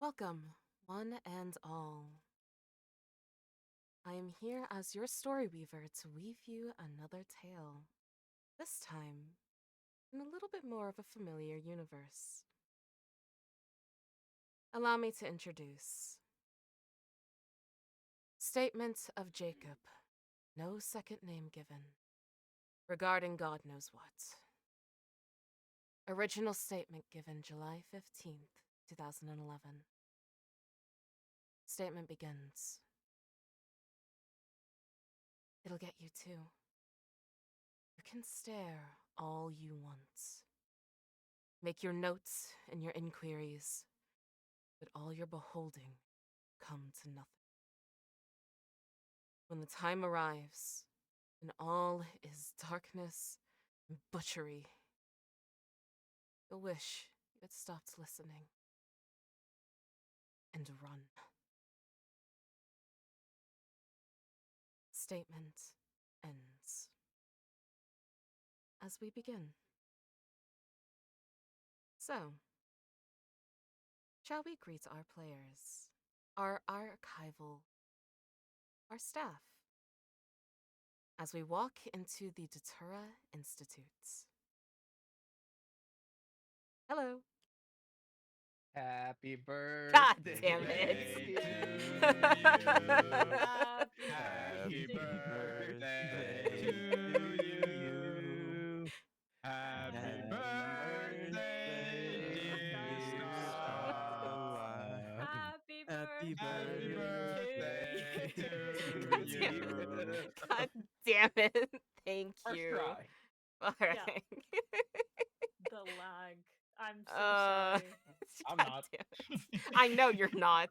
Welcome, one and all. I am here as your story weaver to weave you another tale. This time, in a little bit more of a familiar universe. Allow me to introduce Statement of Jacob, no second name given, regarding God knows what. Original statement given July 15th, 2011. Statement begins. It'll get you too. You can stare all you want. Make your notes and your inquiries, but all your beholding come to nothing. When the time arrives, and all is darkness and butchery, you'll wish you had stopped listening and run. Statement ends. As we begin. So, shall we greet our players, our archival, our staff, as we walk into the Datura Institute? Hello. Happy birthday. God damn it. Happy birthday to you. Happy birthday, dear Stella. Happy Happy birthday to God damn you. it. God damn it. Thank First you. try. All right. The lag. I'm so sorry. I'm God not. damn it. I know you're not.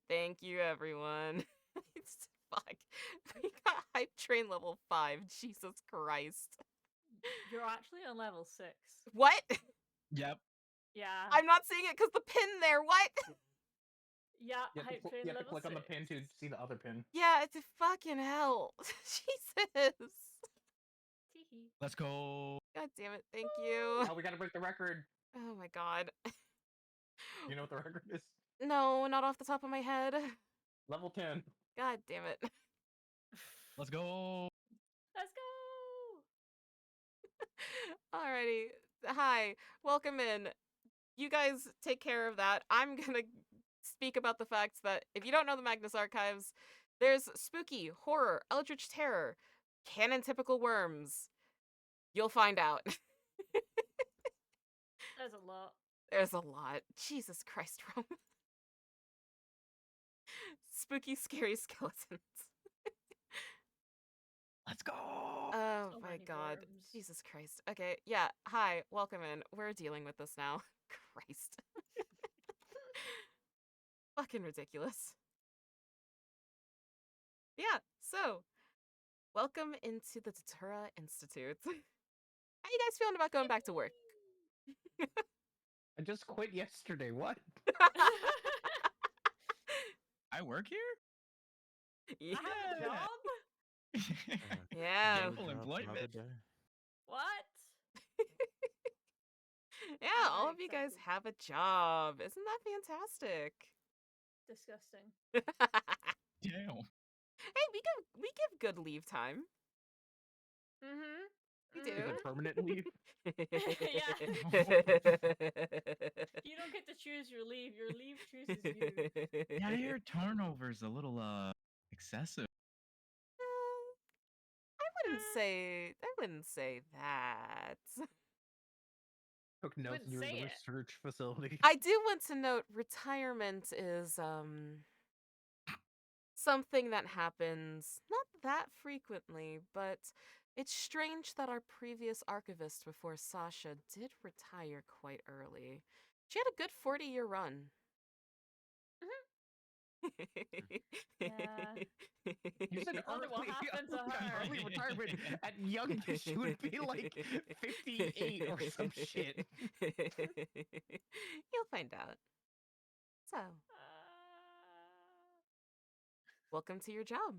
Thank you, everyone. Fuck. We got hype train level 5. Jesus Christ. You're actually on level 6. What? Yep. Yeah. I'm not seeing it because the pin there. What? Yeah, You hype have train to level click 6. on the pin to see the other pin. Yeah, it's a fucking hell. Jesus. Teehee. Let's go. God damn it. Thank you. Oh, we gotta break the record. Oh my god. You know what the record is? No, not off the top of my head. Level 10. God damn it. Let's go. Let's go! Alrighty. Hi. Welcome in. You guys take care of that. I'm gonna speak about the fact that if you don't know the Magnus Archives, there's spooky, horror, eldritch terror, canon typical worms. You'll find out. There's a lot. There's a lot. Jesus Christ, Rome. Spooky, scary skeletons. Let's go. Oh So my many god. worms. Jesus Christ. Okay, yeah. Hi, welcome in. We're dealing with this now. Christ. Fucking ridiculous. Yeah, so welcome into the Datura Institute. How you guys feeling about going back to work? I just quit yesterday. What? I work here? Yeah. I have a job? Yeah. Gainful employment. What? Yeah, I'm all very of you guys excited. have a job. Isn't that fantastic? Disgusting. Damn. Hey, we give good leave time. Mm-hmm. We Is do. it permanent leave? Yeah. You don't get to choose your leave chooses you. Yeah, your turnover's a little excessive. I wouldn't say that. Took notes Wouldn't in your say it. research facility. I do want to note retirement is something that happens not that frequently, but it's strange that our previous archivist before Sasha did retire quite early. She had a good 40-year run. Yeah. You said Wonder what happened to her. early retirement. At youngest, she would be like 58 or some shit. You'll find out. So, welcome to your job.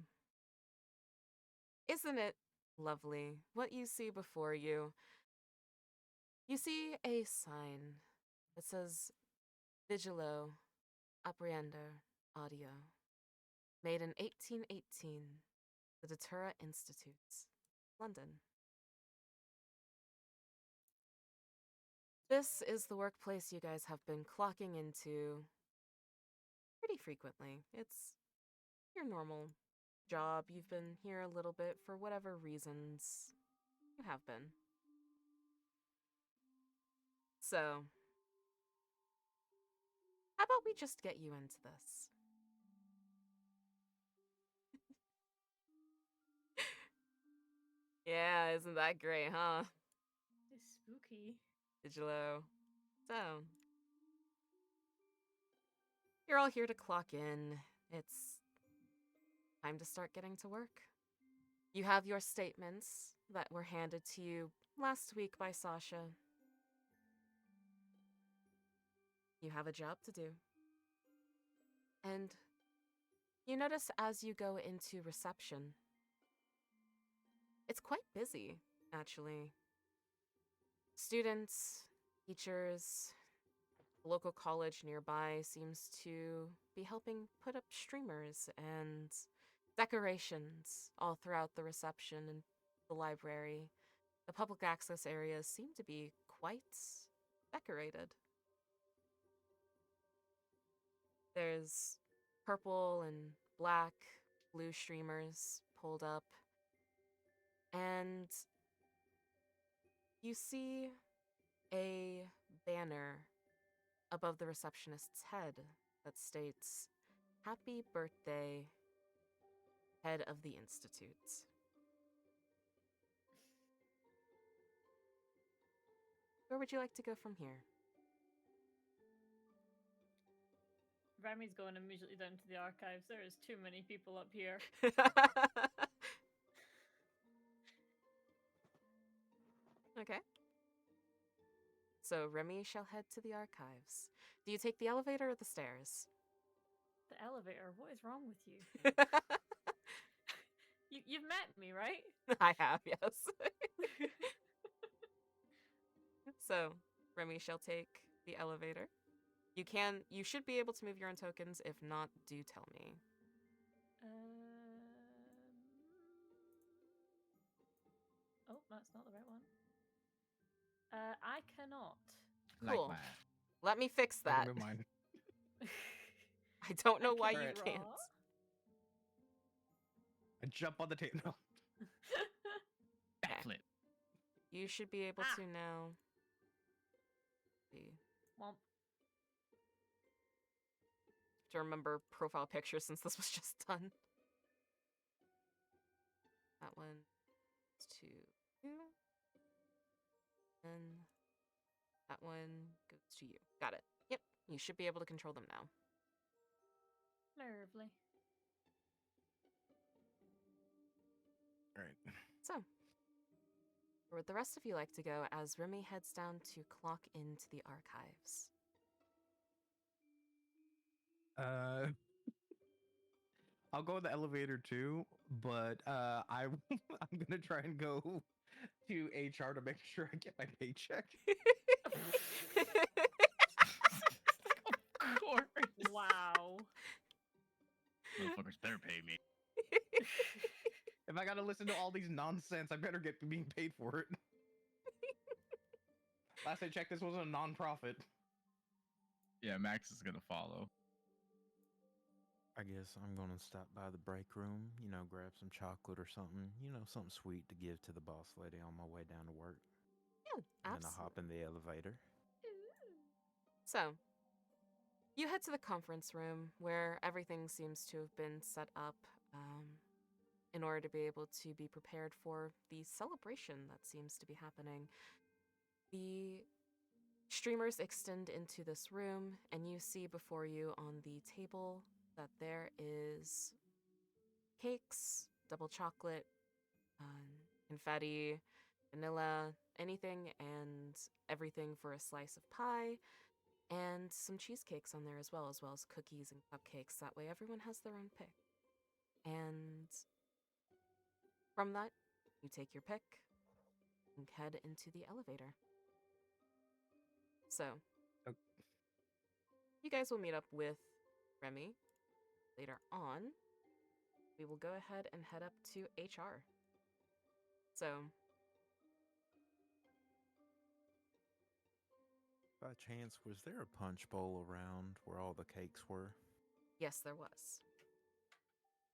Isn't it lovely what you see before you? You see a sign that says Vigilo Appreender Audio. Made in 1818, the Datura Institute, London. This is the workplace you guys have been clocking into pretty frequently. It's your normal job. You've been here a little bit for whatever reasons you have been. So, how about we just get you into this? Yeah, isn't that great, huh? It's spooky. Digilo. So, you're all here to clock in. It's time to start getting to work. You have your statements that were handed to you last week by Sasha. You have a job to do. And you notice as you go into reception, it's quite busy, actually. Students, teachers, the local college nearby seems to be helping put up streamers and decorations all throughout the reception and the library. The public access areas seem to be quite decorated. There's purple and black, blue streamers pulled up, and you see a banner above the receptionist's head that states, "Happy birthday, head of the Institute." Where would you like to go from here? Remy's going immediately down to the archives. There is too many people up here. Okay. So Remy shall head to the archives. Do you take the elevator or the stairs? The elevator. What is wrong with you? You've met me, right? I have, yes. So Remy shall take the elevator. You should be able to move your own tokens. If not, do tell me. Oh, that's not the right one. I cannot. Cool. Like that. Let me fix Never that. mind. I don't know why can you Alright. can't. draw. I jump on the table. No. Backflip. You should be able Ah. to now. See. Well, To remember profile picture since this was just done. That one to you. And that one goes to you. Got it. Yep. You should be able to control them now. lovely. Alright. So, where would the rest of you like to go as Remy heads down to clock into the archives? I'll go in the elevator too, but I'm gonna try and go to HR to make sure I get my paycheck. Of course. Wow. Motherfuckers better pay me. If I gotta listen to all these nonsense, I better get being paid for it. Last I checked, this wasn't a non-profit. Yeah, Max is gonna follow. I guess I'm gonna stop by the break room, grab some chocolate or something, something sweet to give to the boss lady on my way down to work. Yeah, And then I'll absolutely. hop in the elevator. So, you head to the conference room where everything seems to have been set up in order to be able to be prepared for the celebration that seems to be happening. The streamers extend into this room, and you see before you on the table that there is cakes, double chocolate, confetti, vanilla, anything and everything for a slice of pie, and some cheesecakes on there as well as cookies and cupcakes. That way everyone has their own pick. And from that, you take your pick and head into the elevator. So, Ok- you guys will meet up with Remy later on. We will go ahead and head up to HR. So, By chance, was there a punch bowl around where all the cakes were? yes, there was.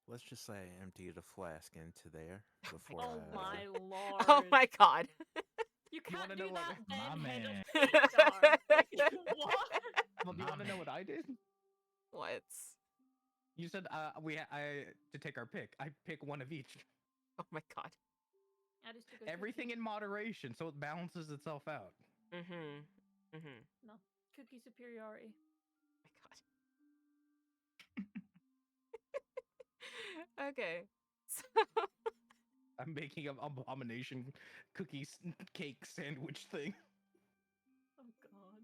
Let's just say I emptied a flask into there before Oh I. my lord. Oh my god. You can't wanna do know what- that, My then head man. up to HR. Like, what? Well, do you My want to know man. what I did? What? You said I to take our pick. I pick one of each. Oh my god. I just took a Everything cookie. in moderation, so it balances itself out. Mm-hmm. Mm-hmm. No. Cookie superiority. Oh my god. Okay. So I'm making an abomination cookies cake sandwich thing. Oh god.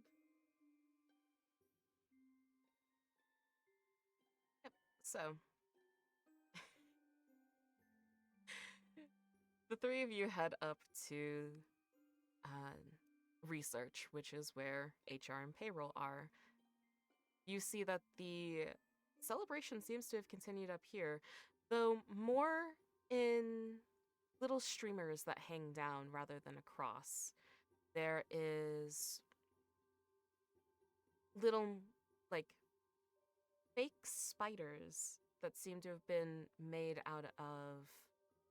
So the three of you head up to research, which is where HR and payroll are. You see that the celebration seems to have continued up here, though more in little streamers that hang down rather than across. There is little, like, fake spiders that seem to have been made out of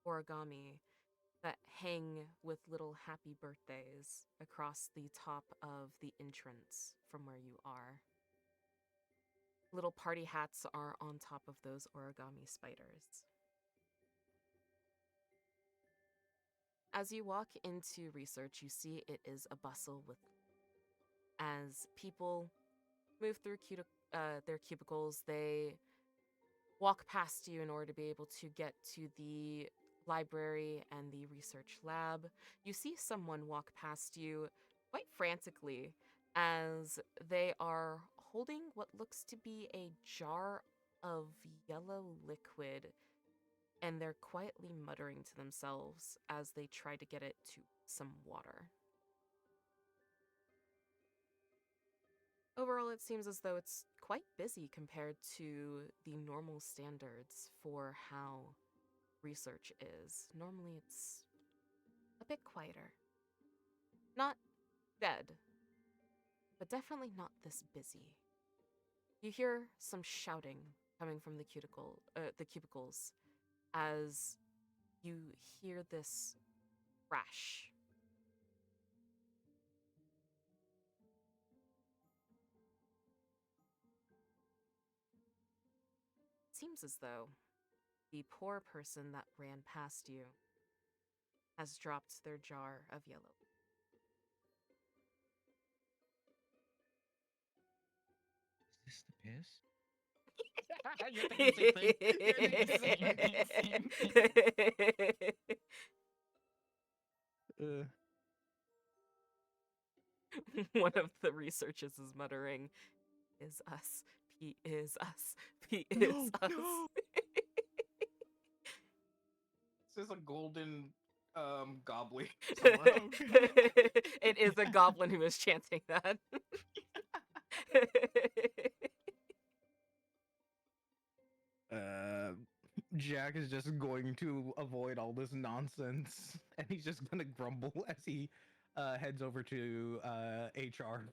origami that hang with little happy birthdays across the top of the entrance from where you are. Little party hats are on top of those origami spiders. As you walk into research, you see it is a bustle with as people move through their cubicles. They walk past you in order to be able to get to the library and the research lab. You see someone walk past you quite frantically as they are holding what looks to be a jar of yellow liquid, and they're quietly muttering to themselves as they try to get it to some water. Overall, it seems as though it's quite busy compared to the normal standards for how research is. Normally, it's a bit quieter. Not dead, but definitely not this busy. You hear some shouting coming from the cubicles, as you hear this crash. Seems as though the poor person that ran past you has dropped their jar of yellow. Is this the piss? You're thinking the same thing. You're thinking the same thing. One of the researchers is muttering, "Is us. P is us. P is No, us." no. This is a golden goblin somewhere. Oh, God. It is a goblin who is chanting that. Jack is just going to avoid all this nonsense, and he's just gonna grumble as he heads over to HR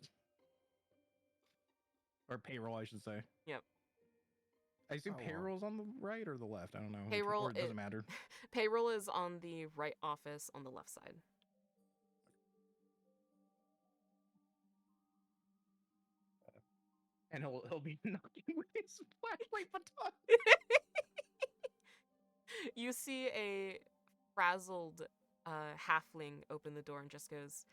or payroll, I should say. Yep. I assume Oh, wow. payroll's on the right or the left. I don't know. Payroll or it doesn't matter. Payroll is on the right office on the left side. And he'll be knocking with his flashlight baton. You see a frazzled halfling open the door and just goes,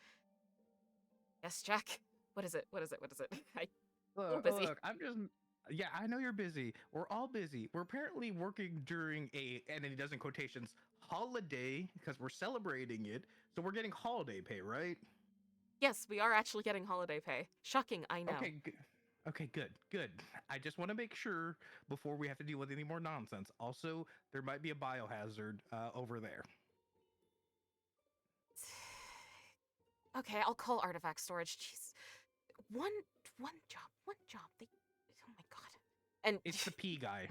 "Yes, Jack. What is it? What is it? What is it?" Busy. Look, I'm just. Yeah, I know you're busy. We're all busy. We're apparently working during and then he does in quotations, holiday, because we're celebrating it. So we're getting holiday pay, right? Yes, we are actually getting holiday pay. Shocking, I know. Okay, good. I just want to make sure before we have to deal with any more nonsense. Also, there might be a biohazard over there. Okay, I'll call artifact storage. Jeez. one job, one job. They, oh my god. And It's the pea guy.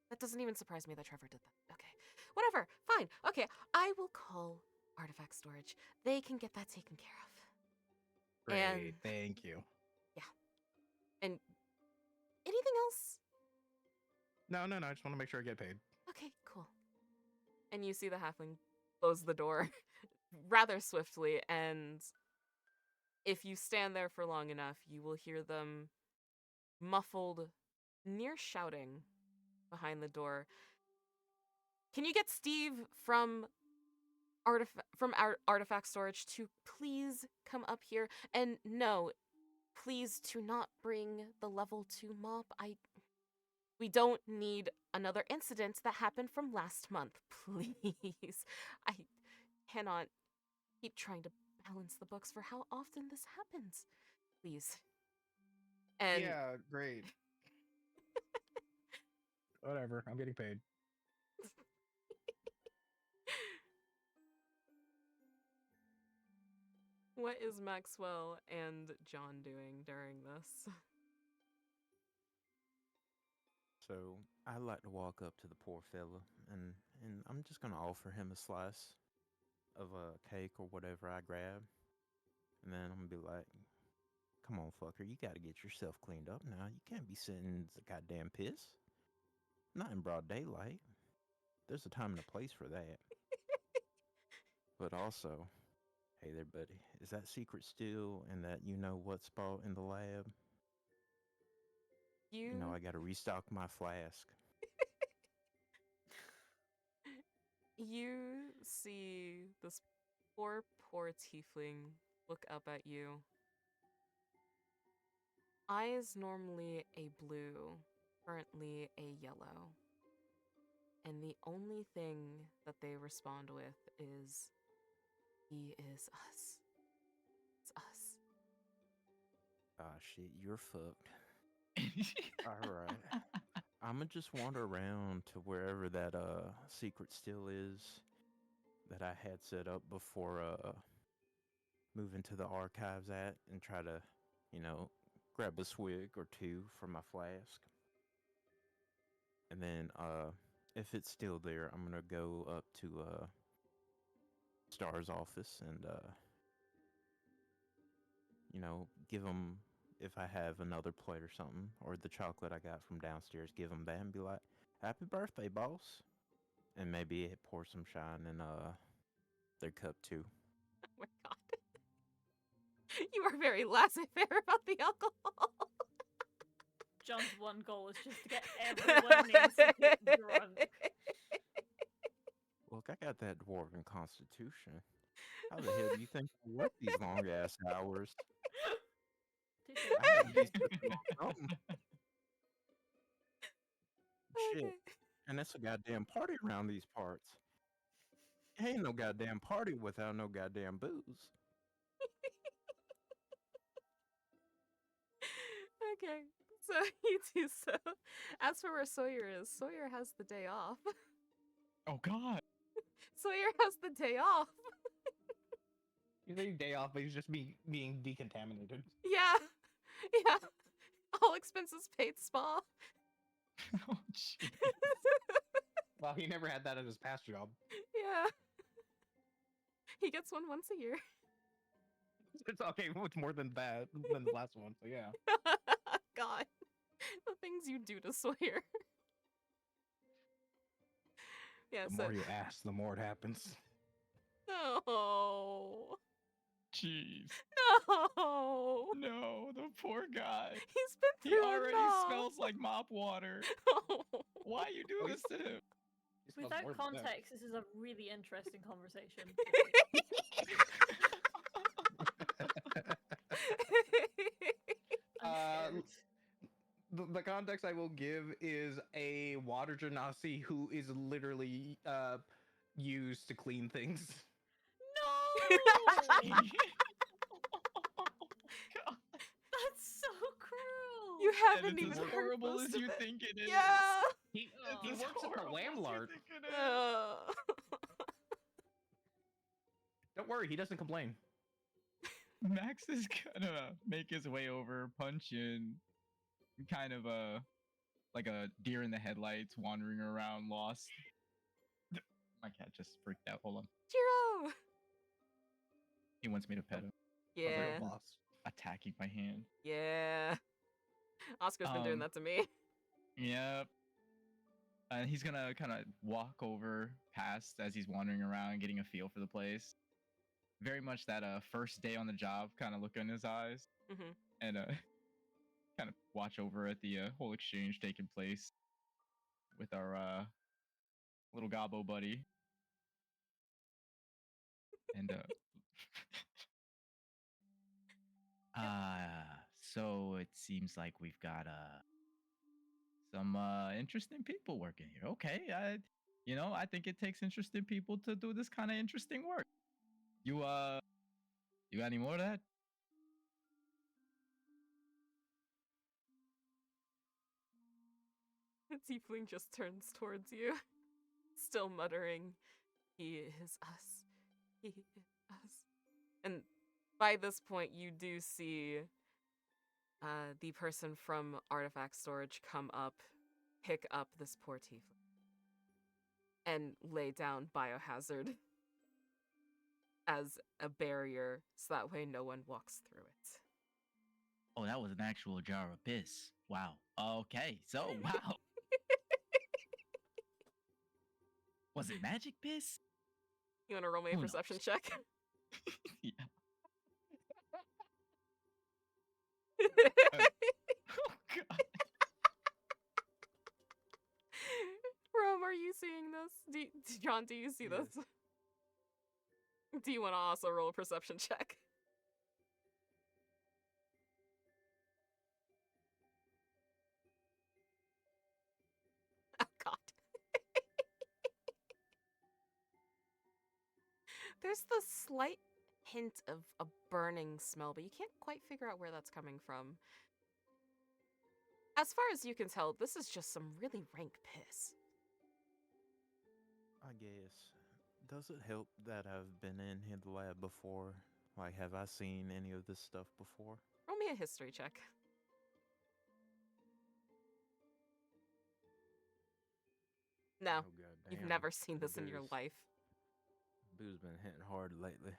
that doesn't even surprise me that Trevor did that. Okay, whatever, fine. Okay, I will call artifact storage. They can get that taken care of. Great, And thank you. and anything else? No, I just want to make sure I get paid. Okay, cool. And you see the halfling close the door rather swiftly, and if you stand there for long enough, you will hear them muffled, near shouting behind the door. Can you get Steve from artifact storage to please come up here? And no, please do not bring the level 2 mop. We don't need another incident that happened from last month, please. I cannot keep trying to balance the books for how often this happens. Please. And Yeah, great. Whatever, I'm getting paid. what is Maxwell and John doing during this? So I like to walk up to the poor fella, and I'm just gonna offer him a slice of a cake or whatever I grab, and then I'm gonna be like, "Come on, fucker, you gotta get yourself cleaned up now. You can't be sitting in the goddamn piss. Not in broad daylight. There's a time and a place for that. But also, hey there, buddy, is that secret still in that you know what spot in the lab? You know I gotta restock my flask." You see this poor tiefling look up at you. Eyes normally a blue, currently a yellow. And the only thing that they respond with is, he is us. It's us. Ah, shit, you're fucked. Alright. I'ma just wander around to wherever that secret still is that I had set up before moving to the archives at, and try to, you know, grab a swig or two from my flask. And then if it's still there, I'm gonna go up to Star's office and you know, give him, if I have another plate or something, or the chocolate I got from downstairs, give him that and be like, "Happy birthday, boss." And maybe pour some shine in their cup too. Oh my god. You are very laissez-faire about the alcohol. John's one goal is just to get everyone needs to get drunk. Look, I got that dwarven constitution. How the hell do you think I work these long ass hours? I had these people on something. Shit. Okay. And it's a goddamn party around these parts. Ain't no goddamn party without no goddamn booze. Okay. So you do so. As for where Sawyer is, Sawyer has the day off. Oh God. Sawyer has the day off. You think day off, but he's just being decontaminated. Yeah. Yeah. All expenses paid spa. Oh jeez. Well, he never had that at his past job. Yeah. He gets one once a year. It's okay. It's more than that than the last one. So yeah. God. The things you do to Sawyer. Yeah, The so more you ask, the more it happens. no. Jeez. No. No, the poor guy. He's been He through already enough. smells like mop water. Oh. Why you do this to him? He smells Without more than that. context, this is a really interesting conversation. I'm scared. The context I will give is a water genasi who is literally used to clean things. No! God. That's so cruel! You And haven't it's even as heard horrible most as of you it. think it is. Yeah. He It's as works at the horrible as you Lamblart. think it is. Uh, Don't worry, he doesn't complain. Max is gonna make his way over, punch in, kind of like a deer in the headlights, wandering around, lost. My cat just freaked out. Hold on. Chiro! He wants me to pet him. A real Yeah. boss. Attacking my hand. Yeah. Oscar's been doing that to me. Yep. And he's gonna kind of walk over past as he's wandering around, getting a feel for the place. Very much that first day on the job kind of look in his eyes, Hmm. and kind of watch over at the whole exchange taking place with our little gobbo buddy. And so it seems like we've got some interesting people working here. Okay, I think it takes interesting people to do this kind of interesting work. You got any more of that? The tiefling just turns towards you, still muttering, "He is us. He is us." And by this point, you do see the person from artifact storage come up, pick up this poor tiefling, and lay down biohazard as a barrier so that way no one walks through it. Oh, that was an actual jar of piss. Wow. Okay, so wow. Was it magic piss? You want to roll me a Who perception knows? check? Yeah. Rome, Oh god. are you seeing this? John, do you see this? Yes. Do you want to also roll a perception check? Oh, God. There's the slight hint of a burning smell, but you can't quite figure out where that's coming from. As far as you can tell, this is just some really rank piss. I guess. Does it help that I've been in here the lab before? Like, have I seen any of this stuff before? Roll me a history check. No, Oh god you've damn. never seen The this in your booze. life. Boo's been hitting hard lately.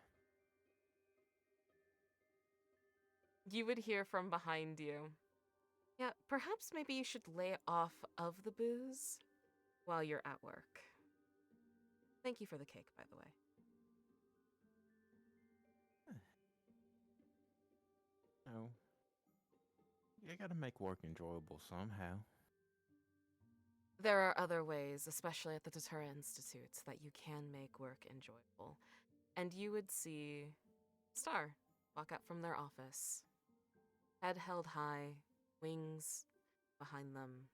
You would hear from behind you. Yeah, perhaps maybe you should lay off of the booze while you're at work. Thank you for the cake, by the way. No. You gotta make work enjoyable somehow. There are other ways, especially at the Datura Institute, that you can make work enjoyable. And you would see Star walk out from their office, head held high, wings behind them.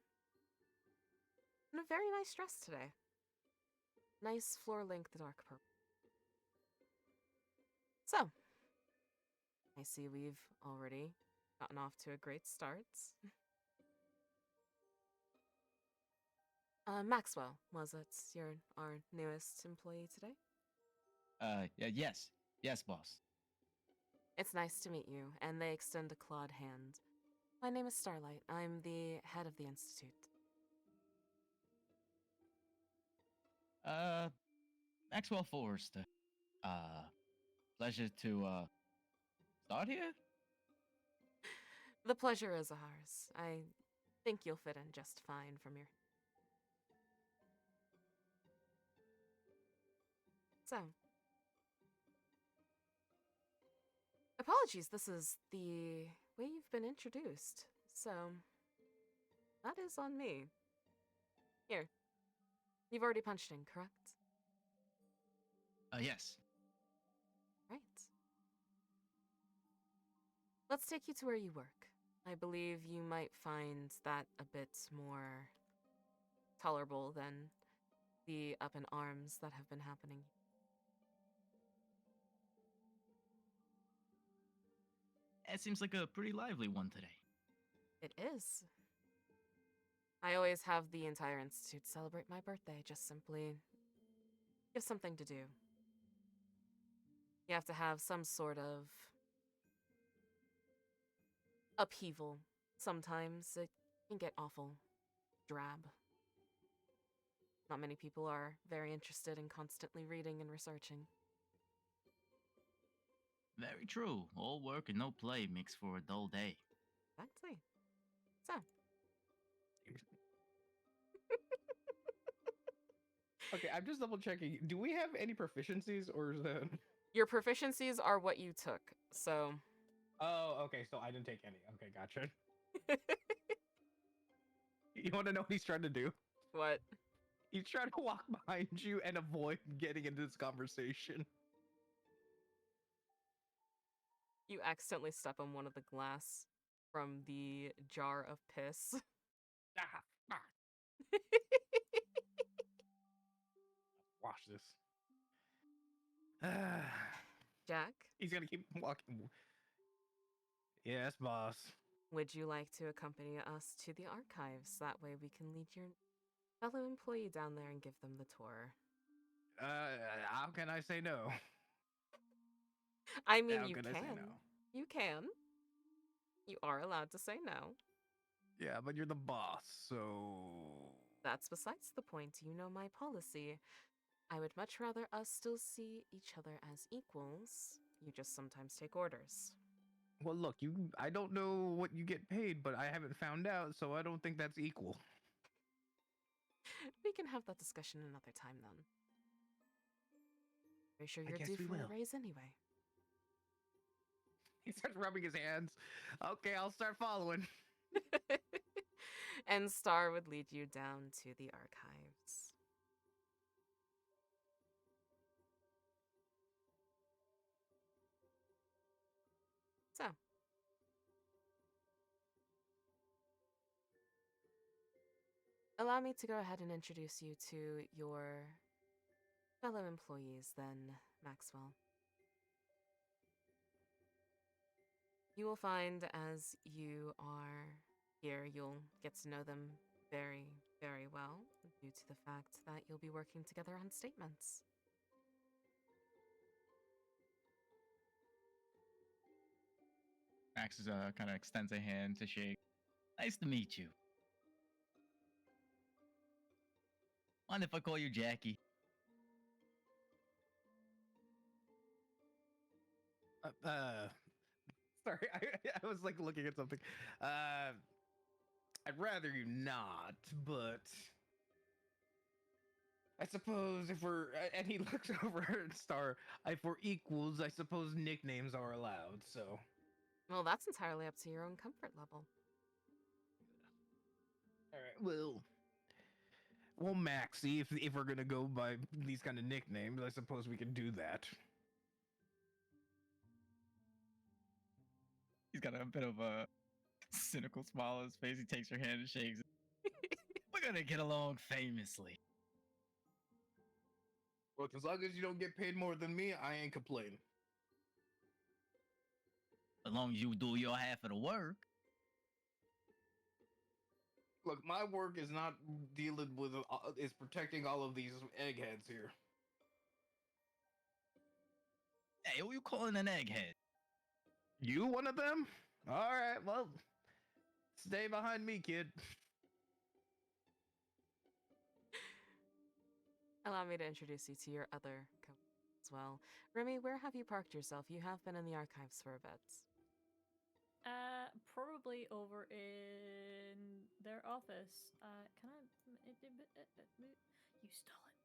In a very nice dress today. Nice floor-length dark purple. So, I see we've already gotten off to a great start. Maxwell, was it? You're our newest employee today? Yeah, yes, boss. It's nice to meet you, and they extend a clawed hand. My name is Starlight. I'm the head of the Institute. Maxwell Forrester. Pleasure to start here. The pleasure is ours. I think you'll fit in just fine from your... So... Apologies, this is the way you've been introduced. So... that is on me. Here. You've already punched in, correct? Yes. Right. Let's take you to where you work. I believe you might find that a bit more tolerable than the up in arms that have been happening. It seems like a pretty lively one today. It is. I always have the entire institute celebrate my birthday, just simply give something to do. You have to have some sort of upheaval. Sometimes it can get awful drab. Not many people are very interested in constantly reading and researching. Very true. All work and no play makes for a dull day. Exactly. So, Okay, I'm just double checking. Do we have any proficiencies, or is that? your proficiencies are what you took. So, Oh, okay. So I didn't take any. Okay, gotcha. You want to know what he's trying to do? what? He's trying to walk behind you and avoid getting into this conversation. You accidentally step on one of the glass from the jar of piss. Ah, ah. Watch this. Jack, He's gonna keep walking. Yes, boss. would you like to accompany us to the archives? That way we can lead your fellow employee down there and give them the tour. How can I say no? I mean, How you can I say can. no? You can. You are allowed to say no. Yeah, but you're the boss, so. That's besides the point. You know my policy. I would much rather us still see each other as equals. You just sometimes take orders. Well, look, you. I don't know what you get paid, but I haven't found out, so I don't think that's equal. We can have that discussion another time then. Pretty sure I you're guess due we for a will. raise anyway. He starts rubbing his hands. Okay, I'll start following. And Star would lead you down to the archives. So, allow me to go ahead and introduce you to your fellow employees, then, Maxwell. You will find as you are here, you'll get to know them very, very well due to the fact that you'll be working together on statements. Max is kind of extends a hand to shake. Nice to meet you. Mind if I call you Jackie? Sorry, I was like looking at something. I'd rather you not, but I suppose if we're and he looks over at Star, if we're equals, I suppose nicknames are allowed. So, Well, that's entirely up to your own comfort level. all right, well, Maxie, if we're gonna go by these kind of nicknames, I suppose we can do that. He's got a bit of a cynical smile on his face. He takes her hand and shakes it. We're gonna get along famously. Look, as long as you don't get paid more than me, I ain't complaining. As long as you do your half of the work. Look, my work is not dealing with is protecting all of these eggheads here. Hey, who you calling an egghead? You one of them? All right, well, stay behind me, kid. Allow me to introduce you to your other co as well. Remy, where have you parked yourself? You have been in the archives for a bit. Probably over in their office. Can I? You stole it.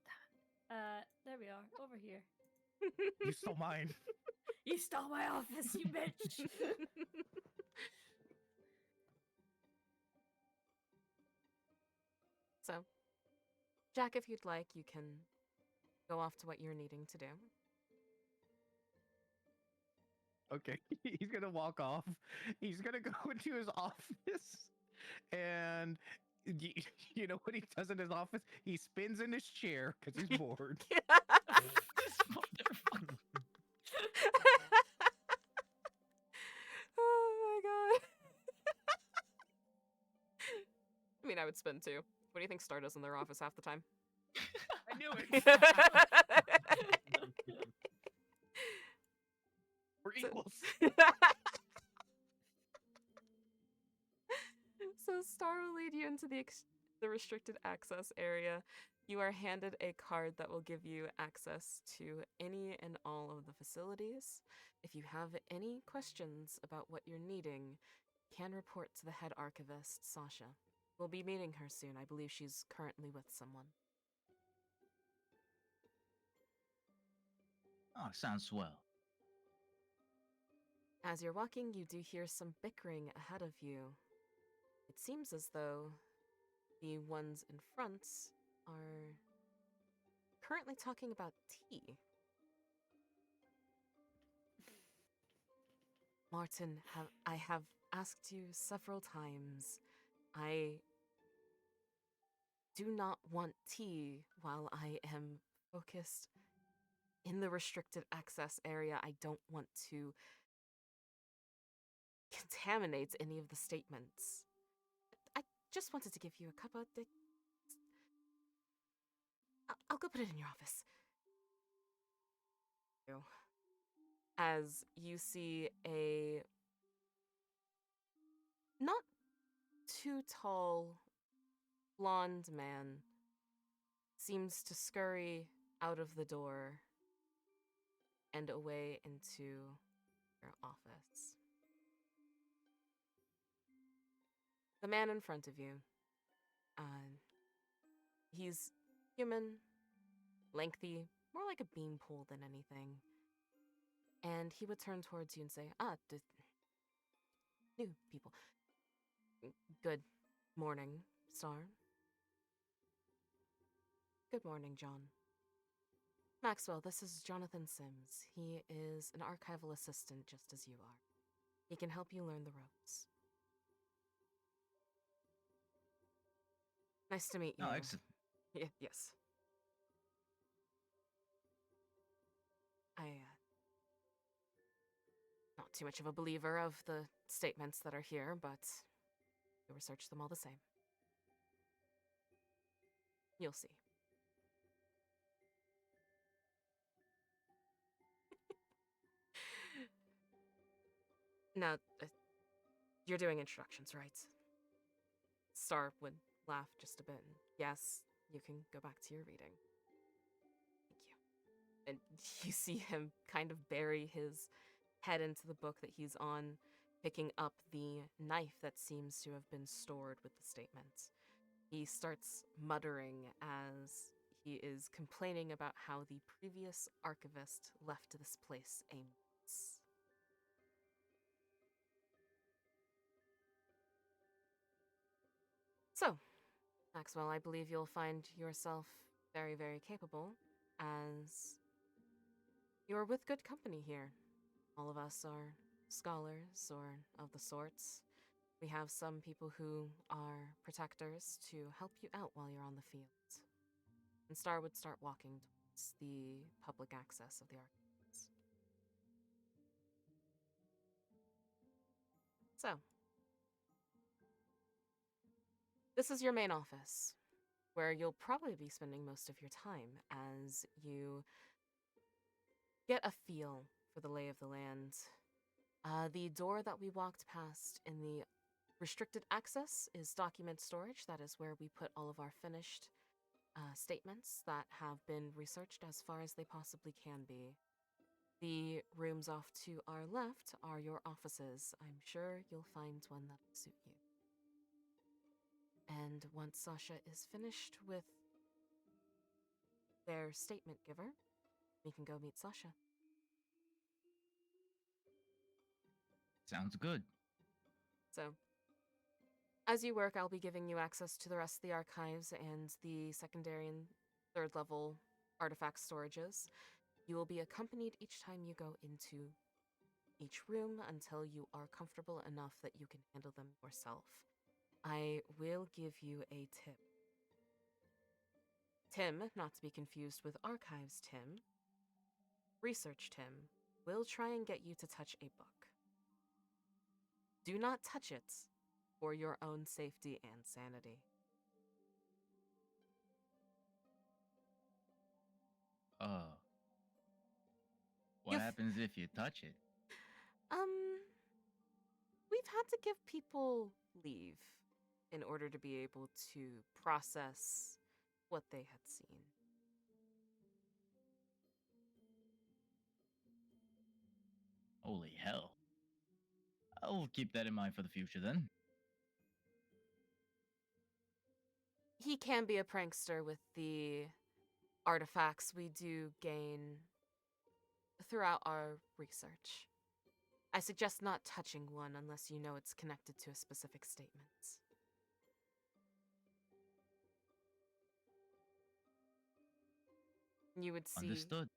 Damn it. There we are. Over here. You stole mine. You stole my office, you bitch. So, Jack, if you'd like, you can go off to what you're needing to do. Okay, he's gonna walk off. He's gonna go into his office, and you know what he does in his office? He spins in his chair because he's bored. This motherfucker. Oh my god. I mean, I would spin too. What do you think Star does in their office half the time? I knew it. equals. So Star will lead you into the restricted access area. You are handed a card that will give you access to any and all of the facilities. If you have any questions about what you're needing, you can report to the head archivist, Sasha. We'll be meeting her soon. I believe she's currently with someone. Oh, sounds swell. As you're walking, you do hear some bickering ahead of you. It seems as though the ones in front are currently talking about tea. Martin, I have asked you several times. I do not want tea while I am focused in the restricted access area. I don't want to contaminate any of the statements. I just wanted to give you a cup of... I'll go put it in your office. As you see a not too tall blonde man seems to scurry out of the door and away into your office. The man in front of you, he's human, lengthy, more like a beanpole than anything. And he would turn towards you and say, new people. Good morning, Star. Good morning, John. Maxwell, this is Jonathan Sims. He is an archival assistant just as you are. He can help you learn the ropes. Nice to meet you. Oh, excellent. Yes. Not too much of a believer of the statements that are here, but you'll research them all the same. You'll see. Now, you're doing introductions, right? Star would laugh just a bit. Yes, you can go back to your reading. Thank you. And you see him kind of bury his head into the book that he's on, picking up the knife that seems to have been stored with the statement. He starts muttering as he is complaining about how the previous archivist left this place a mess. So, Maxwell, I believe you'll find yourself very, very capable, as you're with good company here. All of us are scholars or of the sorts. We have some people who are protectors to help you out while you're on the field. And Star would start walking towards the public access of the archives. So, this is your main office, where you'll probably be spending most of your time as you get a feel for the lay of the land. The door that we walked past in the restricted access is document storage. That is where we put all of our finished statements that have been researched as far as they possibly can be. The rooms off to our left are your offices. I'm sure you'll find one that will suit you. And once Sasha is finished with their statement giver, we can go meet Sasha. Sounds good. So, as you work, I'll be giving you access to the rest of the archives and the secondary and third level artifact storages. You will be accompanied each time you go into each room until you are comfortable enough that you can handle them yourself. I will give you a tip. Tim, not to be confused with Archives Tim, Research Tim, will try and get you to touch a book. Do not touch it for your own safety and sanity. What You f- happens if you touch it? had to give people leave in order to be able to process what they had seen. Holy hell. I'll keep that in mind for the future then. He can be a prankster with the artifacts we do gain throughout our research. I suggest not touching one unless you know it's connected to a specific statement. You would see, Understood.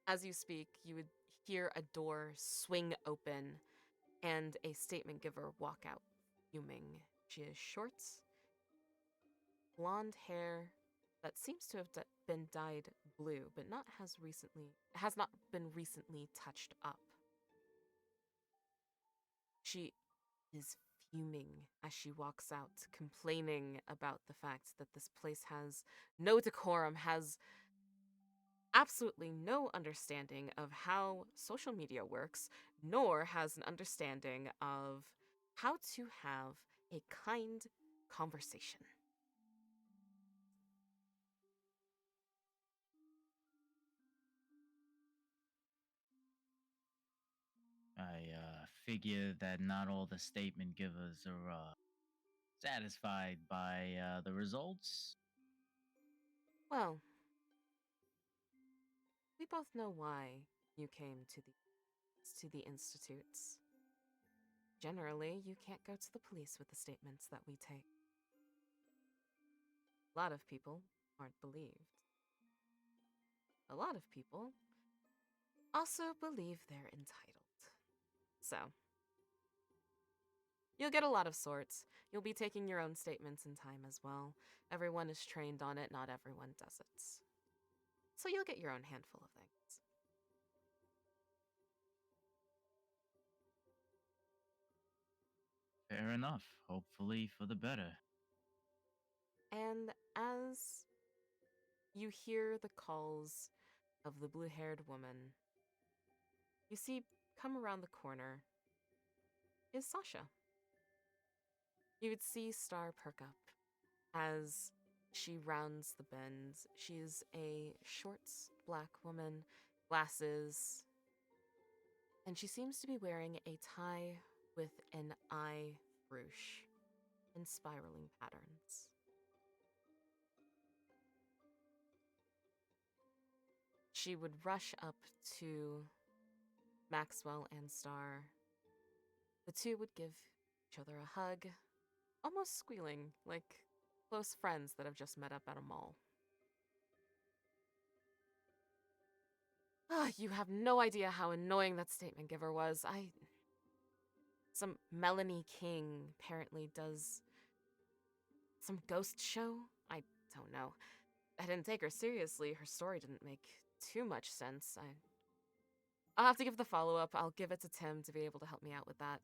as you speak, you would hear a door swing open and a statement giver walk out, fuming. She has short, blonde hair that seems to have been dyed blue, but has not been recently touched up. She is fuming as she walks out, complaining about the fact that this place has no decorum, has absolutely no understanding of how social media works, nor has an understanding of how to have a kind conversation. I figure that not all the statement givers are satisfied by the results. Well, we both know why you came to the institutes. Generally, you can't go to the police with the statements that we take. A lot of people aren't believed. A lot of people also believe they're entitled. So, you'll get a lot of sorts. You'll be taking your own statements in time as well. Everyone is trained on it, not everyone does it. So you'll get your own handful of things. Fair enough. Hopefully for the better. And as you hear the calls of the blue-haired woman, you see come around the corner is Sasha. You would see Star perk up as she rounds the bend. She's a short black woman, glasses, and she seems to be wearing a tie with an eye ruche in spiraling patterns. She would rush up to Maxwell and Star. The two would give each other a hug, almost squealing like close friends that have just met up at a mall. Ah, you have no idea how annoying that statement giver was. Some Melanie King apparently does some ghost show? I don't know. I didn't take her seriously. Her story didn't make too much sense. I'll have to give the follow-up. I'll give it to Tim to be able to help me out with that.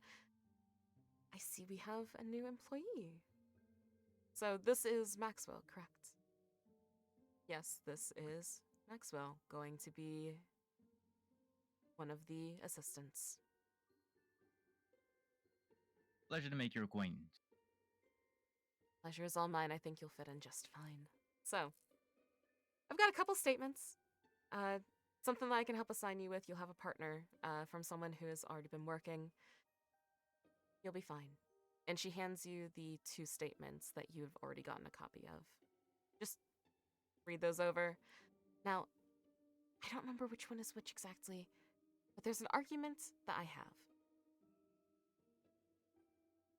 I see we have a new employee. So this is Maxwell, correct? Yes, this is Maxwell, going to be one of the assistants. Pleasure to make your acquaintance. Pleasure is all mine. I think you'll fit in just fine. So, I've got a couple statements. Something that I can help assign you with. You'll have a partner from someone who has already been working. You'll be fine. And she hands you the two statements that you've already gotten a copy of. Just read those over. Now, I don't remember which one is which exactly, but there's an argument that I have.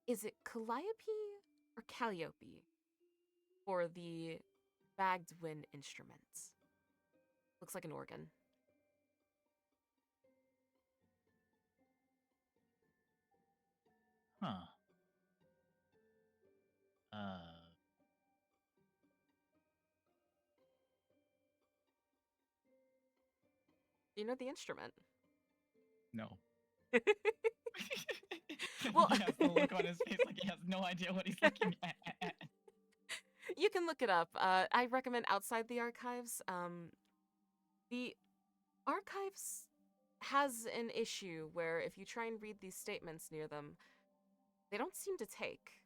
Is it Calliope or Calliope for the bagged wind instrument? Looks like an organ. Huh. Do you know the instrument? No. Well- He has the look on his face like he has no idea what he's looking at. You can look it up. I recommend outside the archives. The archives has an issue where if you try and read these statements near them, They don't seem to take.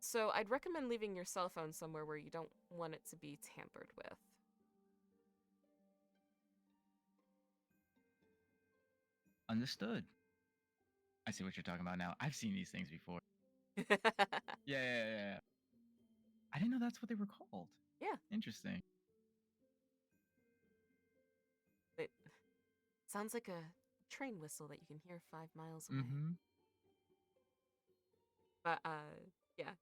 So I'd recommend leaving your cell phone somewhere where you don't want it to be tampered with. Understood. I see what you're talking about now. I've seen these things before. Yeah. I didn't know that's what they were called. Yeah. Interesting. It sounds like a train whistle that you can hear 5 miles away. Mm-hmm. But, yeah.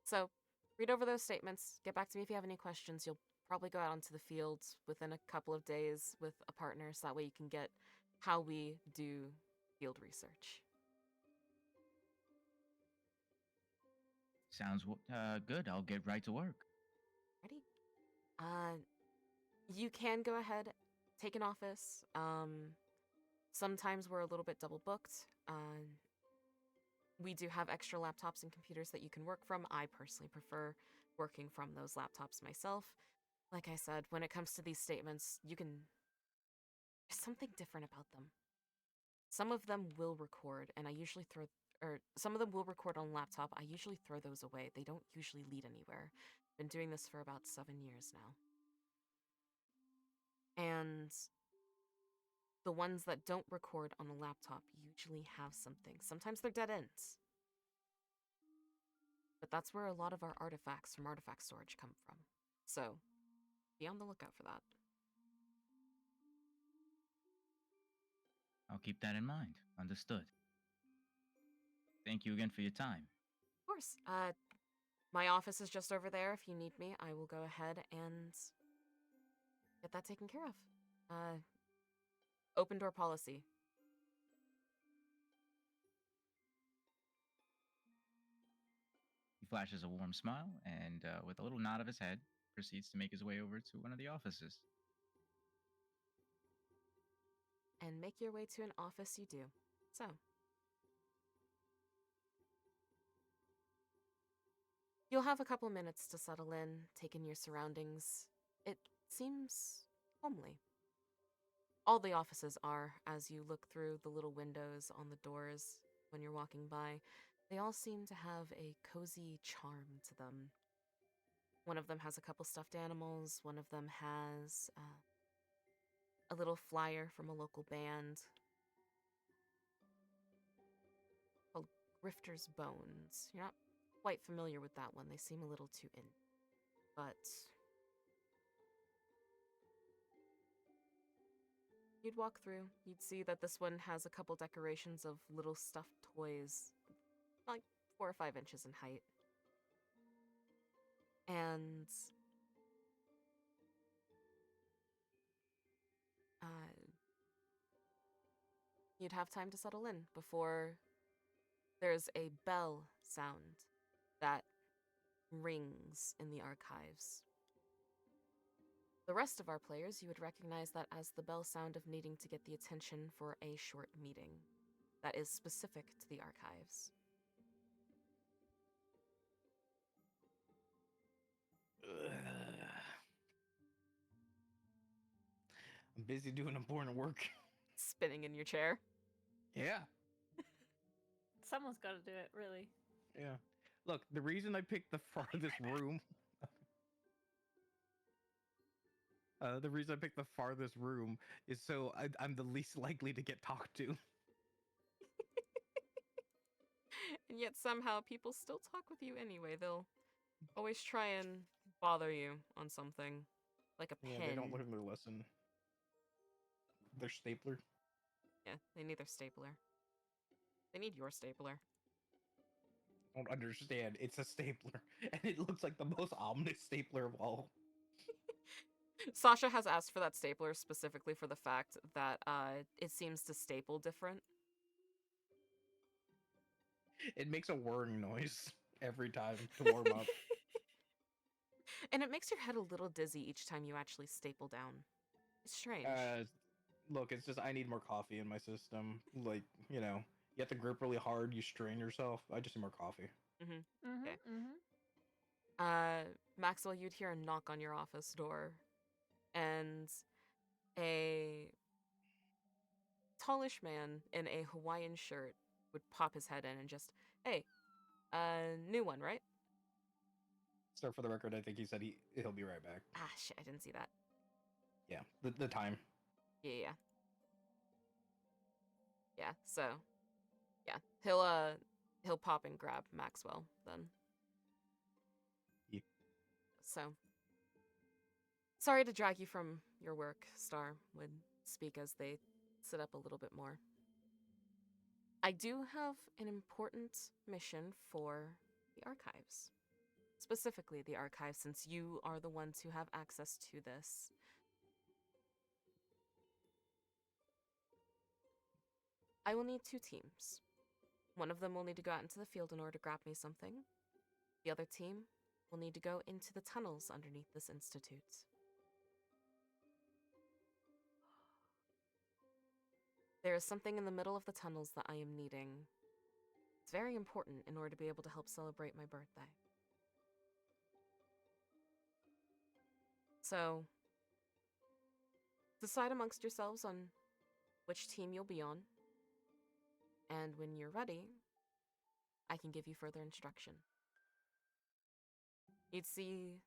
So, read over those statements. Get back to me if you have any questions. You'll probably go out onto the field within a couple of days with a partner, so that way you can get how we do field research. Sounds good. I'll get right to work. Ready? You can go ahead, take an office. Sometimes we're a little bit double booked. We do have extra laptops and computers that you can work from. I personally prefer working from those laptops myself. Like I said, when it comes to these statements, there's something different about them. Some of them will record, and some of them will record on laptop. I usually throw those away. They don't usually lead anywhere. Been doing this for about 7 years now. And the ones that don't record on a laptop usually have something. Sometimes they're dead ends. But that's where a lot of our artifacts from artifact storage come from. So, be on the lookout for that. I'll keep that in mind. Understood. Thank you again for your time. Of course. My office is just over there. If you need me, I will go ahead and get that taken care of. Open door policy. He flashes a warm smile and, with a little nod of his head, proceeds to make his way over to one of the offices. And make your way to an office you do. So. You'll have a couple minutes to settle in, take in your surroundings. It seems homely. All the offices are, as you look through the little windows on the doors when you're walking by. They all seem to have a cozy charm to them. One of them has a couple stuffed animals. One of them has a little flyer from a local band called Grifter's Bones. You're not quite familiar with that one. They seem a little too in. But you'd walk through, you'd see that this one has a couple decorations of little stuffed toys, like 4 or 5 inches in height. And you'd have time to settle in before there's a bell sound that rings in the archives. The rest of our players, you would recognize that as the bell sound of needing to get the attention for a short meeting that is specific to the archives. I'm busy doing important work. Spinning in your chair. Yeah. Someone's got to do it, really. Yeah. Look, the reason I picked the farthest room. The reason I picked the farthest room is so I'm the least likely to get talked to. And yet somehow people still talk with you anyway. They'll always try and bother you on something. Like a pin. Yeah, they don't learn their lesson. Their stapler. Yeah, they need their stapler. They need your stapler. Don't understand. It's a stapler, and it looks like the most ominous stapler of all. Sasha has asked for that stapler specifically for the fact that it seems to staple different. It makes a whirring noise every time to warm up. And it makes your head a little dizzy each time you actually staple down. It's strange. Look, it's just I need more coffee in my system. Like, you know, you have to grip really hard, you strain yourself. I just need more coffee. Mm-hmm, Okay. mm-hmm. Maxwell, you'd hear a knock on your office door, and a tallish man in a Hawaiian shirt would pop his head in and just Hey, new one, right? So for the record, I think he said he'll be right back. Ah, shit, I didn't see that. Yeah, the time. Yeah, yeah. Yeah, so, yeah. He'll pop and grab Maxwell then. Ye- So, sorry to drag you from your work, Star would speak as they sit up a little bit more. I do have an important mission for the archives. Specifically, the archives, since you are the ones who have access to this. I will need 2 teams. One of them will need to go out into the field in order to grab me something. The other team will need to go into the tunnels underneath this institute. There is something in the middle of the tunnels that I am needing. It's very important in order to be able to help celebrate my birthday. So, decide amongst yourselves on which team you'll be on, and when you're ready, I can give you further instruction. You'd see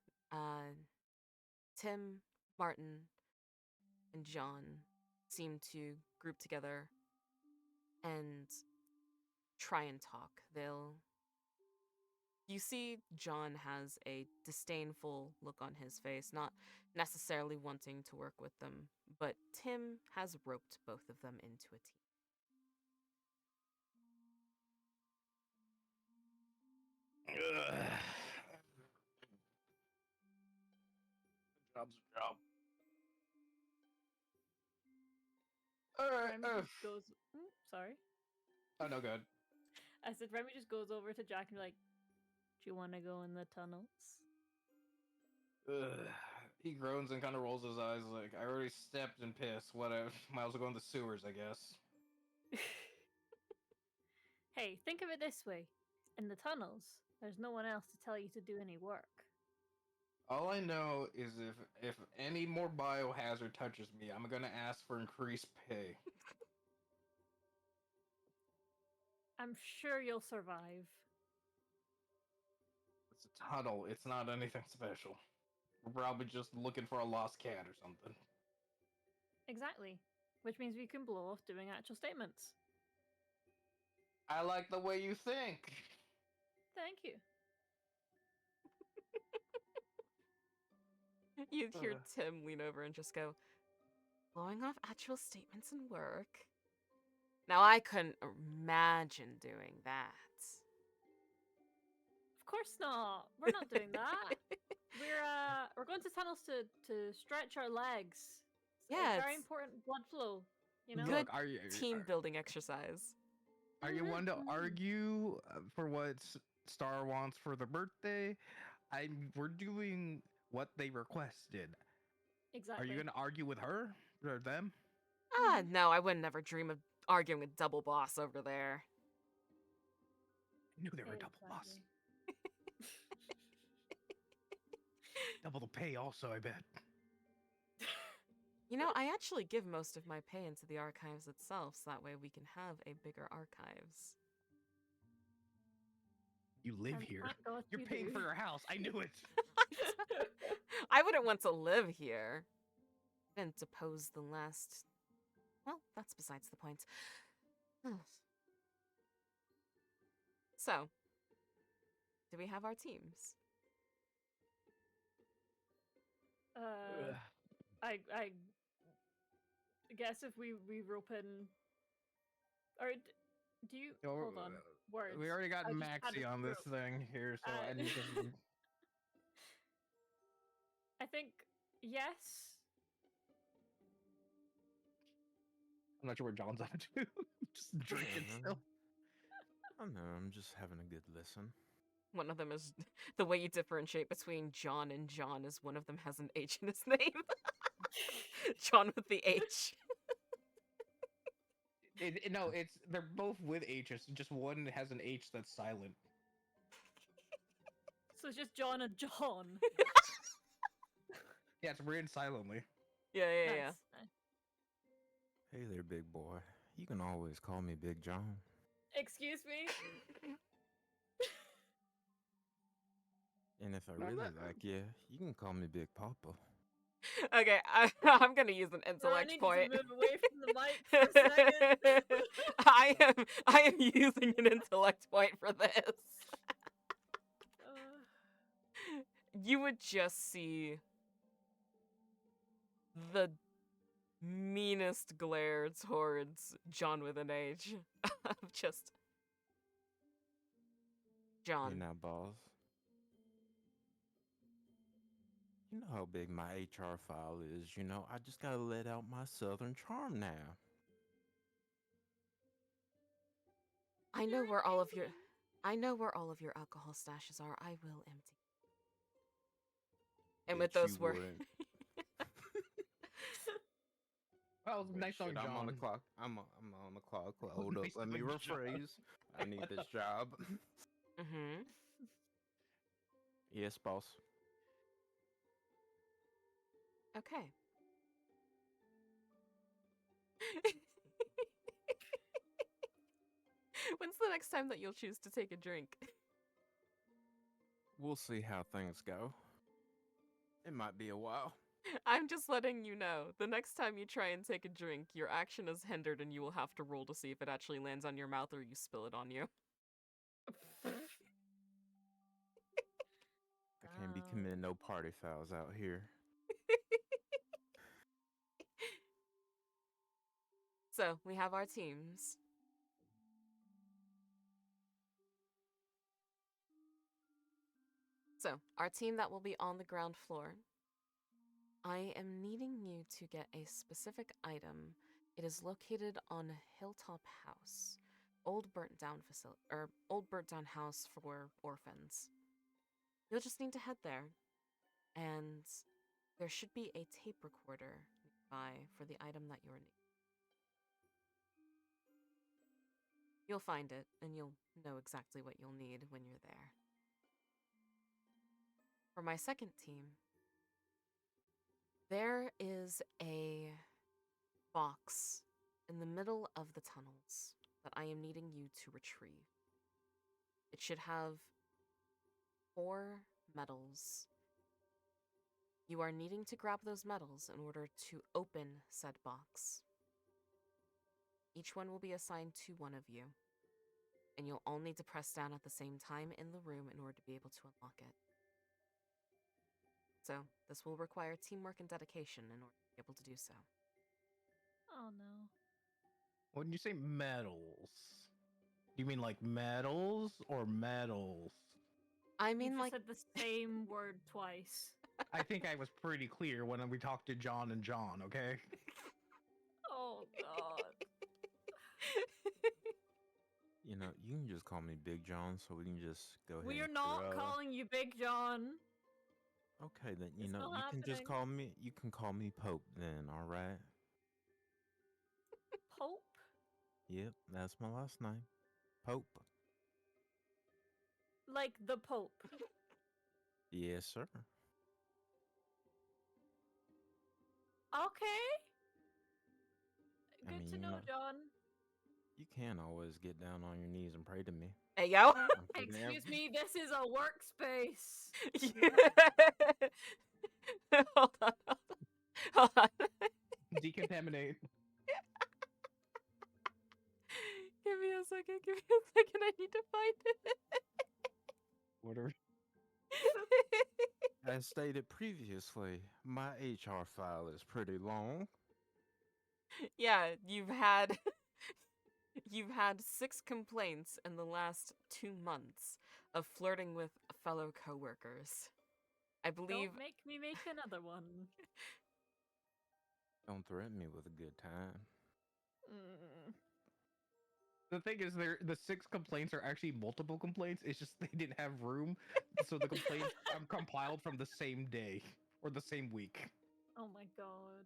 Tim, Martin, and John seem to group together and try and talk. You see John has a disdainful look on his face, not necessarily wanting to work with them, but Tim has roped both of them into a team. Job's a job. All right. Remy just goes. Sorry. Oh no, good. I said Remy just goes over to Jack and be like, "Do you want to go in the tunnels?" Ugh. He groans and kind of rolls his eyes like, I already stepped in piss. Whatever. Might as well go in the sewers, I guess. Hey, think of it this way: in the tunnels, there's no one else to tell you to do any work. All I know is if any more biohazard touches me, I'm gonna ask for increased pay. I'm sure you'll survive. It's a tunnel. It's not anything special. We're probably just looking for a lost cat or something. Exactly. Which means we can blow off doing actual statements. I like the way you think. Thank you. You'd hear Ugh. Tim lean over and just go, blowing off actual statements and work. Now, I couldn't imagine doing that. Of course not. We're not doing that. We're going to tunnels to stretch our legs. Yeah, It's very it's important blood flow. You know. good Look, are you team building exercise. are you one to Mhm. argue for what Star wants for the birthday? We're doing what they requested. Exactly. Are you gonna argue with her or them? Mhm. No, I would never dream of arguing with Double Boss over there. I knew they were a double boss. Exactly. Double the pay, also. I bet. You know, I actually give most of my pay into the archives itself, so that way we can have a bigger archives. You live And here. thank God You're you paying do. for your house. I knew it. I wouldn't want to live here. And depose the last. Well, that's besides the point. So, do we have our teams? uh, I guess if we rope in, or do you No, hold on words? We already got I just had Maxi it on this through. thing here, so I need to. I think yes. I'm not sure where John's at too. Just drinking still. I don't know. I'm just having a good listen. One of them is the way you differentiate between John and John is one of them has an H in his name. John with the H. No, they're both with H's. Just one has an H that's silent. So it's just John and John. Yeah, it's written silently. Yeah, yeah, Nice. yeah. Hey there, big boy. You can always call me Big John. Excuse me. And if I No, I'm really not- like you, you can call me Big Papa. Okay, I'm gonna use an Bro, I intellect need point. to move away from the mic for a second. I am using an intellect point for this. You would just see the meanest glare towards John with an H. Of just Hey John. now, boss. You know how big my HR file is. You know, I just gotta let out my southern charm now. I know where all of your alcohol stashes are. I will empty. And with Bet you those words, wouldn't. Well, Wait, nice shit, on I'm on the John. clock. I'm on the clock. Hold up. Nice Let me on John. rephrase. I need this job. mm-hmm. Yes, boss. Okay. When's the next time that you'll choose to take a drink? We'll see how things go. It might be a while. I'm just letting you know. The next time you try and take a drink, your action is hindered and you will have to roll to see if it actually lands on your mouth or you spill it on you. I can't be committing no party fouls out here. So, we have our teams. So, our team that will be on the ground floor. I am needing you to get a specific item. It is located on Hilltop House. Old burnt down house for orphans. You'll just need to head there, and there should be a tape recorder nearby for the item that you're needing. You'll find it, and you'll know exactly what you'll need when you're there. For my second team, there is a box in the middle of the tunnels that I am needing you to retrieve. It should have 4 medals. You are needing to grab those medals in order to open said box. Each one will be assigned to one of you, and you'll all need to press down at the same time in the room in order to be able to unlock it. So, this will require teamwork and dedication in order to be able to do so. Oh no. When you say medals, do you mean like medals or medals? I You mean, just like, said the same word twice. I think I was pretty clear when we talked to John and John, okay? Oh god. You know, you can just call me Big John, so we can just go ahead. We are and not clear, calling you Big John. Okay, then you It's know not you can just happening. call me. You can call me Pope. Then, all right. Pope? Yep, that's my last name, Pope. Like the Pope. Yes, sir. Okay. I Good mean, to you know, know, John. you can always get down on your knees and pray to me. hey, yo. I'm taking Excuse every- me, this is a workspace. Hold on, hold on. Decontaminate. Give me a second, I need to find it. Order. As stated previously, my HR file is pretty long. Yeah, you've had 6 complaints in the last 2 months of flirting with fellow coworkers. I believe Don't make me make another one. Don't threaten me with a good time. Mm. The thing is, the 6 complaints are actually multiple complaints. It's just they didn't have room, so the complaints compiled from the same day or the same week. Oh my god.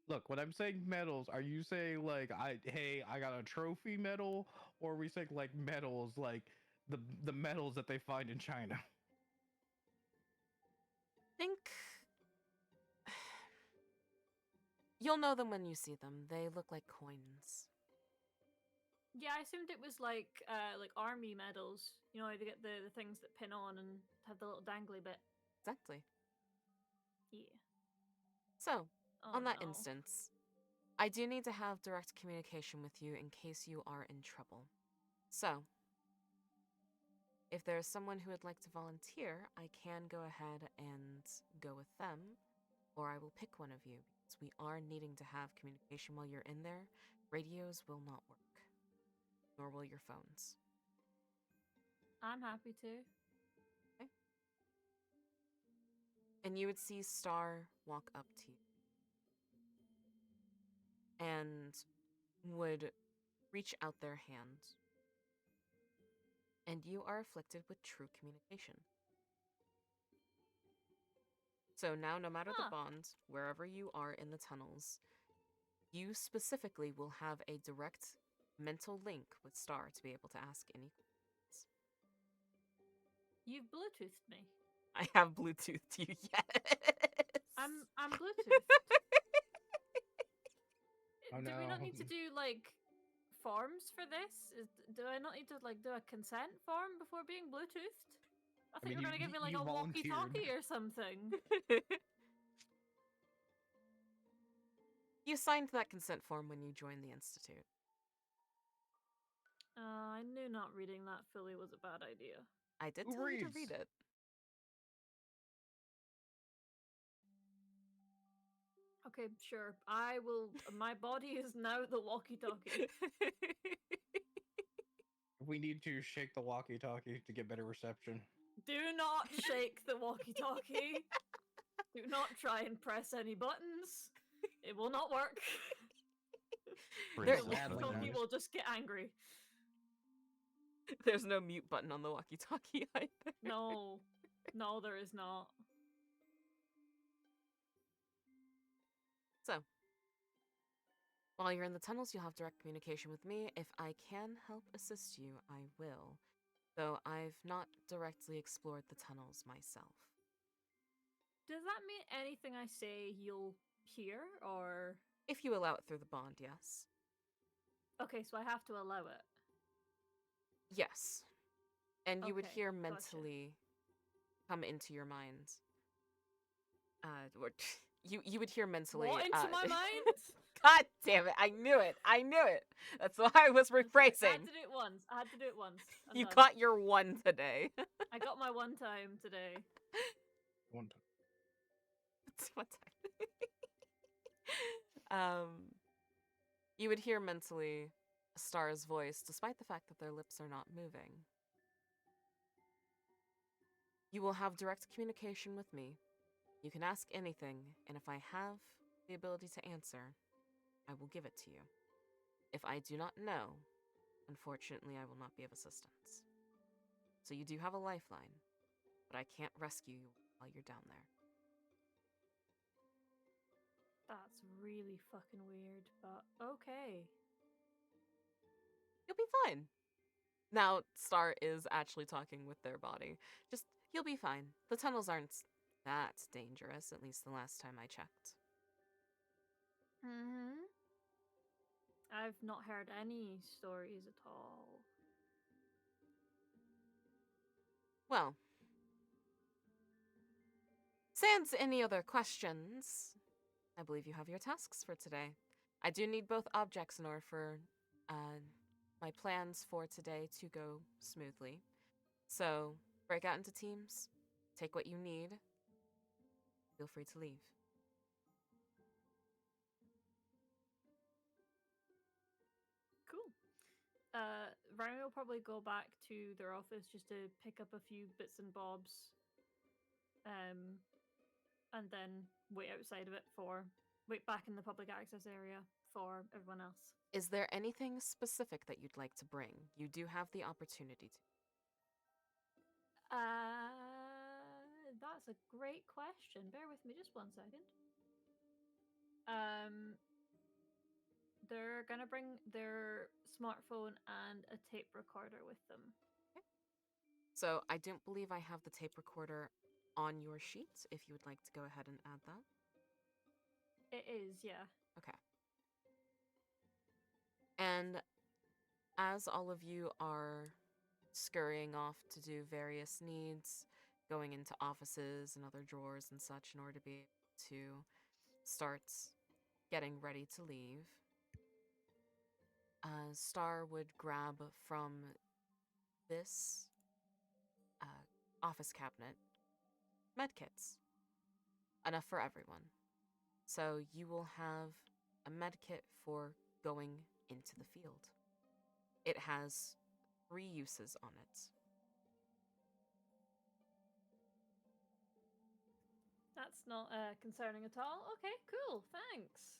Look, when I'm saying medals, are you saying like hey, I got a trophy medal, or are we saying like medals like the medals that they find in China? think you'll know them when you see them. They look like coins. Yeah, I assumed it was like army medals. You know, they get the things that pin on and have the little dangly bit. Exactly. Yeah. So, Oh on that no. instance, I do need to have direct communication with you in case you are in trouble. So, if there is someone who would like to volunteer, I can go ahead and go with them, or I will pick one of you because we are needing to have communication while you're in there. Radios will not work, nor will your phones. I'm happy to. Okay? And you would see Star walk up to you and would reach out their hand. And you are afflicted with true communication. So now, no matter the Huh. bond, wherever you are in the tunnels, you specifically will have a direct mental link with Star to be able to ask any questions. You've Bluetoothed me. I have Bluetoothed you, yes. I'm Bluetoothed. Oh Do we no. not need to do like forms for this? Do I not need to like do a consent form before being Bluetoothed? I thought mean, you were gonna give me like you a volunteered. walkie-talkie or something. You signed that consent form when you joined the Institute. I knew not reading that fully was a bad idea. I did Who tell you to reads? read it. Okay, sure. I will. My body is now the walkie-talkie. We need to shake the walkie-talkie to get better reception. Do not shake the walkie-talkie. Do not try and press any buttons. It will not work. There- The Sadly, walkie-talkie no. will just get angry. There's no mute button on the walkie-talkie either. No. No, there is not. So, while you're in the tunnels, you'll have direct communication with me. If I can help assist you, I will. Though I've not directly explored the tunnels myself. Does that mean anything I say you'll hear, or... If you allow it through the bond, yes. Okay, so I have to allow it. Yes. And you would Okay, hear gotcha. mentally come into your mind. Or you would hear mentally. What into my mind? God damn it! I knew it. I knew it. That's why I was That's right, rephrasing. I had to do it once. I had to do it once. I'm You done. got your one today. I got my one time today. One time. It's one time. You would hear mentally Star's voice, despite the fact that their lips are not moving. You will have direct communication with me. You can ask anything, and if I have the ability to answer, I will give it to you. If I do not know, unfortunately, I will not be of assistance. So you do have a lifeline, but I can't rescue you while you're down there. That's really fucking weird, but okay. You'll be fine. Now, Star is actually talking with their body. Just, you'll be fine. The tunnels aren't that dangerous, at least the last time I checked. Mm-hmm. I've not heard any stories at all. Well, sans any other questions, I believe you have your tasks for today. I do need both objects in order for my plans for today to go smoothly. So, break out into teams, take what you need, feel free to leave. Cool. Ryan will probably go back to their office just to pick up a few bits and bobs. And then wait outside of it wait back in the public access area for everyone else. Is there anything specific that you'd like to bring? You do have the opportunity to. That's a great question. Bear with me just 1 second. They're gonna bring their smartphone and a tape recorder with them. So, I don't believe I have the tape recorder on your sheet, if you would like to go ahead and add that. It is, yeah. Okay. And as all of you are scurrying off to do various needs, going into offices and other drawers and such in order to be able to start getting ready to leave, Star would grab from this office cabinet medkits, enough for everyone. So you will have a medkit for going into the field. It has 3 uses on it. That's not concerning at all. Okay, cool. Thanks.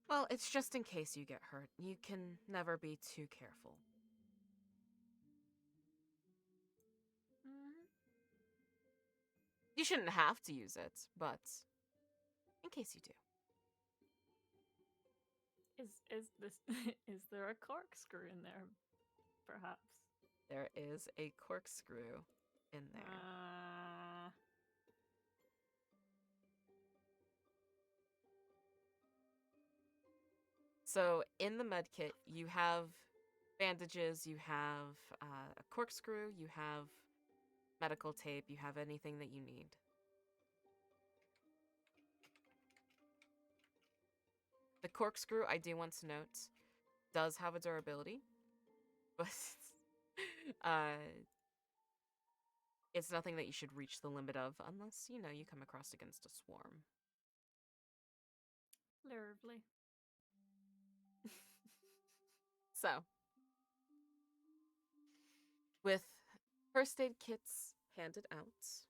Well, it's just in case you get hurt. You can never be too careful. Mhm. You shouldn't have to use it, but in case you do. Is this is there a corkscrew in there? Perhaps. There is a corkscrew in there. So in the med kit, you have bandages, you have a corkscrew, you have medical tape, you have anything that you need. The corkscrew, I do want to note, does have a durability, but it's nothing that you should reach the limit of unless, you know, you come across against a swarm. Lovely. So, with first aid kits handed out,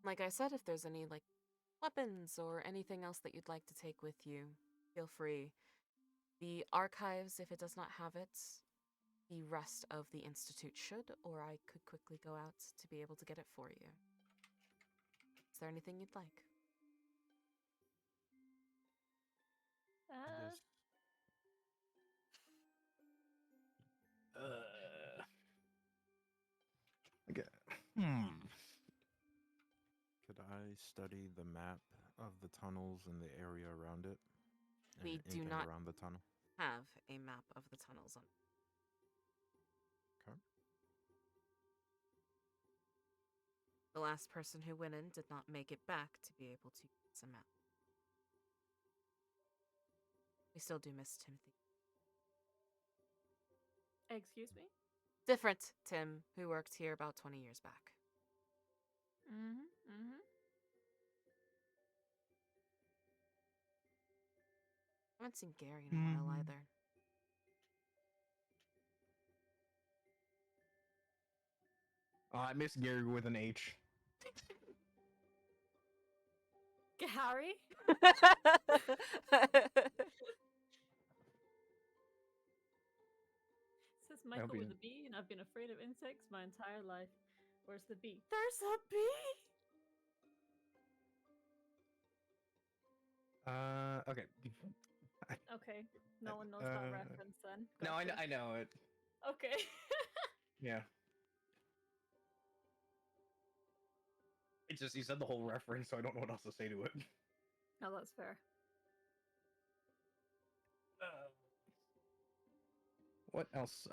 like I said, if there's any like weapons or anything else that you'd like to take with you, feel free. The archives, if it does not have it, the rest of the institute should, or I could quickly go out to be able to get it for you. Is there anything you'd like? This. Okay. Could I study the map of the tunnels and the area around it? And We do anything not around the tunnel? have a map of the tunnels on. Okay. The last person who went in did not make it back to be able to use a map. We still do miss Timothy. Excuse me? Different Tim, who worked here about 20 years back. Mm-hmm. I haven't seen Gary in a while either. Oh, I miss Gary with an H. Gary? Says I hope Michael you- with a B, and I've been afraid of insects my entire life. Where's the bee? There's a bee! Okay. Okay, no one knows that reference then. No, Gotcha. I know it. Okay. Yeah. It's just you said the whole reference, so I don't know what else to say to it. No, that's fair. What else?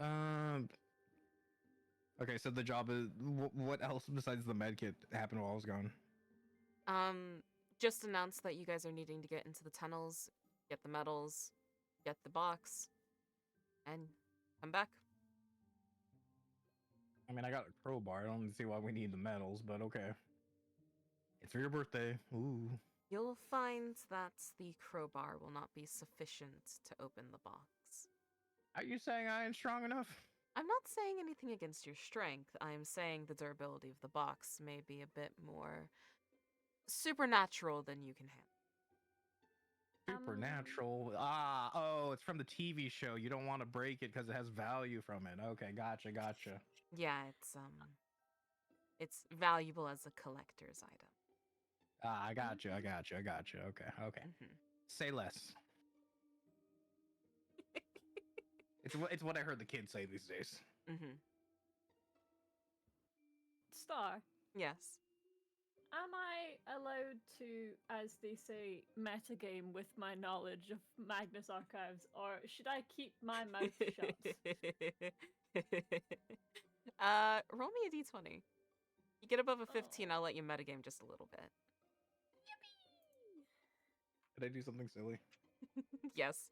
Okay, so the job is what else besides the med kit happened while I was gone? Just announce that you guys are needing to get into the tunnels, get the medals, get the box, and come back. I mean, I got a crowbar. I don't see why we need the medals, but okay. It's for your birthday. Ooh. You'll find that the crowbar will not be sufficient to open the box. Are you saying I ain't strong enough? I'm not saying anything against your strength. I'm saying the durability of the box may be a bit more supernatural than you can handle. Supernatural. It's from the TV show. You don't want to break it because it has value from it. Okay, gotcha. Yeah, it's valuable as a collector's item. I gotcha. Okay. Mm-hmm. Say less. It's what I heard the kids say these days. Mm-hmm. Star, Yes. am I allowed to, as they say, metagame with my knowledge of Magnus Archives, or should I keep my mouth shut? Roll me a d20. You get above a 15, Oh. I'll let you metagame just a little bit. Did I do something silly? Yes.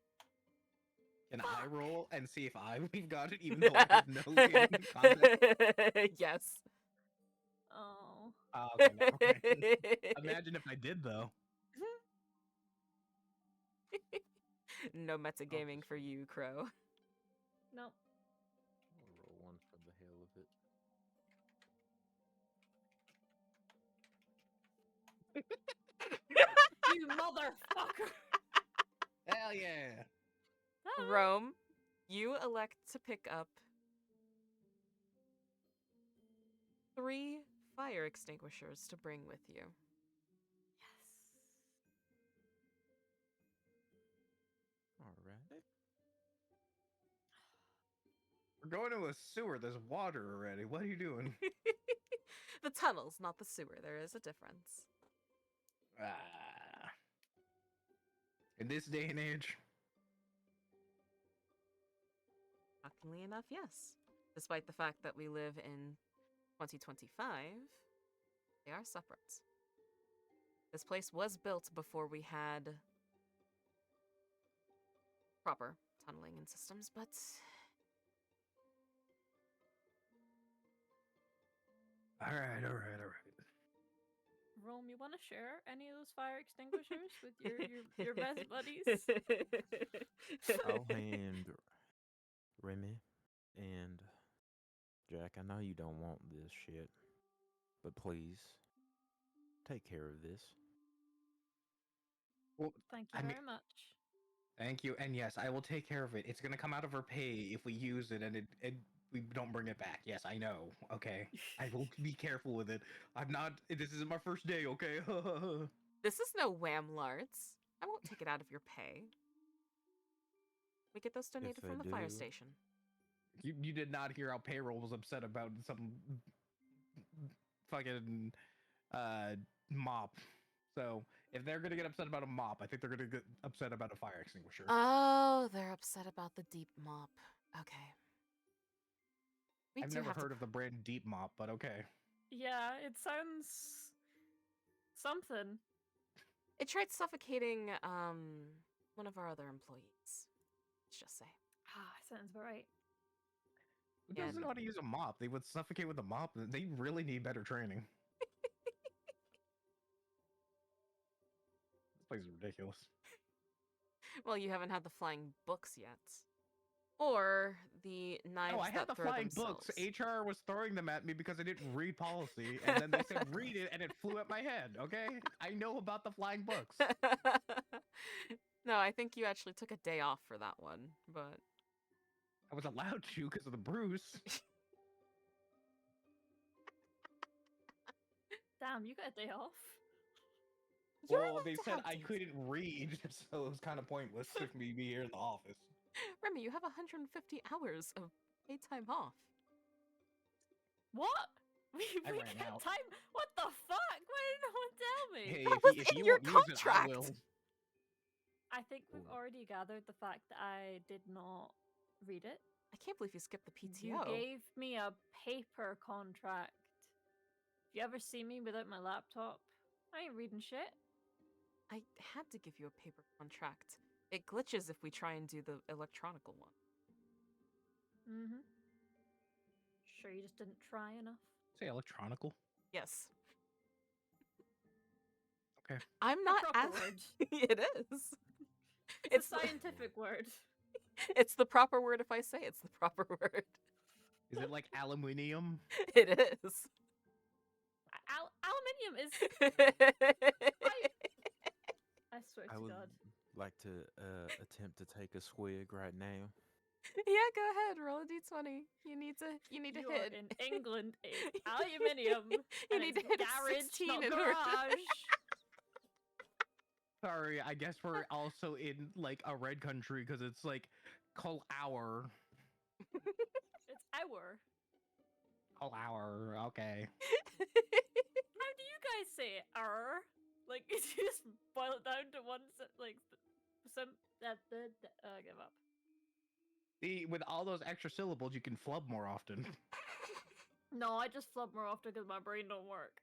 Can I Fuck. roll and see if we've got it, even though I have no gaming context? Yes. Oh. Okay, never mind. Imagine if I did, though. No metagaming just for you, Crow. Nope. I'll roll one for the hell of it. You motherfucker! Hell yeah! Ah. Rome, you elect to pick up 3 fire extinguishers to bring with you. Yes. All right. We're going to a sewer. There's water already. What are you doing? The tunnels, not the sewer. There is a difference. Ah. In this day and age. Shockingly enough, yes. Despite the fact that we live in 2025, they are separate. This place was built before we had proper tunneling and systems, but All right, all right, all right. Rome, you want to share any of those fire extinguishers with your best buddies? I'll hand Remy and Jack. I know you don't want this shit, but please take care of this. Well, Thank you I mean, very much. thank you. And yes, I will take care of it. It's going to come out of our pay if we use it and we don't bring it back. Yes, I know. Okay. I will be careful with it. I'm not. This isn't my first day, okay? this is no wham larts. I won't take it out of your pay. We get those donated I from the fire do, station. You did not hear how payroll was upset about some fucking mop. So if they're gonna get upset about a mop, I think they're gonna get upset about a fire extinguisher. Oh, they're upset about the deep mop. Okay. We I've do never have to heard of the brand Deep Mop, but okay. Yeah, it sounds something. It tried suffocating one of our other employees. Let's just say. Ah, sounds about right. Who Yeah, doesn't know how to use a mop? They would suffocate with a mop. They really need better training. This place is ridiculous. Well, you haven't had the flying books yet. Or the knives Oh, I had that the throw flying themselves. books. HR was throwing them at me because I didn't read policy, and then they said read it, and it flew at my head. Okay, I know about the flying books. No, I think you actually took a day off for that one, but I was allowed to because of the bruise. Damn, you got a day off. you're Well, allowed they to said have I days. couldn't read, so it was kind of pointless if me be here in the office. Remy, you have 150 hours of paid time off. What? We I ran get out. time. What the fuck? Why did no one tell me? Hey, That if was you, if in you your won't use it, I contract. will. I think we've Ooh. already gathered the fact that I did not read it. I can't believe you skipped the You PTO. gave me a paper contract. If you ever see me without my laptop, I ain't reading shit. I had to give you a paper contract. It glitches if we try and do the electronical one. Mm-hmm. Sure, you just didn't try enough. Say electronical. Yes. Okay. I'm A not proper as word. it is. It's the- a scientific word. It's the proper word if I say it's the proper word. Is it like aluminium? It is. Aluminium is. I swear I to would God. like to attempt to take a swig right now. Yeah, go ahead. Roll a d20. You need to You are hit. in England. It's aluminium. You and need it's to hit a garage, 16 not in order. garage. Sorry, I guess we're also in like a red country because it's like call hour. It's our. Call hour. Okay. I do you guys say it? Like, you just boil it down to one, like, some. I give up. See, with all those extra syllables, you can flub more often. No, I just flub more often because my brain don't work.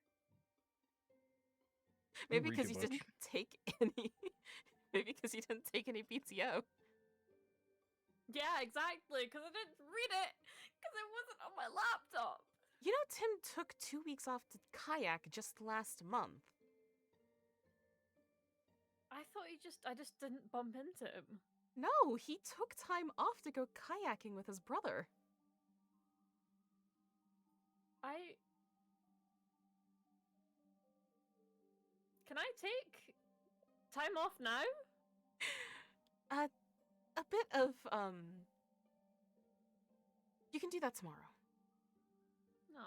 Maybe read because too you much. didn't take any. Maybe because you didn't take any PTO. Yeah, exactly, because I didn't read it, because it wasn't on my laptop. You know, Tim took 2 weeks off to kayak just last month. I thought I just didn't bump into him. No, he took time off to go kayaking with his brother. Can I take time off now? A bit of, you can do that tomorrow. No.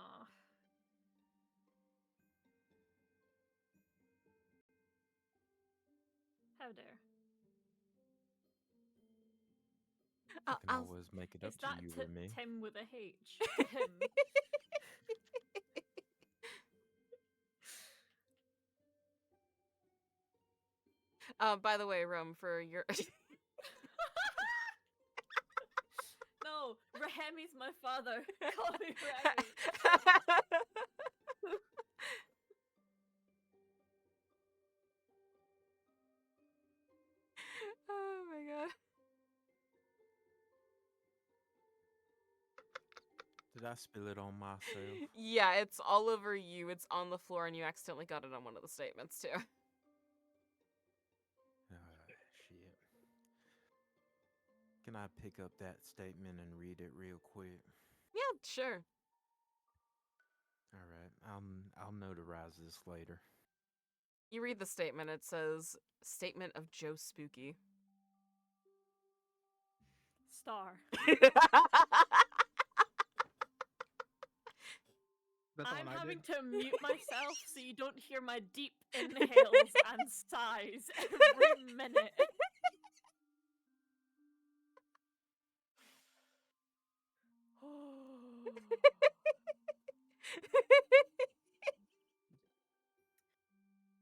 How dare. I can I'll- always make it Is up to that you with me. Tim with a H? Tim. By the way, Rome, for your... No, Rahemi's my father. Call me Rahemi. Oh my god. Did I spill it on myself? Yeah, it's all over you. It's on the floor, and you accidentally got it on one of the statements, too. Shit. Can I pick up that statement and read it real quick? Yeah, sure. All right, I'll notarize this later. You read the statement. It says, Statement of Joe Spooky. Star. That's the I'm one I having did. to mute myself so you don't hear my deep inhales and sighs every minute.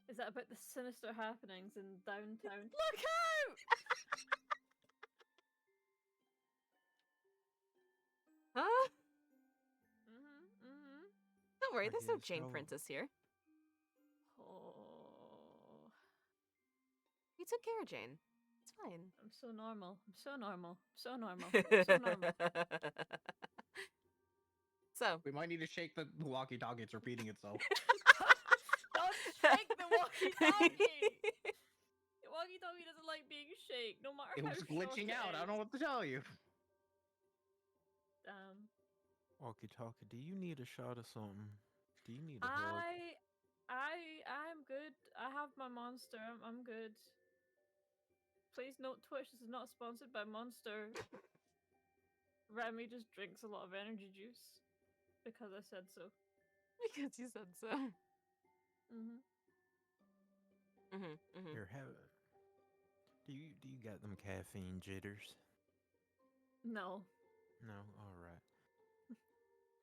Is that about the sinister happenings in downtown? Look out! Huh? Mm-hmm. Don't worry, I there's no guess Jane y'all- Princess here. Oh, We took care of Jane. It's fine. I'm so normal. I'm so normal. I'm so normal. I'm so normal. So, We might need to shake the walkie-talkie. It's repeating itself. Don't shake the walkie-talkie! The walkie-talkie doesn't like being shake, no matter It how was short glitching it out. I don't know is. what to tell you. Damn. Walkie-talkie, do you need a shot of something? Do you need a hug? I'm good. I have my Monster. I'm good. Please note, Twitch, this is not sponsored by Monster. Remy just drinks a lot of energy juice because I said so. because you said so. Mm-hmm. Here, have. Do you got them caffeine jitters? No. No, all right.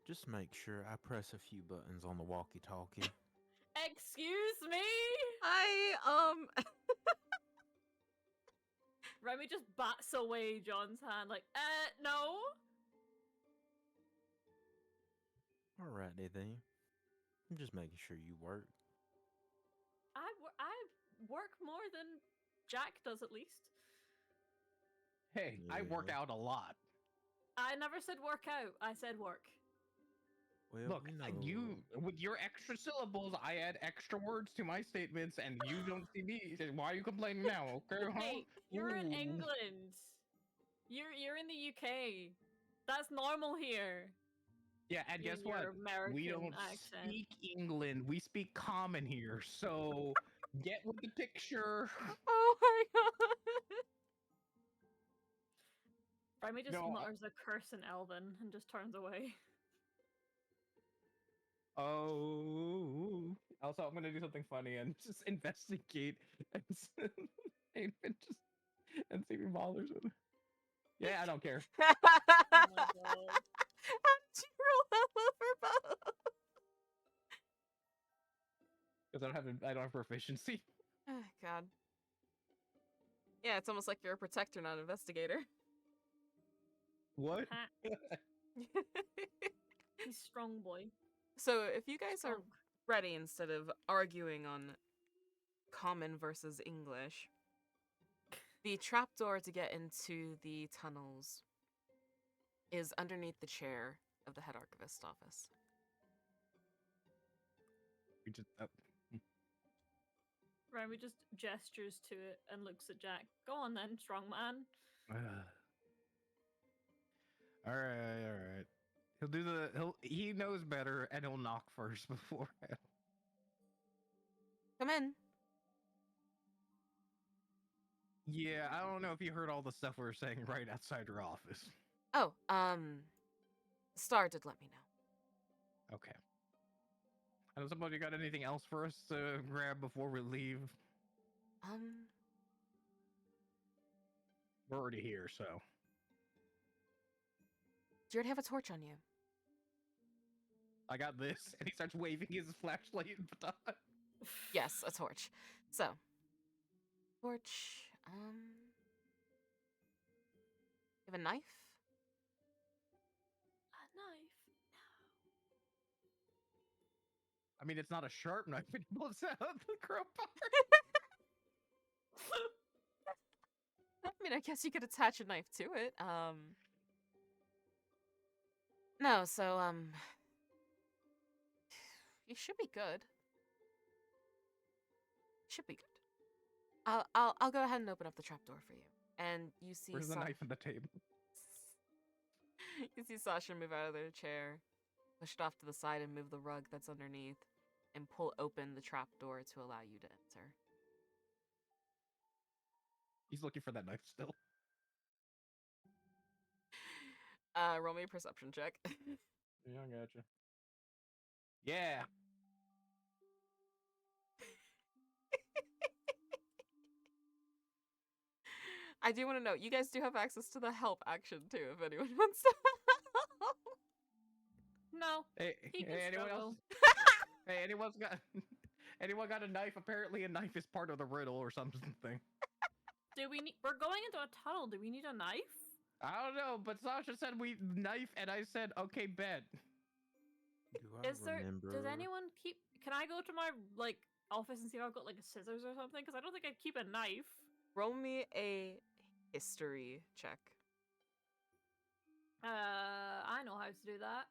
Just make sure I press a few buttons on the walkie-talkie. Excuse me? Remy just bats away John's hand like, no. Alrighty then. I'm just making sure you work. I work more than Jack does, at least. Hey, I work Yeah. out a lot. I never said work out. I said work. Well, Look, you know, you with your extra syllables, I add extra words to my statements, and you don't see me. Why are you complaining now? Okay, huh? Hey, you're in Ooh. England. You're in the UK. That's normal here. Yeah, and You guess and your what? American We don't accent. speak England. We speak common here. So get with the picture. Oh my god. Remy just No, mutters a curse in Elven and just turns away. oh. Also, I'm gonna do something funny and just investigate and just and see if he bothers with it. Yeah, I don't care. Oh my god. How did you roll that over both? I don't have proficiency. Oh, God. Yeah, it's almost like you're a protector, not an investigator. What? Ha, he's strong boy. So if you guys are Strong. ready, instead of arguing on common versus English, the trapdoor to get into the tunnels is underneath the chair of the head archivist's office. We just, Remy just gestures to it and looks at Jack. Go on then, strong man. all right. He knows better, and he'll knock first before. Come in. Yeah, I don't know if you heard all the stuff we were saying right outside your office. Oh, Star did let me know. Okay. I don't suppose you got anything else for us to grab before we leave? We're already here, so. Do you already have a torch on you? I got this, and he starts waving his flashlight baton. Yes, a torch. So, torch, you have a knife? A knife. I mean, it's not a sharp knife, but he pulls out the crowbar. I mean, I guess you could attach a knife to it. No, so, you should be good. Should be good. I'll go ahead and open up the trapdoor for you. And you see Where's the knife on the table? You see Sasha move out of their chair, push it off to the side and move the rug that's underneath, and pull open the trapdoor to allow you to enter. He's looking for that knife still. Roll me a perception check. Yeah, I gotcha. Yeah. I do want to note, you guys do have access to the help action too, if anyone wants to help. No, Hey, he can anyone struggle. else? Hey, anyone got a knife? Apparently, a knife is part of the riddle or something. Do we need? We're going into a tunnel. Do we need a knife? I don't know, but Sasha said we knife, and I said okay, bet. Do I Is there? remember? Does anyone keep? Can I go to my office and see if I've got like scissors or something? Because I don't think I'd keep a knife. Roll me a history check. I know how to do that.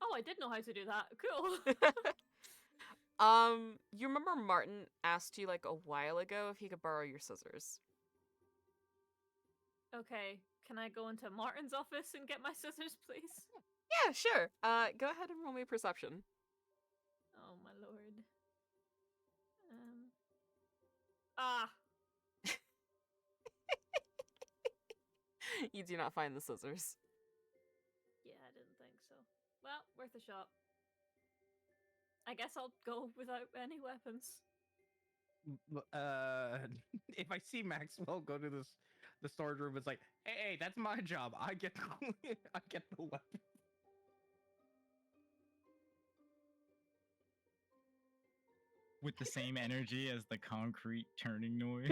Oh, I did know how to do that. Cool. You remember Martin asked you like a while ago if he could borrow your scissors? Okay, can I go into Martin's office and get my scissors, please? Yeah, sure. Go ahead and roll me perception. Oh my lord. Ah. You do not find the scissors. Yeah, I didn't think so. Well, worth a shot. I guess I'll go without any weapons. If I see Maxwell go to the storage room, it's like, hey, that's my job. I get I get the weapon. With the same energy as the concrete turning noise,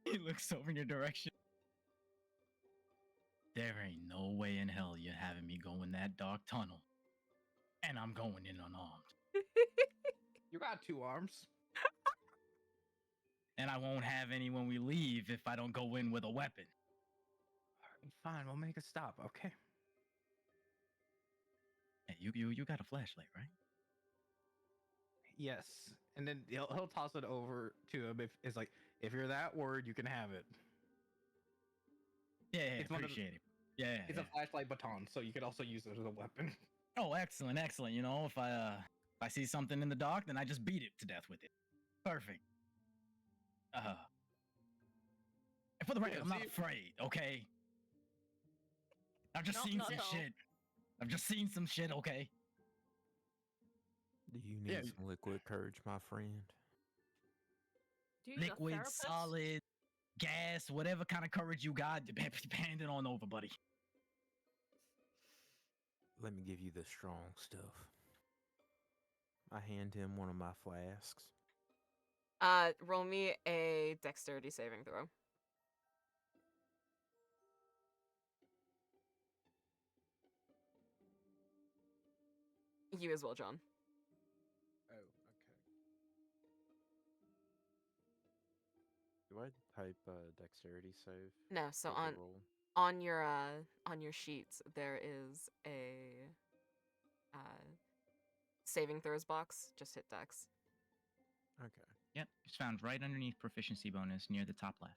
he looks over in your direction. There ain't no way in hell you're having me go in that dark tunnel. And I'm going in unarmed. You got 2 arms. And I won't have any when we leave if I don't go in with a weapon. Fine, we'll make a stop, okay? Hey, you got a flashlight, right? Yes. And then he'll toss it over to him if it's like, if you're that word, you can have it. Yeah, It's one of the- appreciate it. Yeah, It's a flashlight baton, so you could also use it as a weapon. Oh, excellent, excellent. You know, if I see something in the dark, then I just beat it to death with it. Perfect. And for the record, Yeah, I'm not see- afraid, okay? I've just No, seen not some at all. shit. I've just seen some shit, okay? Do you need Yeah. some liquid courage, my friend? Do you need a Liquid, therapist? solid, gas, whatever kind of courage you got, hand it on over, buddy. Let me give you the strong stuff. I hand him one of my flasks. Roll me a dexterity saving throw. You as well, John. Oh, okay. Do I type dexterity save? No, so for the on roll? on your sheets there is a saving throws box. Just hit dex. Okay. Yep, it's found right underneath proficiency bonus near the top left.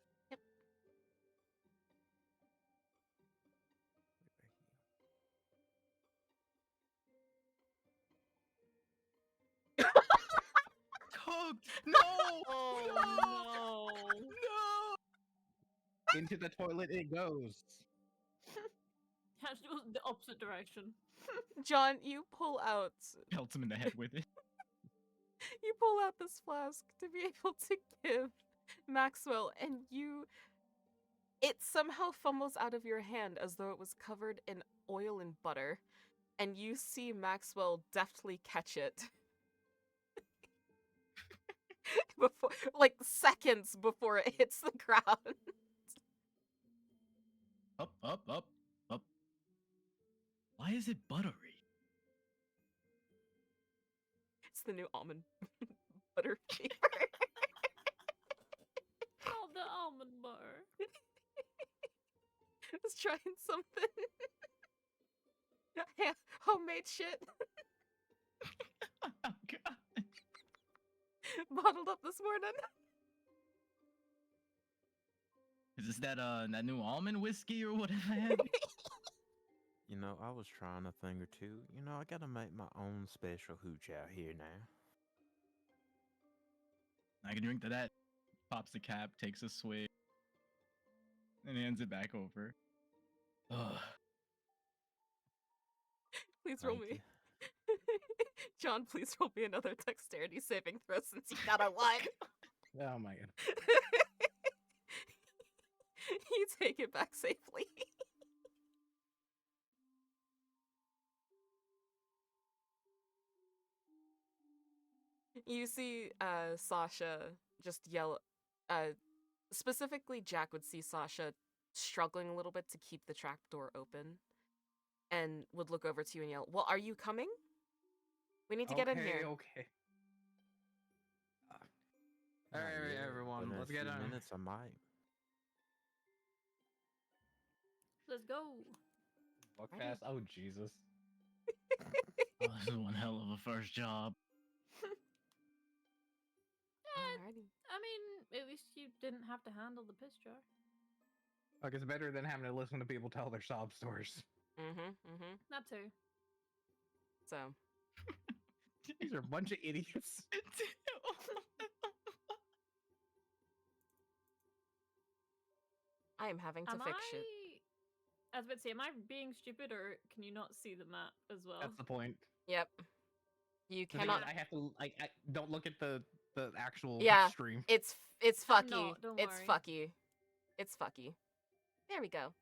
Cooked! No! Oh no! Into the toilet it goes. Actually, it was the opposite direction. John, you pull out Pelts him in the head with it. this flask to be able to give Maxwell, and it somehow fumbles out of your hand as though it was covered in oil and butter, and you see Maxwell deftly catch it. Before, like seconds before it hits the ground. Up, up, up, up. Why is it buttery? It's the new almond butter flavor. Oh, the almond butter. I was trying something. Homemade shit. Oh god. Bottled up this morning. Is this that new almond whiskey or whatever? I had? You know, I was trying a thing or two. You know, I gotta make my own special hooch out here now. I can drink to that. Pops the cap, takes a swig, and hands it back over. Ugh. Please roll Thank me. you. John, please roll me another dexterity saving throw since you got a 1. Oh my god. You take it back safely. You see Sasha just yell, specifically Jack would see Sasha struggling a little bit to keep the trapdoor open and would look over to you and yell, "Well, are you coming? We need to get in here." Okay. All Not right, yet, everyone, but in let's a get few on. minutes I might. Let's go. Walk Ready? fast. Oh Jesus. Oh, this is one hell of a first job. Alrighty. I mean, at least you didn't have to handle the piss jar. Like it's better than having to listen to people tell their sob stories. That too. So, These are a bunch of idiots. I am having to Am fix shit. I was about to say, am I being stupid or can you not see the map as well? That's the point. Yep. You The thing is, cannot. I have to. I don't look at the actual Yeah. stream. It's I'm fucky. not, don't It's worry. fucky. It's fucky. There we go.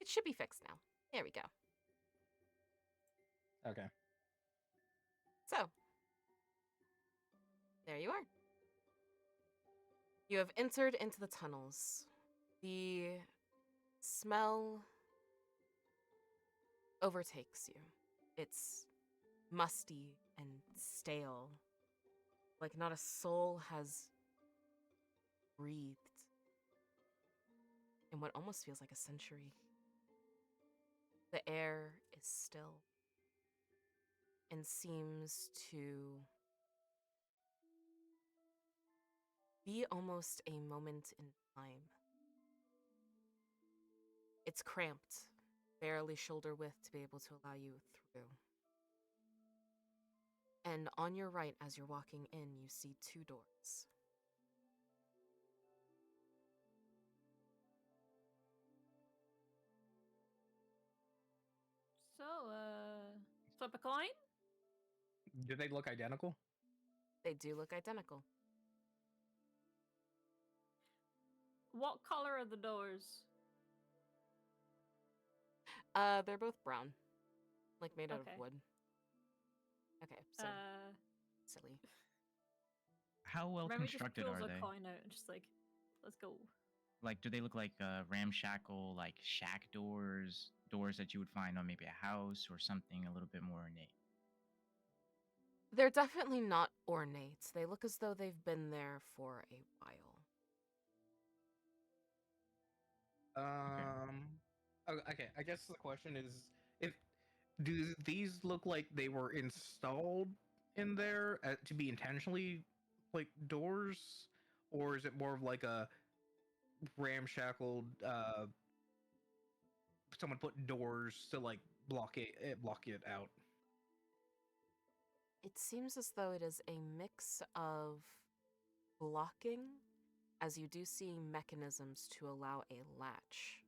It should be fixed now. There we go. Okay. So, there you are. You have entered into the tunnels. The smell overtakes you. It's musty and stale. Like not a soul has breathed in what almost feels like a century. The air is still and seems to be almost a moment in time. It's cramped, barely shoulder width to be able to allow you through. And on your right, as you're walking in, you see 2 doors. So, flip a coin? Do they look identical? They do look identical. What color are the doors? They're both brown, like made out Okay. of wood. Okay, so silly. How well Remy just constructed pulls are a they? coin out and just like, let's go. Like, do they look like ramshackle, like shack doors, doors that you would find on maybe a house or something a little bit more ornate? They're definitely not ornate. They look as though they've been there for a while. Okay. I guess the question is, if do these look like they were installed in there to be intentionally like doors, or is it more of like a ramshackled? Someone put doors to like block it out. It seems as though it is a mix of blocking, as you do see mechanisms to allow a latch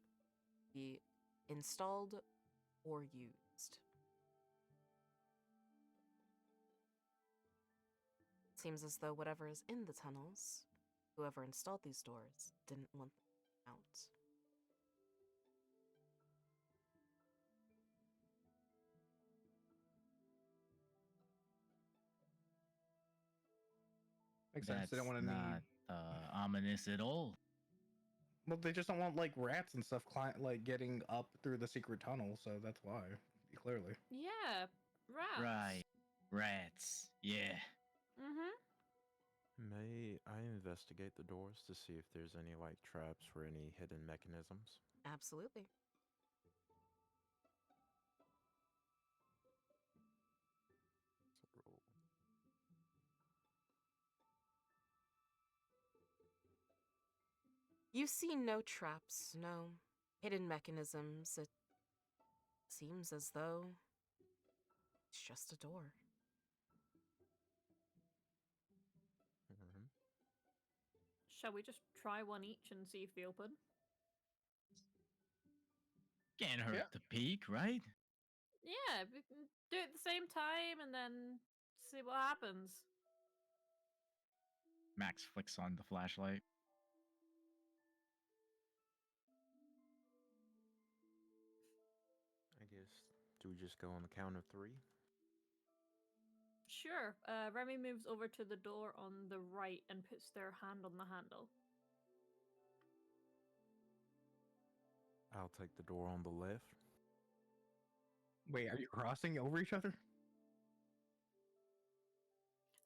be installed or used. It seems as though whatever is in the tunnels, whoever installed these doors, didn't want them out. Makes sense. They don't That's want any. not ominous at all. Well, they just don't want like rats and stuff like getting up through the secret tunnel. So that's why, clearly. Yeah, rats. Right. Rats. Yeah. Mm-hmm. May I investigate the doors to see if there's any like traps or any hidden mechanisms? Absolutely. So roll. You see no traps, no hidden mechanisms. It seems as though it's just a door. Mhm. Shall we just try one each and see if they open? Can't hurt Yeah. to peek, right? Yeah, we can do it at the same time and then see what happens. Max flicks on the flashlight. I guess. Do we just go on the count of three? Sure. Remy moves over to the door on the right and puts their hand on the handle. I'll take the door on the left. Wait, are you crossing over each other?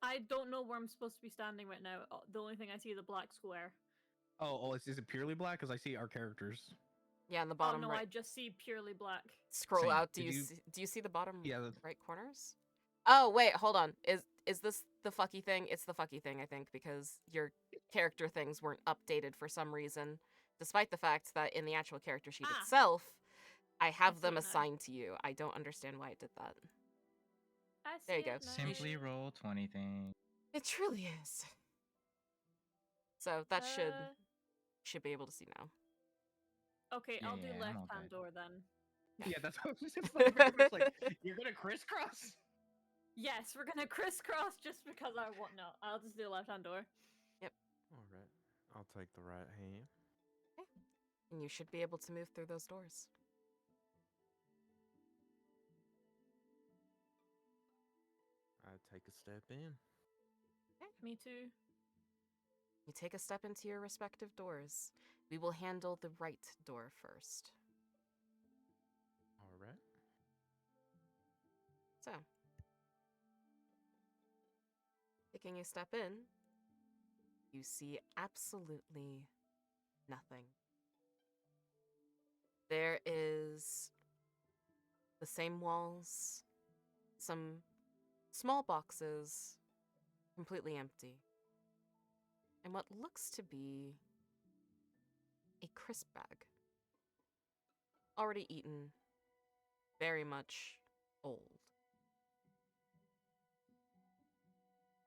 I don't know where I'm supposed to be standing right now. The only thing I see is a black square. Is it purely black? Because I see our characters. Yeah, in the Oh bottom no, right. I just see purely black. Scroll Same. out. Do Did you you- see, do you see the bottom Yeah. right corners? Oh wait, hold on. Is this the fucky thing? It's the fucky thing, I think, because your character things weren't updated for some reason, despite the fact that in the actual character sheet Ah. itself, I have see them it now. assigned to you. I don't understand why it did that. I see There you it go. now. Simply roll 20 thing. It truly is. So that Uh, should be able to see now. Okay, Yeah, I'll do yeah, I'm left all hand good. door then. Yeah, that's what I was just very much like. You're gonna crisscross. Yes, we're gonna crisscross just because I want. No, I'll just do left hand door. All right. I'll take the right hand. And you should be able to move through those doors. I take a step in. Me too. You take a step into your respective doors. We will handle the right door first. All right. So, taking a step in, you see absolutely nothing. There is the same walls, some small boxes, completely empty, and what looks to be a crisp bag. Already eaten, very much old.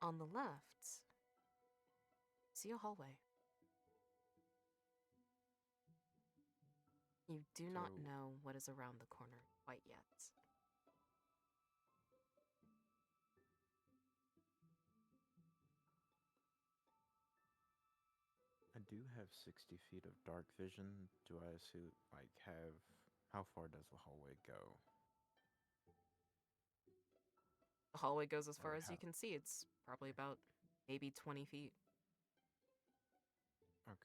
On the left, see a hallway. You do not So- know what is around the corner quite yet. I do have 60 feet of dark vision. Do I assume, like, have. How far does the hallway go? The hallway goes as far Alright, as you can see. It's probably about maybe 20 feet. Okay.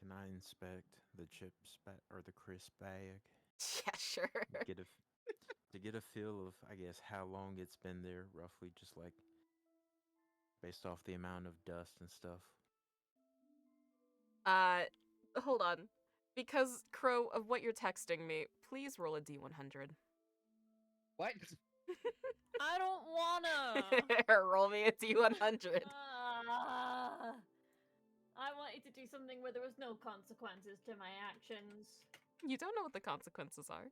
Can I inspect the chips bag or the crisp bag? Yeah, sure. Get a to get a feel of, I guess, how long it's been there, roughly, just like based off the amount of dust and stuff. Hold on. Because, Crow, of what you're texting me, please roll a D100. What? I don't wanna. Roll me a D100. I wanted to do something where there was no consequences to my actions. You don't know what the consequences are.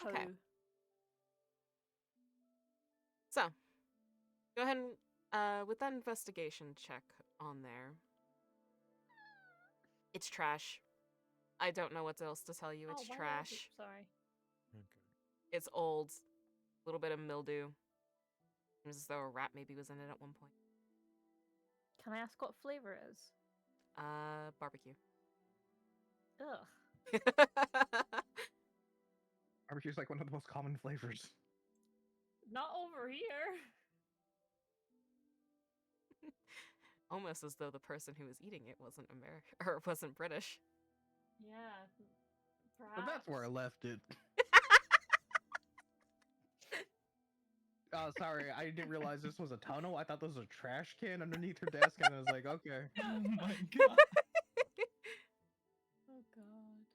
Okay. Pooh. So, go ahead and, with that investigation check on there. It's trash. I don't know what else to tell you. It's why was trash. it- Sorry. Okay. It's old. A little bit of mildew. Seems as though a rat maybe was in it at one point. Can I ask what flavor it is? Barbecue. Ugh. Barbecue's like one of the most common flavors. Not over here. Almost as though the person who was eating it wasn't American or wasn't British. Yeah. Perhaps. But that's where I left it. Oh, sorry, I didn't realize this was a tunnel. I thought this was a trash can underneath her desk, and I was like, okay. Oh my god. Oh god.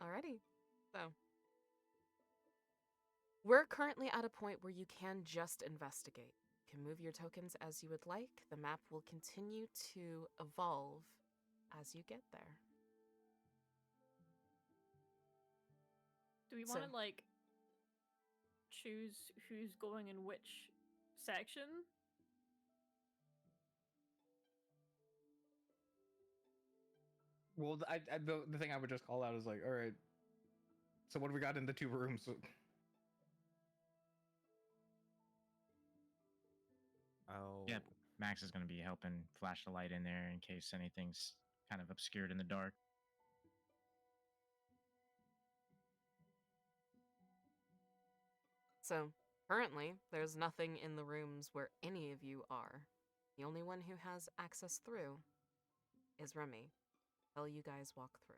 Alrighty. So, we're currently at a point where you can just investigate. You can move your tokens as you would like. The map will continue to evolve as you get there. Do we So- want to like choose who's going in which section? Well, the thing I would just call out is like, all right. So what do we got in the two rooms? Oh. Yep. Max is going to be helping flash the light in there in case anything's kind of obscured in the dark. So, currently, there's nothing in the rooms where any of you are. The only one who has access through is Remy. While you guys walk through.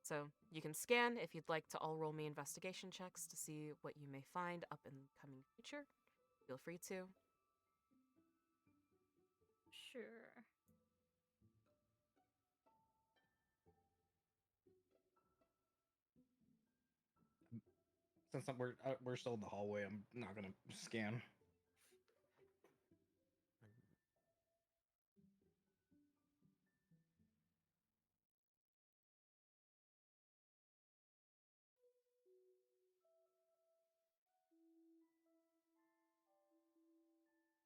So, you can scan if you'd like to all roll me investigation checks to see what you may find up in the coming future. Feel free to. Sure. Since we're still in the hallway, I'm not gonna scan.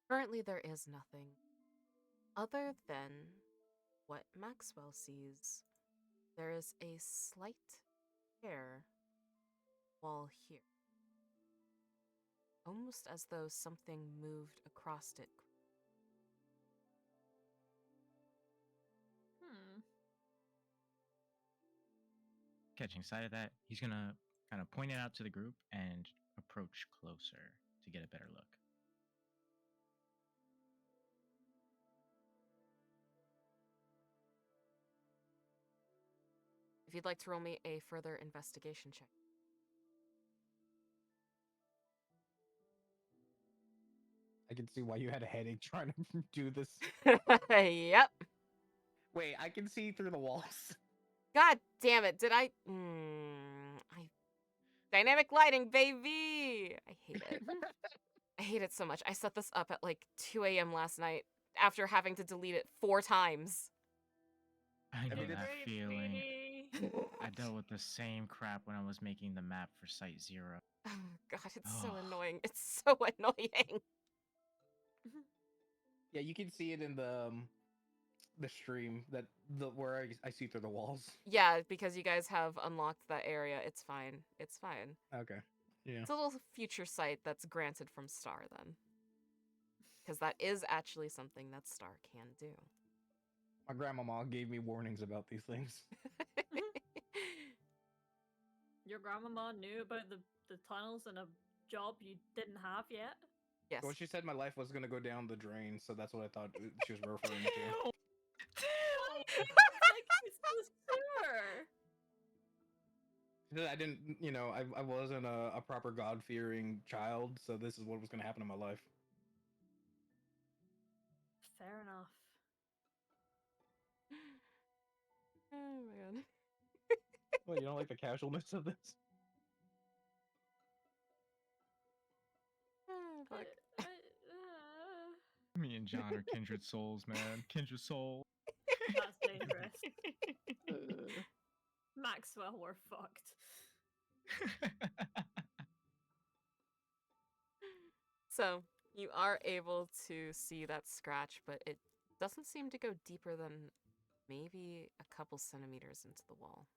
Currently, there is nothing other than what Maxwell sees. There is a slight tear wall here. Almost as though something moved across it. Catching sight of that, he's going to kind of point it out to the group and approach closer to get a better look. If you'd like to roll me a further investigation check. I can see why you had a headache trying to do this. Yep. Wait, I can see through the walls. God damn it, did I... Dynamic lighting, baby! I hate it. I hate it so much. I set this up at like 2 a.m. last night after having to delete it 4 times. I know mean, that Great, feeling. sweetie. I dealt with the same crap when I was making the map for Site Zero. Oh god, it's so Ugh. annoying. It's so annoying. Yeah, you can see it in the stream that where I see through the walls. Yeah, because you guys have unlocked that area. It's fine. It's fine. Okay. Yeah. It's a little future sight that's granted from Star then. Because that is actually something that Star can do. My grandmama gave me warnings about these things. Your grandmama knew about the tunnels and a job you didn't have yet? Yes. Well, she said my life was gonna go down the drain, so that's what I thought she was referring to. Damn. Why? Damn. It's like it's the sewer. She said I didn't, I wasn't a proper God fearing child, so this is what was gonna happen in my life. Fair enough. Oh my god. Well, you don't like the casualness of this? Oh, fuck. Me and John are kindred souls, man. Kindred soul. That's dangerous. Uh, Maxwell, we're fucked. So, you are able to see that scratch, but it doesn't seem to go deeper than maybe a couple centimeters into the wall.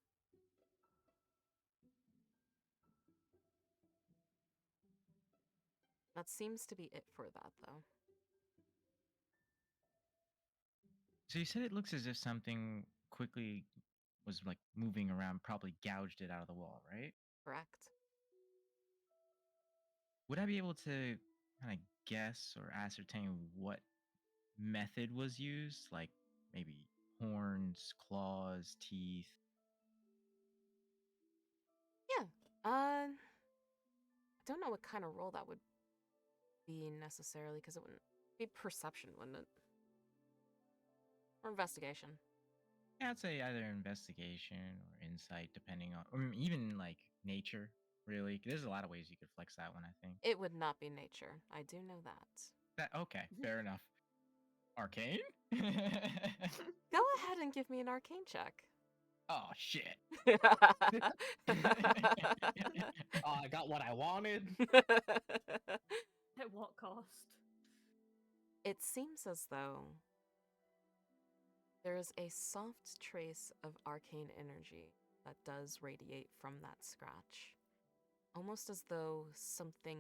That seems to be it for that, though. So you said it looks as if something quickly was like moving around, probably gouged it out of the wall, right? Correct? Would I be able to kind of guess or ascertain what method was used? Like maybe horns, claws, teeth? Yeah. I don't know what kind of roll that would be necessarily, because it wouldn't be perception, wouldn't it? Or investigation. Yeah, I'd say either investigation or insight, depending on, or even like nature, really. There's a lot of ways you could flex that one, I think. It would not be nature. I do know that. Okay, fair enough. Arcane? Go ahead and give me an arcane check. Oh, shit. oh, I got what I wanted. At what cost? It seems as though there is a soft trace of arcane energy that does radiate from that scratch. Almost as though something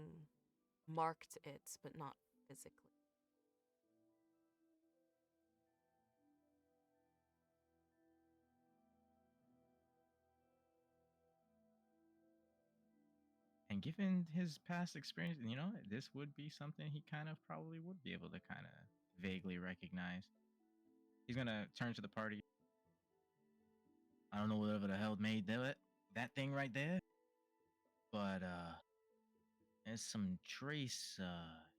marked it, but not physically. And given his past experience, this would be something he kind of probably would be able to kind of vaguely recognize. He's gonna turn to the party. I don't know whatever the hell made that thing right there, but there's some trace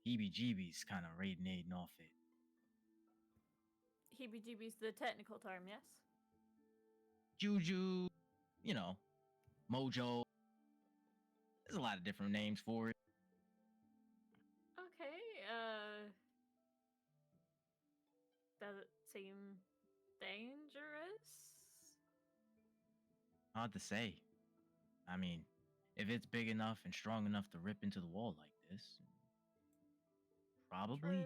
heebie-jeebies kind of radiating off it. Heebie-jeebies, the technical term, yes? Juju, you know, mojo. There's a lot of different names for it. Okay, does it seem dangerous? Hard to say. I mean, if it's big enough and strong enough to rip into the wall like this, probably. True.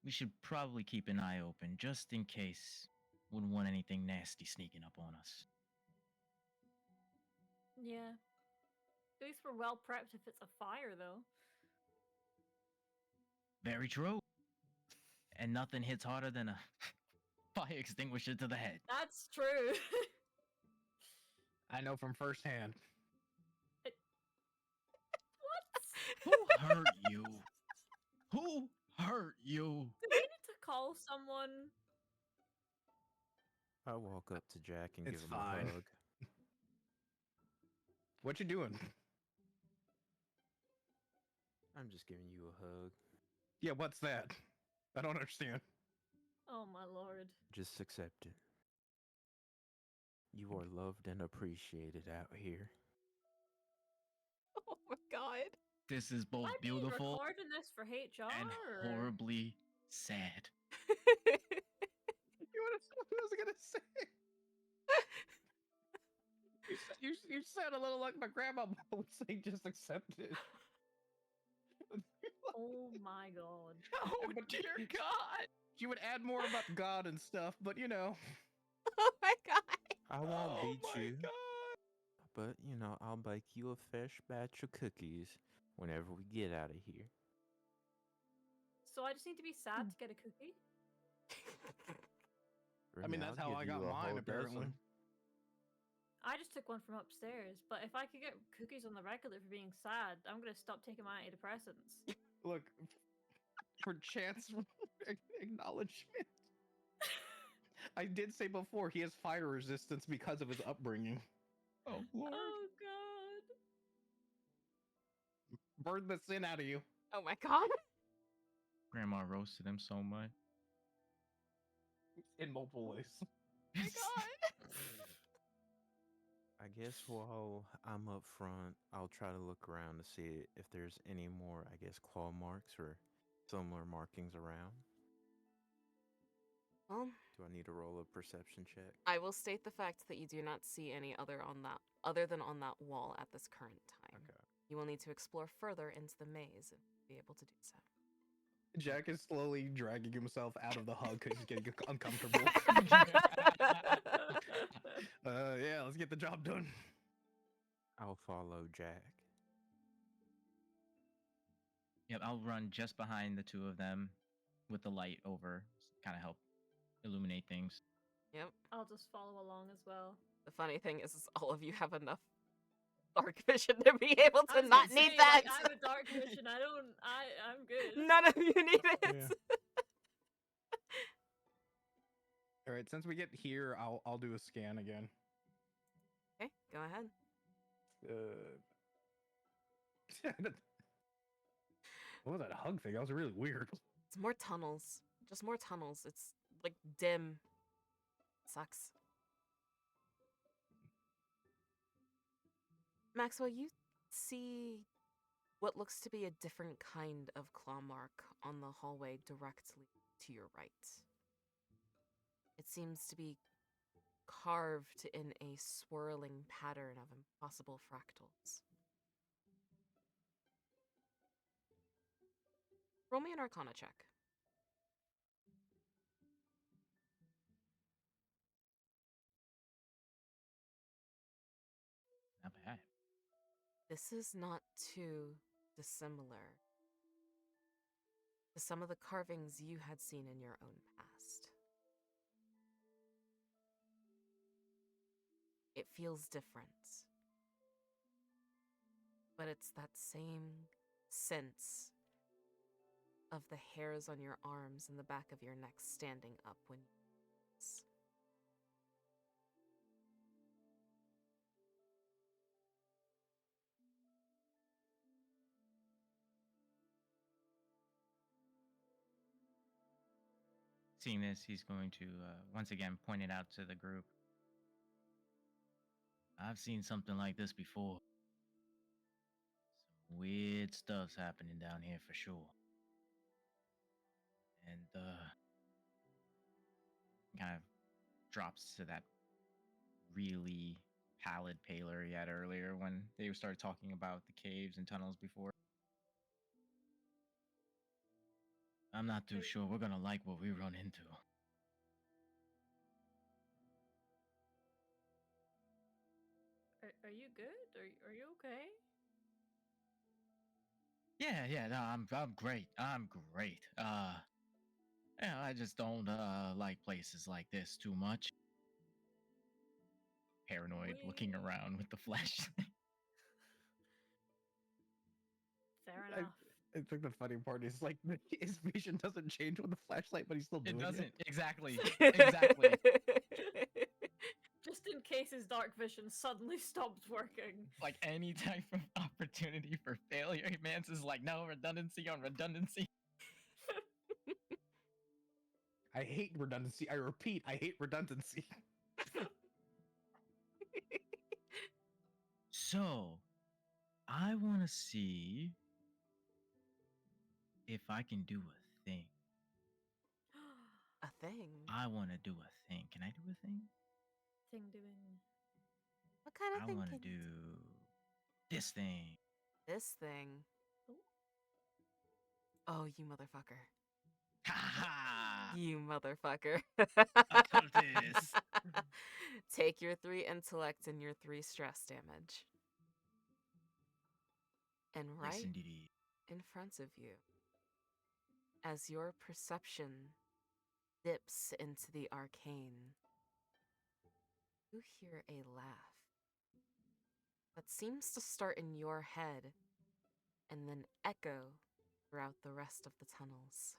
We should probably keep an eye open just in case. Wouldn't want anything nasty sneaking up on us. Yeah. At least we're well prepped if it's a fire, though. Very true. And nothing hits harder than a fire extinguisher to the head. That's true. I know from firsthand. What? Who hurt you? Who hurt you? Do we need to call someone? I walk up to Jack and It's give him fine. a hug. What you doing? I'm just giving you a hug. Yeah, what's that? I don't understand. Oh my lord. Just accept it. You are loved and appreciated out here. Oh my god. This is both Am I being beautiful recording this for HR? and or- horribly sad. You want to know what I was gonna say? You sound a little like my grandma would say, "Just accept it." Oh my god. Oh But dear God! she would add more about God and stuff, but Oh my god. I won't Oh beat my you, God! but I'll bake you a fresh batch of cookies whenever we get out of here. So I just need to be sad to get a cookie? I mean, Remy, that's I'll how I give got you a mine, whole apparently. dozen. I just took one from upstairs, but if I could get cookies on the regular for being sad, I'm gonna stop taking my antidepressants. Look, for chance acknowledgement. I did say before he has fire resistance because of his upbringing. Oh Lord. Oh god. Burn the sin out of you. Oh my god. Grandma roasted him so much. In multiple ways. Oh my god. I guess while I'm up front, I'll try to look around to see if there's any more, I guess, claw marks or similar markings around. Well, Do I need to roll a perception check? I will state the fact that you do not see any other than on that wall at this current time. Okay. You will need to explore further into the maze and be able to do so. Jack is slowly dragging himself out of the hug because he's getting uncomfortable. Yeah, let's get the job done. I'll follow Jack. Yep, I'll run just behind the two of them with the light over, kind of help illuminate things. Yep. I'll just follow along as well. The funny thing is all of you have enough dark vision to be able I to was not gonna need say, that. Like, I have a dark vision. I'm good. None of you need it. Yeah. All right, since we get here, I'll do a scan again. Okay, go ahead. What was that hug thing? That was really weird. It's more tunnels. Just more tunnels. It's like dim. Sucks. Maxwell, you see what looks to be a different kind of claw mark on the hallway directly to your right. It seems to be carved in a swirling pattern of impossible fractals. Roll me an Arcana check. Not bad. This is not too dissimilar to some of the carvings you had seen in your own past. It feels different, but it's that same sense of the hairs on your arms and the back of your neck standing up when you dance. Seeing this, he's going to once again point it out to the group. I've seen something like this before. Some weird stuff's happening down here for sure. And kind of drops to that really pallid pallor he had earlier when they started talking about the caves and tunnels before. I'm not too sure we're gonna like what we run into. Are you good? Are you okay? Yeah, no, I'm great. I'm great. Yeah, I just don't like places like this too much. Paranoid, looking around with the flashlight. Fair I- enough. I think the funny part is like his vision doesn't change with the flashlight, but he's still doing It it. doesn't exactly. Exactly. Just in case his dark vision suddenly stopped working. Like any type of opportunity for failure, Mance is like, no, redundancy on redundancy. I hate redundancy. I repeat, I hate redundancy. So, I want to see if I can do a thing. A thing? I want to do a thing. Can I do a thing? Thing doing. What kind of I thing want to can you do this thing. This thing. Ooh. Oh, you motherfucker. Ha ha! You motherfucker. Occultist. Take your 3 intellect and your 3 stress damage. And right Yes, indeed. in front of you, as your perception dips into the arcane, you hear a laugh that seems to start in your head and then echo throughout the rest of the tunnels.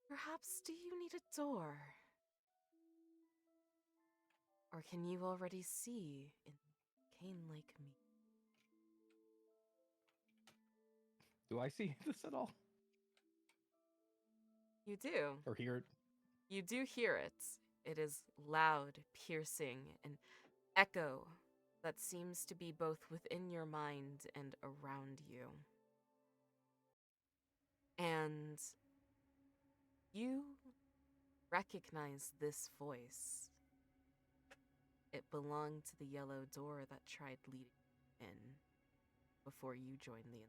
Perhaps do you need a door? Or can you already see in cane like me? Do I see this at all? You do. Or hear it? You do hear it. It is loud, piercing, an echo that seems to be both within your mind and around you. And you recognize this voice. It belonged to the yellow door that tried leading you in before you joined the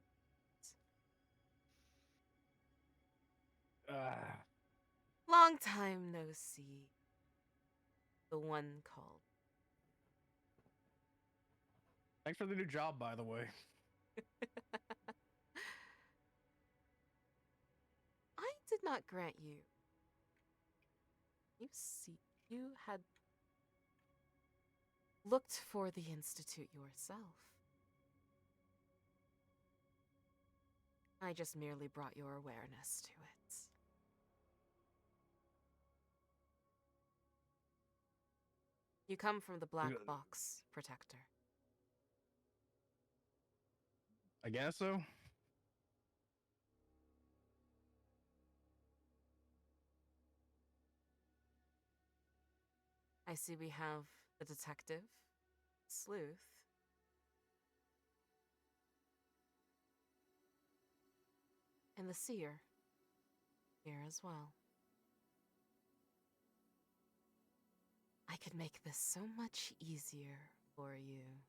Ah. Long time no see. The one called. Thanks for the new job, by the way. I did not grant you. You had looked for the Institute yourself. I just merely brought your awareness to it. You come from the Black Box, Protector. I guess so. I see we have the detective, sleuth, and the seer here as well. I could make this so much easier for you.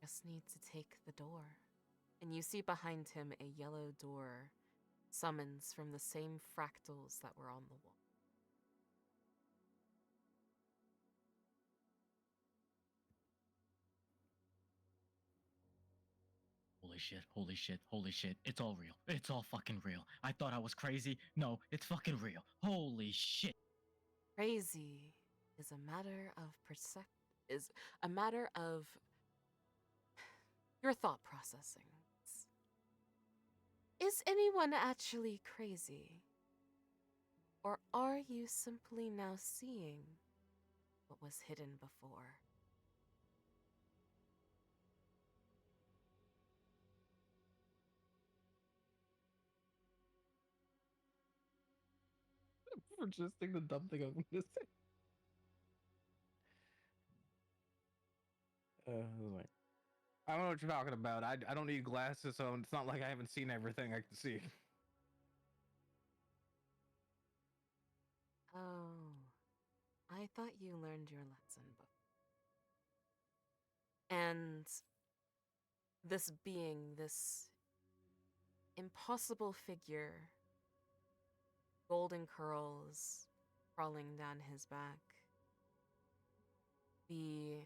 Just need to take the door. And you see behind him a yellow door, summons from the same fractals that were on the wall. Holy shit, holy shit, holy shit. It's all real. It's all fucking real. I thought I was crazy. No, it's fucking real. Holy shit. Crazy is a matter of is a matter of your thought processing. Is anyone actually crazy? Or are you simply now seeing what was hidden before? For just think the dumb thing I'm gonna say. Like, I don't know what you're talking about. I don't need glasses, so it's not like I haven't seen everything I can see. Oh, I thought you learned your lesson, and this being, this impossible figure, golden curls crawling down his back, the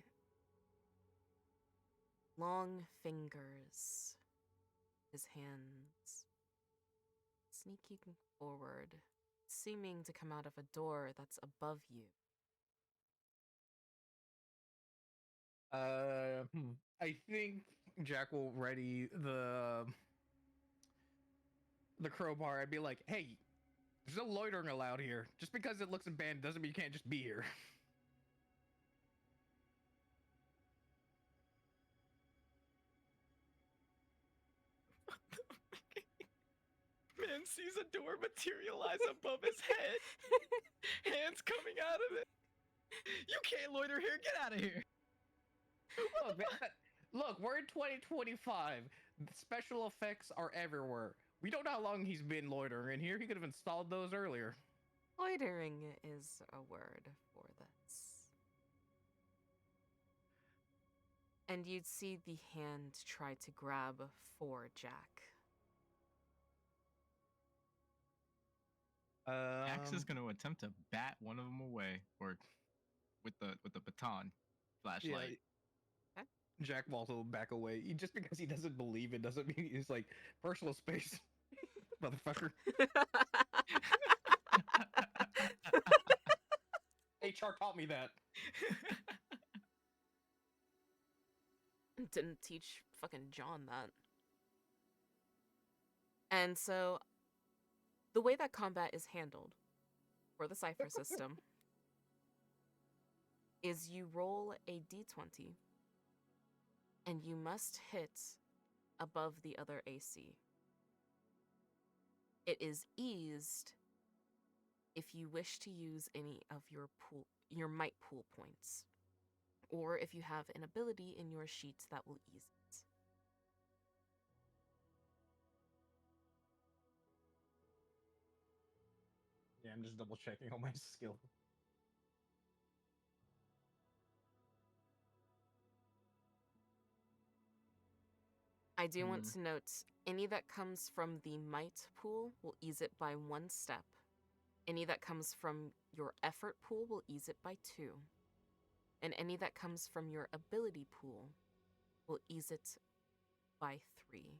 long fingers, his hands, sneaking forward, seeming to come out of a door that's above you. I think Jack will ready the crowbar. I'd be like, hey, there's no loitering allowed here. Just because it looks abandoned doesn't mean you can't just be here. Man sees a door materialize above his head. Hands coming out of it. You can't loiter here. Get out of here. Look, look, we're in 2025. Special effects are everywhere. We don't know how long he's been loitering in here. He could have installed those earlier. Loitering is a word for this. And you'd see the hand try to grab for Jack. Axe is gonna attempt to bat one of them away, or with the baton flashlight. Yeah, Jack will also back away. Just because he doesn't believe it doesn't mean he's like personal space, motherfucker. HR taught me that. Didn't teach fucking John that. And so, the way that combat is handled for the Cypher system is you roll a d20 and you must hit above the other AC. It is eased if you wish to use any of your might pool points, or if you have an ability in your sheets that will ease it. Yeah, I'm just double checking on my skill. I do want to note, any that comes from the might pool will ease it by 1 step. Any that comes from your effort pool will ease it by 2. And any that comes from your ability pool will ease it by 3.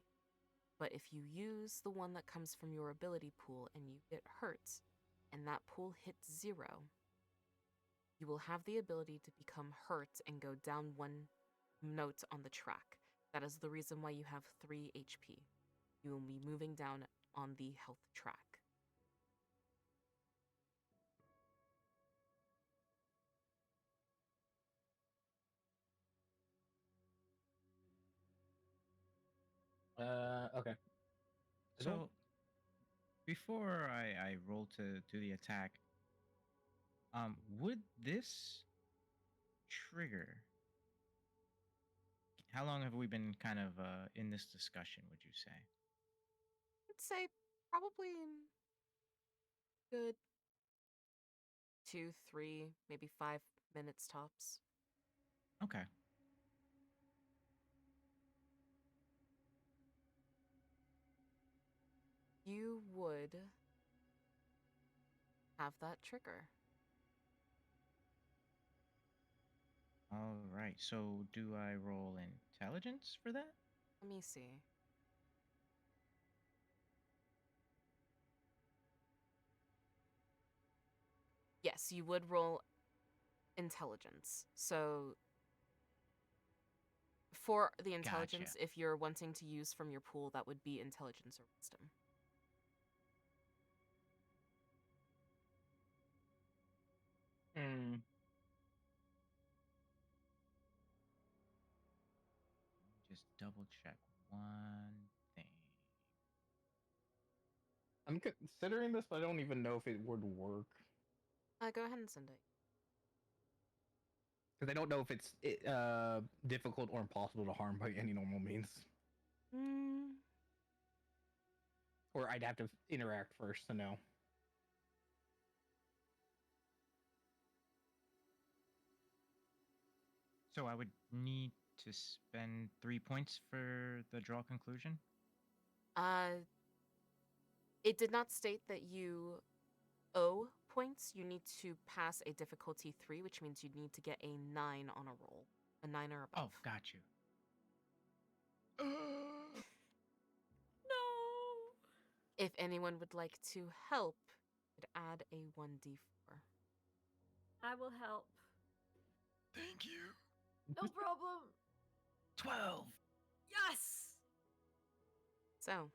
But if you use the one that comes from your ability pool and you get hurt, and that pool hits 0, you will have the ability to become hurt and go down 1 note on the track. That is the reason why you have 3 HP. You will be moving down on the health track. Okay. So before I roll to do the attack, would this trigger? How long have we been kind of in this discussion, would you say? I'd say probably good 2, 3, maybe 5 minutes tops. Okay. You would have that trigger. All right. So do I roll intelligence for that? Let me see. Yes, you would roll intelligence. So for the intelligence, if you're wanting to use from your pool, that would be intelligence or wisdom. Just double check one thing. I'm considering this, but I don't even know if it would work. Go ahead and send it. Because I don't know if it's difficult or impossible to harm by any normal means. Or I'd have to interact first to know. So I would need to spend 3 points for the draw conclusion? It did not state that you owe points. You need to pass a difficulty 3, which means you need to get a 9 on a roll. A 9 or above. Oh, got you. No. If anyone would like to help, you could add a 1d4. I will help. Thank you. No problem. 12. Yes. So,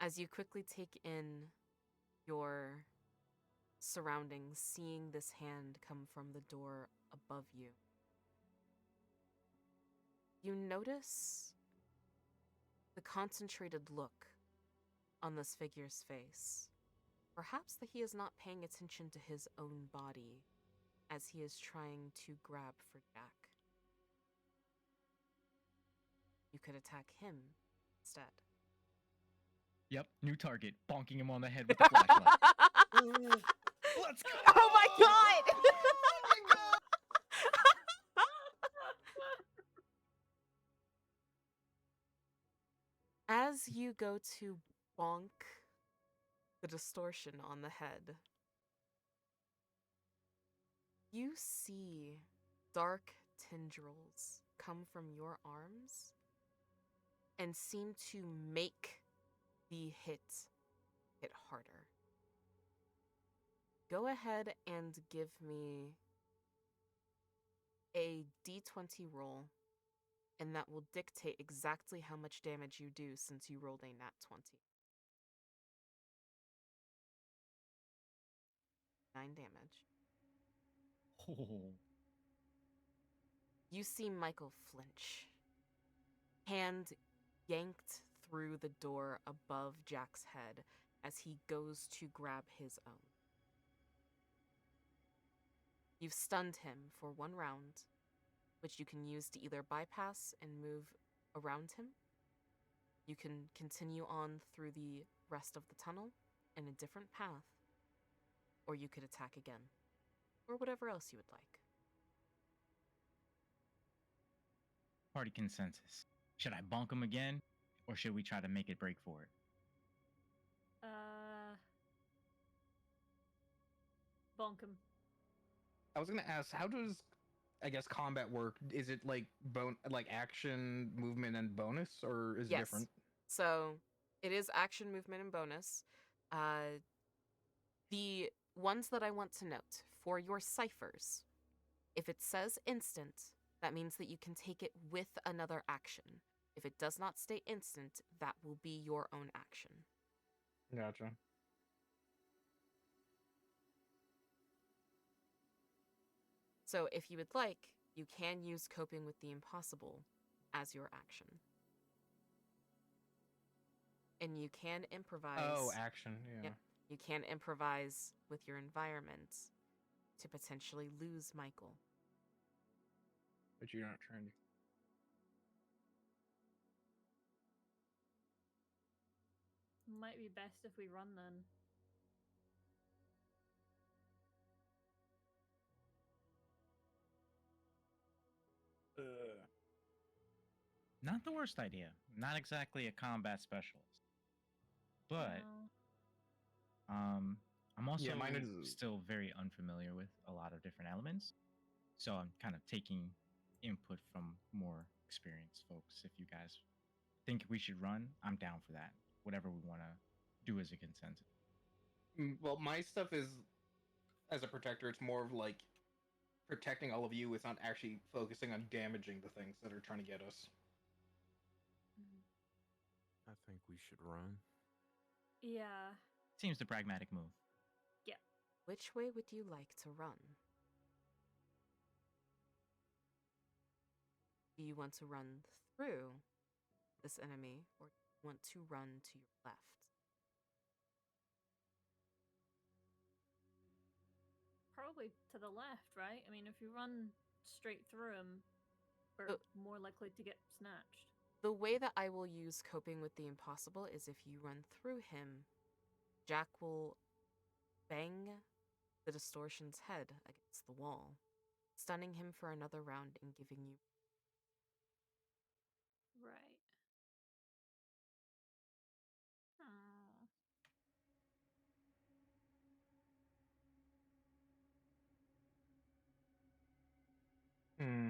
as you quickly take in your surroundings, seeing this hand come from the door above you, you notice the concentrated look on this figure's face. Perhaps that he is not paying attention to his own body as he is trying to grab for Jack. You could attack him instead. Yep, new target. Bonking him on the head with the flashlight. Let's go! Oh my god! As you go to bonk the distortion on the head, you see dark tendrils come from your arms and seem to make the hit harder. Go ahead and give me a d20 roll, and that will dictate exactly how much damage you do since you rolled a nat 20. 9 damage. Oh. You see Michael flinch. Hand yanked through the door above Jack's head as he goes to grab his own. You've stunned him for 1 round, which you can use to either bypass and move around him. You can continue on through the rest of the tunnel in a different path, or you could attack again, or whatever else you would like. Party consensus. Should I bonk him again, or should we try to make it break for it? Bonk him. I was gonna ask, how does I guess combat work? Is it like action, movement, and bonus, or is it Yes. different? So it is action, movement, and bonus. The ones that I want to note for your ciphers, if it says instant, that means that you can take it with another action. If it does not state instant, that will be your own action. Gotcha. So if you would like, you can use coping with the impossible as your action. And you can improvise. Oh, action. Yeah. Yep. You can improvise with your environment to potentially lose Michael. But you're not trying to. Might be best if we run then. Not the worst idea. Not exactly a combat specialist. But No. I'm also Yeah, mine is- still very unfamiliar with a lot of different elements. So I'm kind of taking input from more experienced folks. If you guys think we should run, I'm down for that. Whatever we want to do as a consensus. Well, my stuff is as a protector. It's more of like protecting all of you. It's not actually focusing on damaging the things that are trying to get us. I think we should run. Yeah. Seems the pragmatic move. Which way would you like to run? Do you want to run through this enemy, or do you want to run to your left? Probably to the left, right? I mean, if you run straight through him, we're Oh. more likely to get snatched. The way that I will use coping with the impossible is if you run through him, Jack will bang the distortion's head against the wall, stunning him for another round and giving you. Right. Hmm. Hmm.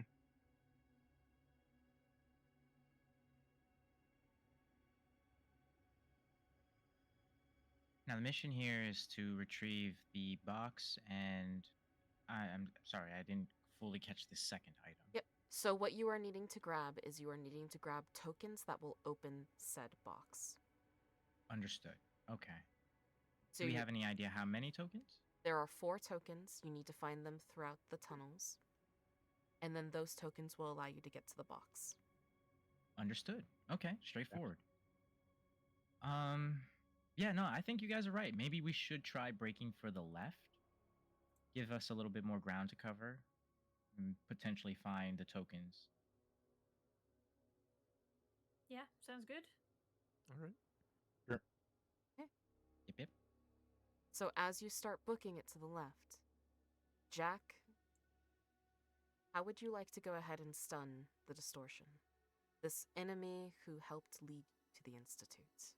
Now the mission here is to retrieve the box, and I'm sorry, I didn't fully catch the second item. Yep. So what you are needing to grab is you are needing to grab tokens that will open said box. Understood. Okay. So Do we you- have any idea how many tokens? There are 4 tokens. You need to find them throughout the tunnels. And then those tokens will allow you to get to the box. Understood. Okay, straightforward. Yeah, no, I think you guys are right. Maybe we should try breaking for the left. Give us a little bit more ground to cover and potentially find the tokens. Yeah, sounds good. All right. Yep, yep. So as you start booking it to the left, Jack, how would you like to go ahead and stun the distortion? This enemy who helped lead you to the Institute.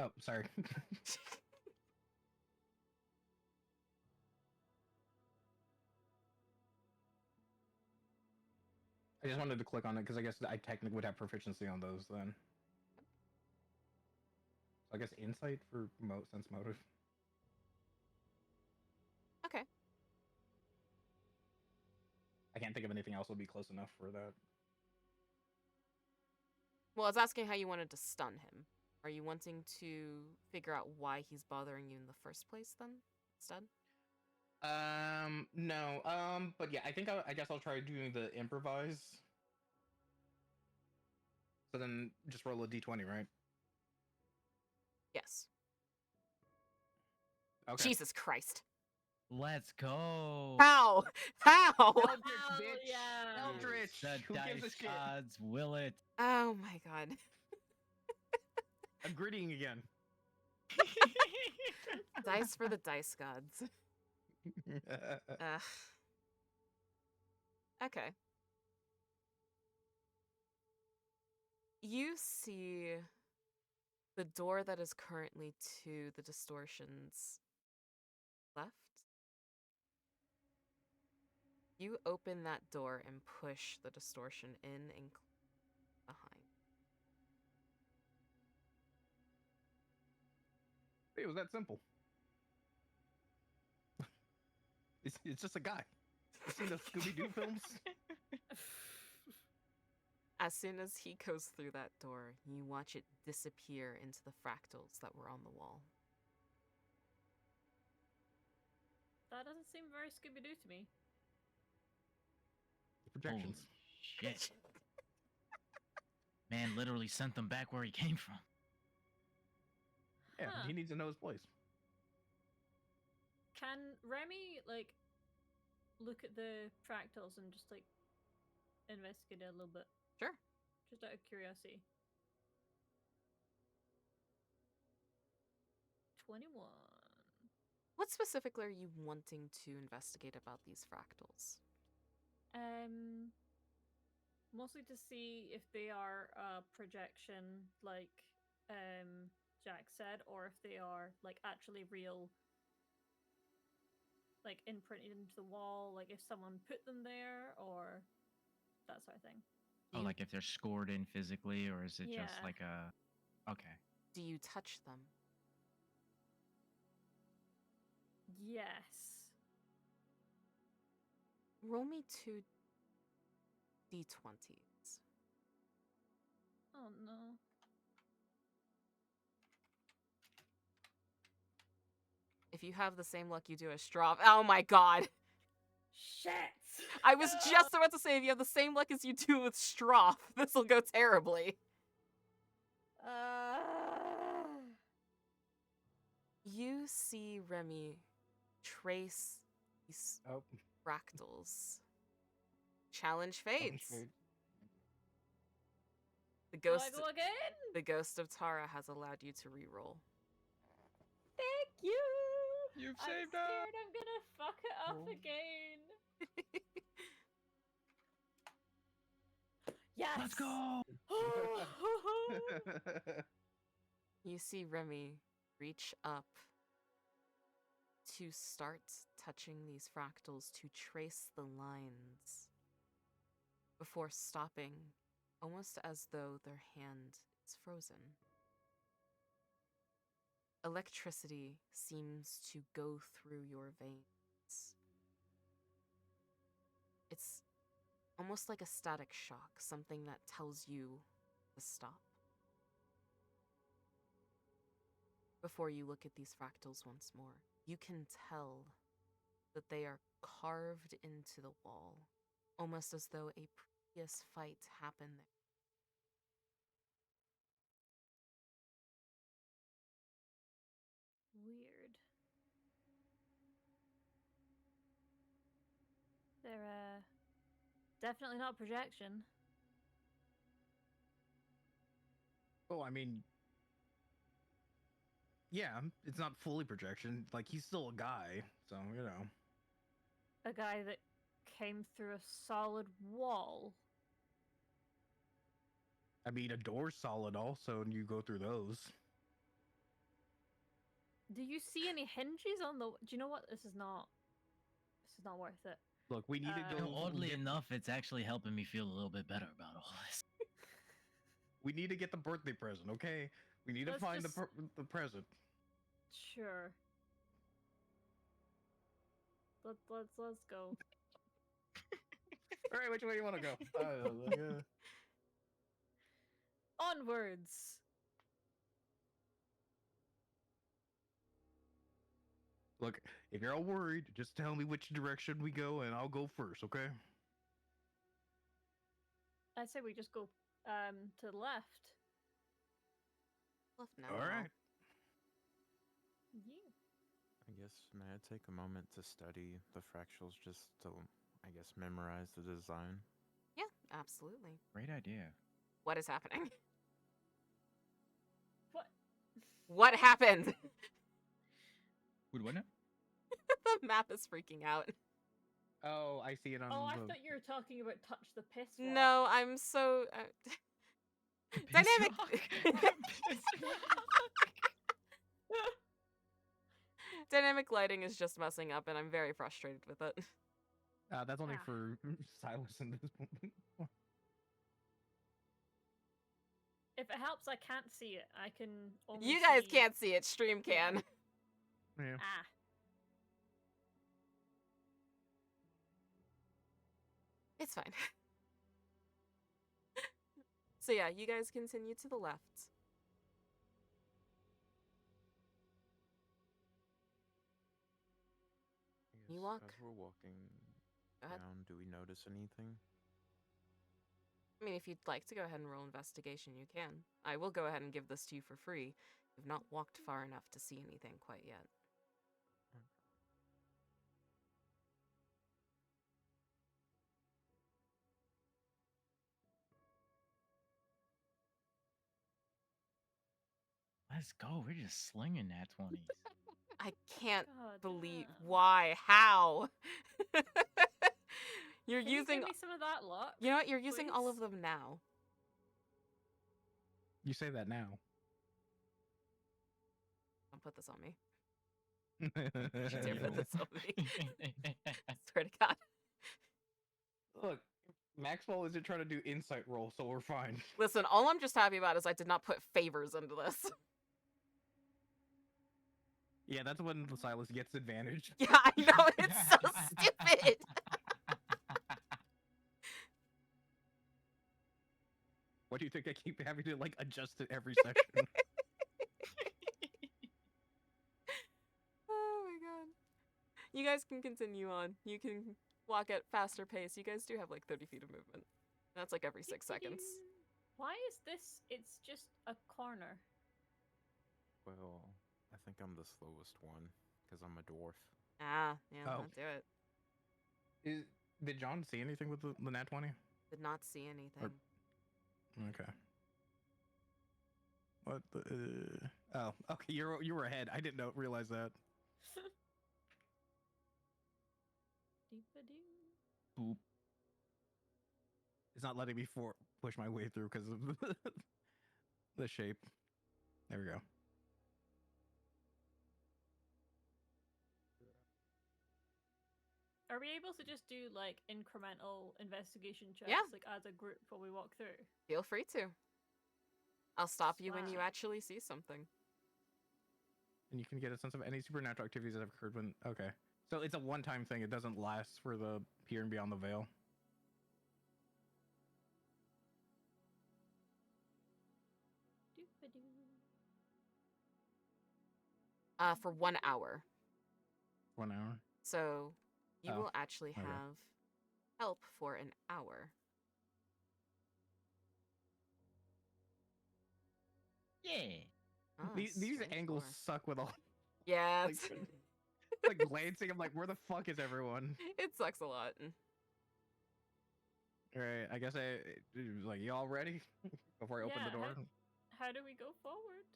Oh, sorry. I just wanted to click on it because I guess I technically would have proficiency on those then. So I guess insight for sense motive. Okay. I can't think of anything else that would be close enough for that. Well, I was asking how you wanted to stun him. Are you wanting to figure out why he's bothering you in the first place then? Instead? No. But yeah, I guess I'll try doing the improvise. So then just roll a d20, right? Yes. Okay. Jesus Christ. Let's go. How? How? Eldritch, Hell bitch. yeah. Eldritch. The Who gives a dice shit? gods will it. Oh my god. I'm grittying again. Dice for the dice gods. Ugh. Okay. You see the door that is currently to the distortions left. You open that door and push the distortion in and behind. It was that simple. It's just a guy. You seen the Scooby-Doo films? As soon as he goes through that door, you watch it disappear into the fractals that were on the wall. That doesn't seem very Scooby Doo to me. Projections. Holy shit. Man literally sent them back where he came from. Yeah, Huh. he needs to know his place. Can Remy like look at the fractals and just like investigate it a little bit? Sure. Just out of curiosity. 21. What specifically are you wanting to investigate about these fractals? Mostly to see if they are a projection, like Jack said, or if they are like actually real, like imprinted into the wall, like if someone put them there, or that sort of thing. Oh, You- like if they're scored in physically, or is it just Yeah. like a. Okay. Do you touch them? Yes. Roll me 2 d20s. Oh no. If you have the same luck you do as Strav. Oh my god. Shit. I was just about to say, if you have the same luck as you do with Stroff, this will go terribly. You see Remy trace these Oh, fractals. Challenge sounds fades. good. The Do I ghost, go again? the ghost of Tara has allowed you to reroll. Thank you. You've I'm saved scared I'm gonna fuck it up Oh. again. Yes. Let's go. You see Remy reach up to start touching these fractals to trace the lines before stopping, almost as though their hand is frozen. Electricity seems to go through your veins. It's almost like a static shock, something that tells you to stop. Before you look at these fractals once more, you can tell that they are carved into the wall, almost as though a previous fight happened there. Weird. They're definitely not projection. Oh, I mean, yeah, it's not fully projection. Like, he's still a guy, so, you know. A guy that came through a solid wall. I mean, a door's solid also, and you go through those. Do you see any hinges on the? Do you know what? This is not. This is not worth it. Look, we need to You go. know, Oddly get- enough, it's actually helping me feel a little bit better about all this. we need to get the birthday present, okay? We need to Let's find just- the present. Sure. Let's go. All right, which way do you want to go? Onwards. Look, if you're all worried, just tell me which direction we go, and I'll go first, okay? I say we just go to the left. Left now. All right. Yeah. I guess, may I take a moment to study the fractals just to, I guess, memorize the design? Yeah, absolutely. Great idea. What is happening? What? What happened? Would what now? The map is freaking out. Oh, I see it on Oh, I the... thought you were talking about touch the piss. Rock. No, I'm so Piss dynamic. rock? Piss Dynamic lighting is just messing up, and I'm very frustrated with it. that's only Ah. for Silas in this moment. If it helps, I can't see it. I can only. You guys see... can't see it. Stream can. Yeah. Ah. It's fine. So yeah, you guys continue to the left. I You guess walk. As we're walking Go ahead. down, do we notice anything? I mean, if you'd like to go ahead and roll investigation, you can. I will go ahead and give this to you for free. You've not walked far enough to see anything quite yet. Let's go. We're just slinging that 20s. I can't God believe damn. why. How? You're Can you using. give me some of that luck? You know what? You're using all of please? them now. You say that now. Don't put this on me. Yeah. Don't put this on me. I swear to God. Look, Maxwell isn't trying to do insight roll, so we're fine. Listen, all I'm just happy about is I did not put favors into this. Yeah, that's when Silas gets advantage. Yeah, I know. It's so stupid. What do you think I keep having to like adjust it every session? Oh my God. You guys can continue on. You can walk at faster pace. You guys do have like 30 feet of movement. That's like every 6 seconds. Why is this? It's just a corner. Well, I think I'm the slowest one because I'm a dwarf. Ah, yeah, Oh. that'll do it. Did John see anything with the nat 20? Did not see anything. Okay. What the? Oh, okay. You were ahead. I didn't realize that. Deep-a-doo. Boop. It's not letting me push my way through because of the shape. There we go. Are we able to just do like incremental investigation checks, Yeah. like as a group while we walk through? Feel free to. I'll stop you when you Swag. actually see something. And you can get a sense of any supernatural activities that have occurred when. Okay. So it's a one-time thing. It doesn't last for the peer and beyond the veil. Doop-a-doo. For 1 hour. 1 hour. So you Oh, will actually okay. have help for an hour. Yeah. Ah, These strange angles lore. suck with all Yeah, like, like glancing. I'm like, where the fuck is everyone? it sucks a lot. All right. I guess like you all ready before I open the Yeah, door. How do we go forward?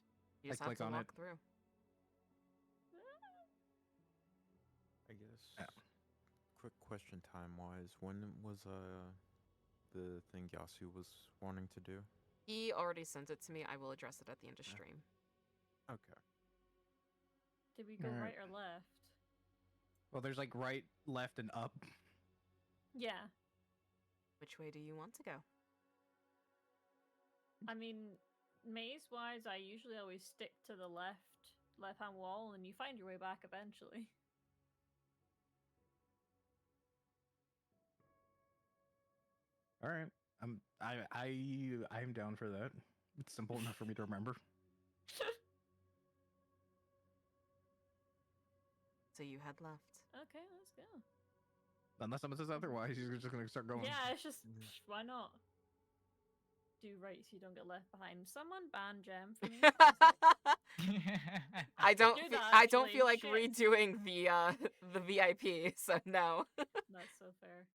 You just I have click to on walk it. through. I guess. Yeah. Quick question, time-wise, when was the thing Yasu was wanting to do? He already sent it to me. I will address it at the end of Yeah. stream. Okay. Did we go Alright. right or left? Well, there's like right, left, and up. Yeah. Which way do you want to go? I mean, maze-wise, I usually always stick to the left-hand wall, and you find your way back eventually. All right. I'm down for that. It's simple enough for me to remember. So you head left. Okay, let's go. Unless someone says otherwise, he's just gonna start going. Yeah, it's just Yeah. why not? Do right so you don't get left behind. Someone ban Gem for me. I don't. Do fe- that, I don't actually. feel like Shit. redoing the VIP. So no. That's so fair.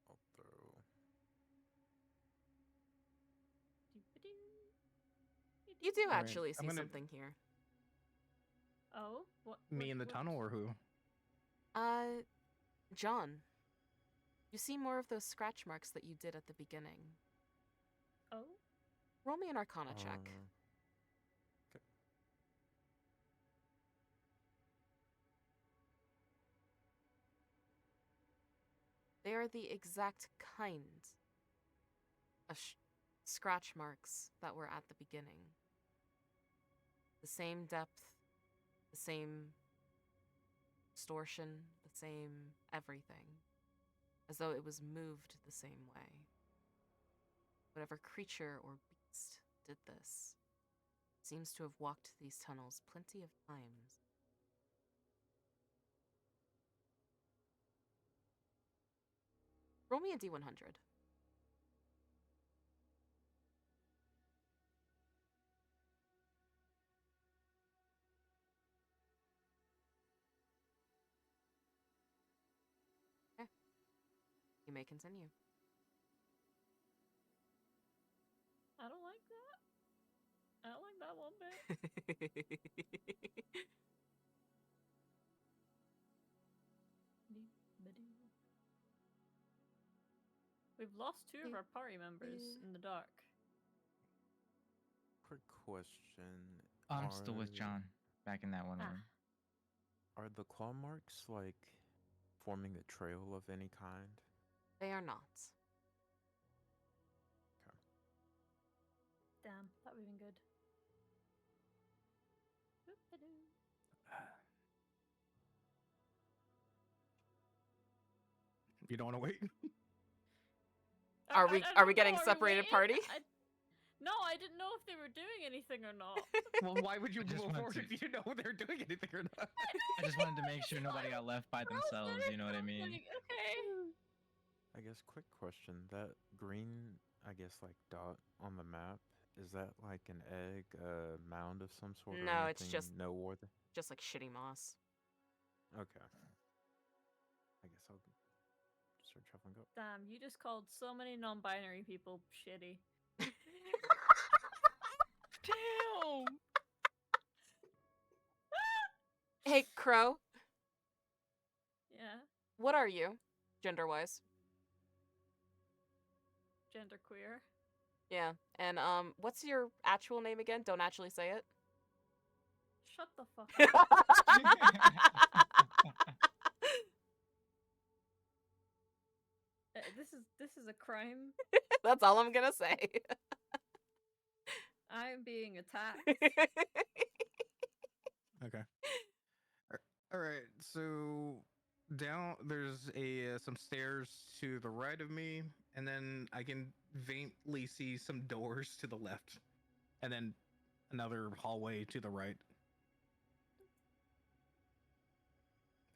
I'll throw. You do All right, actually I'm see gonna- something here. Oh, what? Me in the tunnel or who? John. You see more of those scratch marks that you did at the beginning. Oh, Roll me an Arcana check. Okay. They are the exact kind of scratch marks that were at the beginning. The same depth, the same distortion, the same everything. As though it was moved the same way. Whatever creature or beast did this seems to have walked these tunnels plenty of times. Roll me a D100. Okay. You may continue. I don't like that. I don't like that one bit. We've lost two of our party members in the dark. Quick question. I'm still with Are- John back in that one Ah. room. Are the claw marks like forming a trail of any kind? They are not. Damn, that would've been good. Whoop-a-doo. You don't want to wait? Are we I don't getting know, separated waiting? party? No, I didn't know if they were doing anything or not. Well, why would you I just move want forward to- if you didn't know they're doing anything or not? I just wanted to make sure nobody got left by I was themselves, very you know what I confused, mean? like, okay. I guess quick question. That green, I guess like dot on the map, is that like an egg, a mound of some sort? No, or it's anything just- noteworthy? Just like shitty moss. Okay. I guess I'll start shuffling up. Damn, you just called so many non-binary people shitty. Damn! Hey, Crow, Yeah, what are you, gender-wise? genderqueer. Yeah, and what's your actual name again? Don't actually say it. Shut the fuck up. This is a crime. That's all I'm gonna say. I'm being attacked. Okay. All right. So down there's some stairs to the right of me, and then I can faintly see some doors to the left, and then another hallway to the right.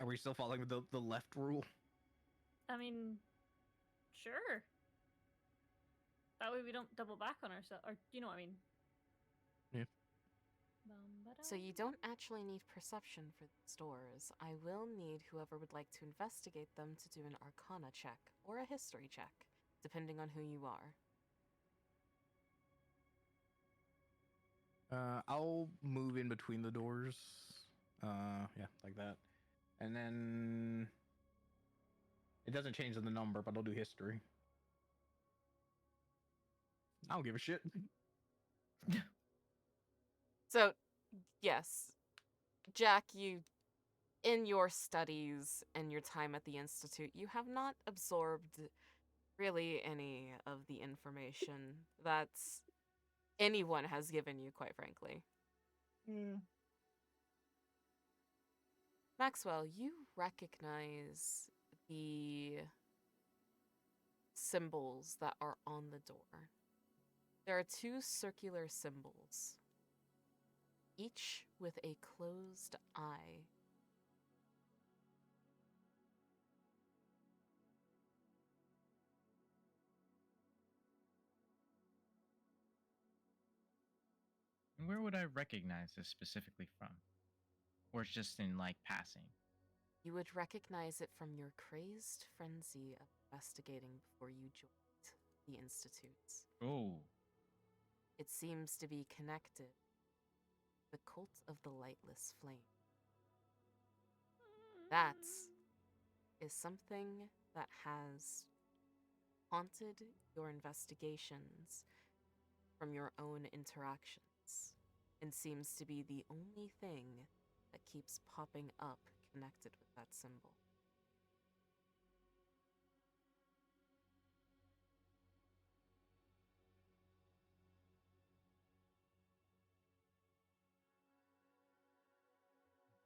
Are we still following the left rule? I mean, sure. That way we don't double back on ourselves, or you know what I mean. Yeah. So you don't actually need perception for these doors. I will need whoever would like to investigate them to do an Arcana check or a History check, depending on who you are. I'll move in between the doors. Yeah, like that. And then it doesn't change the number, but I'll do history. I don't give a shit. So, yes, Jack, in your studies and your time at the Institute, you have not absorbed really any of the information that anyone has given you, quite frankly. Maxwell, you recognize the symbols that are on the door. There are two circular symbols, each with a closed eye. And where would I recognize this specifically from? Or it's just in like passing? You would recognize it from your crazed frenzy of investigating before you joined the Institute. Oh, It seems to be connected to the cult of the lightless flame. That is something that has haunted your investigations from your own interactions and seems to be the only thing that keeps popping up connected with that symbol.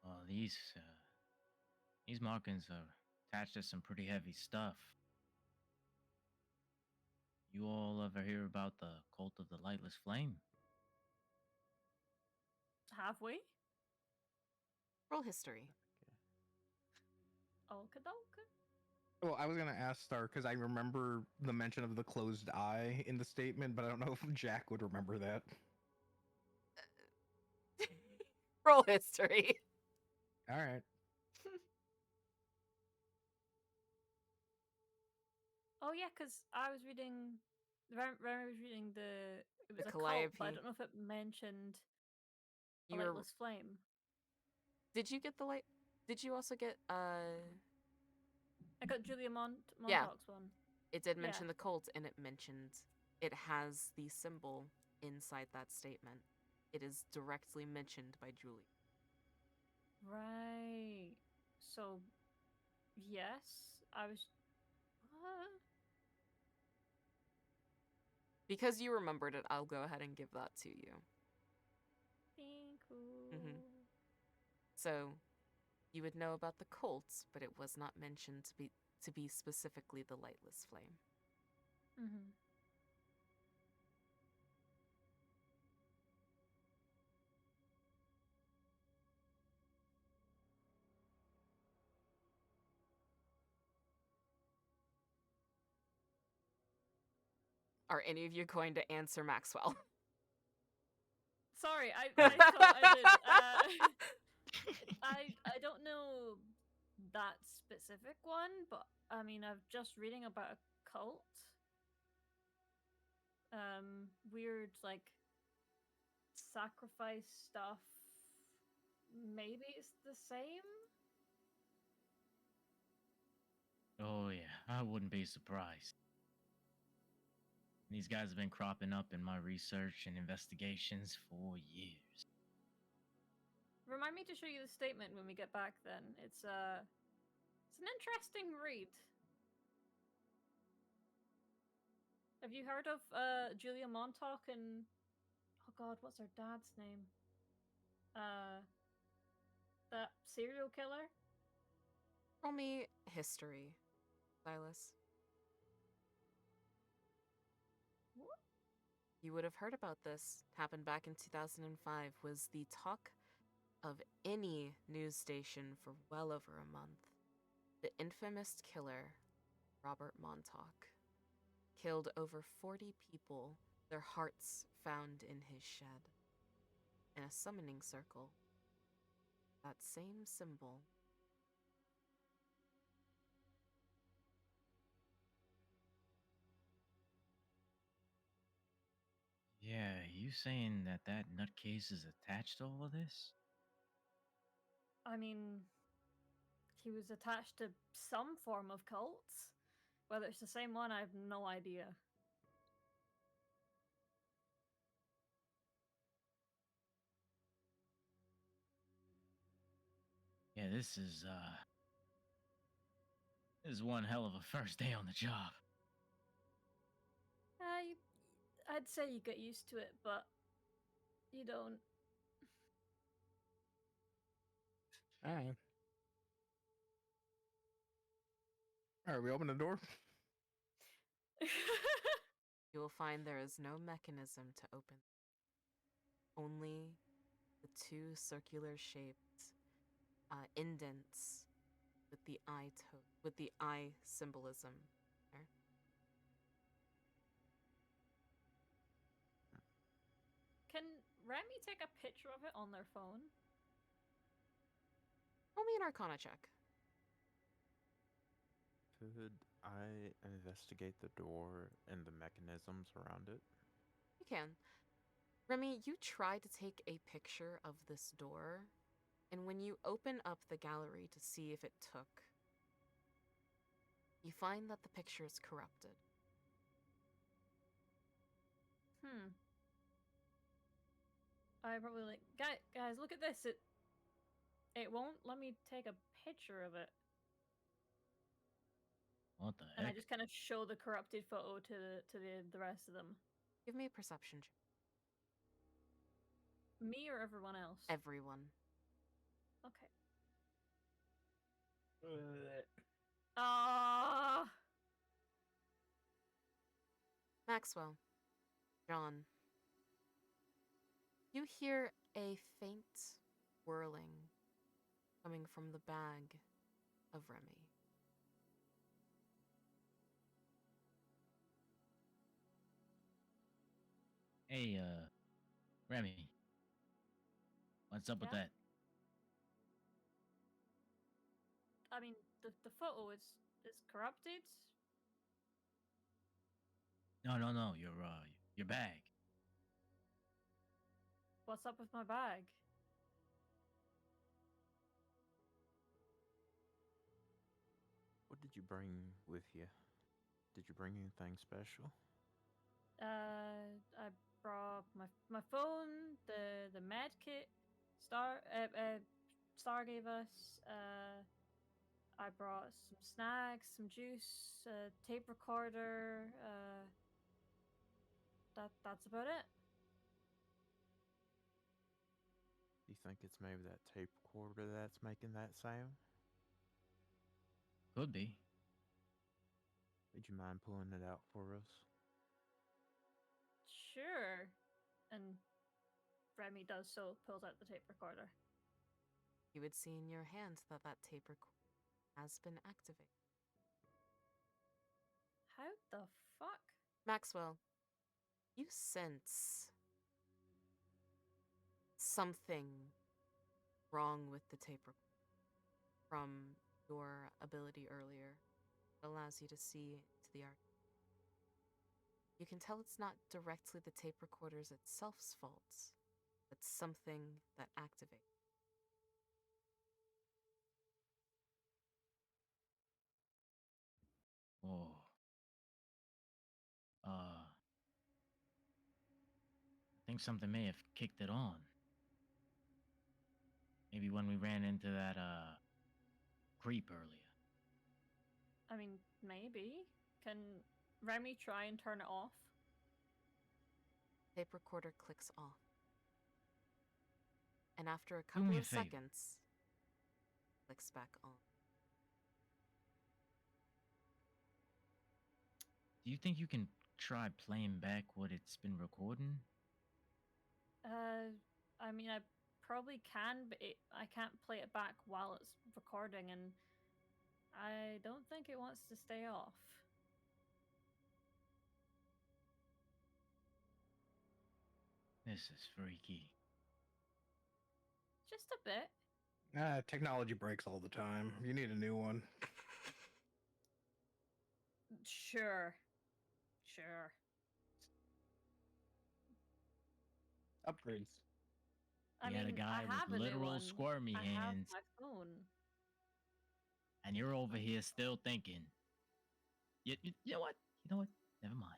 well, these markings are attached to some pretty heavy stuff. You all ever hear about the cult of the lightless flame? Have we? Roll history. Okadolka. Well, I was gonna ask Star because I remember the mention of the closed eye in the statement, but I don't know if Jack would remember that. Roll history. All right. Oh yeah, because I was reading. Remy was reading the. It was The a cult, but I Calliope. don't know if it mentioned a You were. lightless flame. Did you get the light? Did you also get I got Julia Yeah. Montauk's one. It did Yeah. mention the cult, and it mentioned it has the symbol inside that statement. It is directly mentioned by Julie. Right. So, yes, I was. What? Because you remembered it, I'll go ahead and give that to you. Thank you. So, you would know about the cult, but it was not mentioned to be specifically the lightless flame. Mm-hmm. Are any of you going to answer Maxwell? Sorry, I thought I did. I don't know that specific one, but I mean, I'm just reading about a cult. Weird like sacrifice stuff. Maybe it's the same. Oh, yeah, I wouldn't be surprised. These guys have been cropping up in my research and investigations for years. Remind me to show you the statement when we get back. Then it's an interesting read. Have you heard of Julia Montauk and oh god, what's her dad's name? That serial killer? Roll me history, Silas. What? You would have heard about this. Happened back in 2005. Was the talk of any news station for well over a month. The infamous killer, Robert Montauk, killed over 40 people, their hearts found in his shed. In a summoning circle, that same symbol. Yeah, you saying that that nutcase is attached to all of this? I mean, he was attached to some form of cults. Whether it's the same one, I have no idea. Yeah, this is one hell of a first day on the job. I'd say you get used to it, but you don't. All right. All right, we open the door. You will find there is no mechanism to open. Only the two circular shaped indents with the with the eye symbolism there. Can Remy take a picture of it on their phone? Roll me an Arcana check. Could I investigate the door and the mechanisms around it? You can. Remy, you try to take a picture of this door, and when you open up the gallery to see if it took, you find that the picture is corrupted. I probably like, guys, look at this. It won't let me take a picture of it. What the And I heck? just kind of show the corrupted photo to the rest of them. Give me a perception check. Me or everyone else? Everyone. Okay. Ah. Maxwell. John. You hear a faint whirling coming from the bag of Remy. Hey, Remy. What's up with Yeah? that? I mean, the photo is corrupted. No, your bag. What's up with my bag? What did you bring with you? Did you bring anything special? I brought my phone, the med kit Star gave us. I brought some snacks, some juice, tape recorder. That's about it. Do you think it's maybe that tape recorder that's making that sound? Could be. Would you mind pulling it out for us? Sure. And Remy does so, pulls out the tape recorder. You would see in your hand that tape recorder has been activated. How the fuck? Maxwell, you sense something wrong with the tape recorder from your ability earlier. It allows you to see to the arc. You can tell it's not directly the tape recorder's itself's fault, but something that activates. Whoa. I think something may have kicked it on. Maybe when we ran into that creep earlier. I mean, maybe. Can Remy try and turn it off? Tape recorder clicks off. And after a Do couple me a of favor. seconds, clicks back on. Do you think you can try playing back what it's been recording? I mean, I probably can, but I can't play it back while it's recording, and I don't think it wants to stay off. This is freaky. Just a bit. Technology breaks all the time. You need a new one. Sure. Sure. Upgrades. I We had a mean, guy I have with a new literal one. squirmy I have hands, my phone. and you're over here still thinking. You know what? You know what? Never mind.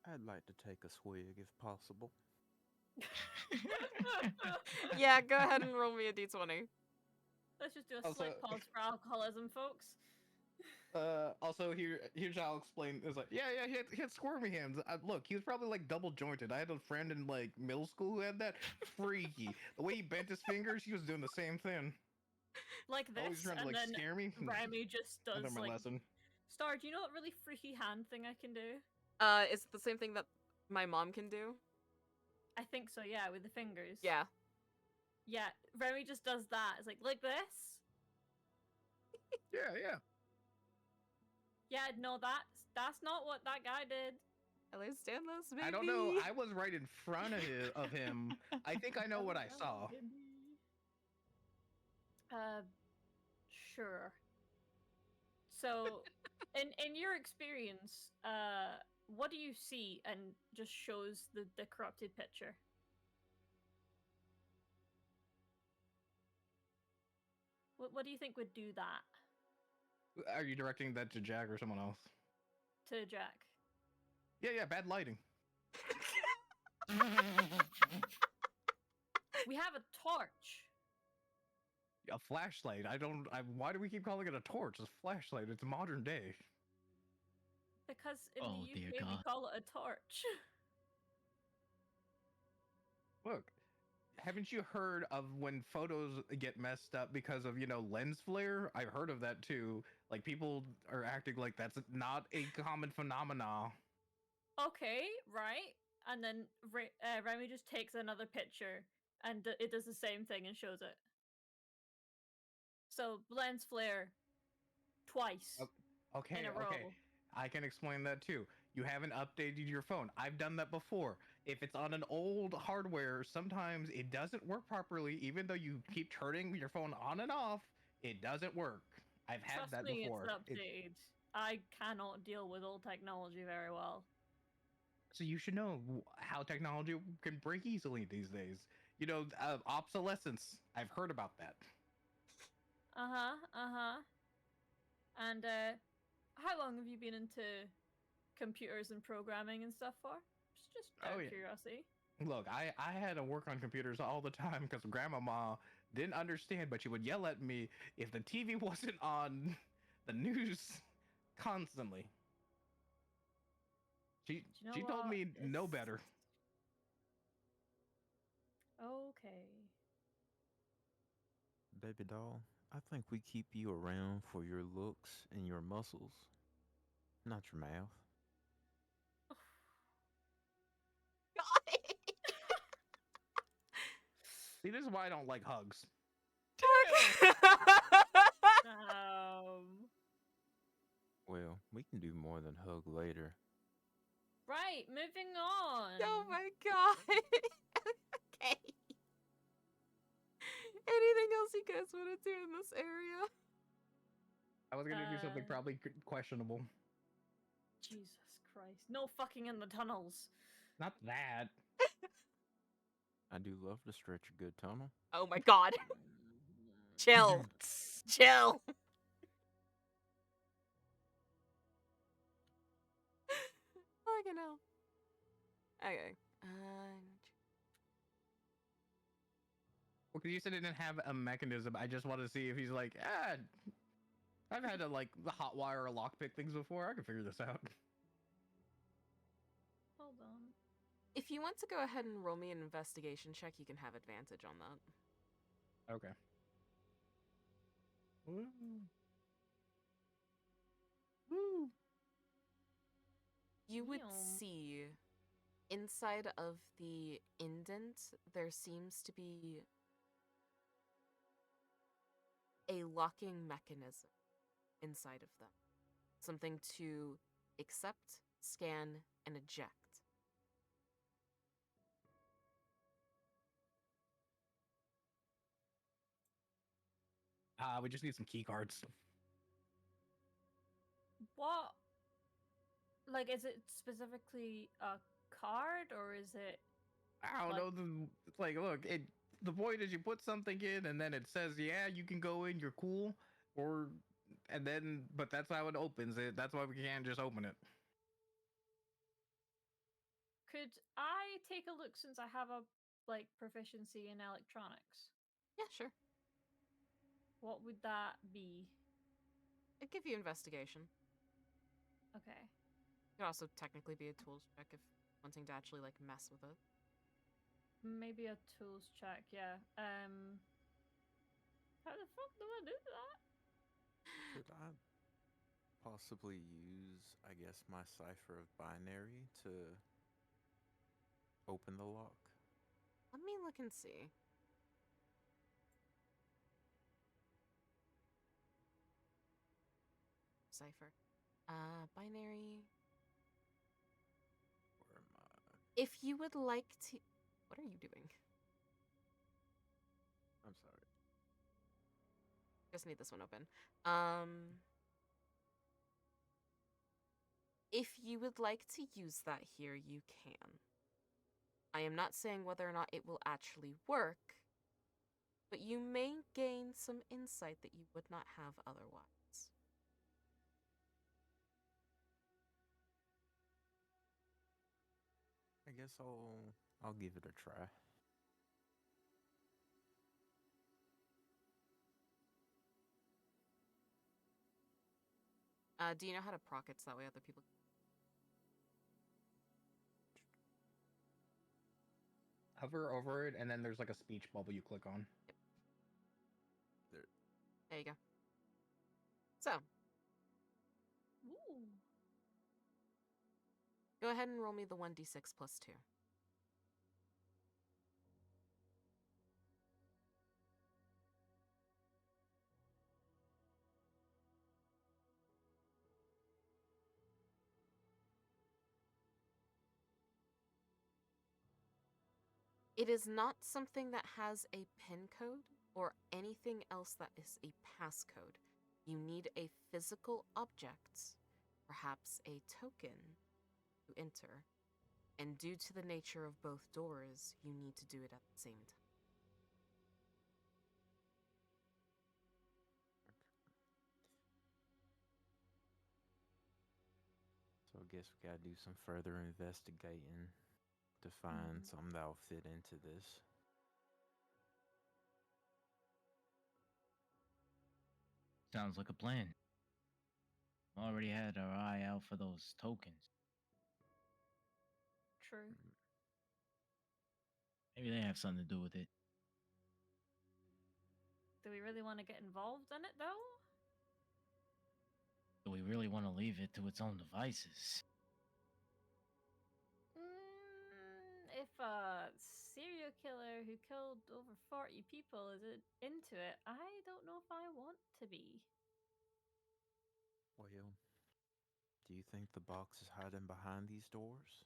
I'd like to take a swig if possible. Yeah, go ahead and roll me a d20. Let's just do a Also- slight pause for alcoholism, folks. Also, here's how I'll explain. It's like, yeah, he had squirmy hands. Look, he was probably like double jointed. I had a friend in like middle school who had that. Freaky. The way he bent his fingers, he was doing the same thing. Like Always this, trying to and like then scare me. Remy just I does learned my like. lesson. Star, do you know what really freaky hand thing I can do? Is it the same thing that my mom can do? I think so, yeah, with the fingers. Yeah. Yeah, Remy just does that. It's like this. Yeah. Yeah, no, that's not what that guy did. Hello, Stanless, baby. I don't know. I was right in front of him. I think I know what I saw. Sure. So, in your experience, what do you see? And just shows the corrupted picture. What do you think would do that Are you directing that to Jack or someone else? to Jack? Yeah, bad lighting. We have a torch. A flashlight. Why do we keep calling it a torch? It's a flashlight. It's modern day. Because in Oh, the dear UK we God. call it a torch. Look, haven't you heard of when photos get messed up because of, lens flare? I've heard of that too. Like people are acting like that's not a common phenomena. Okay, right. And then Remy just takes another picture and it does the same thing and shows it. So lens flare twice Okay, in a row. okay. I can explain that too. You haven't updated your phone. I've done that before. If it's on an old hardware, sometimes it doesn't work properly, even though you keep turning your phone on and off, it doesn't work. I've had Trust that me, before. it's updated. I cannot deal with old technology very well. So you should know how technology can break easily these days. Obsolescence. I've heard about that. Uh-huh. And how long have you been into computers and programming and stuff for? Just out Oh, of yeah. curiosity. Look, I had to work on computers all the time because grandmama didn't understand, but she would yell at me if the TV wasn't on the news constantly. She Do you know she told what? me no It's- better. Okay. Baby doll, I think we keep you around for your looks and your muscles, not your mouth. See, this is why I don't like hugs. Well, we can do more than hug later. Right, moving on. Oh my god. Okay. Anything else you guys want to do in this area? I was gonna do something Uh, probably questionable. Jesus Christ. No fucking in the tunnels. Not that. I do love to stretch a good tunnel. Oh my god. Chill. Chill. Fucking hell. Okay. Well, because you said it didn't have a mechanism. I just wanted to see if he's like, I've had to like hotwire or lockpick things before. I can figure this out. Hold on. If you want to go ahead and roll me an investigation check, you can have advantage on that. Okay. Woo. Woo. You would Meow. see inside of the indent, there seems to be a locking mechanism inside of them. Something to accept, scan, and eject. We just need some key cards. What? Like, is it specifically a card or is it? I don't know. It's like, look, the point is you put something in and then it says, yeah, you can go in, you're cool. But that's how it opens it. That's why we can't just open it. Could I take a look since I have a like proficiency in electronics? Yeah, sure. What would that be? It'd give you investigation. Okay. It could also technically be a tools check if wanting to actually like mess with it. Maybe a tools check, yeah. How the fuck do I do that? Could I possibly use, I guess, my cipher of binary to open the lock? Let me look and see. Cipher. Binary. Or am I? If you would like to. What are you doing? I'm sorry. Just need this one open. If you would like to use that here, you can. I am not saying whether or not it will actually work, but you may gain some insight that you would not have otherwise. I guess I'll give it a try. Do you know how to proc it so that way other people? Hover over it, and then there's like a speech bubble you click on. There you go. So, Ooh. go ahead and roll me the 1d6 plus 2. It is not something that has a PIN code or anything else that is a passcode. You need a physical object, perhaps a token, to enter. And due to the nature of both doors, you need to do it at the same time. So I guess we gotta do some further investigating to find Mhm. something that'll fit into this. Sounds like a plan. Already had our eye out for those tokens. True. Maybe they have something to do with it. Do we really want to get involved in it though? Do we really want to leave it to its own devices? If a serial killer who killed over 40 people is into it, I don't know if I want to be. Well, do you think the box is hiding behind these doors?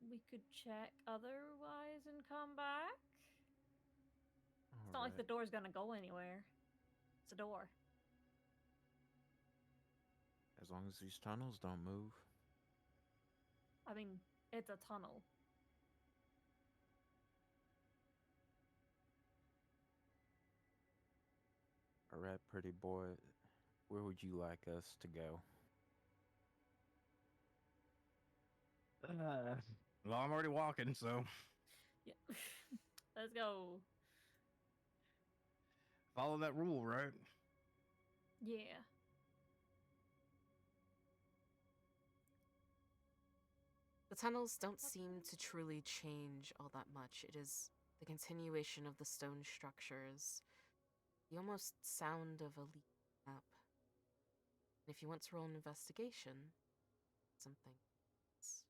We could check otherwise and come back. It's not like the Alright. door's gonna go anywhere. It's a door. As long as these tunnels don't move. I mean, it's a tunnel. Alright, pretty boy. Where would you like us to go? Well, I'm already walking, so Yeah. Let's go. follow that rule, right? Yeah. The tunnels don't seem to truly change all that much. It is the continuation of the stone structures, the almost sound of a leak map. And if you want to roll an investigation, something else.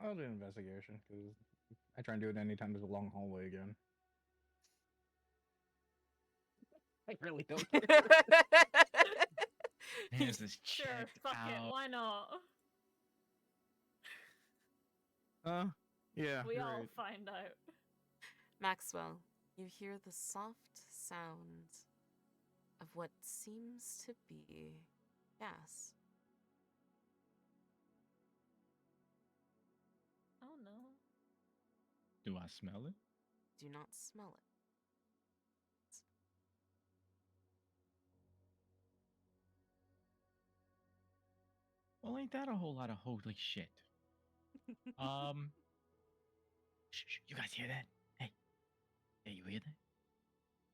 I'll do an investigation because I try and do it anytime there's a long hallway again. I really don't care. There's this Sure, checked fuck it, out. why not? Yeah, We you're all right. find out. Maxwell, you hear the soft sound of what seems to be gas. Oh no. Do I smell it? Do not smell it. ain't that a whole lot of holy shit? Shh, you guys hear that? Hey, you hear that?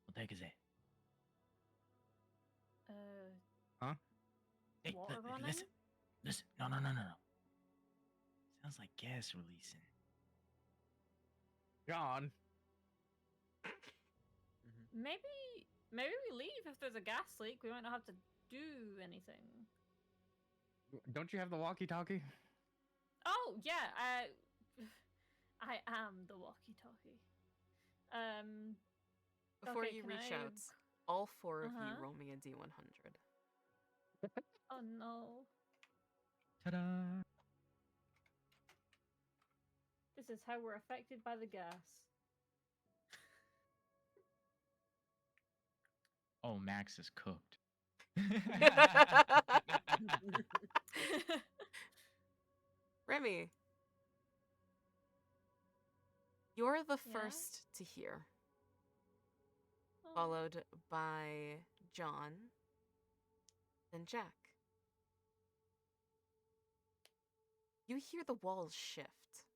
What the heck is that? Huh? Hey, Water running? listen. No. Sounds like gas releasing. John. Maybe we leave if there's a gas leak. We might not have to do anything. Don't you have the walkie-talkie? Oh yeah, I am the walkie-talkie. Before Okay, you can reach I- out, all four of you Uh-huh. roll me a D100. Oh no, Ta-da! this is how we're affected by the gas. Oh, Max is cooked. Remy, you're the Yeah? first to hear, Oh. followed by John, then Jack. You hear the walls shift.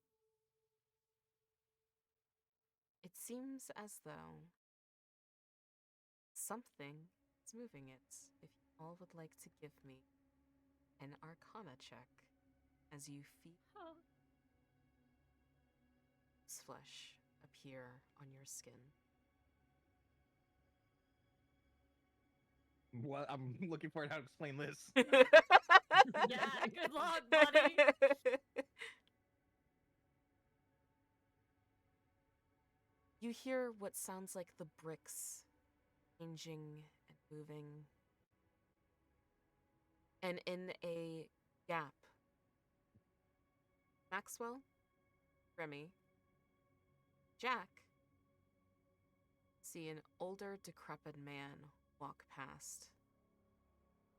It seems as though something is moving it. If you all would like to give me an Arcana check as you feel Oh. this flesh appear on your skin. Well, I'm looking forward to how to explain this. Yeah, good luck, buddy. You hear what sounds like the bricks changing and moving. And in a gap, Maxwell, Remy, Jack see an older, decrepit man walk past,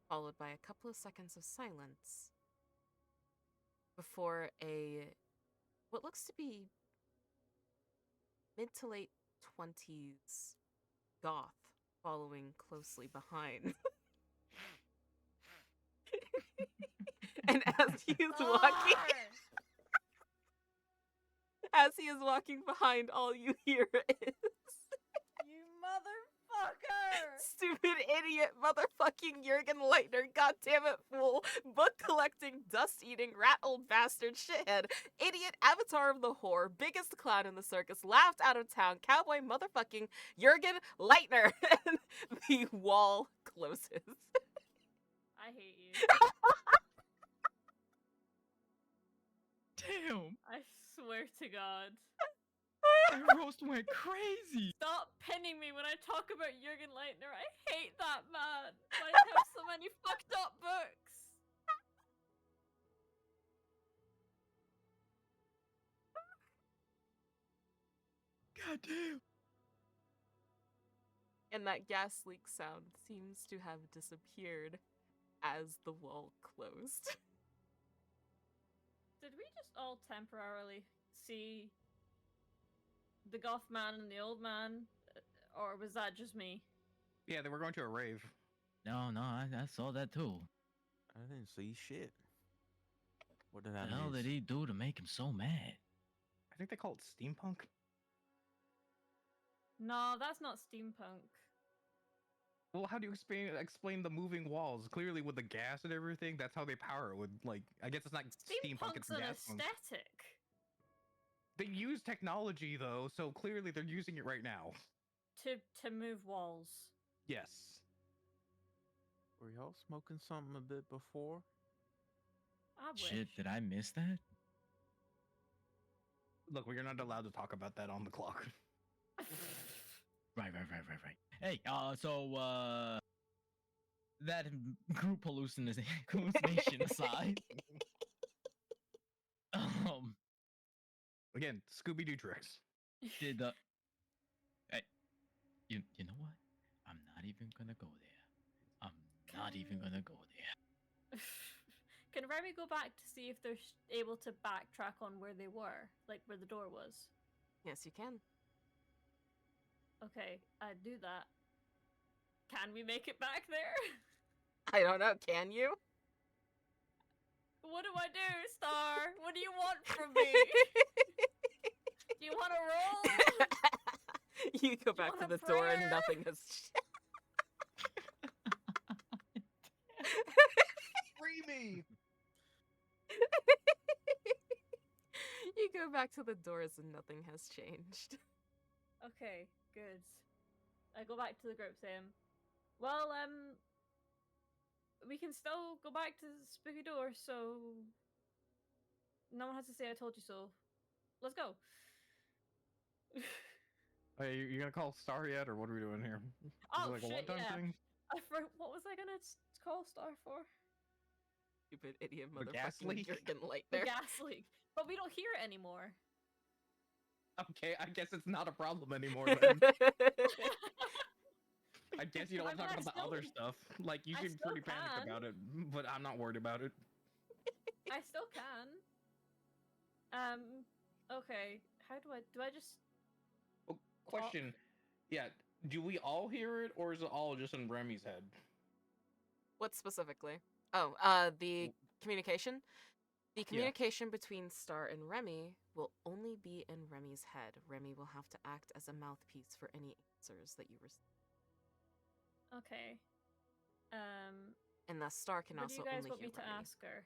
followed by a couple of seconds of silence before what looks to be mid to late 20s goth following closely behind. And as he is walking behind, all you hear is, You motherfucker! stupid idiot, motherfucking Jurgen Leitner, goddammit fool, book collecting, dust eating, rat old bastard, shithead, idiot, avatar of the whore, biggest clown in the circus, laughed out of town, cowboy motherfucking Jurgen Leitner. And the wall closes. I hate you. Damn! I swear to God. That roast went crazy! Stop pinning me when I talk about Jurgen Leitner. I hate that man. Why does he have so many fucked up books? God damn! And that gas leak sound seems to have disappeared as the wall closed. Did we just all temporarily see the goth man and the old man? Or was that just me? Yeah, they were going to a rave. No, I saw that too. I didn't see shit. What did I What the hell miss? did he do to make him so mad? I think they call it steampunk. No, that's not steampunk. Well, how do you explain the moving walls? Clearly, with the gas and everything, that's how they power it. With like, I guess it's not steampunk; it's Steampunk's an gas. Punk. aesthetic. They use technology though, so clearly they're using it right now. To move walls. Yes. Were y'all smoking something a bit before? I wish. Shit, did I miss that? Look, we're not allowed to talk about that on the clock. Right. Hey, that group hallucination aside, Again, Scooby Doo tricks. did hey, you know what? I'm not even gonna go there. I'm not even gonna go there. Can Remy go back to see if they're able to backtrack on where they were, like where the door was? Yes, you can. Okay, I do that. Can we make it back there? I don't know, can you? What do I do, Star? What do you want from me? Do you want to roll? You go Do you back to want a the door and prayer? nothing has Free me! You go back to the doors and nothing has changed. Okay, good. I go back to the group saying, well, we can still go back to the spooky door, so no one has to say I told you so. Let's go. Hey, you gonna call Star yet, or what are we doing here? Is it Oh like a shit, one-time yeah. thing? What was I gonna call Star for? Stupid idiot The gas motherfucking leak? Jurgen The Leitner. gas leak. But we don't hear it anymore. Okay, I guess it's not a problem anymore then. I guess you don't want to I talk mean, about the other stuff. Like, you I seem still pretty panicked can. about it, but I'm not worried about it. I still can. Okay. How do I just Oh, question. Yeah, do we all hear it, or is it all just in Remy's head? What specifically? Oh, the communication? The communication between Star and Remy will only be in Remy's head. Remy will have to act as a mouthpiece for any answers that you receive. Okay. And thus Star can What do also you guys only want hear me to Remy. ask her?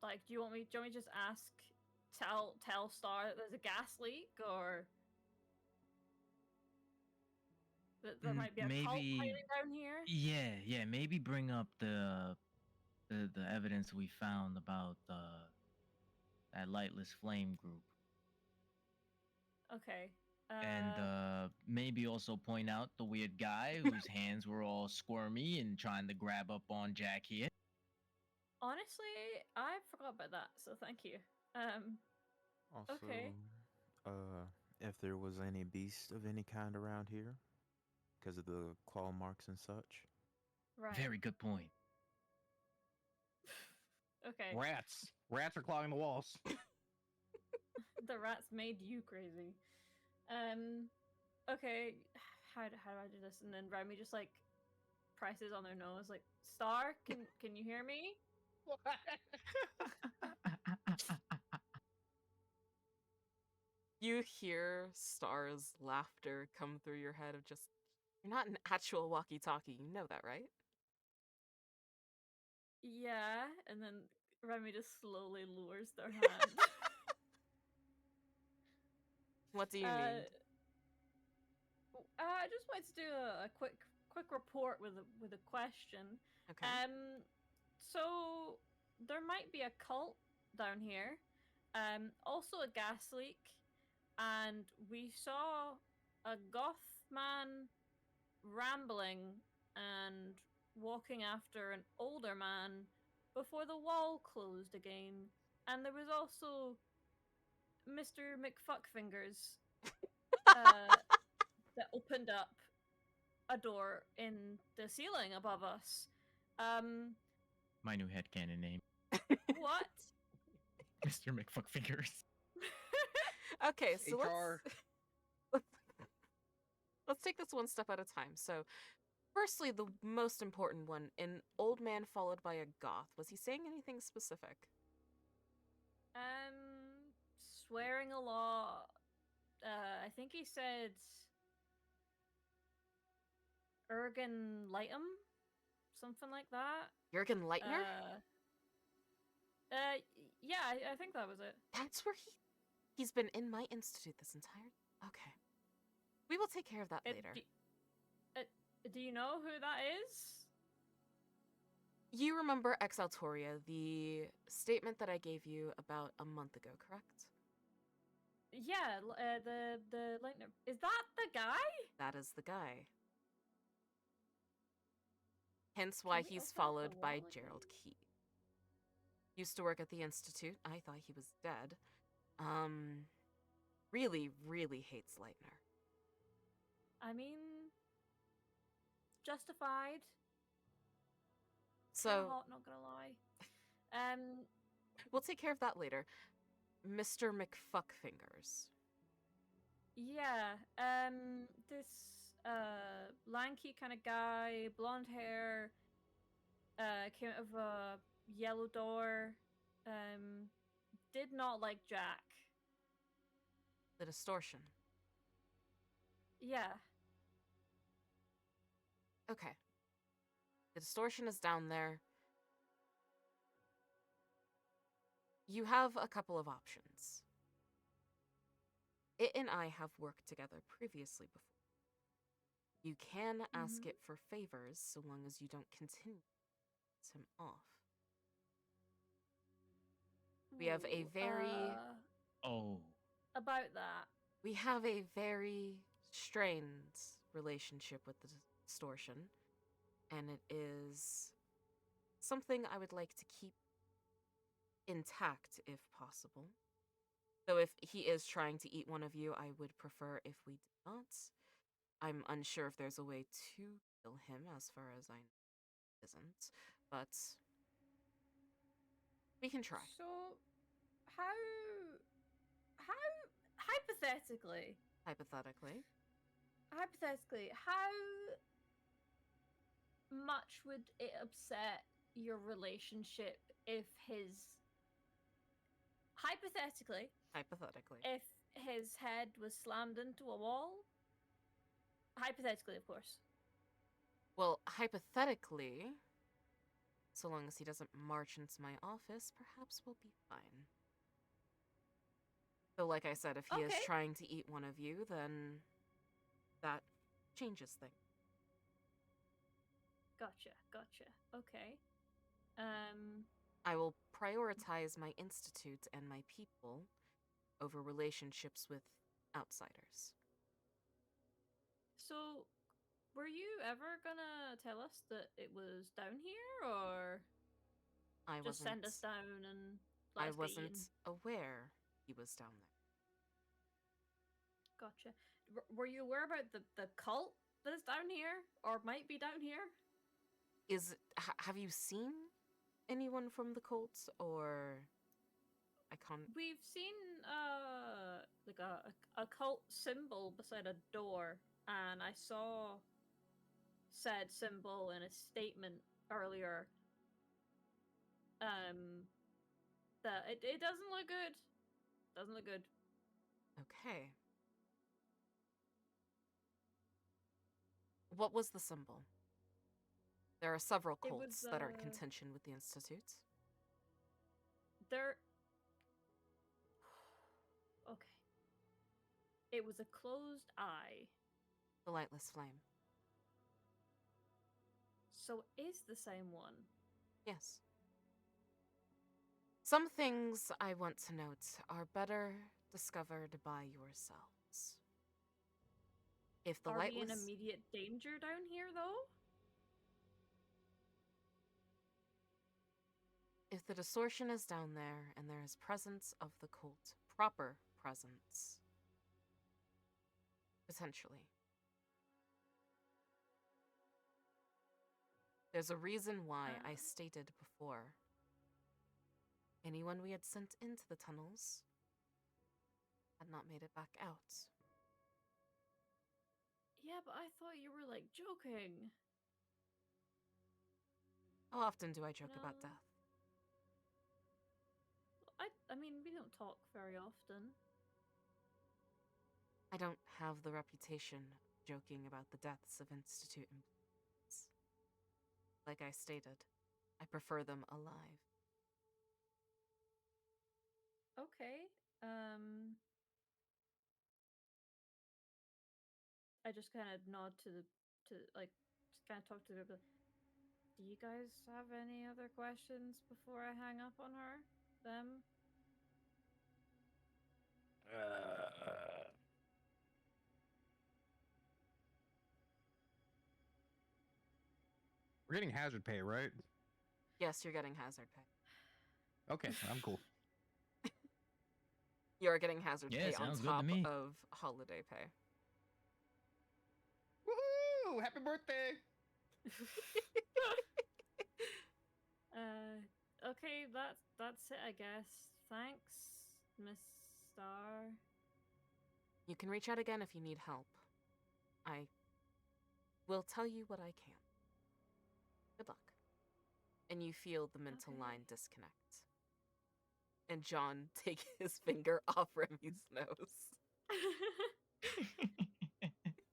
Like, do you want me to just ask tell Star that there's a gas leak, or that there might be a cult Maybe, hiding down here? yeah, maybe bring up the evidence we found about that lightless flame group, Okay. and maybe also point out the weird guy whose hands were all squirmy and trying to grab up on Jack here. Honestly, I forgot about that, so thank you. Also, Okay. if there was any beast of any kind around here, because of the claw marks and such. Right. Very good point. Okay. Rats! Rats are clawing the walls. The rats made you crazy. Okay. How do I do this? And then Remy just like presses on their nose, like, Star, can you hear me? You hear Star's laughter come through your head of just, you're not an actual walkie-talkie, you know that, right? Yeah. And then Remy just slowly lowers their hand. What do you need? I just wanted to do a quick report with a question. Okay. So there might be a cult down here. Also a gas leak, and we saw a goth man rambling and walking after an older man before the wall closed again. And there was also Mr. McFuckfingers that opened up a door in the ceiling above us. My new headcanon name, What? Mr. McFuckfingers. Okay, so HR. let's take this one step at a time. So, firstly, the most important one, an old man followed by a goth. Was he saying anything specific? Swearing a lot. I think he said Ergen Lightum, something like that. Jurgen Leitner? Yeah, I think that was it. That's where he's been in my institute this entire. Okay, we will take care of that later. Do you know who that is? You remember Exaltoria, the statement that I gave you about a month ago, correct? Yeah, the Lightner. Is that the guy? That is the guy. Hence why Can we he's open up the followed by wall Gerald again? Key. Used to work at the institute. I thought he was dead. Really, really hates Leitner. I mean, justified. So Hot, not gonna lie. we'll take care of that later. Mr. McFuckfingers. Yeah. This lanky kind of guy, blonde hair, Came out of a yellow door. Did not like Jack. The distortion. Yeah. Okay. The distortion is down there. You have a couple of options. It and I have worked together previously before. You can ask Mhm. it for favors so long as you don't continue to piss him off. We have a Ooh, very Oh. about that. we have a very strained relationship with the distortion, and it is something I would like to keep intact if possible. Though if he is trying to eat one of you, I would prefer if we did not. I'm unsure if there's a way to kill him, as far as I know isn't, but we can try. So, how hypothetically, Hypothetically. how much would it upset your relationship if hypothetically, Hypothetically. if his head was slammed into a wall? Hypothetically, of course. Well, hypothetically, so long as he doesn't march into my office, perhaps we'll be fine. Though, like I said, if he is Okay. trying to eat one of you, then that changes things. Gotcha. Okay. I will prioritize my institute and my people over relationships with outsiders. So, were you ever gonna tell us that it was down here, or I just wasn't. send us down and let I us get wasn't eaten? aware he was down there. Gotcha. Were you aware about the cult that is down here, or might be down here? Have you seen anyone from the cult, or I can't? We've seen like a cult symbol beside a door, and I saw said symbol in a statement earlier. That it doesn't look good. Doesn't look good. Okay. What was the symbol? There are several It cults was that are in contention with the institute. there. Okay. It was a closed eye. The lightless flame. So is the same one. Yes. Some things I want to note are better discovered by yourselves. If the Are we in lightless immediate danger down here, though? if the distortion is down there and there is presence of the cult, proper presence, potentially. There's a reason why I stated before. Anyone we had sent into the tunnels had not made it back out. Yeah, but I thought you were like joking. How often do I joke about No. death? I mean, we don't talk very often. I don't have the reputation of joking about the deaths of Institute employees. Like I stated, I prefer them alive. Okay. I just kind of nod to like just kind of talk to the people. Do you guys have any other questions before I hang up on her? Them? We're getting hazard pay, right? Yes, you're getting hazard pay. Okay, I'm cool. You're getting hazard Yeah, pay on sounds good to top me. of holiday pay. Woohoo! Happy birthday! Okay, that's it, I guess. Thanks, Miss Star. You can reach out again if you need help. I will tell you what I can. Good luck. and you feel the mental Okay. line disconnect. And John take his finger off Remy's nose.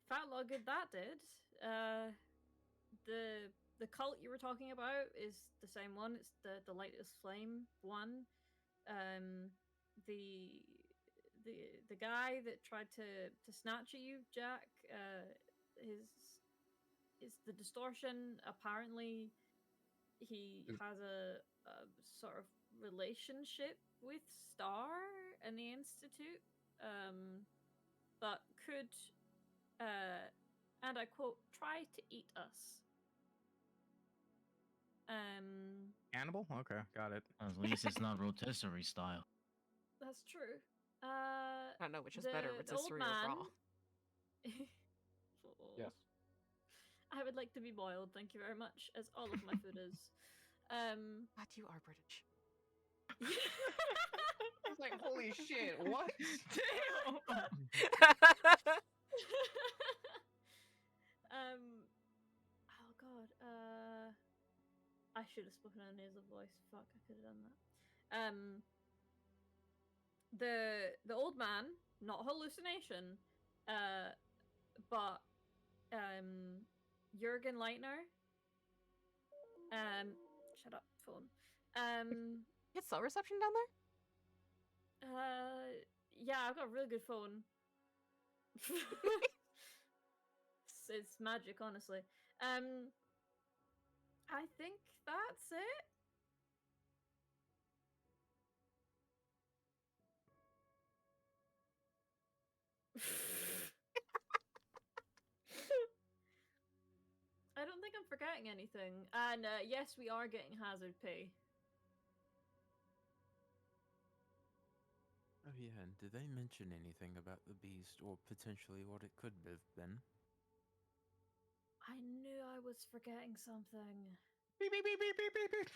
Felt a lot good that did. The cult you were talking about is the same one. It's the lightest flame one. The the guy that tried to snatch at you, Jack. His the distortion. Apparently, he has a sort of relationship with Star and the Institute. That could, and I quote, try to eat us. Cannibal? Okay, got it. At least it's not rotisserie style. That's true. I don't know which is better, The old rotisserie or man. raw. Oh, Yes. I would like to be boiled, thank you very much, as all of my food is. God, you are British. It's like, holy shit, what? Damn. Oh god. I should have spoken in a nasal voice. Fuck, I could have done that. The old man, not hallucination, but Jurgen Leitner. Shut up, phone. Get cell reception down there? Yeah, I've got a really good phone. It's magic, honestly. I think that's it. I don't think I'm forgetting anything. And yes, we are getting hazard pay. Oh yeah, and did they mention anything about the beast or potentially what it could have been? I knew I was forgetting something. Beep, beep, beep, beep, beep, beep, beep.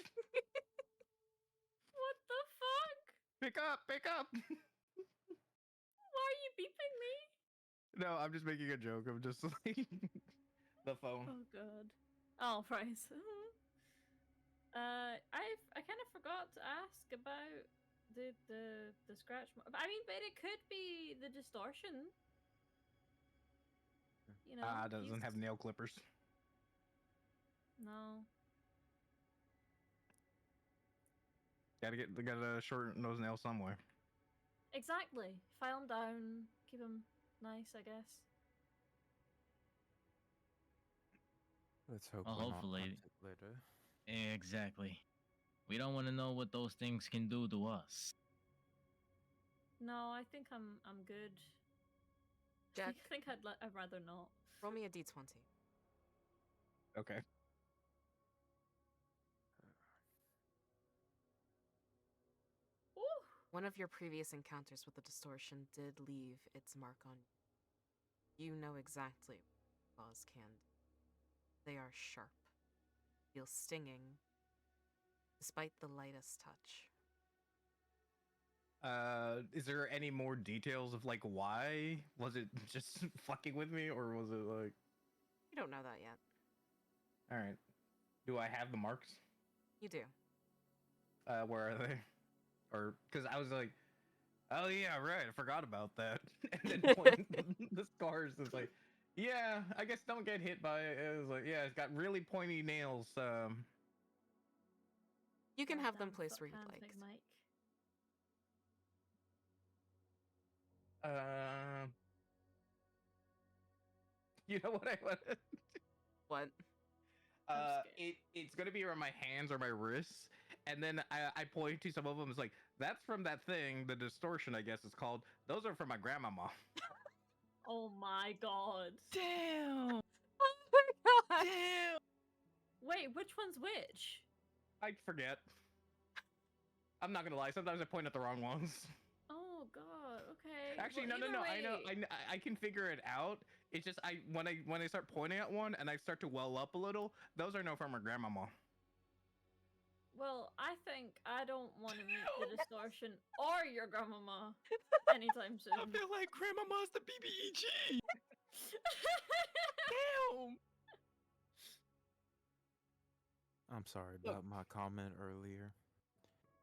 What the fuck? Pick up, pick up. Why are you beeping me? No, I'm just making a joke. I'm just like the phone. Oh god. Oh, right. I kind of forgot to ask about the scratch. I mean, but it could be the distortion. You know, Doesn't have nail clippers. No. Gotta short nose nail somewhere. Exactly. File them down. Keep them nice, I guess. Let's hope Well, we're not hopefully. hunted later. Exactly. We don't want to know what those things can do to us. No, I think I'm good. Jack, I think I'd rather not. roll me a d20. Okay. Ooh. One of your previous encounters with the distortion did leave its mark on you. You know exactly what claws can do. They are sharp, feel stinging, despite the lightest touch. Is there any more details of like why? Was it just fucking with me, or was it like? You don't know that yet. All right. Do I have the marks? You do. Where are they? Or because I was like, oh yeah, right, I forgot about that. And then point the scars is like, yeah, I guess don't get hit by it. It was like, yeah, it's got really pointy nails. You can have them Goddamn placed where you'd fuck like. hands, Big Mike. You know what I want? What? I'm scared. It's gonna be around my hands or my wrists, and then I point to some of them. It's like that's from that thing, the distortion, I guess it's called. Those are from my grandmama. Oh my god. Damn! Oh my god! Damn! Wait, which one's which? I forget. I'm not gonna lie. Sometimes I point at the wrong ones. Oh god. Okay. Actually, well, no. either I know. way- I can figure it out. It's just when I start pointing at one and I start to well up a little. Those are no from my grandmama. Well, I think I don't want to meet the distortion or your grandmama anytime soon. I feel like Grandmama's the BBEG. Damn! I'm sorry Look. about my comment earlier.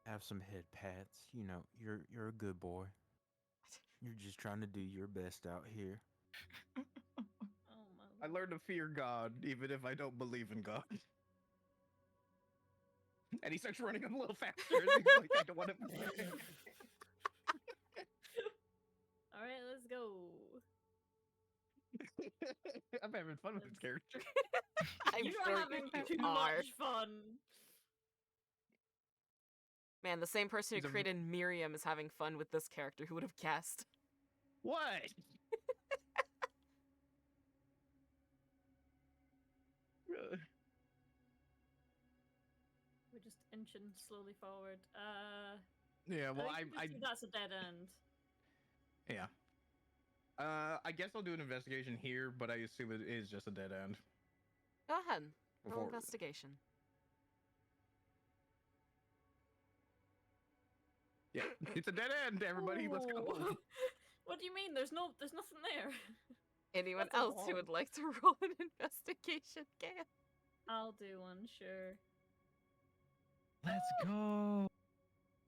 Have some head pats. You know, you're a good boy. You're just trying to do your best out here. Oh my I lord. learned to fear God, even if I don't believe in God. And he starts running a little faster. He's like, I don't want to. All right, let's go. I'm having fun with this character. I'm You're sure having you too are. much fun. Man, the same person who He's a- created Miriam is having fun with this character. Who would have guessed? What? We're just inching slowly forward. Yeah, well, I think we just see that's a dead end. yeah. I guess I'll do an investigation here, but I assume it is just a dead end. Go ahead. Roll Before- investigation. Yeah, it's a dead end, everybody. Let's go. Ooh. What do you mean? There's nothing there. Anyone That's a else who wall. would like to roll an investigation can. I'll do one, sure. Let's go.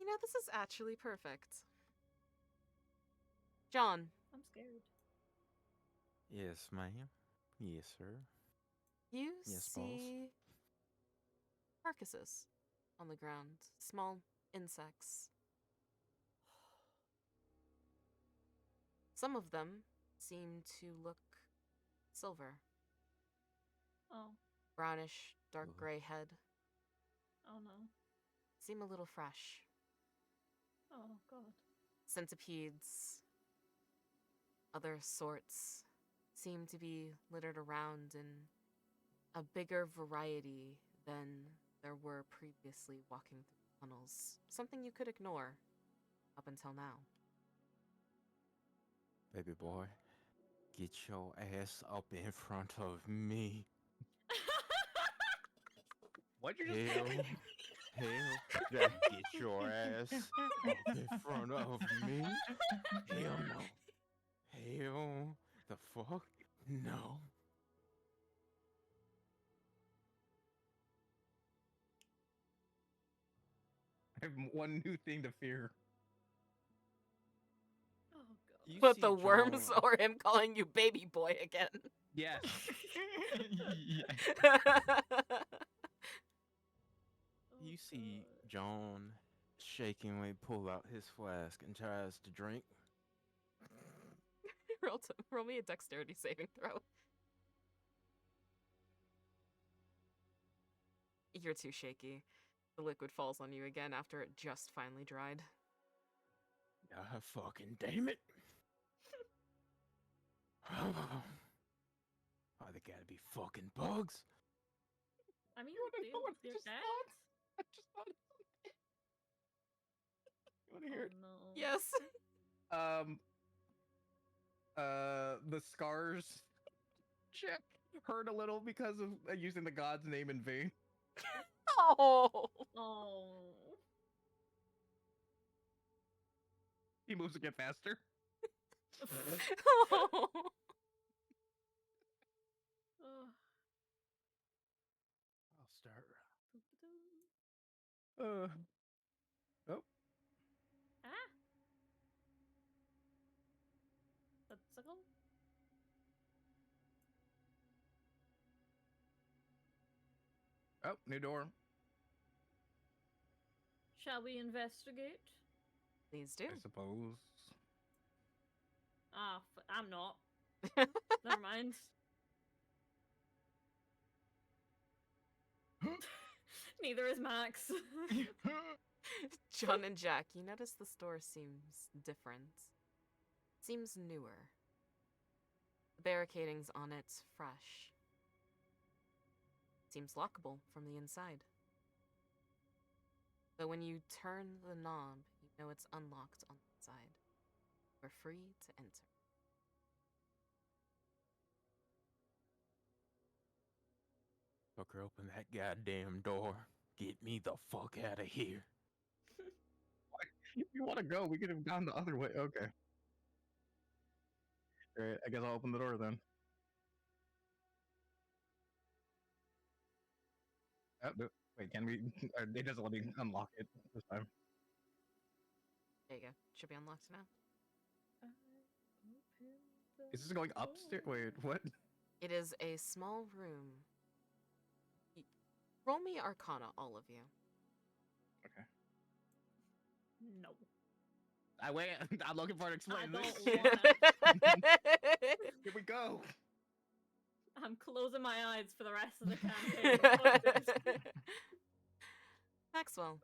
You know, this is actually perfect. John, I'm scared. Yes, ma'am. Yes, sir. you Yes, boss. see carcasses on the ground, small insects. Some of them seem to look silver, Oh, brownish, dark Ooh. gray head. oh no. Seem a little fresh. Oh god. Centipedes, other sorts, seem to be littered around in a bigger variety than there were previously walking through tunnels. Something you could ignore up until now. Baby boy, get your ass up in front of me. What'd you just Hell, hell, Jack, get your ass up in front of me. Hell no. Hell the fuck no. I have one new thing to fear. Oh god. You But see the worms John- or him calling you baby boy again. Yes. Yeah. Oh, You see God. John shakingly pull out his flask and tries to drink. Roll me a dexterity saving throw. You're too shaky. The liquid falls on you again after it just finally dried. Ah, fucking damn it. Oh, they gotta be fucking bugs. I mean, You wanna know what I they're just dead. thought? I just thought of something. You wanna hear Oh no. Yes. it? The scars check hurt a little because of using the god's name in vain. Oh. Oh. He moves again faster. Oh. Oh. I'll start. Oh. Ah. Popsicle? Oh, new door. Shall we investigate? Please do. I suppose. Ah, I'm not. Never mind. Neither is Max. John and Jack, you notice the store seems different. Seems newer. The barricading's on it fresh. Seems lockable from the inside. But when you turn the knob, you know it's unlocked on the inside. You're free to enter. Fucker, open that goddamn door. Get me the fuck out of here. If you want to go, we could have gone the other way. Okay. Alright, I guess I'll open the door then. Wait, can we? It doesn't let me unlock it this time. There you go. Should be unlocked now. I open Is this the going upstairs? Wait, door. what? It is a small room. Roll me Arcana, all of you. Okay. No. I wait. I'm looking for it to I explain don't this. wanna. Here we go. I'm closing my eyes for the rest of the campaign. Fuck this. Maxwell.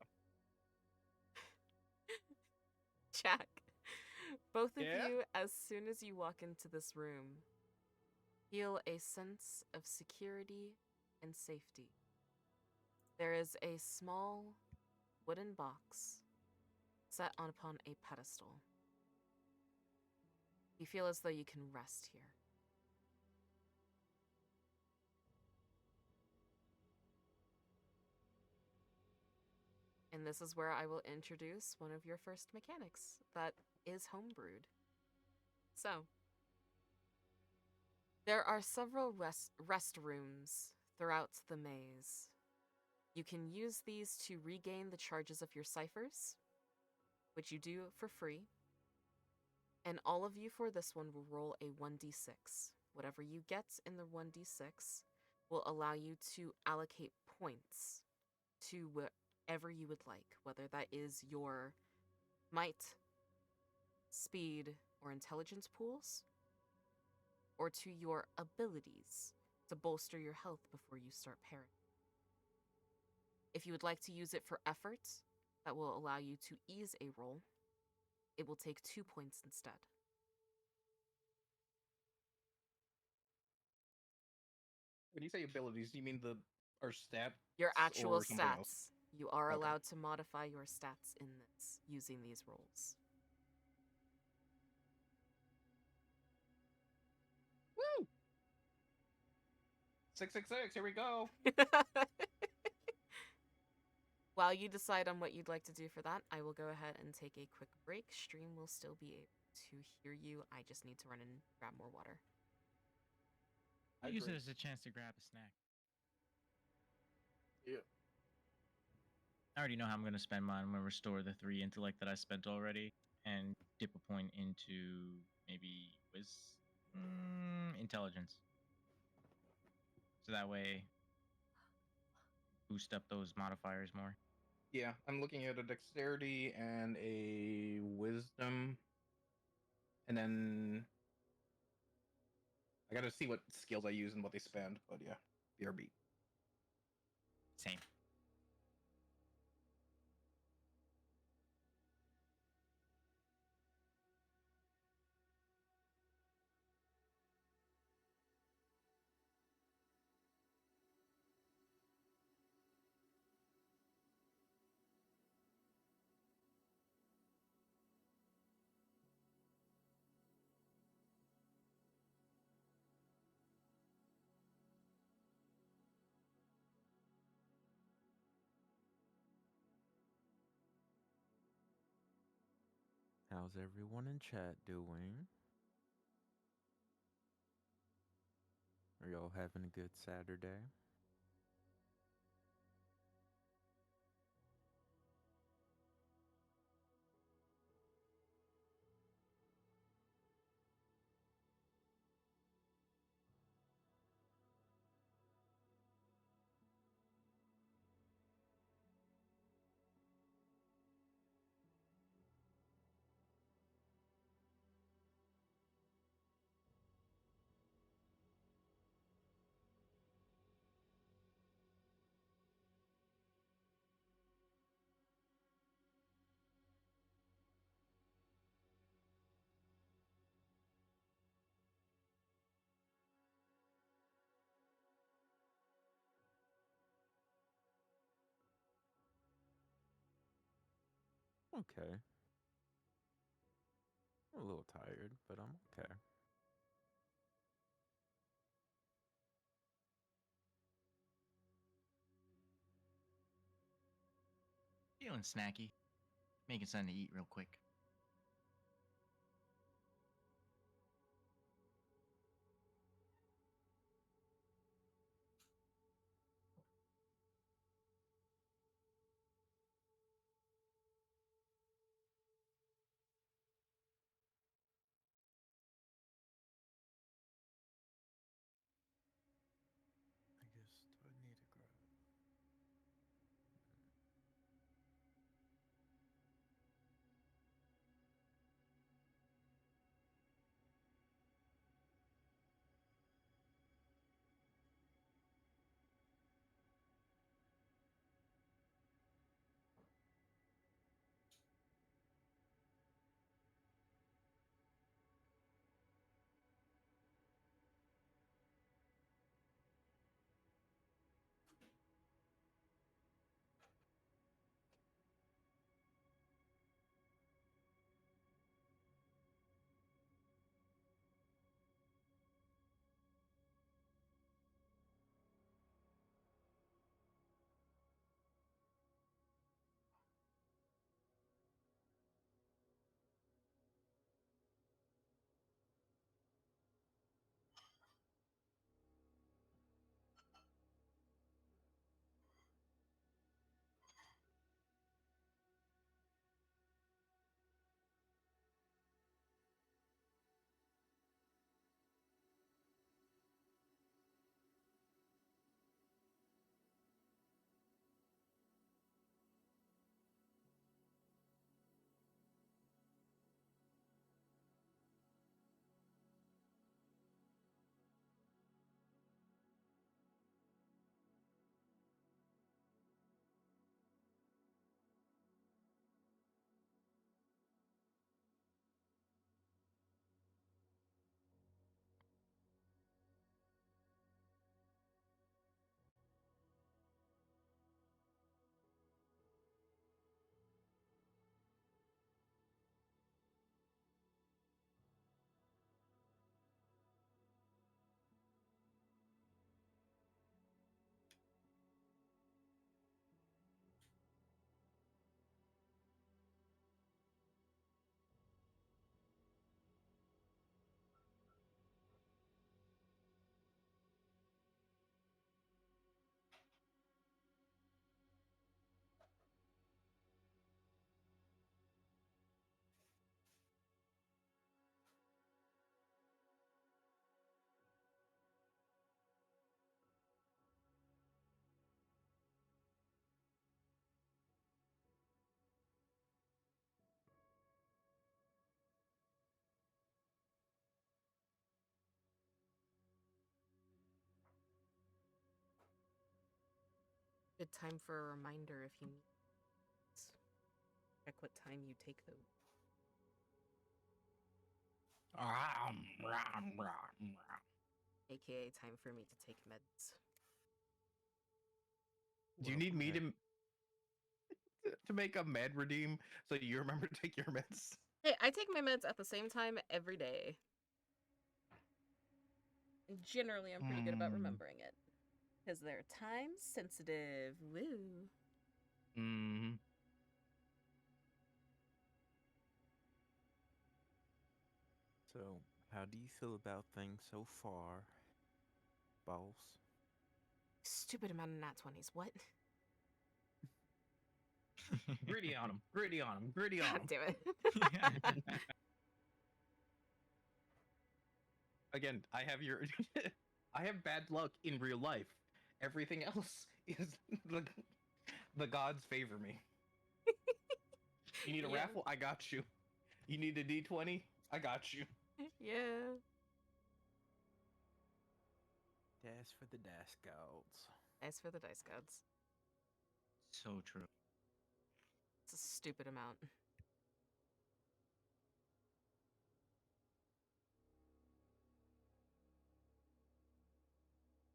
Jack. Both of Yeah? you, as soon as you walk into this room, feel a sense of security and safety. There is a small wooden box set upon a pedestal. You feel as though you can rest here. And this is where I will introduce one of your first mechanics that is homebrewed. So, there are several rest rooms throughout the maze. You can use these to regain the charges of your ciphers, which you do for free. And all of you for this one will roll a 1d6. Whatever you get in the 1d6 will allow you to allocate points to wherever you would like, whether that is your might, speed, or intelligence pools, or to your abilities to bolster your health before you start pairing. If you would like to use it for effort, that will allow you to ease a roll. It will take 2 points instead. When you say abilities, do you mean the or stats? Your actual or something else? stats. You are Okay. allowed to modify your stats in this using these rolls. Woo! 666. Here we go. While you decide on what you'd like to do for that, I will go ahead and take a quick break. Stream will still be able to hear you. I just need to run and grab more water. I use it as a chance to grab a snack. Yeah. I already know how I'm going to spend mine. I'm going to restore the 3 intellect that I spent already and dip a point into maybe intelligence. So that way, boost up those modifiers more. Yeah, I'm looking at a dexterity and a wisdom, and then I gotta see what skills I use and what they spend. But yeah, BRB. Same. How's everyone in chat doing? Are y'all having a good Saturday? Okay. I'm a little tired, but I'm okay. Feeling snacky. Making something to eat real quick. Good time for a reminder if you need. Check what time you take those. AKA time for me to take meds. Do you need me to make a med redeem so you remember to take your meds? Hey, I take my meds at the same time every day. And generally, I'm pretty good about remembering it. Because they're time sensitive. Woo. Mm. So, how do you feel about things so far, boss? Stupid amount of nat 20s. What? Gritty on him. Gritty on him. Gritty on God him. damn it. Again, I have your I have bad luck in real life. Everything else is the gods favor me. You need a Yeah. raffle? I got you. You need a D20? I got you. Yeah. Dash for the dash gods. As for the dice gods. So true. It's a stupid amount.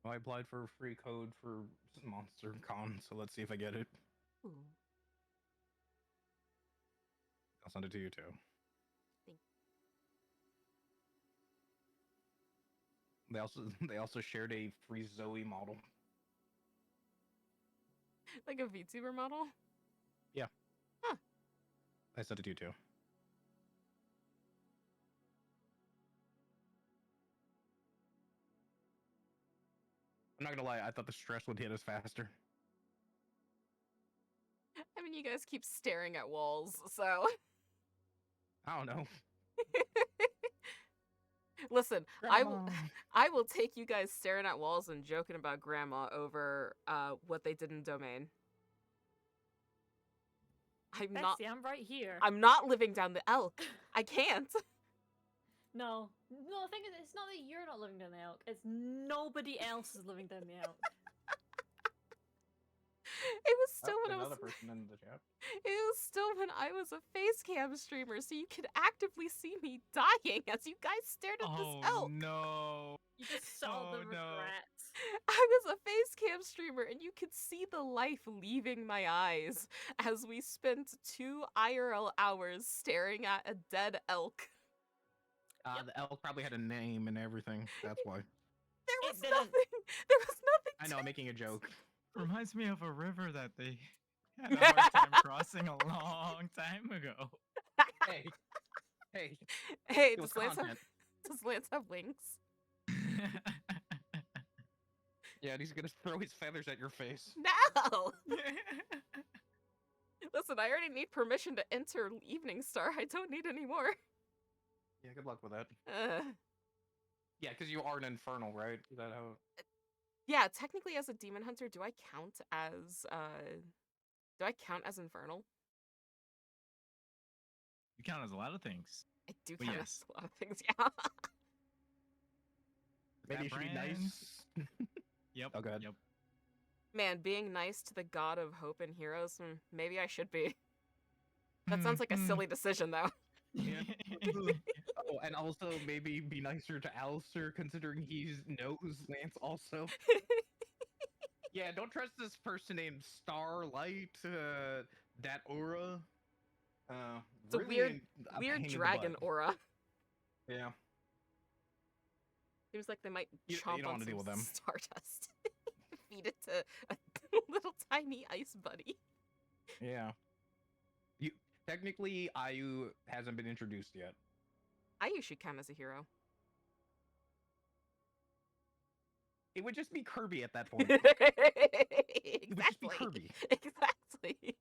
Well, I applied for a free code for Monster Con, so let's see if I get it. Ooh. I'll send it to you too. Thank They also shared a free Zoe model. Like a VTuber model? I sent it to you too. I'm not gonna lie, I thought the stress would hit us faster. I mean, you guys keep staring at walls, so. I don't know. Listen, Grandma. I will take you guys staring at walls and joking about grandma over what they did in Domain. Betsy, I'm right here. I'm not living down the elk. I can't. No, the thing is, it's not that you're not living down the elk. It's nobody else is living down the elk. It was still when I was. Another person in the chat. It was still when I was a face cam streamer, so you could actively see me dying as you guys stared at this elk. No. You just saw the Oh, no. regret. I was a face cam streamer, and you could see the life leaving my eyes as we spent 2 IRL hours staring at a dead elk. The elk probably had a name and everything. That's why. There was didn't. nothing. There was nothing. I know, I'm making a joke. Reminds me of a river that they had a hard time crossing a long time ago. Hey, hey, Hey, it was does Lance have, content. does Lance have wings? Yeah, and he's gonna throw his feathers at your face. No. Listen, I already need permission to enter Evening Star. I don't need any more. Yeah, good luck with that. Uh, Yeah, because you are an infernal, right? Is that how? yeah, technically, as a demon hunter, do I count as infernal? You count as a lot of things. I do Well, count yes. as a lot of things. Yeah. Maybe you That should be brand? nice. Yep. Oh, God. Yep. Man, being nice to the god of hope and heroes. Maybe I should be. That sounds like a silly decision, though. Yeah. Oh, and also maybe be nicer to Alistair, considering he knows Lance also. Yeah, don't trust this person named Starlight, Datura. It's a really weird a pain in the dragon butt. aura. Yeah. Seems like they might You chomp don't on wanna deal some with them. stardust. Feed it to a little tiny ice buddy. Yeah. You technically Ayu hasn't been introduced yet. Ayu should count as a hero. It would just be Kirby at that point. It would just be Exactly. Kirby. Exactly.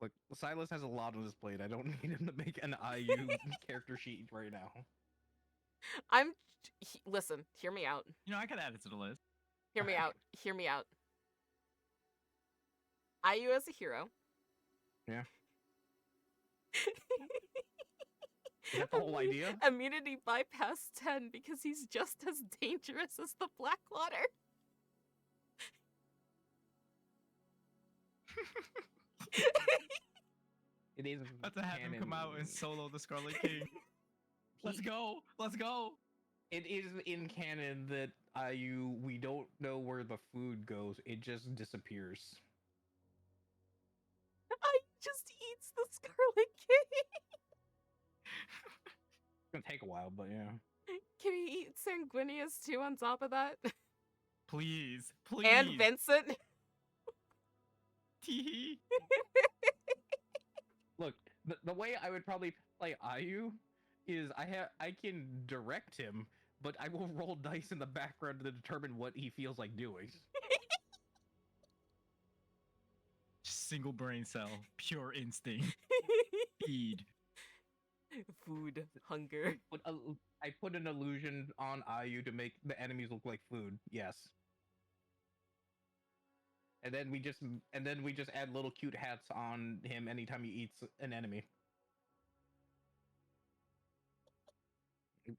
Look, Silas has a lot on his plate. I don't need him to make an Ayu character sheet right now. Listen, hear me out. You know, I could add it to the list. Hear me out. Hear me out. Ayu as a hero. Yeah. Is that the whole idea? Immunity bypass 10 because he's just as dangerous as the Blackwater. It is About to have him come out and canon. solo the Scarlet King. Let's He- go. Let's go. It is in canon that we don't know where the food goes. It just disappears. I just eats the Scarlet King. It's gonna take a while, but yeah. Can he eat Sanguinius too on top of that? Please. Please. And Vincent? Tee. Look, the way I would probably play Ayu is I can direct him, but I will roll dice in the background to determine what he feels like doing. Single brain cell. Pure instinct. Feed. Food, hunger. But I put an illusion on Ayu to make the enemies look like food. Yes. And then we just add little cute hats on him anytime he eats an enemy.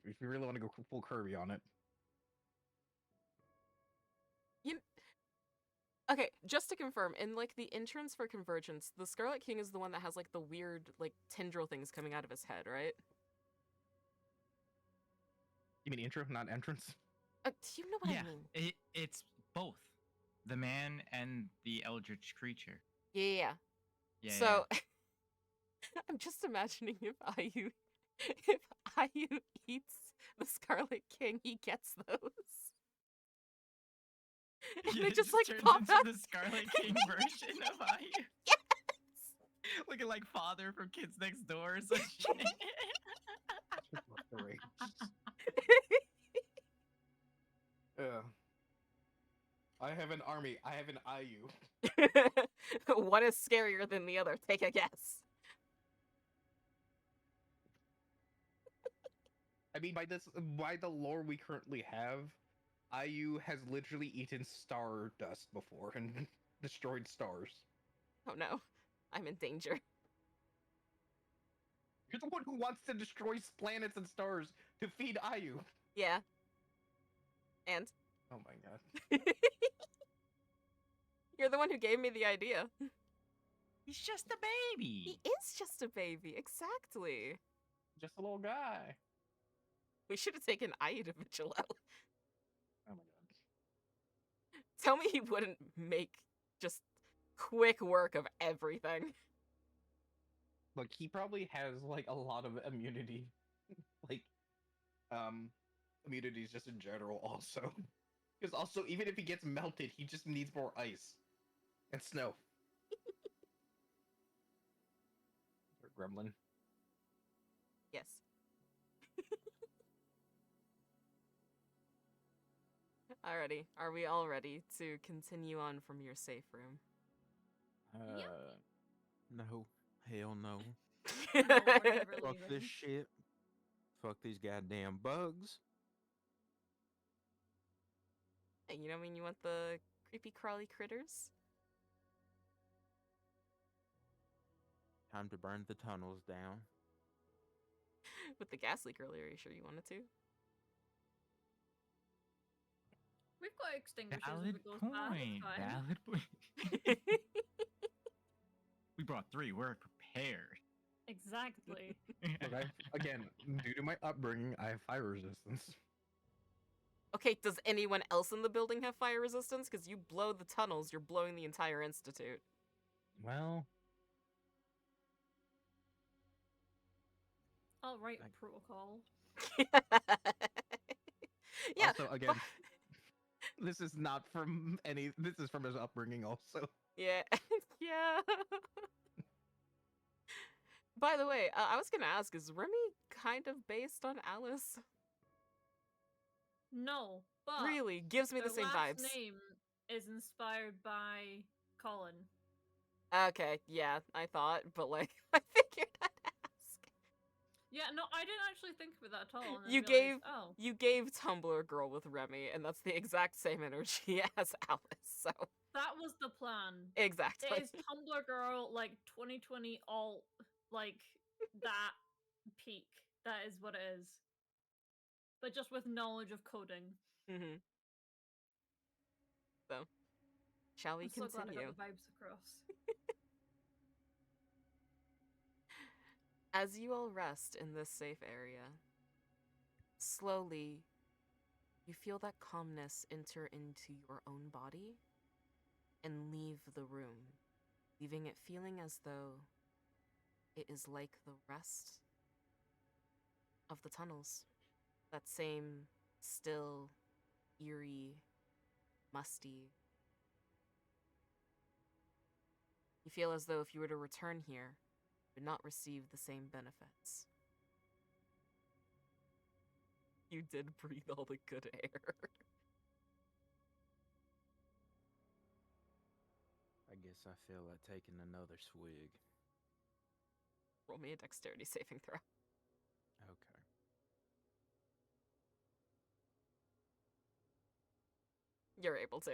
If you really want to go full Kirby on it. Okay, just to confirm, in like the entrance for Convergence, the Scarlet King is the one that has like the weird like tendril things coming out of his head, right? You mean intro, not entrance? Do you know what Yeah. I mean? It's both. The man and the eldritch creature. Yeah. Yeah. So I'm just imagining if Ayu eats the Scarlet King, he gets those. And Yeah, they it just like turns pop into out. the Scarlet King version of Ayu. Yes. Looking like father from Kids Next Door or some shit. Yeah. I have an army. I have an Ayu. One is scarier than the other. Take a guess. I mean, by the lore we currently have, Ayu has literally eaten stardust before and destroyed stars. Oh no, I'm in danger. You're the one who wants to destroy planets and stars to feed Ayu. Yeah. And Oh my god. you're the one who gave me the idea. He's just a baby. He is just a baby, exactly. Just a little guy. We should have taken Ayu to Vigilo. Oh my god. Tell me he wouldn't make just quick work of everything. Look, he probably has like a lot of immunity. like immunities just in general also. Because also even if he gets melted, he just needs more ice. And snow. Or gremlin. Yes. Alrighty, are we all ready to continue on from your safe room? No. Hell no. No, we're never Fuck leaving. this shit. Fuck these goddamn bugs. Hey, you know what I mean? You want the creepy crawly critters? Time to burn the tunnels down. With the gas leak earlier, are you sure you wanted to? We've got extinguishers if Valid it goes bad. point. It's fine. Valid point. We brought 3. We're prepared. Exactly. Look, again, due to my upbringing, I have fire resistance. Okay, does anyone else in the building have fire resistance? Because you blow the tunnels, you're blowing the entire institute. Well, I'll write Thank- a protocol. Yeah. also again, this is not from any. This is from his upbringing also. Yeah. Yeah. By the way, I was gonna ask, is Remy kind of based on Alice? No, but Really? Gives me the their same last vibes. name is inspired by Colin. Okay, yeah, I thought, but like, I figured I'd ask. Yeah, no, I didn't actually think of that at all. And then You realized, gave- Oh, You gave Tumblr Girl with Remy, and that's the exact same energy as Alice, so that was the plan. exactly. It is Tumblr Girl, like 2020 alt, like that peak. That is what it is. But just with knowledge of coding. Mm-hmm. So, Shall we I'm so glad I continue? got the vibes across. As you all rest in this safe area, slowly you feel that calmness enter into your own body and leave the room, leaving it feeling as though it is like the rest of the tunnels. That same still, eerie, musty. You feel as though if you were to return here, you would not receive the same benefits. You did breathe all the good air. I guess I feel like taking another swig. Roll me a dexterity saving throw. Okay. You're able to.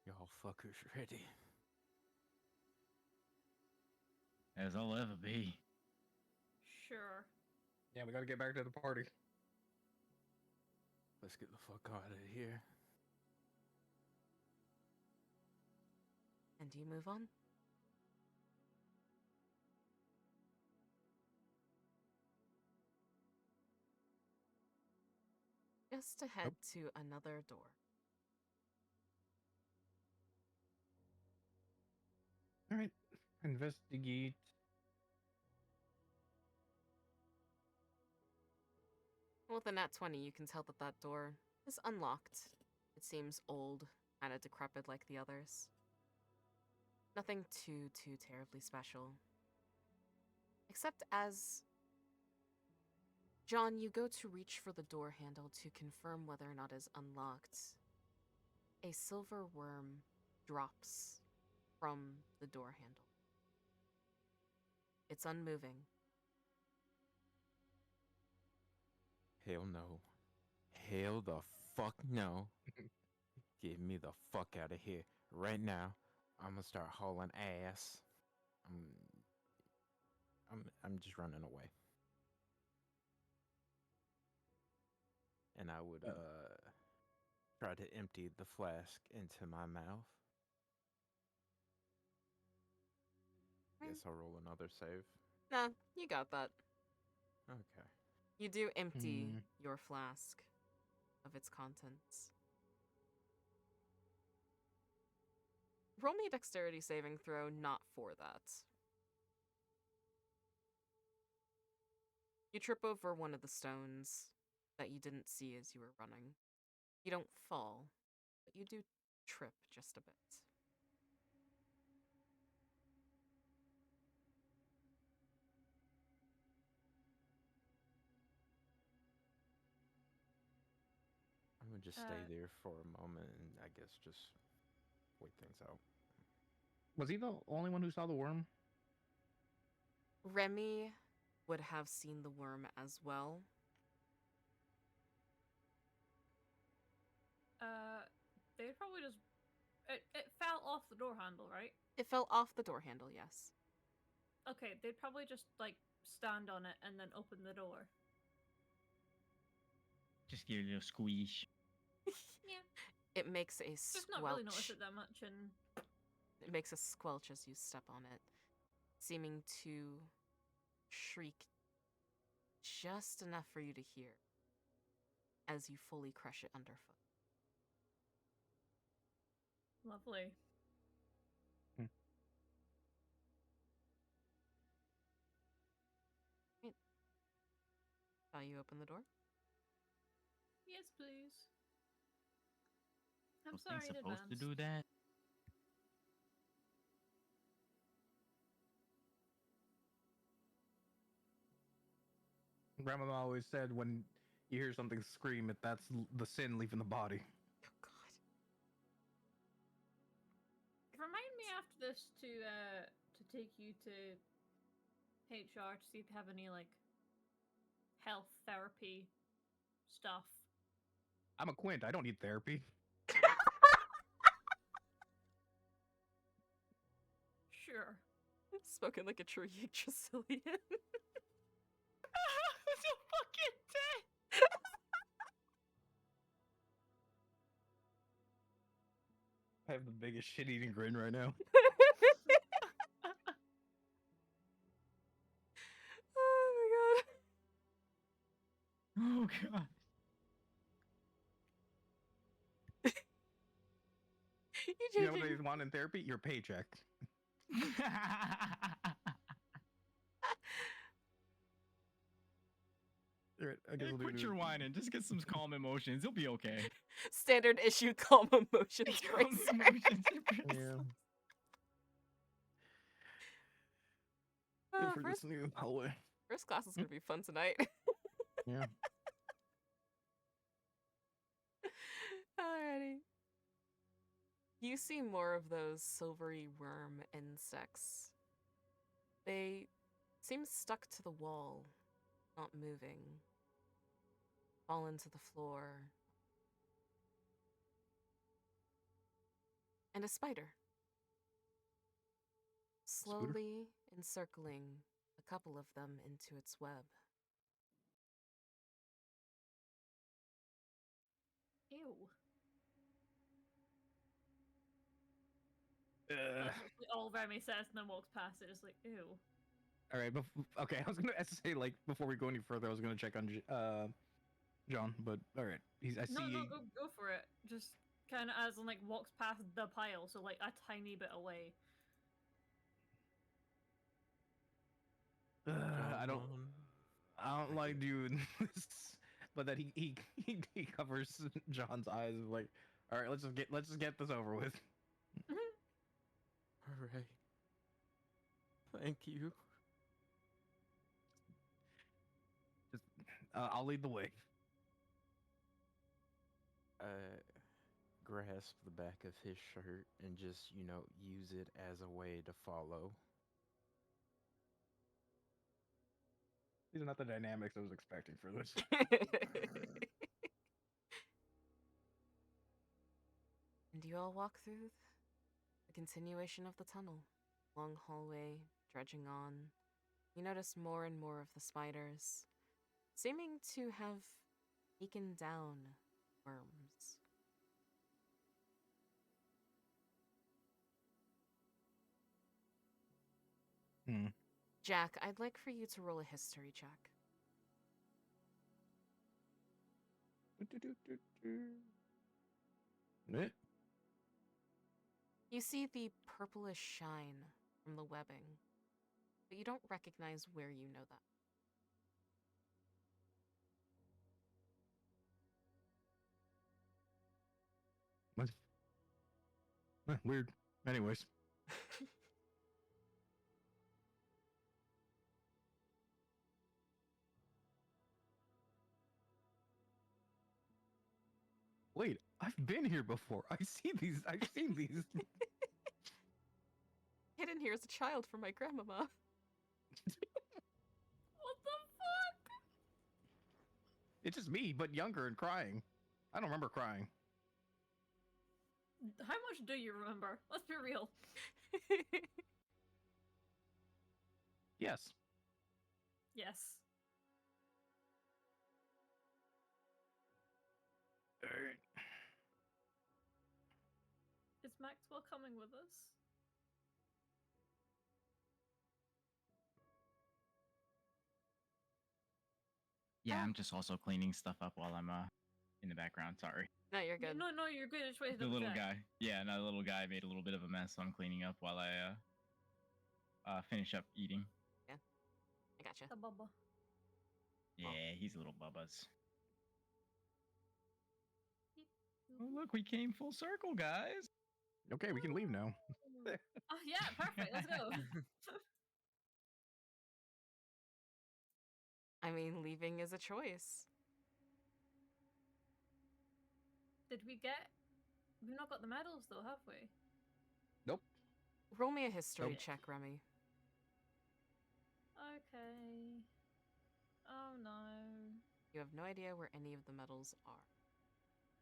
Y'all fuckers ready? As I'll ever be. Sure. Yeah, we gotta get back to the party. Let's get the fuck out of here. And you move on? Just to head to another door. All right, investigate. With a nat 20, you can tell that that door is unlocked. It seems old, kind of decrepit like the others. Nothing too terribly special. Except as John, you go to reach for the door handle to confirm whether or not it is unlocked. A silver worm drops from the door handle. It's unmoving. Hell no. Hell the fuck no. Get me the fuck out of here. Right now, I'm gonna start hauling ass. I'm just running away. And I would try to empty the flask into my mouth. Guess I'll roll another save. Nah, you got that. Okay. You do empty your flask of its contents. Roll me a dexterity saving throw, not for that. You trip over one of the stones that you didn't see as you were running. You don't fall, but you do trip just a bit. I'm gonna just stay there for a moment and I guess just wait things out. Was he the only one who saw the worm? Remy would have seen the worm as well. They'd probably just... It fell off the door handle, right? It fell off the door handle, yes. Okay, they'd probably just, like, stand on it and then open the door. Just give it a little squeeze. Yeah. It makes a Just squelch. not really notice it that much, and... It makes a squelch as you step on it, seeming to shriek just enough for you to hear as you fully crush it underfoot. Lovely. Shall you open the door? Yes, please. I'm Was sorry things in supposed advance. to do that? Grandma always said when you hear something scream, that's the sin leaving the body. Oh, God. Remind me after this to take you to HR to see if they have any like health therapy stuff. I'm a Quint. I don't need therapy. Sure. Spoken like a true Yggdrasilian. So fucking dead. I have the biggest shit-eating grin right now. Oh Oh god. my god. You know what I want in therapy? Your paycheck. Alright, I guess Hey, we'll quit do your whining. Just get some calm emotions. You'll be okay. Standard issue calm emotions Calm bracer. emotions. Yeah. Uh, For first, this new hallway. first class is gonna be fun tonight. Yeah. Alrighty. You see more of those silvery worm insects. They seem stuck to the wall, not moving. Fallen to the floor. And a spider. Slowly encircling a couple of them into its web. Ew. Uh, That's literally all Remy says and then walks past it. It's like, ew. all right. Okay, I was gonna say like before we go any further, I was gonna check on John, but all right. I see. No, go for it. Just kind of as in, like, walks past the pile, so like a tiny bit away. I don't. John, I don't I like guess. doing this, but that he covers John's eyes like, all right, let's just get this over with. Hooray. Thank you. Just I'll lead the way. Grasp the back of his shirt and just, use it as a way to follow. These are not the dynamics I was expecting for this. And you all walk through the continuation of the tunnel. Long hallway, dredging on. You notice more and more of the spiders, seeming to have taken down worms. Hmm. Jack, I'd like for you to roll a history check. Eh? You see the purplish shine from the webbing, but you don't recognize where you know that. What? Weird. Anyways. Wait, I've been here before. I've seen these. Hidden here as a child from my grandmama. What the fuck? It's just me, but younger and crying. I don't remember crying. How much do you remember? Let's be real. Yes. Yes. Alright. Is Maxwell coming with us? Yeah, Oh. I'm just also cleaning stuff up while I'm in the background. Sorry. No, you're good. No, you're good. I just wanted to The little double check. guy. Yeah, no, the little guy made a little bit of a mess, so I'm cleaning up while I finish up eating. I gotcha. The bubba. Yeah, he's little bubbas. Oh, look, we came full circle, guys. Okay, we can leave now. Oh yeah, perfect. Let's go. I mean, leaving is a choice. Did we get? We've not got the medals though, have we? Nope. Roll me a history Nope. check, Remy. Okay. Oh no. You have no idea where any of the medals are.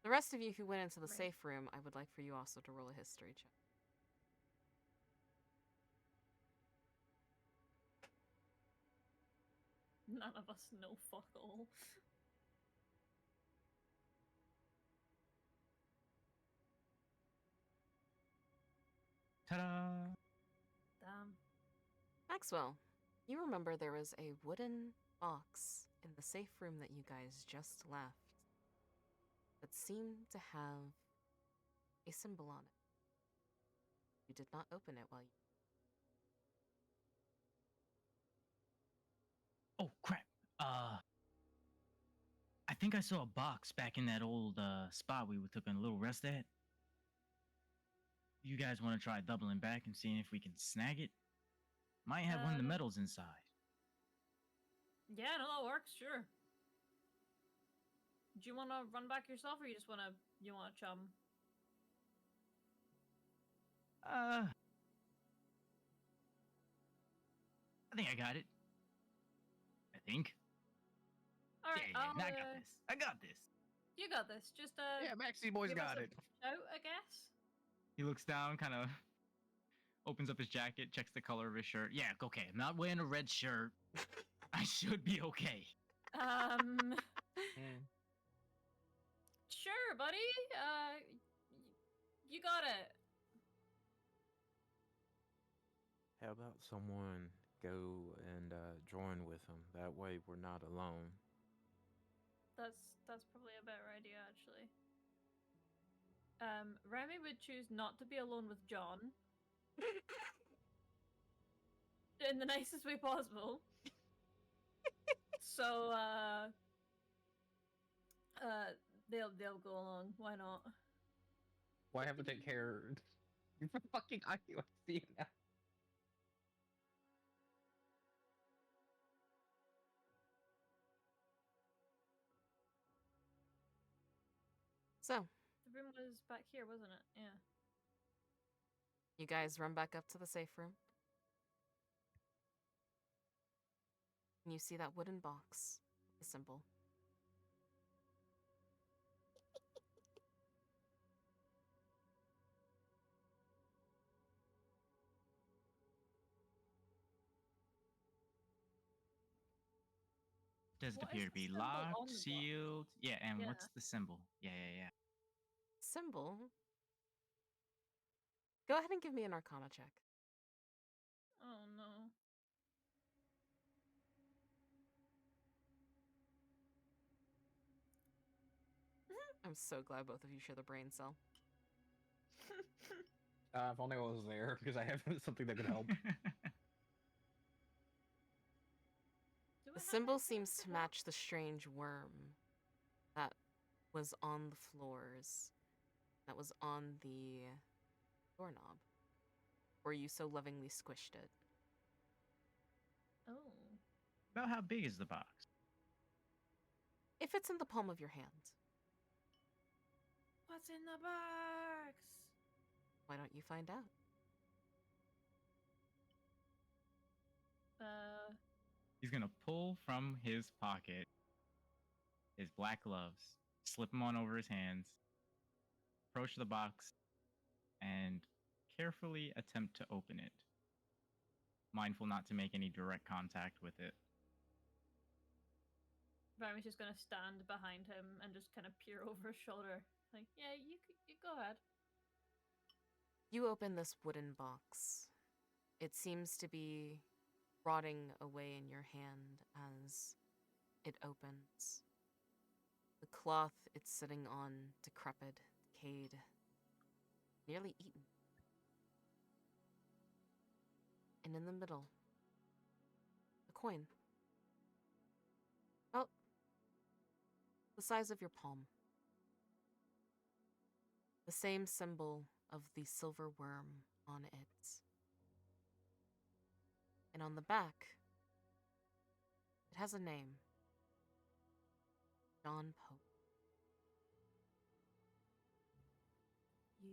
The rest of you who went into the Right. safe room, I would like for you also to roll a history check. None of us know fuck all. Ta-da! Damn. Maxwell, you remember there was a wooden box in the safe room that you guys just left that seemed to have a symbol on it. You did not open it while you. Oh crap! I think I saw a box back in that old spot we took a little rest at. You guys want to try doubling back and seeing if we can snag it? Might have one of the medals inside. Yeah, no, that works, sure. Do you want to run back yourself, or you want to chum? I think I got it. I think. All right, Yeah, I got this. I got this. You got this. Just Yeah, Maxie boy's give us got a it. shout, I guess. He looks down, kind of opens up his jacket, checks the color of his shirt. Yeah, okay. I'm not wearing a red shirt. I should be okay. Sure, buddy. You got it. How about someone go and join with him? That way we're not alone. That's probably a better idea, actually. Remy would choose not to be alone with John. In the nicest way possible. So, they'll go along. Why not? Why haven't they cared? You're fucking I see it now. So, The room was back here, wasn't it? Yeah. you guys run back up to the safe room. And you see that wooden box with the symbol. Does it What appear is to the be symbol on locked, the box? sealed? Yeah, and Yeah. what's the symbol? Yeah. Symbol? Go ahead and give me an Arcana check. Oh no. I'm so glad both of you share the brain cell. If only I was there, because I have something that could help. Do we The have symbol anything seems for to that? match the strange worm that was on the floors, that was on the doorknob, where you so lovingly squished it. Oh. About how big is the box? It fits in the palm of your hand. What's in the box? Why don't you find out? He's gonna pull from his pocket his black gloves, slip them on over his hands, approach the box, and carefully attempt to open it, mindful not to make any direct contact with it. Remy's just gonna stand behind him and just kind of peer over his shoulder. Like, yeah, you go ahead. You open this wooden box. It seems to be rotting away in your hand as it opens. The cloth it's sitting on, decrepit, decayed, nearly eaten. And in the middle, a coin. About the size of your palm. The same symbol of the silver worm on it. And on the back, it has a name. John Pope. You...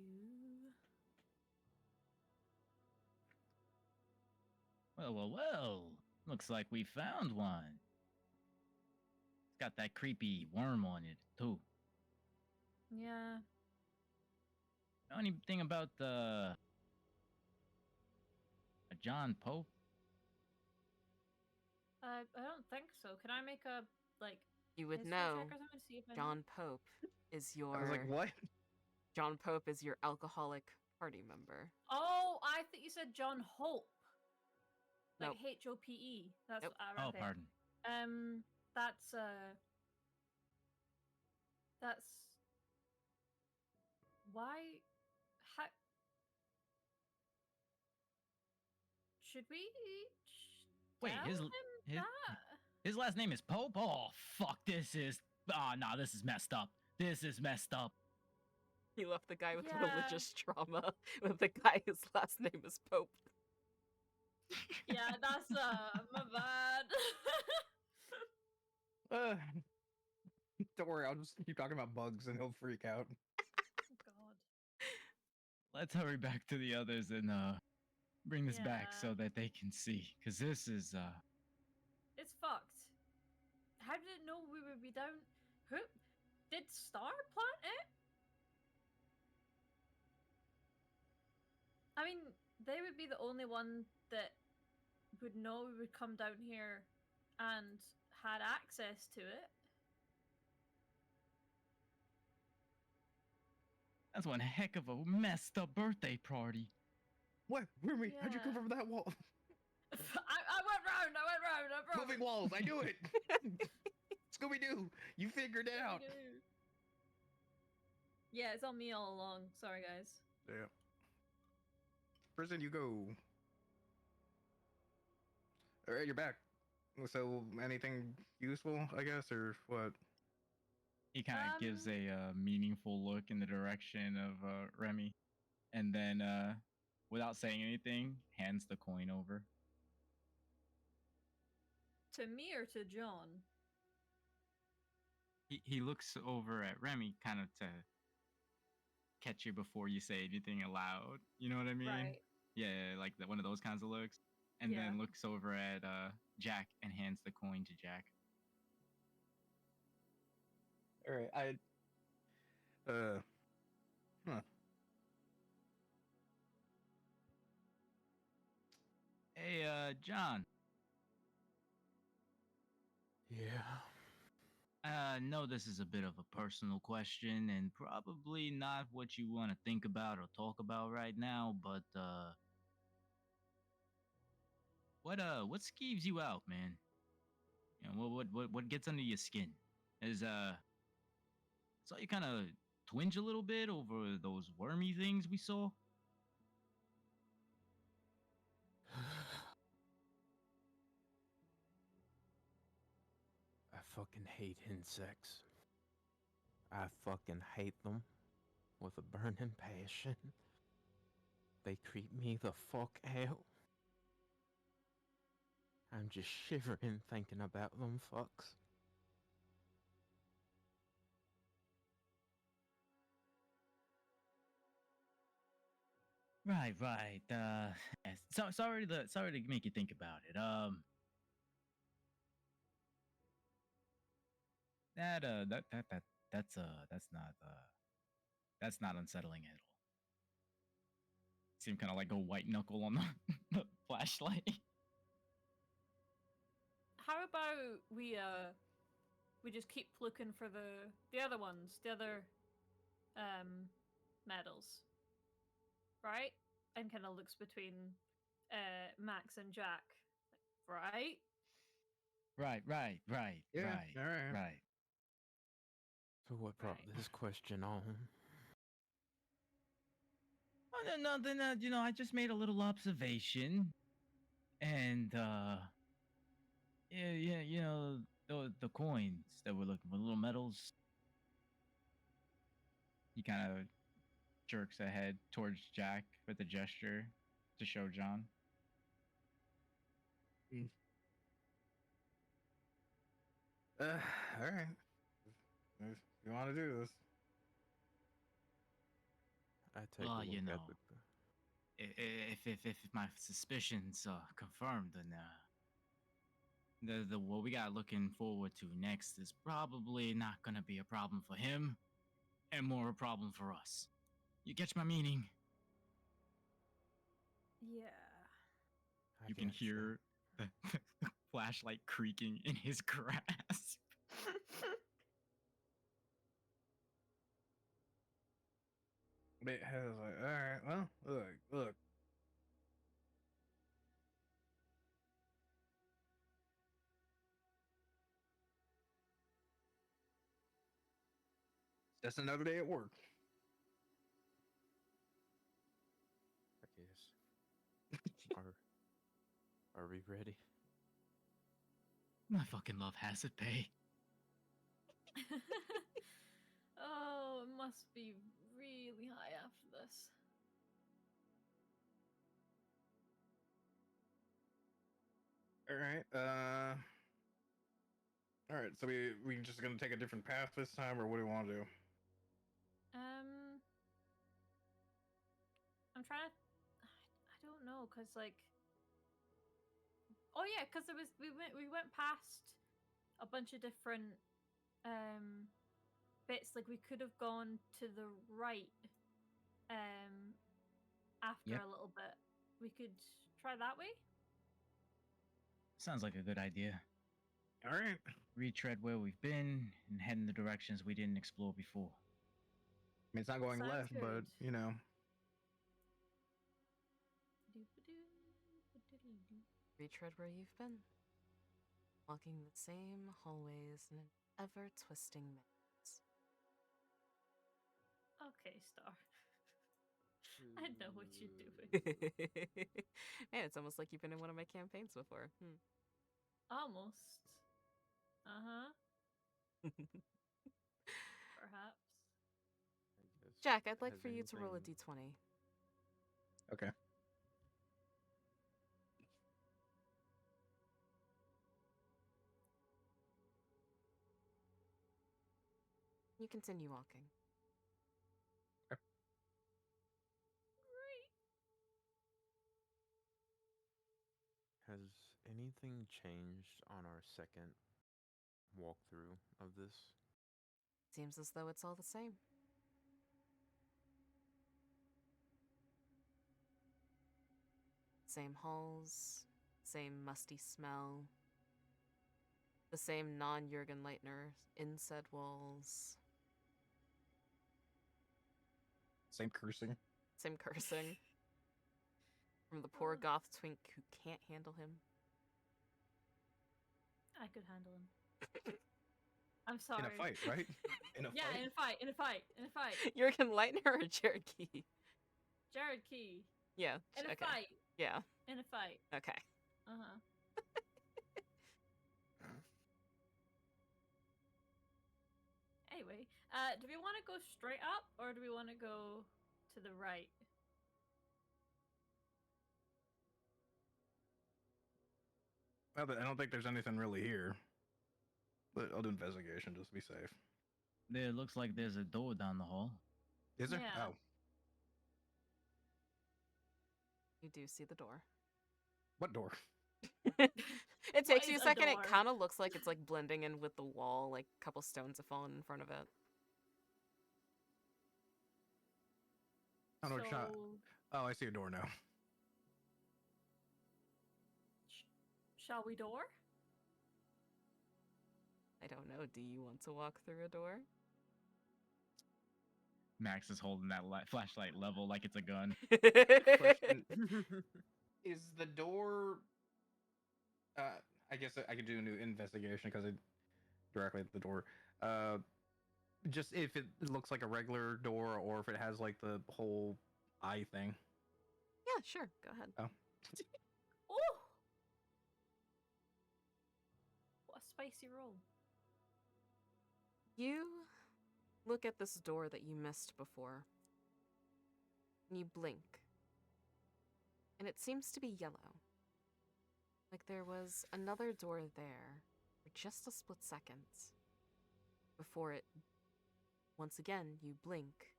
Well. Looks like we found one. It's got that creepy worm on it, too. Yeah. Know anything about the John Pope? I don't think so. Can I make a like You would history know check or something to see if I know? John Pope is I was like, your what? John Pope is your alcoholic party member. Oh, I think you said John Hope. Like Nope. Hope. That's Nope. what Oh, pardon. that's that's why how should we Wait, tell his him his that? his last name is Pope. Oh fuck, this is nah, this is messed up. This is messed up. He left the guy with Yeah. religious trauma with the guy whose last name is Pope. Yeah, that's my bad. Uh, don't worry, I'll just keep talking about bugs and he'll freak out. God. Let's hurry back to the others and bring this back Yeah. so that they can see, because this is It's fucked. How did it know we would be down? Who did Star plant it? I mean, they would be the only one that would know we would come down here and had access to it. that's one heck of a messed up birthday party. What? Rumi, how'd you come Yeah. from that wall? I went round. I promise. Moving walls, I knew it! Scooby Doo, you figured it out! Scooby-Doo. Yeah, it's on me all along. Sorry, guys. Yeah. Prison, you go. Alright, you're back. So, anything useful, I guess, or what? He kind of gives Um, a meaningful look in the direction of Remy, and then without saying anything, hands the coin over. To me or to John? He looks over at Remy, kind of to catch you before you say anything aloud. You know what I mean? Right. Yeah, like one of those kinds of looks. And Yeah. then looks over at Jack and hands the coin to Jack. Alright, huh. Hey, John. Yeah. I know this is a bit of a personal question and probably not what you want to think about or talk about right now, but what skeeves you out, man? You know, what gets under your skin? Is saw you kind of twinge a little bit over those wormy things we saw. I fucking hate insects. I fucking hate them with a burning passion. They creep me the fuck out. I'm just shivering thinking about them fucks. Right. Sorry to make you think about it. That's that's not unsettling at all. Seem kind of like a white knuckle on the flashlight. How about we just keep looking for the other ones, the other medals, right? And kind of looks between Max and Jack, right? Right. Yeah, alright. Right. So what brought Right. this question on? Oh, no, nothing. You know, I just made a little observation, and yeah, you know, the coins that we're looking for, the little medals. He kind of jerks ahead towards Jack with a gesture to show John. Alright. If you want to do this. I take Well, a look you at know, the. if my suspicions are confirmed, then the what we got looking forward to next is probably not gonna be a problem for him, and more a problem for us. You catch my meaning? Yeah. I You can gotcha. hear flashlight creaking in his grasp. But it has like, all right, well, look. That's another day at work. I guess. Are we ready? I fucking love hazard pay. Oh, it must be really high after this. All right. So we just gonna take a different path this time, or what do we want to do? I'm trying to. I don't know, cause like. Oh yeah, cause we went past a bunch of different bits. Like we could have gone to the right after Yeah. a little bit. We could try that way. Sounds like a good idea. All right. Retread where we've been and head in the directions we didn't explore before. I mean, it's not going Sounds left, but good. you know. Retread where you've been. Walking the same hallways in an ever-twisting maze. Okay, Star. I know what you're doing. Man, it's almost like you've been in one of my campaigns before. Almost. Uh-huh. Perhaps. I guess. Jack, I'd like Has for you to roll a anything- d20. Okay. You continue walking. Has anything changed on our second walkthrough of this? Seems as though it's all the same. Same halls, same musty smell, the same non-Jurgen Leitner inset walls, Same cursing. same cursing from the poor goth twink who can't handle him. I could handle him. I'm sorry. In a fight, right? In a Yeah, fight. in a fight, in a fight, in a fight. Jurgen Leitner or Cherokee? Jared Key. Yeah. In a okay. fight. Yeah. In a fight. Okay. Uh-huh. Anyway, do we want to go straight up or do we want to go to the right? Well, I don't think there's anything really here. But I'll do investigation just to be safe. There looks like there's a door down the hall. Is there? Yeah. Oh. You do see the door. What door? It takes you a is a second. It door? kind of looks like it's like blending in with the wall, like a couple stones have fallen in front of it. I don't know. So, Oh, I see a door now. shall we door? I don't know. Do you want to walk through a door? Max is holding that flashlight level like it's a gun. Question. Is the door? I guess I could do a new investigation because it's directly at the door. Just if it looks like a regular door or if it has like the whole eye thing. Yeah, sure. Go ahead. Oh. Oh! What a spicy roll. You look at this door that you missed before. And you blink. And it seems to be yellow. Like there was another door there for just a split second. Before it, once again, you blink.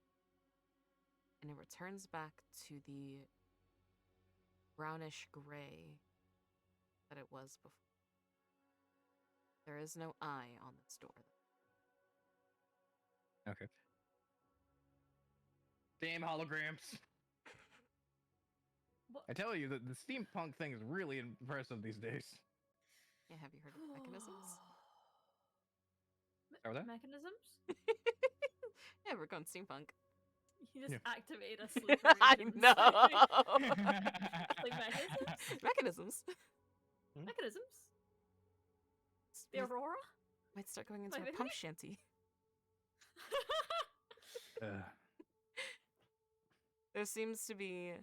And it returns back to the brownish gray that it was before. There is no eye on this door. Okay. Damn holograms. What? I tell you that the steampunk thing is really impressive these days. Yeah, have you heard of mechanisms? Start with that? Mechanisms? Yeah, we're going steampunk. You just Yeah. activated a sleeper I region. know. Like mechanisms? Mechanisms. Mechanisms? The We Aurora? might start going into My a baby? pump shanty. There seems to be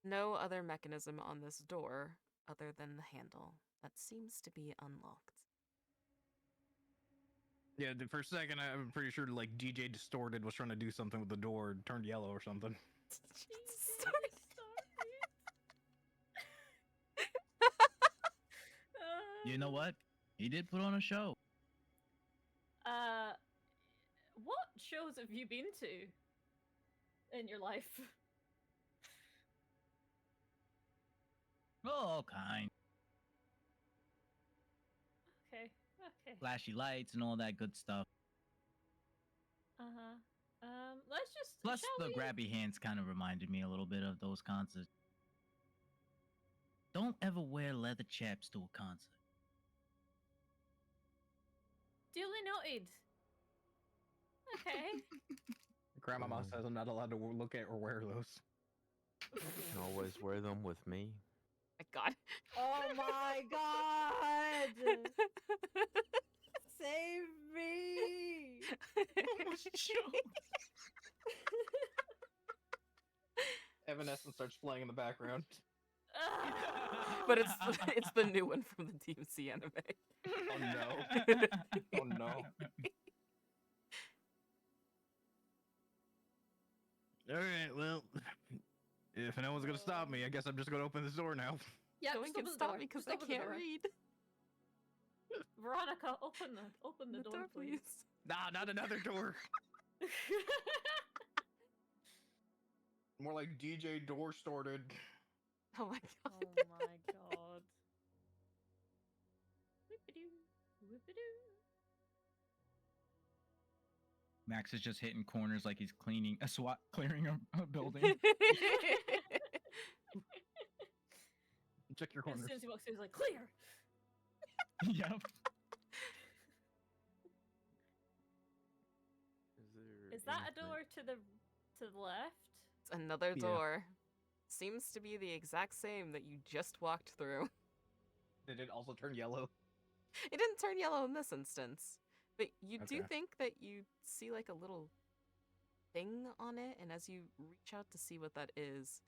no other mechanism on this door other than the handle that seems to be unlocked. Yeah, for a second, I'm pretty sure like DJ Distorted was trying to do something with the door and turned yellow or something. You know what? He did put on a show. What shows have you been to in your life? All kind. Okay, okay. Flashy lights and all that good stuff. Uh-huh. Let's just Plus, shall the we? grabby hands kind of reminded me a little bit of those concerts. Don't ever wear leather chaps to a concert. Duly noted. Okay. Grandmama Well, says I'm not allowed to look at or wear those. you can always wear them with me. My God. Oh my god! Save me! Evanescence starts playing in the background. But it's the new one from the DMC anime. Oh no. Oh no. Alright, well, if no one's gonna stop me, I guess I'm just gonna open this door now. Yeah, No one can stop me because I can't read. Veronica, open the door, please. Nah, not another door. More like DJ Door Storted. Oh my God. Oh my god. Whippity-doo, whippity-doo. Max is just hitting corners like he's cleaning a SWAT clearing a building. Check your As corners. soon as he walks in, he's like, clear! Yep. Is that a door to the left? It's another Yeah. door. Seems to be the exact same that you just walked through. Did it also turn yellow? It didn't turn yellow in this instance, but you do Okay. think that you see like a little thing on it, and as you reach out to see what that is,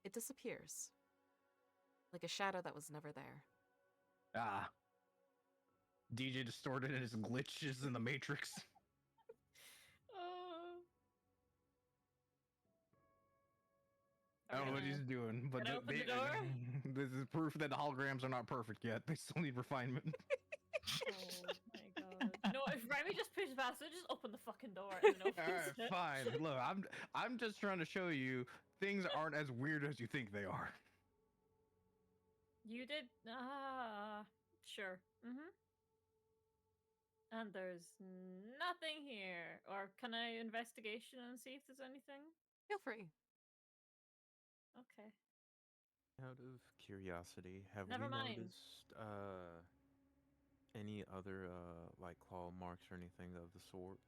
it disappears. Like a shadow that was never there. Ah. DJ Distorted and his glitches in the Matrix. I don't know what he's doing, but Can I open the door? this is proof that the holograms are not perfect yet. They still need refinement. Oh my god. No, if Remy just pushes past it, just open the fucking door and then opens Alright, it. fine. Look, I'm just trying to show you things aren't as weird as you think they are. You did? Sure. Mm-hmm. And there's nothing here. Or can I investigation and see if there's anything? Feel free. Okay. Out of curiosity, have Never we mind. noticed any other like claw marks or anything of the sort?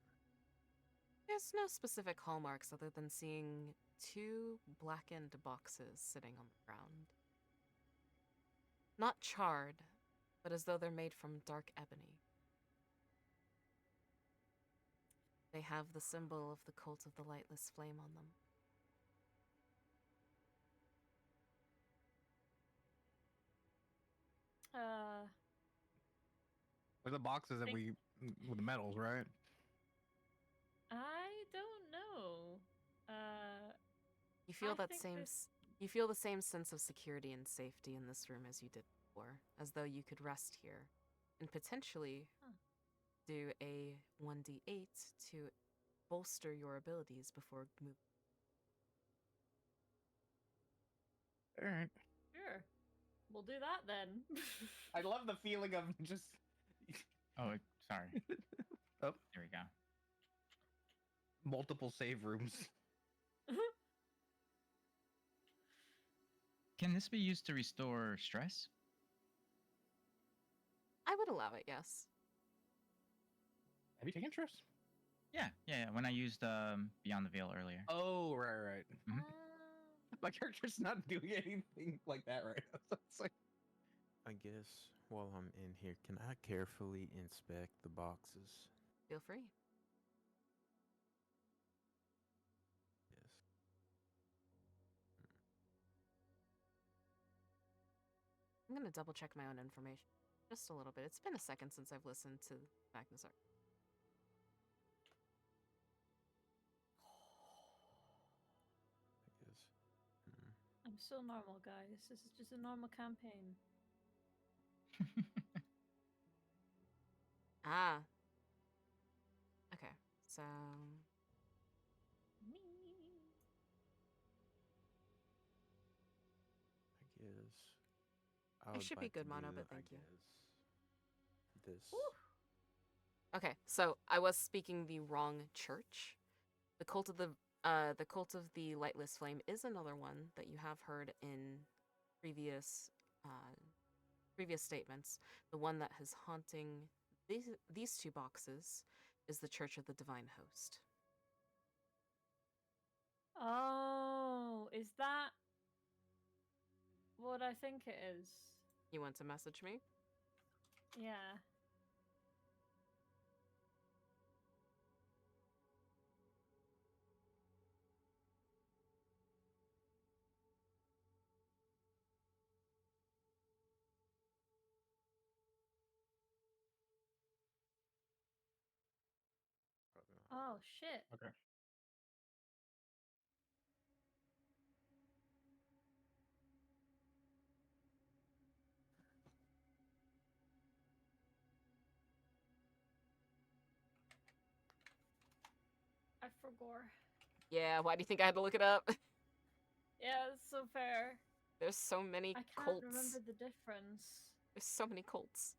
There's no specific hallmarks other than seeing two blackened boxes sitting on the ground. Not charred, but as though they're made from dark ebony. They have the symbol of the cult of the lightless flame on them. They're the boxes that Think- with the medals, right? I don't know. You feel I that think same this- you feel the same sense of security and safety in this room as you did before, as though you could rest here and potentially Huh. do a 1d8 to bolster your abilities before moving. Alright. Sure. We'll do that then. I love the feeling of just Oh, sorry. Oh. There we go. multiple save rooms. Can this be used to restore stress? I would allow it, yes. Have you taken interest? Yeah. When I used Beyond the Veil earlier. Oh, right. Mhm. My character's not doing anything like that right now. So it's like, I guess while I'm in here, can I carefully inspect the boxes? Feel free. Yes. I'm gonna double check my own information. Just a little bit. It's been a second since I've listened to Magnus Art. I guess. Hmm. I'm so normal, guys. This is just a normal campaign. Ah. Okay. So Me. I guess. I it would should be like to good mono, do, but I thank you. guess, this. Okay, so I was speaking the wrong church. The cult of the lightless flame is another one that you have heard in previous uh, previous statements. The one that is haunting these two boxes is the Church of the Divine Host. Oh, is that what I think it is? You want to message me? Yeah. Probably not. Oh shit. okay. I forgot. Yeah, why do you think I had to look it up? Yeah, it's so fair. There's so many I can't cults. remember the difference. There's so many cults.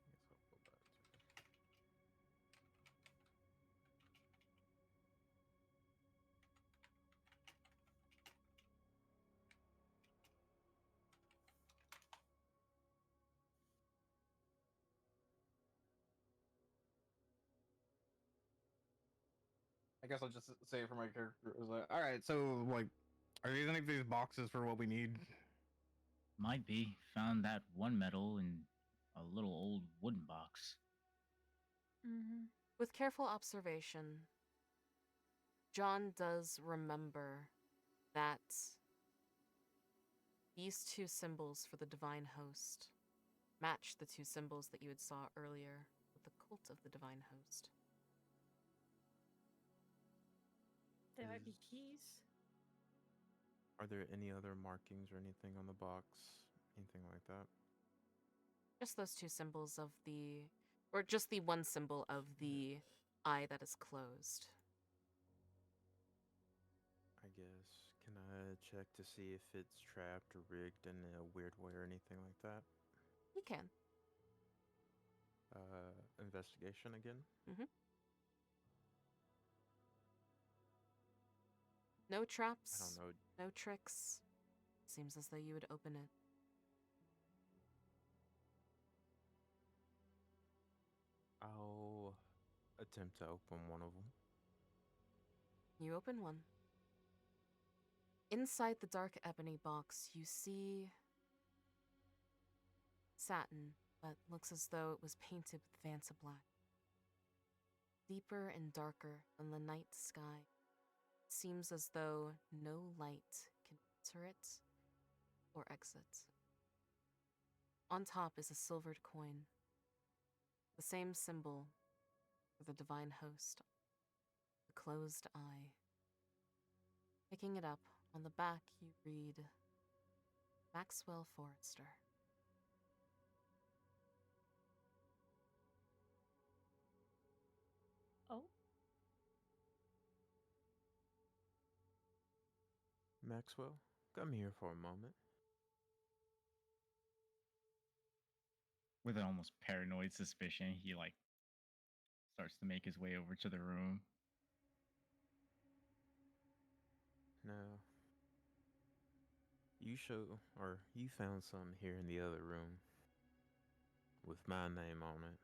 I guess I'll go back to. I guess I'll just say it for my character. It was like, all right, so like, are these any of these boxes for what we need? Might be. Found that one medal in a little old wooden box. Mm-hmm. With careful observation, John does remember that these two symbols for the divine host match the two symbols that you had saw earlier with the cult of the divine host. They might be Is- keys. Are there any other markings or anything on the box? Anything like that? Just those two symbols of or just the one symbol of the eye that is closed. I guess. Can I check to see if it's trapped or rigged in a weird way or anything like that? You can. Investigation again? No I traps, don't know. no tricks. Seems as though you would open it. I'll attempt to open one of them. You open one. Inside the dark ebony box, you see satin, but looks as though it was painted with Vanta black. Deeper and darker than the night sky. Seems as though no light can enter it or exit. On top is a silvered coin, the same symbol for the divine host, the closed eye. Picking it up, on the back you read Maxwell Forrester. Oh. Maxwell, come here for a moment. With an almost paranoid suspicion, he like starts to make his way over to the room. Now, you found something here in the other room with my name on it.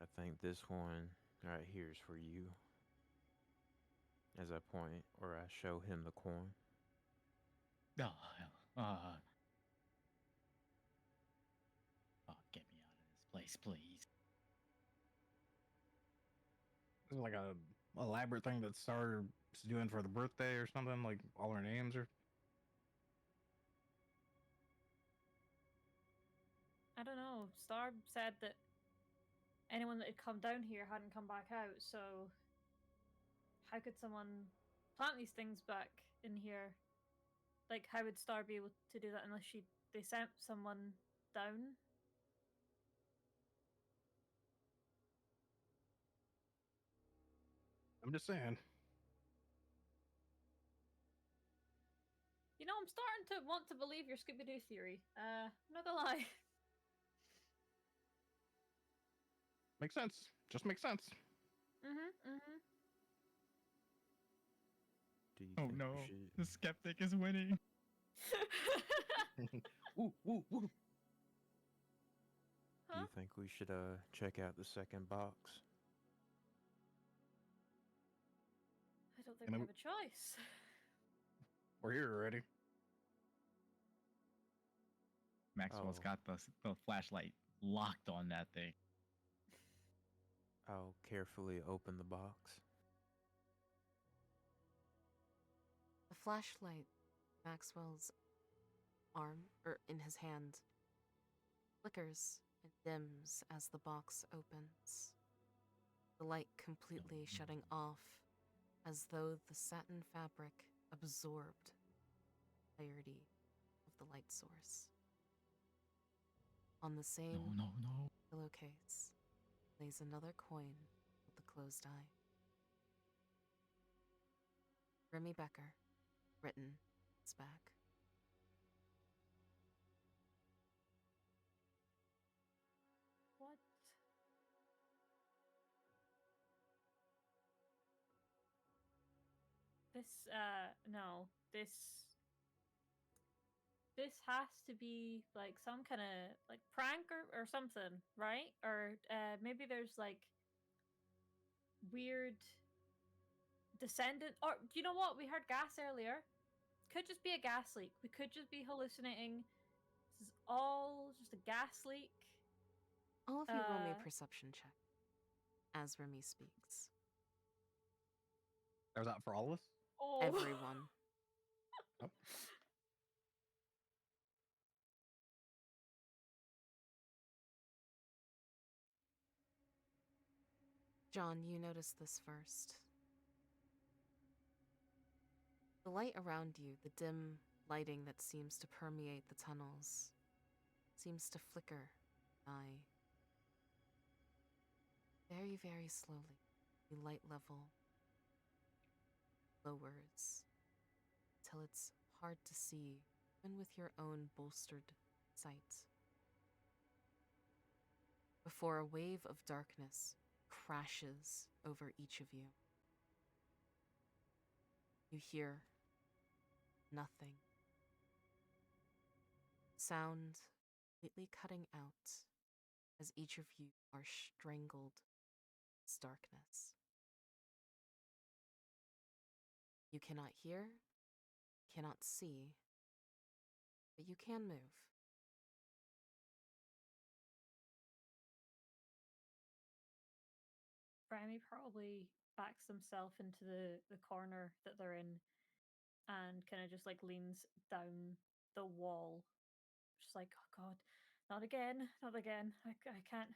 I think this one right here is for you. As I point or I show him the coin. Oh, uh, oh, get me out of this place, please. This is like a elaborate thing that Star's doing for the birthday or something. Like all our names are. I don't know. Star said that anyone that had come down here hadn't come back out, so how could someone plant these things back in here? Like, how would Star be able to do that unless they sent someone down? I'm just saying. You know, I'm starting to want to believe your Scooby Doo theory. I'm not gonna lie. Makes sense. Just makes sense. Do you Oh think no, we should the skeptic is winning. Woo, woo, woo. do Huh? you think we should check out the second box? I don't think And we then- have a choice. We're here already. Maxwell's Oh. got the flashlight locked on that thing. I'll carefully open the box. The flashlight, Maxwell's arm, or in his hand, flickers and dims as the box opens. The light completely shutting off, as though the satin fabric absorbed the entirety of the light source. On the same No. pillowcase lays another coin with a closed eye. Remy Becker, written on its back. What? No. This has to be like some kind of like prank or something, right? Or maybe there's like weird descendant. Or you know what? We heard gas earlier. Could just be a gas leak. We could just be hallucinating. This is all just a gas leak. All of you roll me Uh, a perception check as Remy speaks. That was out for all of us? Oh. Everyone. Oh. John, you notice this first. The light around you, the dim lighting that seems to permeate the tunnels, seems to flicker, die. Very, very slowly, the light level lowers till it's hard to see, even with your own bolstered sight. Before a wave of darkness crashes over each of you. You hear nothing. Sound completely cutting out as each of you are strangled in this darkness. You cannot hear, cannot see, but you can move. Remy probably backs himself into the corner that they're in and kind of just like leans down the wall. Just like, oh god, not again, not again. I can't.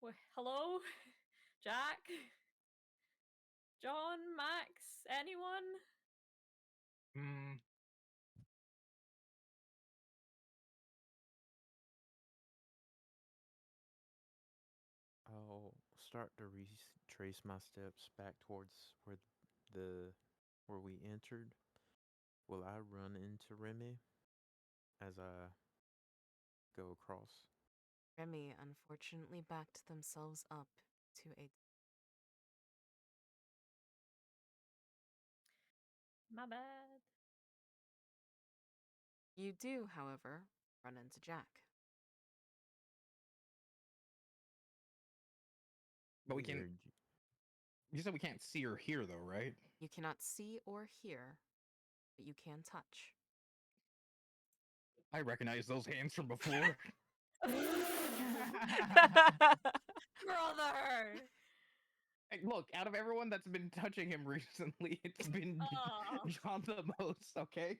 Wait, hello? Jack? John? Max? Anyone? Hmm. I'll start to retrace my steps back towards the where we entered. Will I run into Remy as I go across? Remy unfortunately backed themselves up to a. My bad. You do, however, run into Jack. But we can. Weird. You said we can't see or hear though, right? You cannot see or hear, but you can touch. I recognize those hands from before. Brother! Hey, look, out of everyone that's been touching him recently, it's been Aw. John the most. Okay,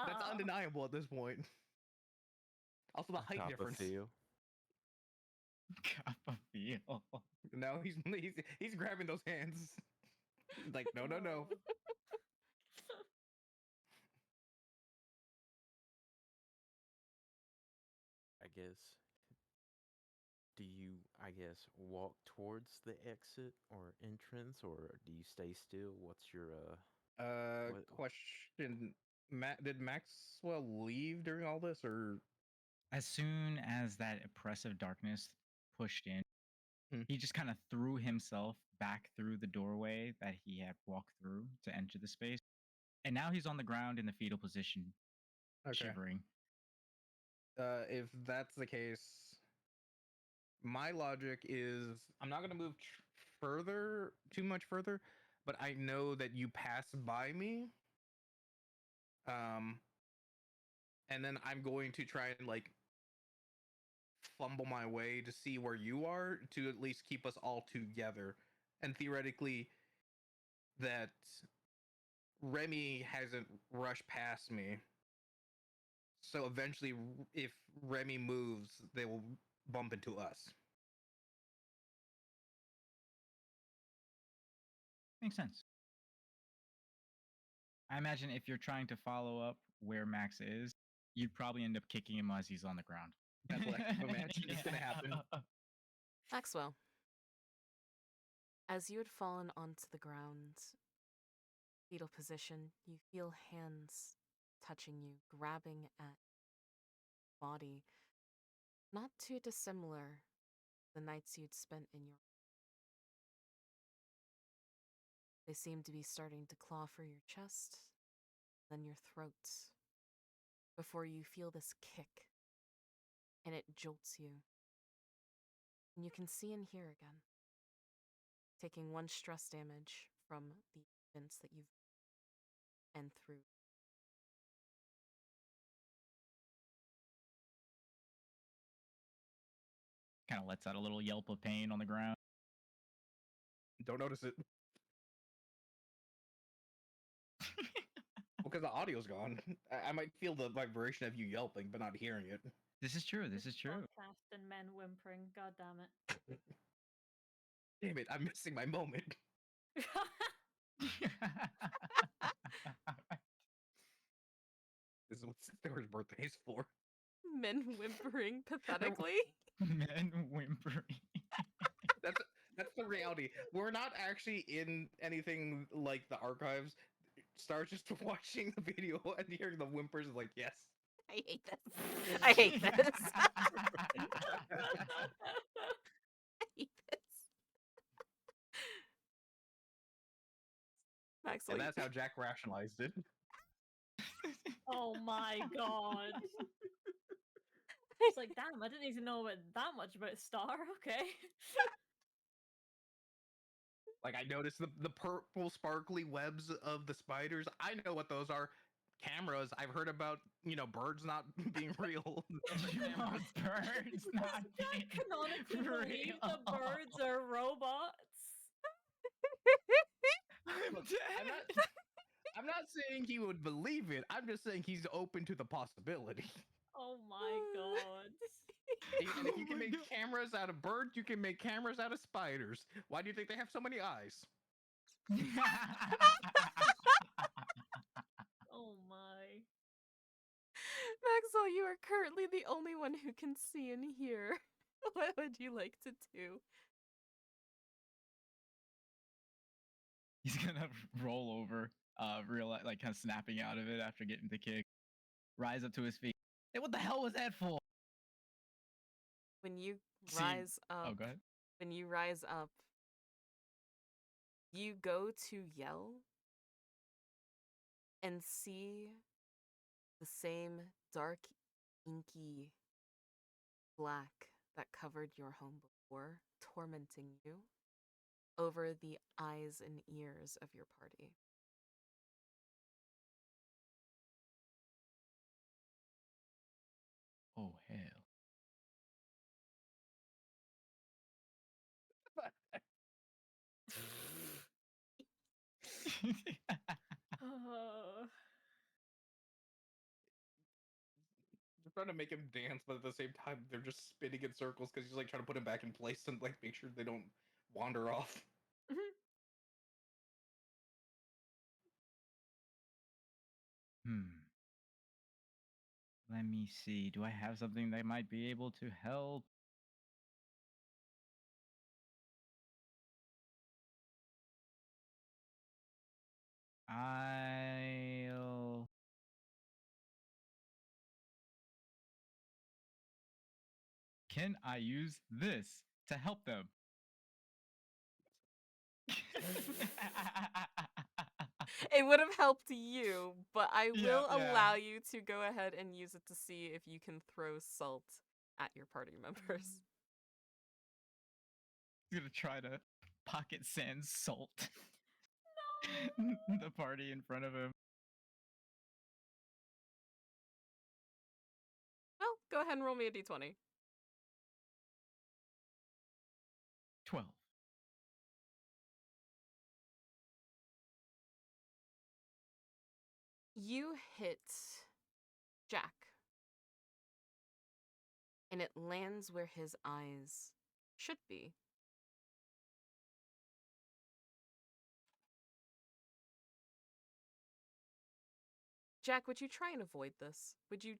that's Aw. undeniable at this point. Also, the height difference. Copperfield. Copperfield. No, he's grabbing those hands. Like, no, no, no. Oh. I guess. Do you, I guess, walk towards the exit or entrance, or do you stay still? What's your What? Question. Did Maxwell leave during all this, or As soon as that oppressive darkness pushed in, Hmm. he just kind of threw himself back through the doorway that he had walked through to enter the space. And now he's on the ground in the fetal position, okay? shivering. If that's the case, my logic is I'm not gonna move too much further, but I know that you pass by me. Um, and then I'm going to try and like fumble my way to see where you are to at least keep us all together. And theoretically, that Remy hasn't rushed past me. So eventually, if Remy moves, they will bump into us. Makes sense. I imagine if you're trying to follow up where Max is, you'd probably end up kicking him as he's on the ground. That's what I imagine is gonna happen. Maxwell, as you had fallen onto the ground, fetal position, you feel hands touching you, grabbing at body, not too dissimilar the nights you'd spent in your. They seem to be starting to claw for your chest, then your throat, before you feel this kick, and it jolts you. And you can see and hear again, taking one stress damage from the events that you've and through. Kind of lets out a little yelp of pain on the ground. Don't notice it because the audio's gone. I might feel the vibration of you yelping, but not hearing it. This is true. This is true. Podcast and men whimpering. God damn it. Damn it, I'm missing my moment. This is what Sarah's birthday is for. Men whimpering pathetically. Men whimpering. That's that's the reality. We're not actually in anything like the archives. Star's just watching the video and hearing the whimpers is like, yes. I hate this. I hate this. I hate this. Maxwell, And that's how Jack rationalized it. Oh my god. It's like, damn, I didn't even know that much about Star. Okay. Like I noticed the purple sparkly webs of the spiders. I know what those are. Cameras. I've heard about, birds not being real. Cameras. Birds Does not Jack being canonically believe the real. birds are robots? I'm Look, dead. I'm not saying he would believe it. I'm just saying he's open to the possibility. Oh my god. And if you Oh can my make God. cameras out of birds, you can make cameras out of spiders. Why do you think they have so many eyes? Oh my. Maxwell, you are currently the only one who can see and hear. What would you like to do? He's gonna roll over, realize, like, kind of snapping out of it after getting the kick, rise up to his feet. Hey, what the hell was that for? when you See- rise up, Oh, go ahead. when you rise up, you go to yell and see the same dark, inky black that covered your home before, tormenting you over the eyes and ears of your party. Oh hell. Oh. They're trying to make him dance, but at the same time, they're just spinning in circles because he's like trying to put him back in place and like make sure they don't wander off. Let me see. Do I have something that might be able to help? I'll. Can I use this to help them? It would have helped you, but I Yeah, will yeah. allow you to go ahead and use it to see if you can throw salt at your party members. He's gonna try to pocket sand salt the party in front of him. Well, go ahead and roll me a d20. 12. You hit Jack, and it lands where his eyes should be. Jack, would you try and avoid this? Would you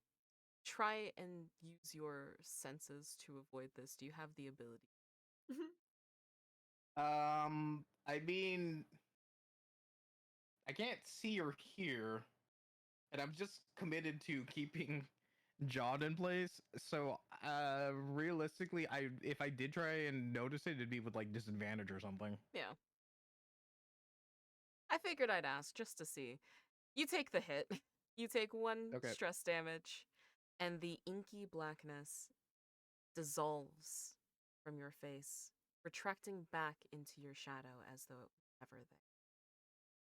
try and use your senses to avoid this? Do you have the ability? I mean, I can't see or hear, and I'm just committed to keeping John in place. So, realistically, if I did try and notice it, it'd be with like disadvantage or something. Yeah. I figured I'd ask just to see. You take the hit. You take 1 Okay. stress damage, and the inky blackness dissolves from your face, retracting back into your shadow as though it was never there.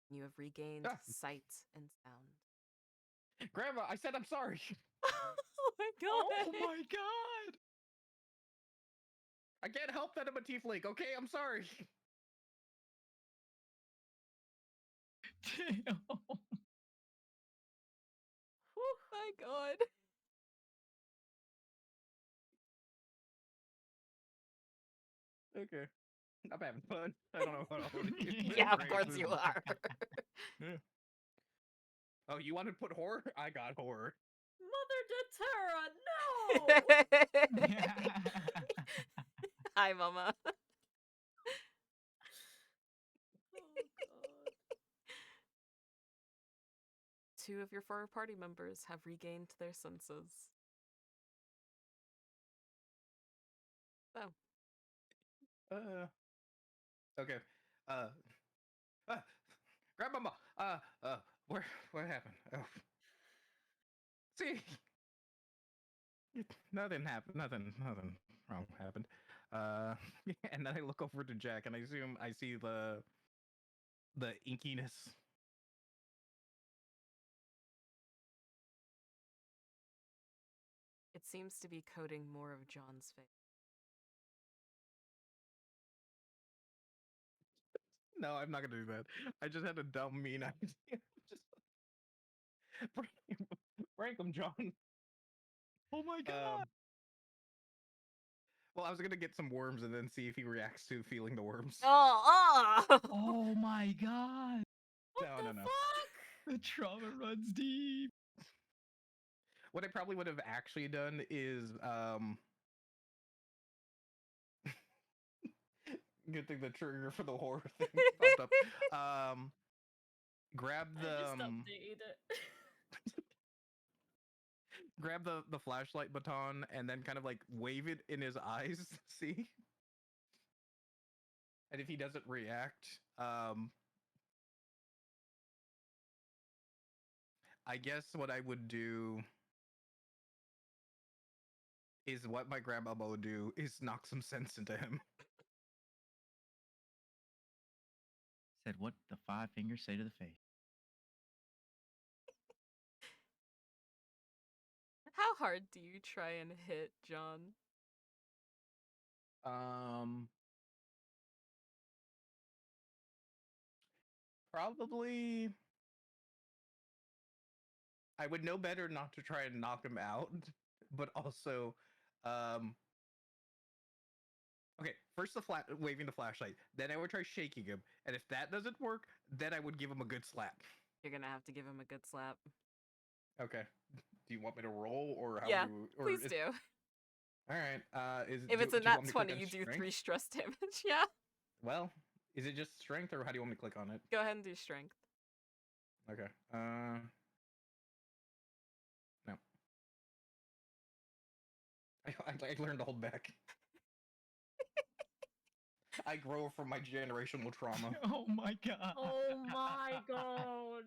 You have regained Ah. sight and sound. Grandma, I said I'm sorry. Oh my god! Oh my god! I can't help that I'm a tiefling. Okay, I'm sorry. Damn. Oh my god. Okay, I'm having fun. I don't know what else. Yeah, of Great. course you are. Oh, you want to put horror? I got horror. Mother Datura, no! Hi, Mama. Oh god. 2 of your 4 party members have regained their senses. So, Okay. Uh, Grandmama. What happened? Oh, see, nothing happened. Nothing wrong happened. And then I look over to Jack, and I assume I see the inkiness. it seems to be coating more of John's face. No, I'm not gonna do that. I just had a dumb mean idea. Just prank him, John. Oh my god! Well, I was gonna get some worms and then see if he reacts to feeling the worms. Oh! Oh my god! What No, the no, no. fuck? The trauma runs deep. What I probably would have actually done is good thing the trigger for the horror thing popped up. Grab I the just updated it. grab the flashlight baton and then kind of like wave it in his eyes. See, and if he doesn't react, I guess what I would do is what my grandmama would do is knock some sense into him. Said what the five fingers say to the face. How hard do you try and hit John? Probably I would know better not to try and knock him out, but also, um, okay, first waving the flashlight, then I would try shaking him, and if that doesn't work, then I would give him a good slap. You're gonna have to give him a good slap. Okay. Do you want me to roll, or how Yeah, do? Or please is, do. all right. If it's a do you nat want me to click 20, on you do strength? 3 stress damage. Yeah. Well, is it just strength, or how do you want me to click on it? Go ahead and do strength. Okay. No. I learned to hold back. I grow from my generational trauma. Oh my god. Oh my god.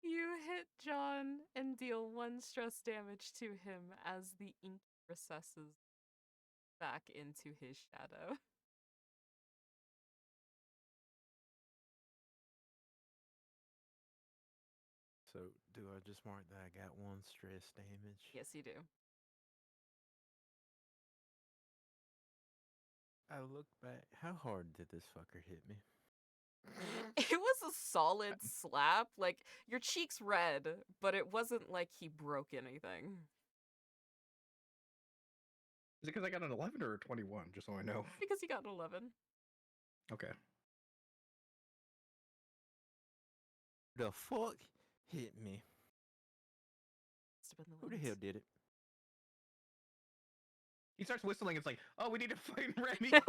You hit John and deal 1 stress damage to him as the ink recesses back into his shadow. So, do I just mark that I got 1 stress damage? Yes, you do. I look back. How hard did this fucker hit me? It was a solid slap. Like, your cheek's red, but it wasn't like he broke anything. Is it because I got an 11 or a 21? Just so I know. Because he got an 11. Okay. The fuck hit me? Must have been Who the the hell winds. did it? He starts whistling. It's like, oh, we need to find Remy. Oh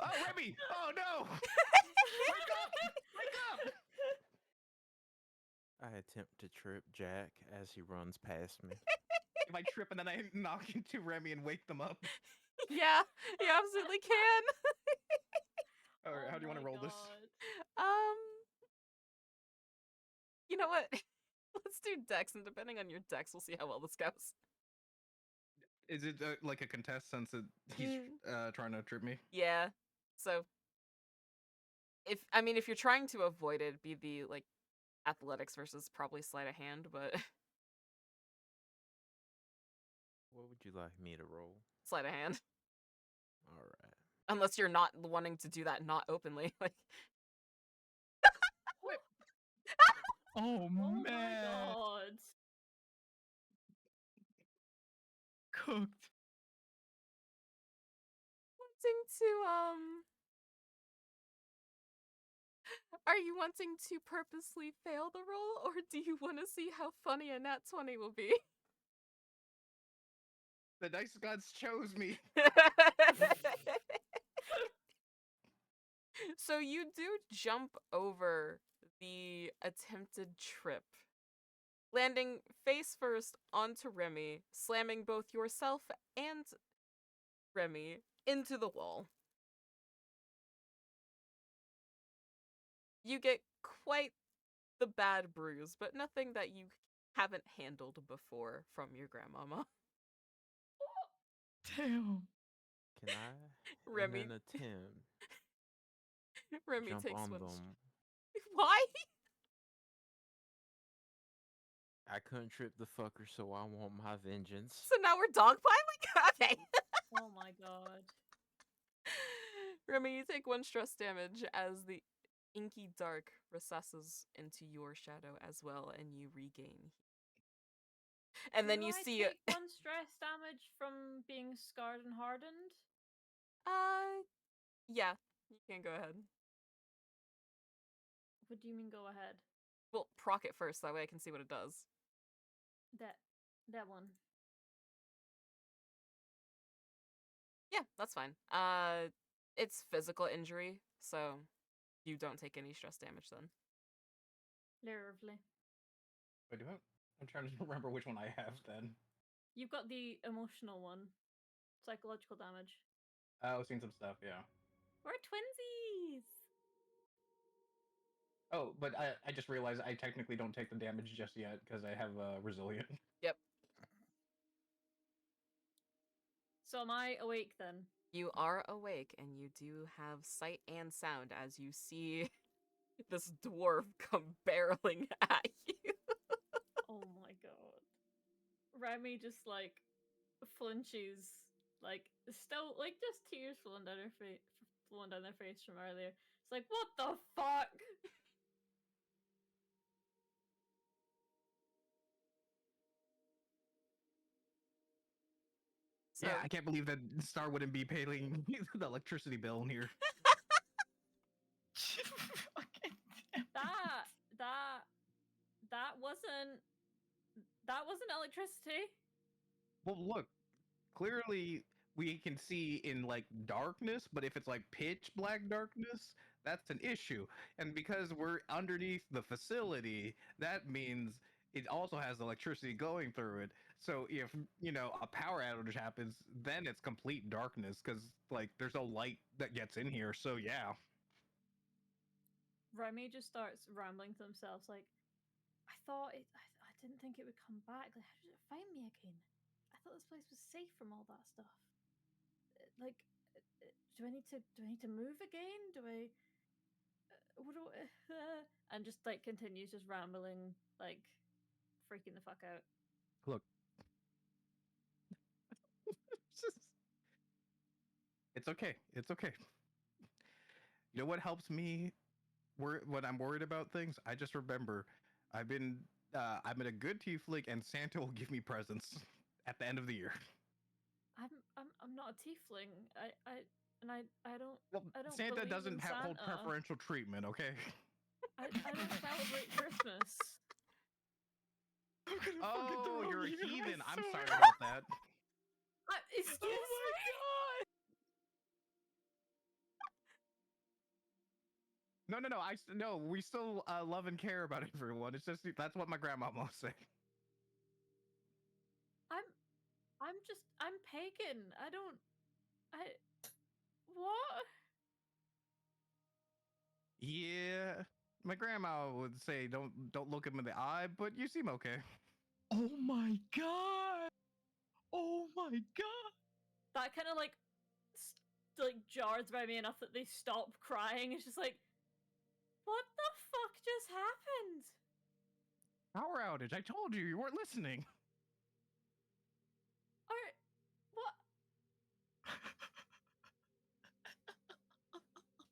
Oh, Remy! Oh no! Wake up! Wake up! I attempt to trip Jack as he runs past me. If I trip and then I knock into Remy and wake them up. Yeah, you absolutely can. All right, Oh how do you want to my roll this? God. You know what? Let's do dex, and depending on your dex, we'll see how well this goes. Is it like a contest since he's trying to trip me? Yeah. So, if you're trying to avoid it, it'd be the like athletics versus probably sleight of hand, but What would you like me to roll? sleight of hand. All right. Unless you're not wanting to do that not openly. Like, Oh Oh my man. god. Cooked. wanting to are you wanting to purposely fail the roll, or do you want to see how funny a nat 20 will be? The dice gods chose me. So you do jump over the attempted trip, landing face first onto Remy, slamming both yourself and Remy into the wall. You get quite the bad bruise, but nothing that you haven't handled before from your grandmama. Damn. Can I, Remy, in an attempt, Remy jump takes on one. them? Why? I couldn't trip the fucker, so I want my vengeance. So now we're dogpiling? Okay. Oh my god. Remy, you take 1 stress damage as the inky dark recesses into your shadow as well, and you regain. And then Do you I see take 1 stress damage from being scarred and hardened? yeah, you can go ahead. What do you mean go ahead? Well, proc it first, that way I can see what it does. That one. Yeah, that's fine. It's physical injury, so You don't take any stress damage then. Lovely. Wait, I'm trying to remember which one I have then. You've got the emotional one, psychological damage. I was seeing some stuff, yeah. We're twinsies. Oh, but I just realized I technically don't take the damage just yet because I have resilient. Yep. So am I awake then? You are awake and you do have sight and sound as you see this dwarf come barreling at you. Oh my god. Remy just like flinches, like still like just tears flowing down her face, flowing down their face from earlier. It's like, what the fuck? So Yeah, I can't believe that Star wouldn't be paying the electricity bill in here. Fucking damn. That wasn't electricity. Well, look, clearly we can see in like darkness, but if it's like pitch black darkness, that's an issue. And because we're underneath the facility, that means it also has electricity going through it. So if, a power outage happens, then it's complete darkness because like there's no light that gets in here. So yeah. Remy just starts rambling to themselves like, I didn't think it would come back. Like, how did it find me again? I thought this place was safe from all that stuff. Like, do I need to move again? Do I? What do I? And just like continues just rambling, like freaking the fuck out. Look. It's okay. It's okay. You know what helps me when I'm worried about things? I just remember I'm in a good tiefling and Santa will give me presents at the end of the year. I'm not a tiefling. I don't Well, I don't Santa believe doesn't in hold Santa. preferential treatment, okay? I don't celebrate Christmas. I'm gonna fucking Oh, throw you're a you, I heathen. I'm swear. sorry about that. Excuse Oh me. No, no, no. No. We still love and care about everyone. It's just that's what my grandma most say. I'm pagan. I what? Yeah, my grandma would say don't look him in the eye, but you seem okay. Oh my god! Oh my god! That kind of like like jars by me enough that they stop crying. It's just like, what the fuck just happened? Power outage. I told you you weren't listening. Or what?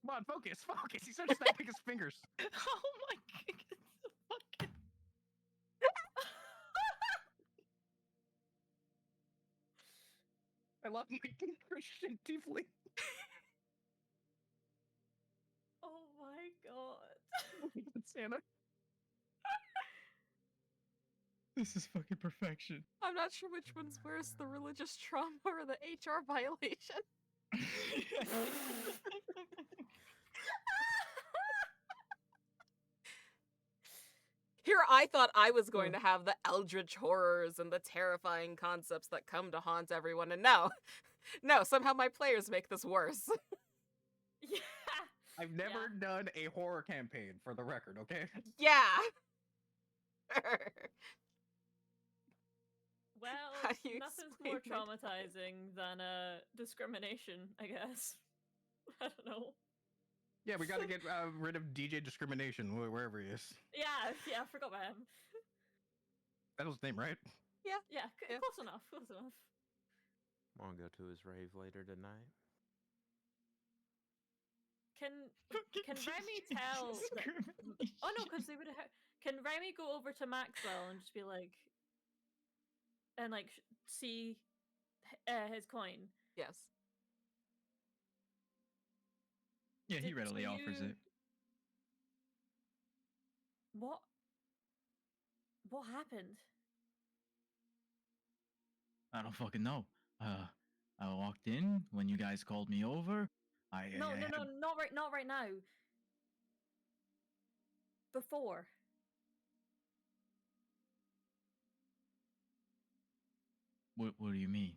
Come on, focus, focus. He starts snapping his fingers. Oh my god! Fucking... I love my Christian tiefling. Oh my god. Santa. This is fucking perfection. I'm not sure which one's worse, the religious trauma or the HR violation. Here I thought I was going to have the eldritch horrors and the terrifying concepts that come to haunt everyone, and no. No, somehow my players make this worse. Yeah. I've never done a horror campaign, for the record, okay? Yeah. Well, How do you nothing's more explain my traumatizing than discrimination, I guess. I don't know. Yeah, we got to get rid of DJ discrimination wherever he is. Yeah, I forgot about him. That was his name, right? Yeah. Yeah, Yeah. close enough, close enough. Want to go to his rave later tonight? Can Remy tell that... Oh no, because they would have... Can Remy go over to Maxwell and just be like... And like, see his coin? Yes. Yeah, he Did readily offers you- it. What? What happened? I don't fucking know. I walked in when you guys called me over. No, I had- not right now. before. What do you mean?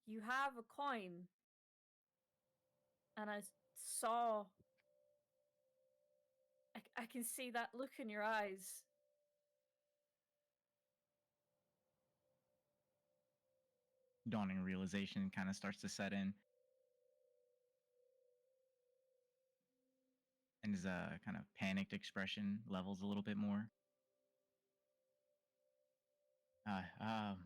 You have a coin. And I saw. I can see that look in your eyes. Dawning realization kind of starts to set in. And his kind of panicked expression levels a little bit more. Well,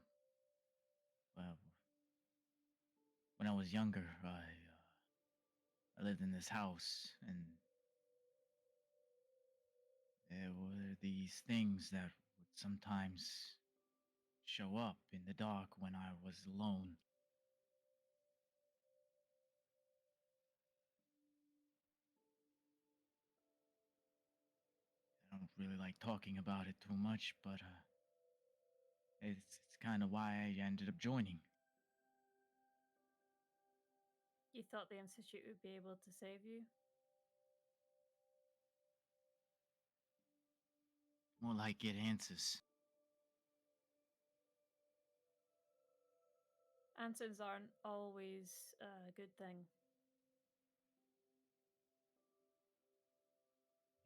when I was younger, I lived in this house, and there were these things that would sometimes show up in the dark when I was alone. I don't really like talking about it too much, but it's kind of why I ended up joining. You thought the Institute would be able to save you? More like get answers. Answers aren't always a good thing.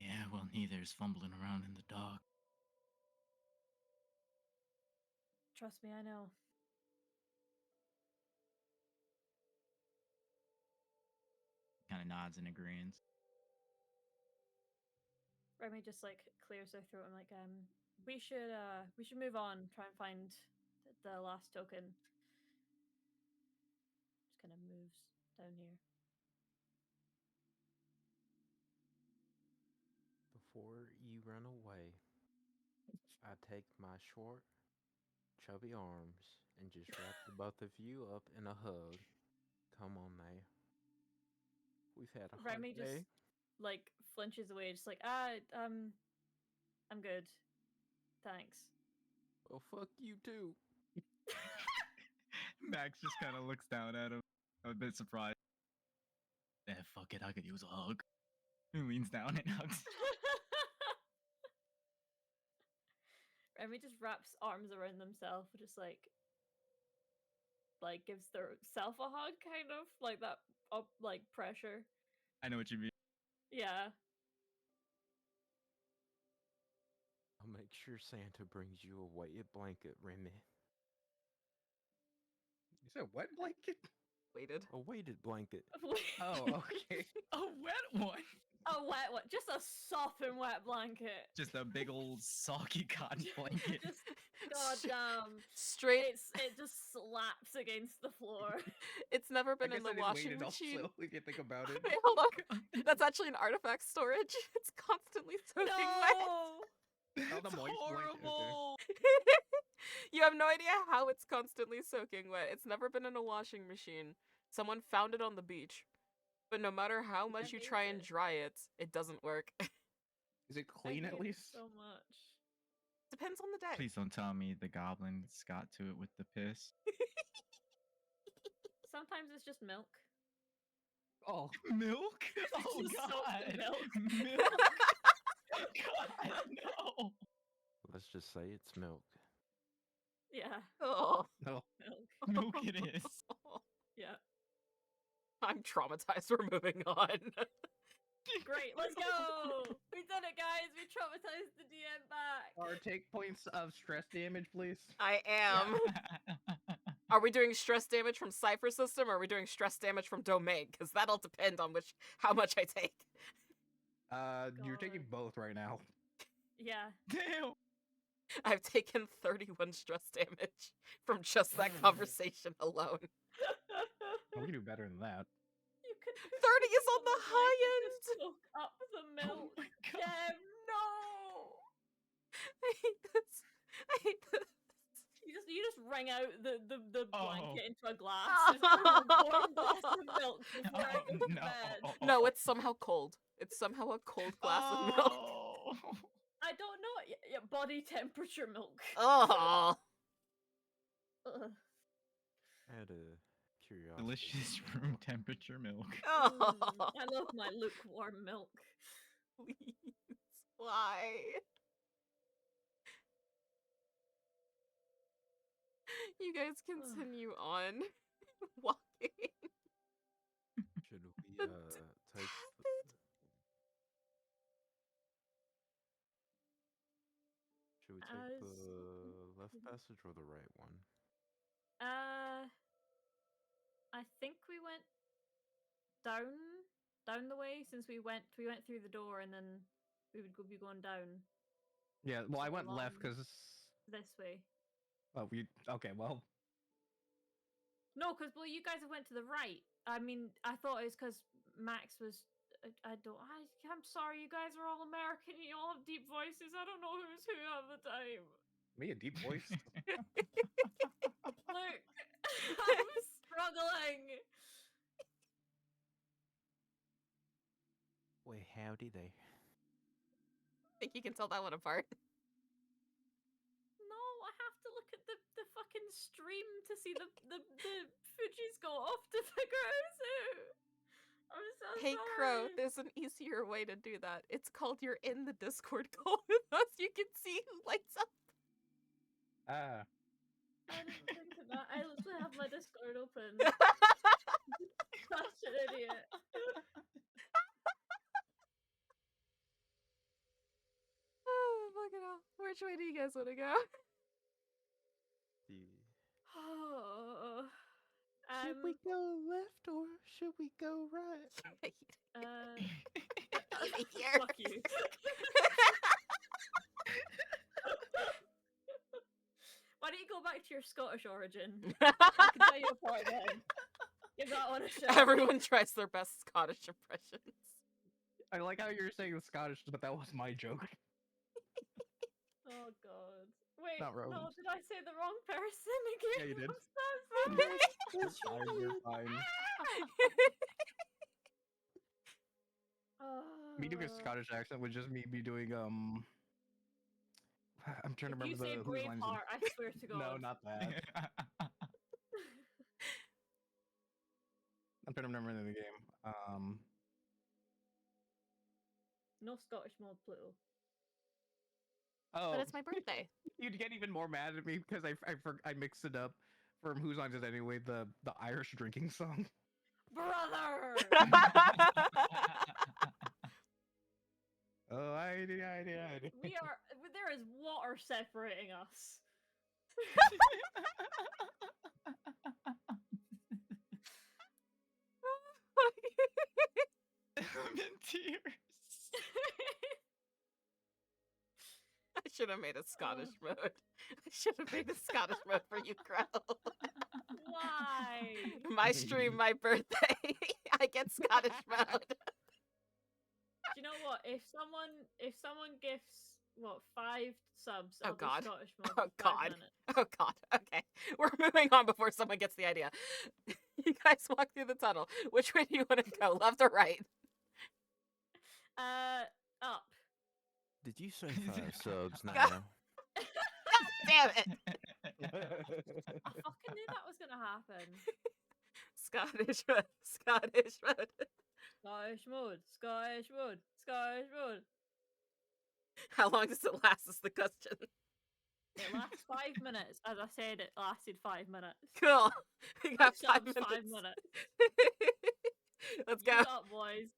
Yeah, well, neither is fumbling around in the dark. Trust me, I know. Kind of nods and agrees. Remy just like clears their throat and like, we should move on, try and find the last token. Just kind of moves down here. Before you run away, I take my short, chubby arms and just wrap the both of you up in a hug. Come on now. We've had a hard Remy just day. like flinches away, just like, I'm good. Thanks. Well, fuck you too. Max just kind of looks down at him, a bit surprised. Yeah, fuck it, I could use a hug. He leans down and hugs. Remy just wraps arms around themselves, just like gives their self a hug, kind of like that up, like pressure. I know what you mean. Yeah. I'll make sure Santa brings you a weighted blanket, Remy. You said wet blanket? Waited. A weighted blanket. Oh, okay. A wet one. A wet one, just a soft and wet blanket. Just a big old soggy cotton blanket. Just goddamn. Straight. It just slaps against the floor. It's never I been guess in I the didn't washing weight it machine. also, if you think about it. Wait, hold on. That's actually an artifact storage. It's constantly soaking wet. No. Oh, the It's moist blanket, okay. horrible. You have no idea how it's constantly soaking wet. It's never been in a washing machine. Someone found it on the beach. But no matter how much you hate try and it. dry it, it doesn't work. Is it I clean hate at it least? so much. Depends on the day. Please don't tell me the goblins got to it with the piss. Sometimes it's just milk. Oh, Milk? Oh Just soaked god. milk. Milk. God, no. Let's just say it's milk. Yeah, Oh. no. milk. Milk it is. Yeah. I'm traumatized. We're moving on. Great, let's go! We did it, guys! We traumatized the DM back! Or take points of stress damage, please. I am. Are we doing stress damage from Cipher System or are we doing stress damage from Domain? Because that'll depend on how much I take. You're taking God. both right now. Yeah. Damn. I've taken 31 stress damage from just that conversation alone. We can do better than that. You can 30 is on the high blanket end! to soak up the Oh milk. my god. Gem, no! I hate this. I hate this. You just wring out the Oh. blanket into a glass. Just a warm glass of milk before I go to no. bed. No, it's somehow cold. It's somehow a cold glass of milk. Oh. I don't know. Yeah, body temperature milk. Oh. Ugh. I had a curiosity. Delicious room temperature milk. Oh, I love my lukewarm milk. please. Why? You guys continue on walking. Should we The take should we take As the left passage or the right one? I think we went down the way since we went through the door and then we would be going down Yeah, well, I So went left long. because. this way. Oh, we okay. Well, No, because well, you guys have went to the right. I mean, I thought it was because Max was. I'm sorry, you guys are all American. You all have deep voices. I don't know who's who half the time. me a deep voice. Look, I'm struggling. Wait, howdy there. think you can tell that one apart. No, I have to look at the fucking stream to see the Fuji's go off to figure out who. I'm so Hey, Crow, sorry. there's an easier way to do that. It's called you're in the Discord call with us. You can see who lights up. Ah, I didn't think of that. I literally have my Discord open. Such an idiot. Oh, fucking hell. Which way do you guys want to go? Oh. Should we go left or should we go right? Here. Fuck you. Why don't you go back to your Scottish origin? I can tell you apart then. Give that one a shot. Everyone tries their best Scottish impressions. I like how you're saying Scottish, but that was my joke. Oh god. Wait, Not no, Rose. did I say the wrong person again? Yeah, you did. I'm so sorry. It's fine, you're fine. Me doing a Scottish accent would just me doing I'm trying to If you remember say whose lines. Braveheart, I swear to God. No, not that. I'm trying to remember the game. No Scottish mod, Pluto. Oh, But it's my birthday. you'd get even more mad at me because I mixed it up from Whose Lines Is It Anyway, the Irish drinking song. Brother! Oh, I did. We are. There is water separating us. I'm in tears. I should have made a Scottish mode. I should have made a Scottish mode for you, Crow. Why? My stream, my birthday. I get Scottish mode. Do you know what? If someone gifts 5 subs, Oh, I'll do God. Scottish mode Oh, for 5 God. minutes. Oh god, okay. We're moving on before someone gets the idea. You guys walk through the tunnel. Which way do you want to go, left or right? Up. Did you say 5 subs now? God damn it! I fucking knew that was gonna happen. Scottish mode, Scottish mode. Scottish mode, Scottish mode, Scottish mode. How long does it last is the question. It lasts 5 minutes. As I said, it lasted 5 minutes. Cool. We got 5 Subs, minutes. 5 minutes. Let's Use go. up, boys.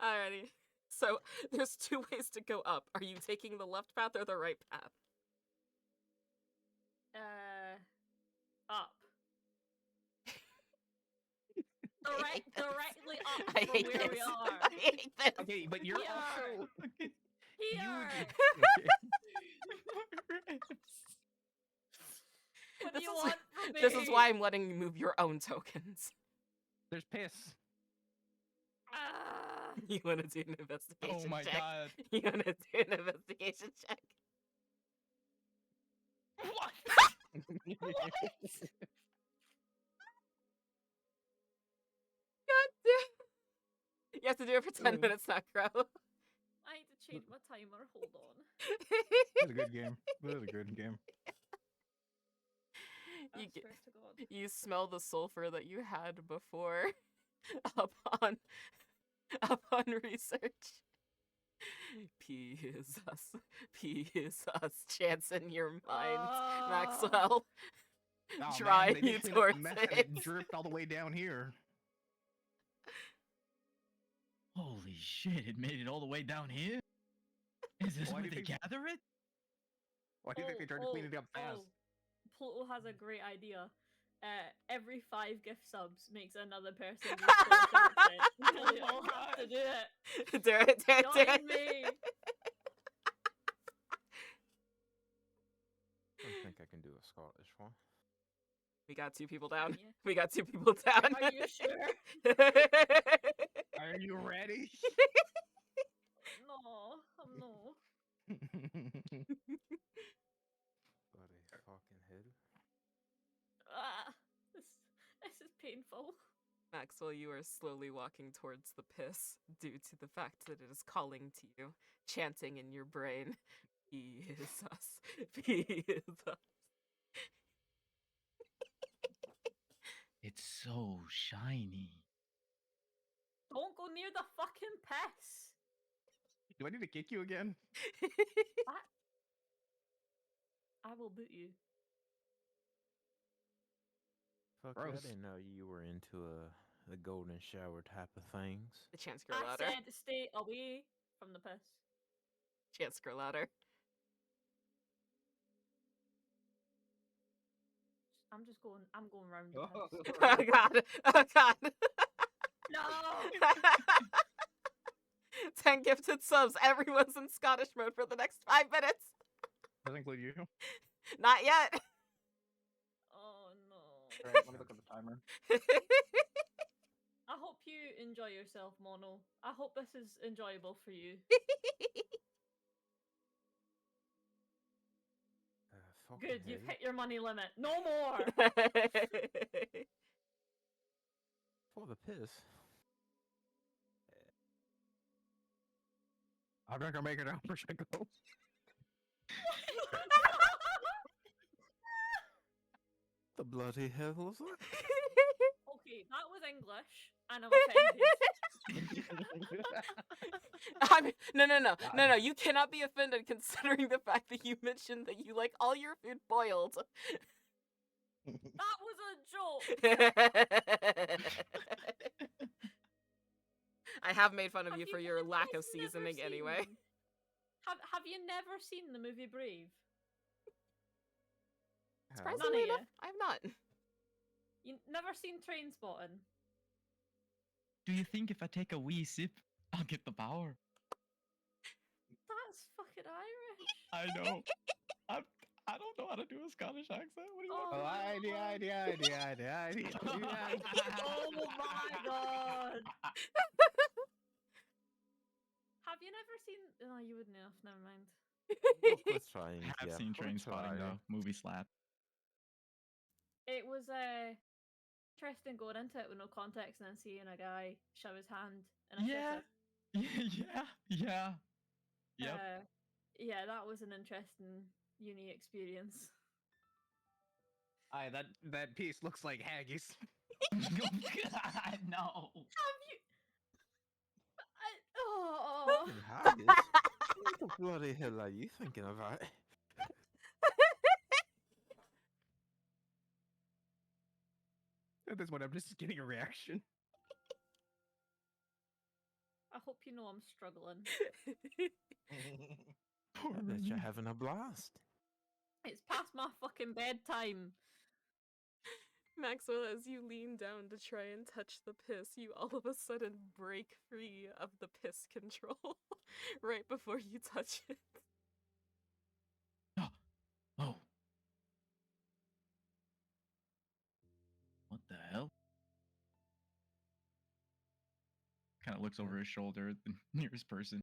Alrighty. So there's 2 ways to go up. Are you taking the left path or the right path? Up. hate this. Directly up I from hate where we this. are. I hate this. Okay, but you're Here. also Here. What do This you is- want from me? This is why I'm letting you move your own tokens. There's piss. Ah. You want to do an investigation Oh my check? god. You want to do an investigation check? What? God damn. You have to do it for 10 Ugh. minutes, not Crow. I need to change my timer. Hold on. That's a good game. That was a good game. I You, swear to God. you smell the sulfur that you had before upon upon research. Jesus, chance in your mind, Maxwell. Oh Drive man, they you didn't clean up the towards mess and it. it dripped all the way down here. Holy shit! It made it all the way down here. Is this Why do where you they think- gather it? Why do you think they tried to clean it up fast? Pluto has a great idea. Every 5 gift subs makes another person do Scottish accent. Oh You my all have to God. do it. Do it, do it, do Join it. me. I don't think I can do a Scottish one. We got 2 people down. you? We got 2 people down. Are you sure? Are you ready? No, I'm no. Bloody fucking hell. Ah, this is painful. Maxwell, you are slowly walking towards the piss due to the fact that it is calling to you, chanting in your brain, Jesus, Jesus. It's so shiny. Don't go near the fucking piss. Do I need to kick you again? I will boot you. Fuck, yeah, I Gross. didn't know you were into the golden shower type of things. The chance grow I louder. said stay away from the piss. Chance grow louder. I'm going round the piss. Oh god. Oh god. No! 10 gifted subs. Everyone's in Scottish mode for the next 5 minutes. Does that include you? Not yet. Oh no. Alright, let me look at the timer. I hope you enjoy yourself, Mono. I hope this is enjoyable for you. Fucking Good, you've hell. hit your money limit. No more! For the piss. I'm not gonna make it out. Where should I go? The bloody hell was that? Okay, that was English, and I'm offended. No. You cannot be offended considering the fact that you mentioned that you like all your food boiled. That was a joke! I have made fun of you Have for you your never- lack of never seasoning anyway. seen- Have you never seen the movie Brave? How? Surprisingly None of enough, you. I have not. You never seen Trainspotting? Do you think if I take a wee sip, I'll get the power? That's fucking Irish. I know. I don't know how to do a Scottish accent. What do you want? Oh, my idea. Oh my god! Have you never seen? Oh, you wouldn't have. Never mind. Let's try and I've seen Train Spotting though. Movie slap. It was interesting going into it with no context and then seeing a guy shove his hand in a Yeah. Yeah. Yep. Yeah, that was an interesting uni experience. Aye, that piece looks like haggis. God, no. Have you? Oh. Fucking haggis? What the bloody hell are you thinking about? At this point, I'm just getting a reaction. I hope you know I'm struggling. Poor I bet you're Remy. having a blast. It's past my fucking bedtime. Maxwell, as you lean down to try and touch the piss, you all of a sudden break free of the piss control right before you touch it. Oh. What the hell? Kind of looks over his shoulder at the nearest person.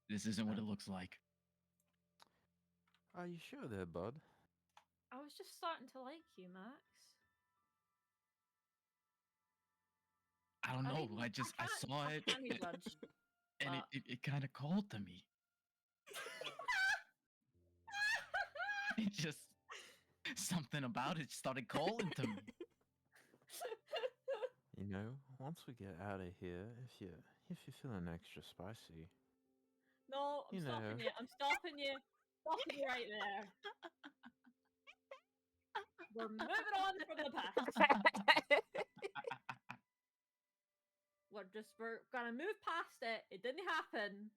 This isn't what it looks like. Are you sure there, bud? I was just starting to like you, Max. I don't know. mean, I can't- saw I it can't judge, and but- it kind of called to me. It just Something about it started calling to me. You know, once we get out of here, if you're feeling extra spicy, No, I'm you know, stopping you. I'm stopping you. Stopping you right there. We're moving on from the past. We're gonna move past it. It didn't happen.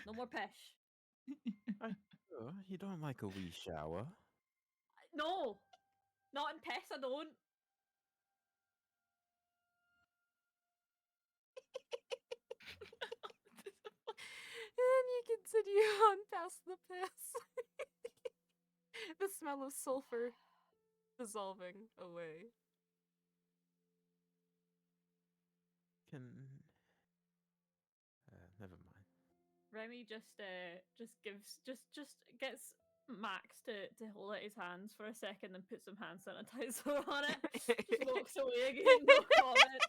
No more pish. oh, you don't like a wee shower. No, not in piss. I don't. And you continue on past the piss. The smell of sulfur dissolving away. Can never mind. Remy just gets Max to hold out his hands for a second and put some hand sanitizer on it. Just walks away again. No comment.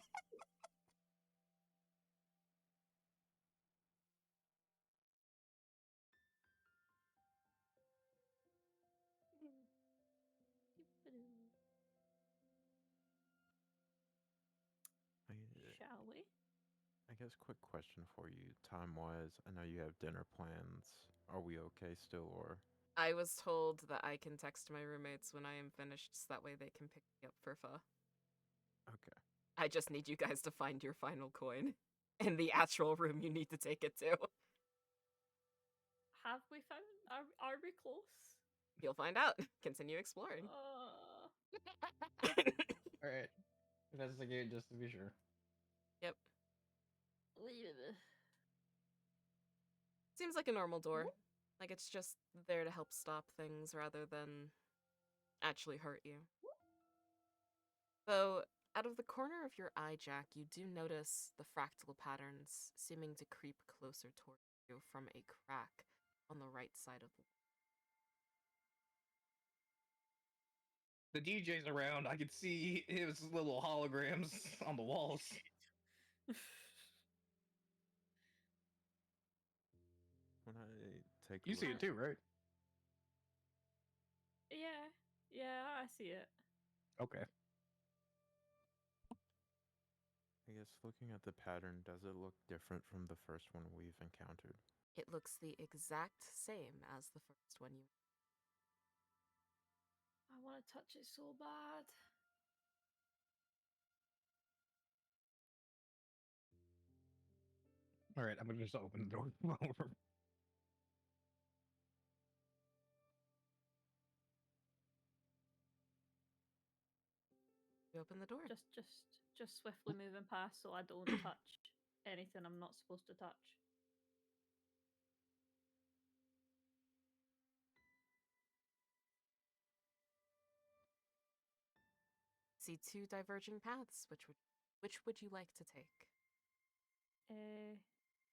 I, Shall we? I guess quick question for you, time wise. I know you have dinner plans. Are we okay still, or I was told that I can text my roommates when I am finished so that way they can pick me up for pho. okay? I just need you guys to find your final coin in the actual room you need to take it to. Have we found? Are we close? You'll find out. Continue exploring. All right. Investigate just to be sure. Yep. Seems like a normal door. Like it's just there to help stop things rather than actually hurt you. Though, out of the corner of your eye, Jack, you do notice the fractal patterns seeming to creep closer toward you from a crack on the right side of the wall. The DJ's around. I can see his little holograms on the walls. When I take a You see look, it too, right? Yeah, I see it. Okay. I guess looking at the pattern, does it look different from the first one we've encountered? It looks the exact same as the first one you. I want to touch it so bad. All right. I'm gonna just open the door. You open the door. Just swiftly moving past so I don't touch anything I'm not supposed to touch. See two diverging paths. Which would you like to take?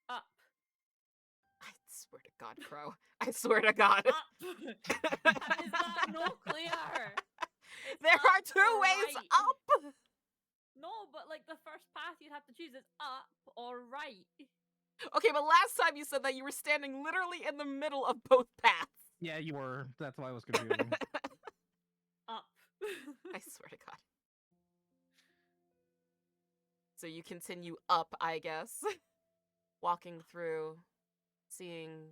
Up. I swear to God, Crow. I swear to God. Up. Is that no clear? It's There are up two or ways right. up. No, but like the first path you'd have to choose is up or right. Okay, but last time you said that you were standing literally in the middle of both paths. Yeah, you were. That's why I was confusing. Up. I swear to God. So you continue up, I guess. Walking through, seeing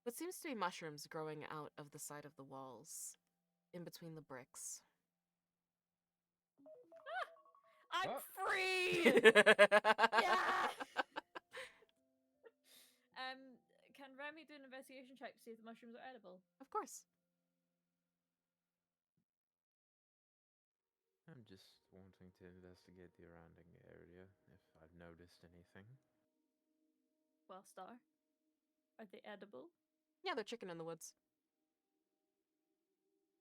what seems to be mushrooms growing out of the side of the walls, in between the bricks. I'm Oh. free. Yeah. Can Remy do an investigation check to see if the mushrooms are edible? Of course. I'm just wanting to investigate the surrounding area if I've noticed anything. Well, Star, are they edible? Yeah, they're chicken in the woods.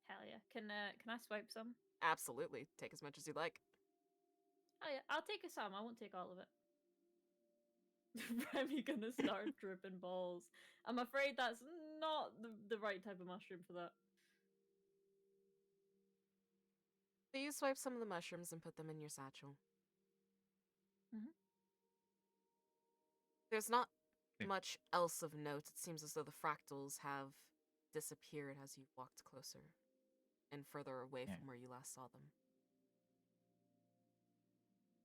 Hell yeah. Can I swipe some? Absolutely. Take as much as you like. Oh yeah, I'll take some. I won't take all of it. Remy gonna start dripping balls. I'm afraid that's not the right type of mushroom for that. So you swipe some of the mushrooms and put them in your satchel. Mhm. There's not Yeah. much else of note. It seems as though the fractals have disappeared as you walked closer. and further away Yeah. from where you last saw them.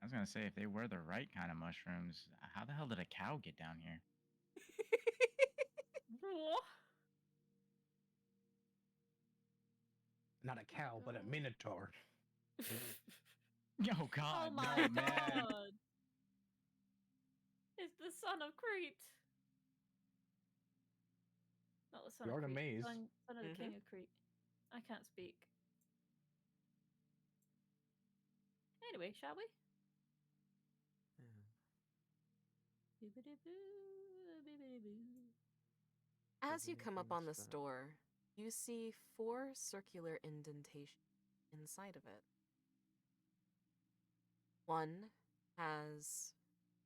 I was gonna say, if they were the right kind of mushrooms, how the hell did a cow get down here? What? Not a cow, but a minotaur. Oh God, Oh my no, man. god! It's the son of Crete. Not the son You're of in a Crete. maze. Son of the king Mhm. of Crete. I can't speak. Anyway, shall we? Yeah. Boobity-boo, bibbity-boo. As you come up on this Stop. door, you see 4 circular indentations inside of it.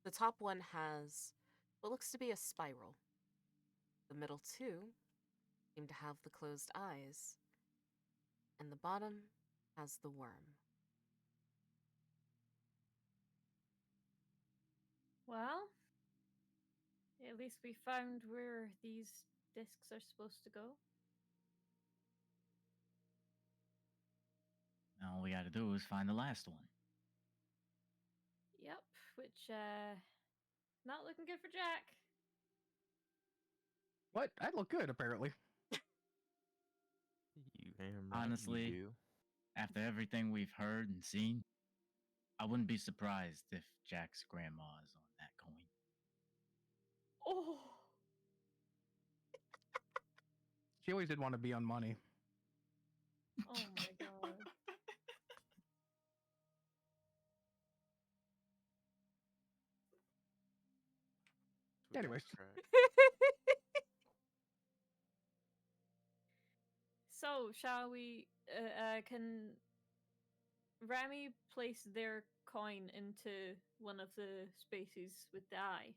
The top one has what looks to be a spiral. The middle 2 seem to have the closed eyes, and the bottom has the worm. Well, at least we found where these discs are supposed to go. Now all we gotta do is find the last one. Yep, which not looking good for Jack. What? I look good, apparently. You damn right. Honestly, you do. after everything we've heard and seen, I wouldn't be surprised if Jack's grandma is on that coin. Oh, She always did want to be on money. oh my god. That's what Anyways. Jack cracked. So, shall we? Can Rami place their coin into one of the spaces with the eye?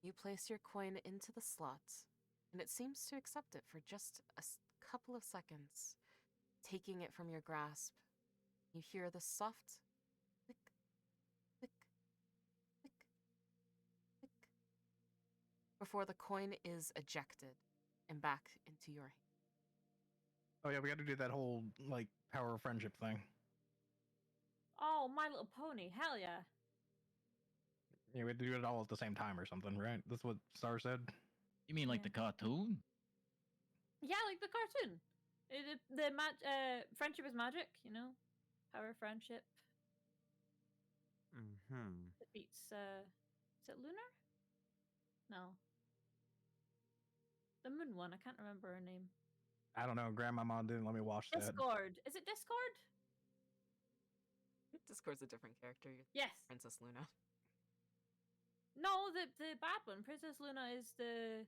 You place your coin into the slot, and it seems to accept it for just a couple of seconds. Taking it from your grasp, you hear the soft click, click, click, click, before the coin is ejected and back into your hand. Oh yeah, we got to do that whole like power of friendship thing. Oh, My Little Pony! Hell yeah! Yeah, we had to do it all at the same time or something, right? That's what Star said. You mean like Yeah. the cartoon? Yeah, like the cartoon. Friendship is magic, you know? Power of friendship. Mm-hmm. It beats, is it Lunar? No. The moon one, I can't remember her name. I don't know. Grandmama didn't let me watch that. Discord. Is it Discord? Discord's a different character. You're Yes. Princess Luna. No, the bad one. Princess Luna is the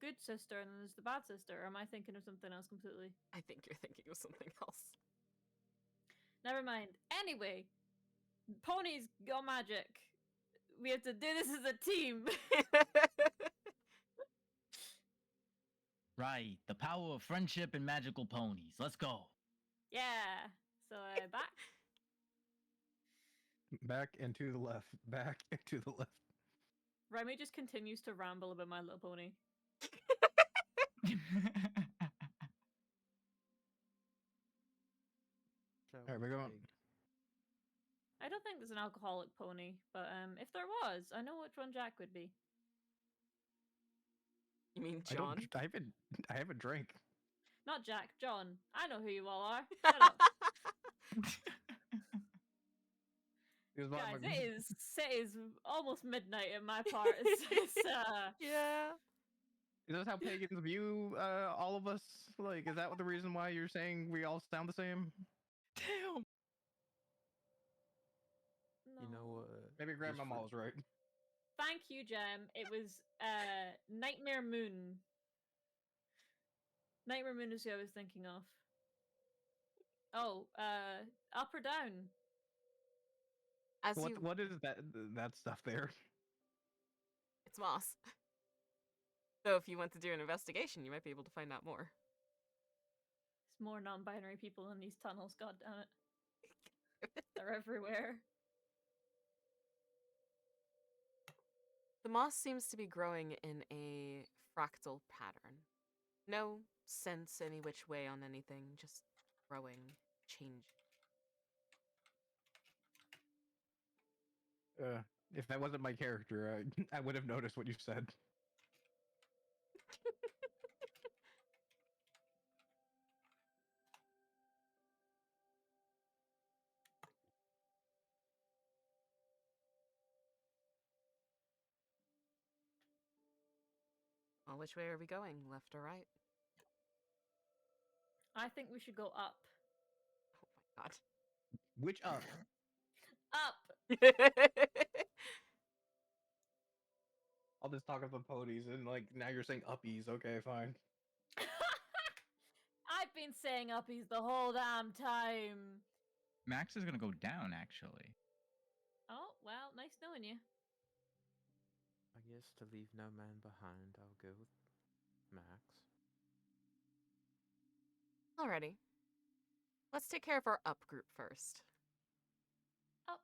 good sister and then there's the bad sister. Or am I thinking of something else completely? I think you're thinking of something else. Never mind. Anyway, ponies go magic. We have to do this as a team. Right, the power of friendship and magical ponies. Let's go. Yeah. So back. Back and to the left. Back and to the left. Remy just continues to ramble about My Little Pony. Shall All right, we we're going. dig? I don't think there's an alcoholic pony, but if there was, I know which one Jack would be. You mean I don't. John? I haven't drank. Not Jack, John. I know who you all are. Shut up. It was about Guys, my- it is almost midnight in my part. Yeah. Is this how pagans view all of us? Like, is that what the reason why you're saying we all sound the same? Damn. You know No. what? Maybe just Grandmama for- was right. Thank you, Jem. It was Nightmare Moon. Nightmare Moon is who I was thinking of. Oh, up or down? As What you, what is that stuff there? it's moss. So if you want to do an investigation, you might be able to find out more. There's more non-binary people in these tunnels. God damn it! They're everywhere. The moss seems to be growing in a fractal pattern. No sense any which way on anything, just growing, change. If that wasn't my character, I would have noticed what you said. Well, which way are we going? Left or right? I think we should go up. Oh Which up? Up! my god. All this talk of the ponies, and like now you're saying uppies. Okay, fine. I've been saying uppies the whole damn time. Max is gonna go down actually. Oh, well, nice knowing you. I guess to leave no man behind, I'll go with Max. Alrighty. Let's take care of our up group first. Up.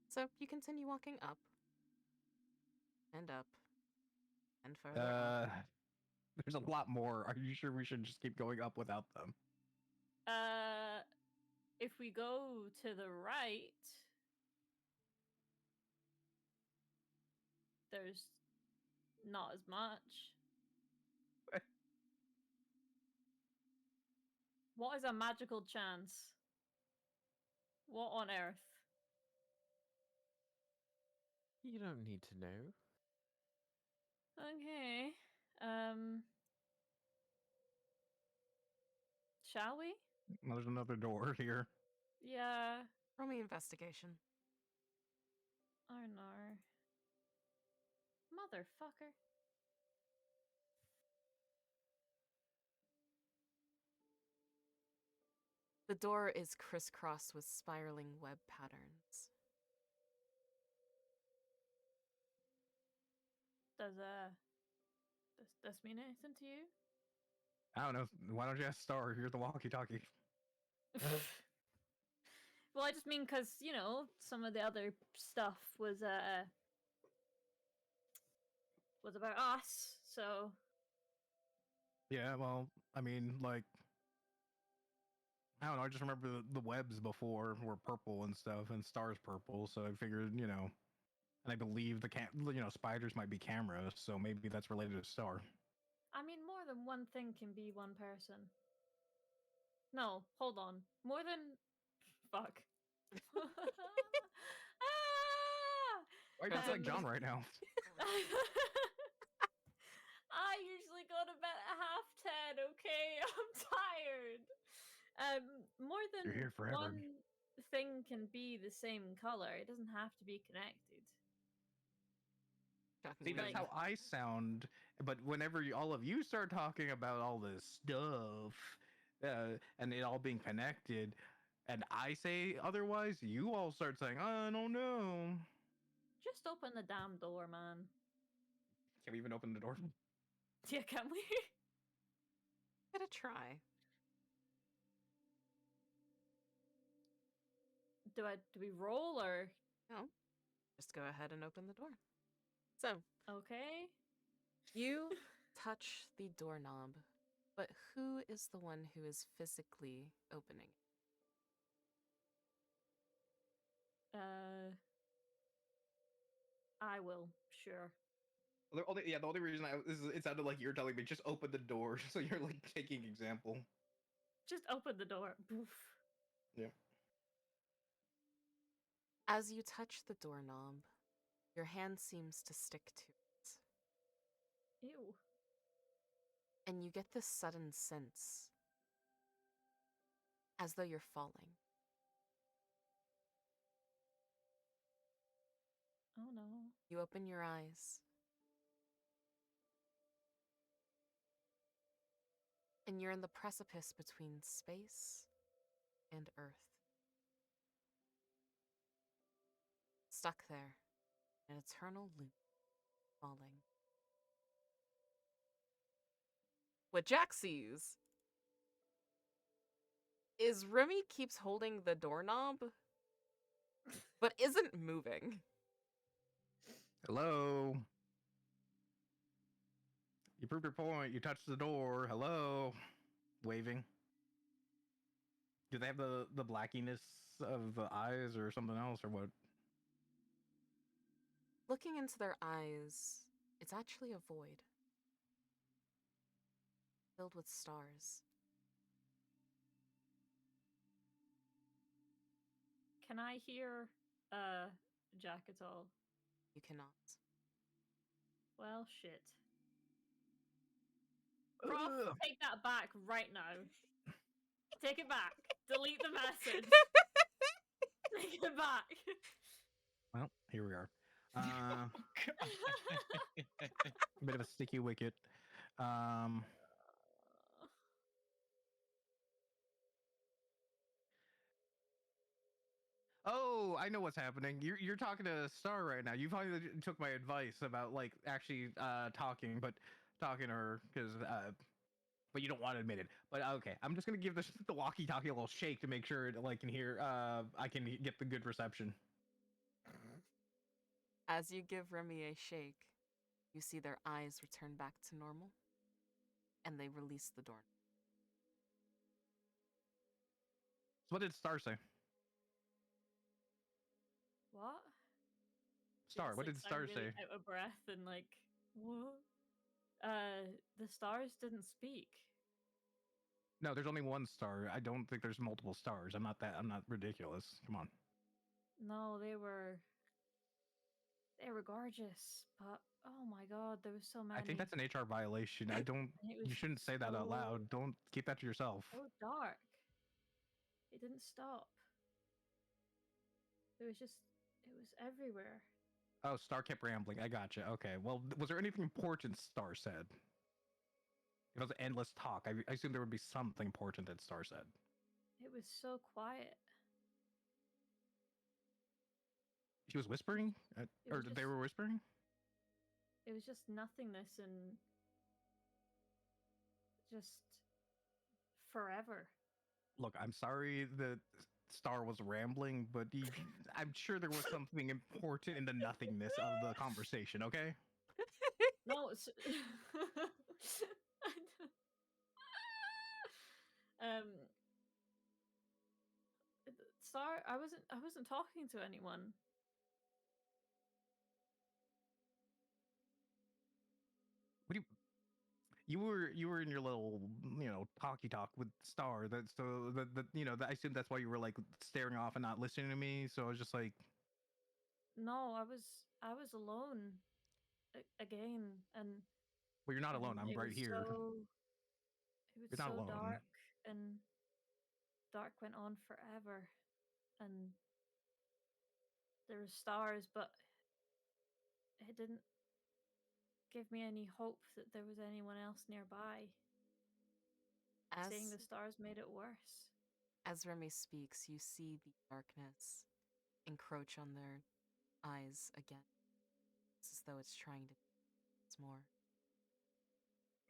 So you continue walking up and up and further up. There's a lot more. Are you sure we should just keep going up without them? If we go to the right, there's not as much. What is a magical chance? What on earth? You don't need to know. Okay. Shall we? There's another door here. Yeah. Roll me investigation. Oh no. Motherfucker. The door is crisscrossed with spiraling web patterns. Does this mean anything to you? I don't know. Why don't you ask Star? Here's the walkie-talkie. Well, I just mean because, you know, some of the other stuff was about us, so Yeah, well, I mean, like, I don't know. I just remember the webs before were purple and stuff, and Star's purple. So I figured, and I believe spiders might be cameras, so maybe that's related to Star. I mean more than one thing can be one person. No, hold on. More than fuck. Ah! Why are you talking like John right now? I usually go to bed at 10:30, okay? I'm tired. More You're than here forever. one thing can be the same color. It doesn't have to be connected. See, that's Like- how I sound. But whenever all of you start talking about all this stuff, and it all being connected, and I say otherwise, you all start saying, I don't know. Just open the damn door, man. Can we even open the door? Yeah, can we? Give it a try. Do we roll or No. Just go ahead and open the door. So, okay? you touch the doorknob, but who is the one who is physically opening? I will, sure. The only reason it sounded like you were telling me just open the door, so you're like taking example. Just open the door. Boof. Yeah. As you touch the doorknob, your hand seems to stick to it, Ew. and you get this sudden sense as though you're falling. Oh no. You open your eyes, and you're in the precipice between space and Earth. Stuck there, an eternal loop, falling. What Jack sees is Remy keeps holding the doorknob, but isn't moving. Hello. You proved your point. You touched the door. Hello, waving. Do they have the blackiness of the eyes or something else or what? Looking into their eyes, it's actually a void filled with stars. Can I hear Jack at all? You cannot. Well, shit. Croft, Ugh. take that back right now. Take it back. Delete the message. Take it back. Well, here we are. Oh, God. A bit of a sticky wicket. Oh, I know what's happening. You're talking to Star right now. You finally took my advice about like actually talking, but talking to her because but you don't want to admit it. But okay, I'm just gonna give the walkie-talkie a little shake to make sure it like can hear. I can get the good reception. As you give Remy a shake, you see their eyes return back to normal, and they release the door. So what did Star say? What? Star, It's what like did sound Star really say? out of breath and like what? The stars didn't speak. No, there's only one star. I don't think there's multiple stars. I'm not ridiculous. Come on. No, they were gorgeous, but oh my god, there was so many. I think that's an HR violation. I don't. And it was You shouldn't say that out loud. Don't keep that to yourself. so dark. It didn't stop. It was just, it was everywhere. Oh, Star kept rambling. I gotcha. Okay. Well, was there anything important Star said? It was endless talk. I assume there would be something important that Star said. It was so quiet. She was whispering, It or was they just, were whispering. it was just nothingness and just forever. Look, I'm sorry that Star was rambling, but I'm sure there was something important in the nothingness of the conversation. Okay. No, it's um Star, I wasn't talking to anyone. What do you were in your little talky talk with Star. That so that I assume that's why you were like staring off and not listening to me. So I was just like, No, I was alone again, well, you're not and alone. I'm right here. it was You're not so alone. dark, and dark went on forever, and there were stars, but it didn't give me any hope that there was anyone else nearby. Seeing the As stars made it worse. as Remy speaks, you see the darkness encroach on their eyes again. It's as though it's trying to it's more.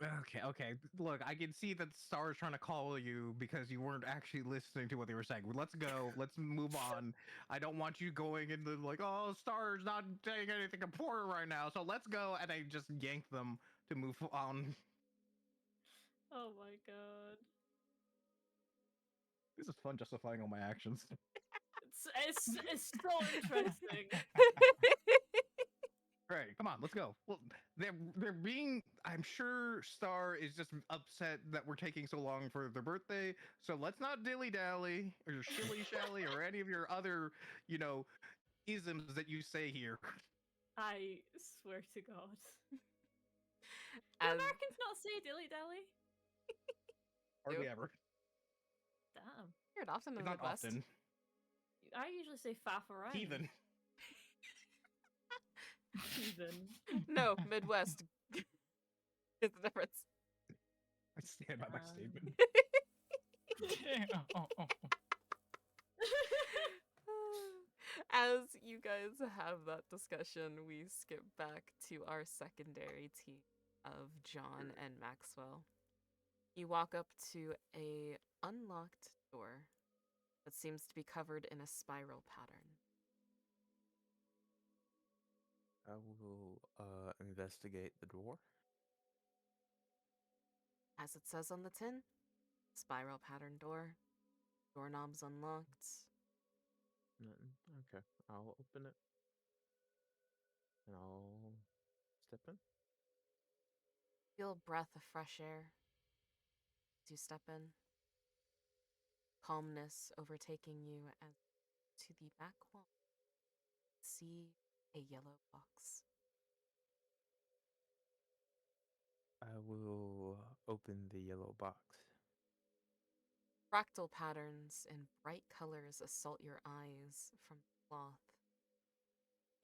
Okay, okay. Look, I can see that Star is trying to call you because you weren't actually listening to what they were saying. Let's go. Let's move on. I don't want you going into like, oh, Star's not saying anything important right now. So let's go. And I just yank them to move on. Oh my god. This is fun justifying all my actions. It's so interesting. Right, come on, let's go. Well, they're being. I'm sure Star is just upset that we're taking so long for their birthday. So let's not dilly dally or shilly shally or any of your other, you know, isms that you say here. I swear to God. Do As Americans not say dilly dally? Hardly ever. Damn. hear it often in It's the not Midwest. often. I usually say faffarani. Heathen. Heathen. No, Midwest is the difference. I stand by my statement. Damn. As you guys have that discussion, we skip back to our secondary team of John and Maxwell. You walk up to a unlocked door that seems to be covered in a spiral pattern. I will investigate the door. As it says on the tin, spiral pattern door, doorknobs unlocked. Nothing. Okay, I'll open it and I'll step in. Feel a breath of fresh air as you step in. Calmness overtaking you as to the back wall. See a yellow box. I will open the yellow box. Fractal patterns in bright colors assault your eyes from the cloth.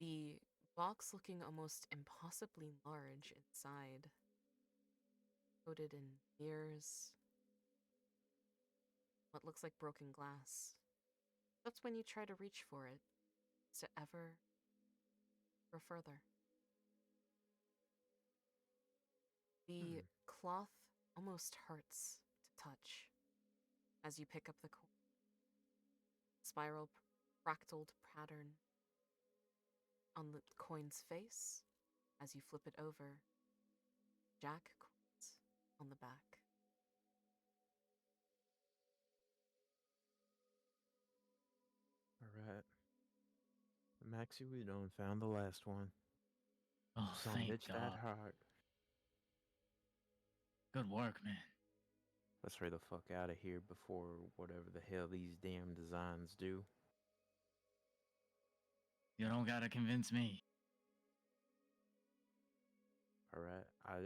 The box looking almost impossibly large inside. Coated in mirrors. What looks like broken glass. That's when you try to reach for it. To ever go further. The cloth almost hurts to touch as you pick up the coin. Spiral fractaled pattern on the coin's face as you flip it over. Jack coins on the back. All right. Maxie, we done found the last one. Oh, Some thank bitch God. that hard. Good work, man. Let's hurry the fuck out of here before whatever the hell these damn designs do. You don't gotta convince me. All right, I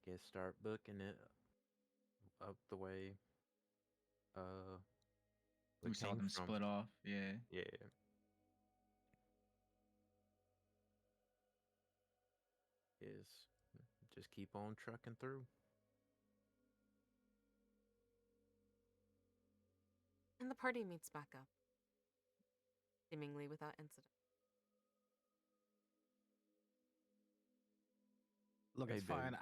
guess start booking it up the way We saw came them from. split off. Yeah. Yeah. Is just keep on trucking through. And the party meets back up. Seemingly without incident. Look, Hey, it's babe. fine.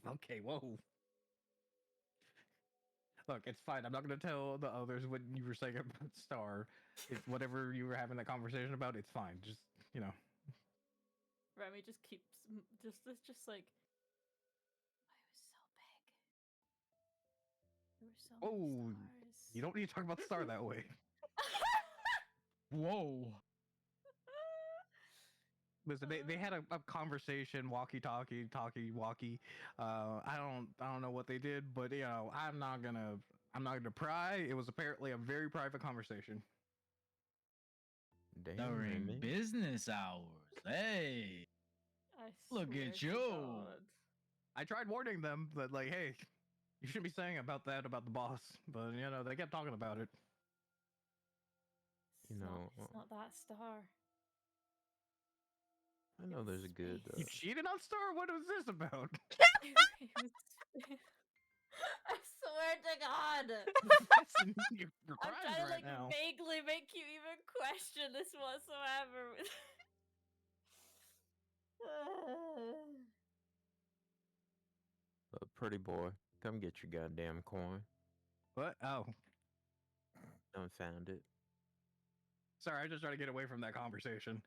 Okay, whoa. Look, it's fine. I'm not going to tell the others what you were saying about Star. It's whatever you were having that conversation about. It's fine. Just, you know. Remy just keeps just like. I was so big. There were so Oh, many stars. you don't need to talk about Star that way. Whoa. Listen, they had a conversation, walkie-talkie, talkie-walkie. I don't know what they did, but you know, I'm not gonna pry. It was apparently a very private conversation. Damn, During Remy. business hours. Hey. I Look swear at to you. God. I tried warning them that, like, hey, you shouldn't be saying about the boss, but you know, they kept talking about it. You know, It's not that star. I know there's a good. You Space. cheated on Star? What was this about? It was. I swear to God. Listen, you're I'm crying trying to right like now. vaguely make you even question this whatsoever. Pretty boy, come get your goddamn coin. What? Oh, Done found it. sorry. I just trying to get away from that conversation.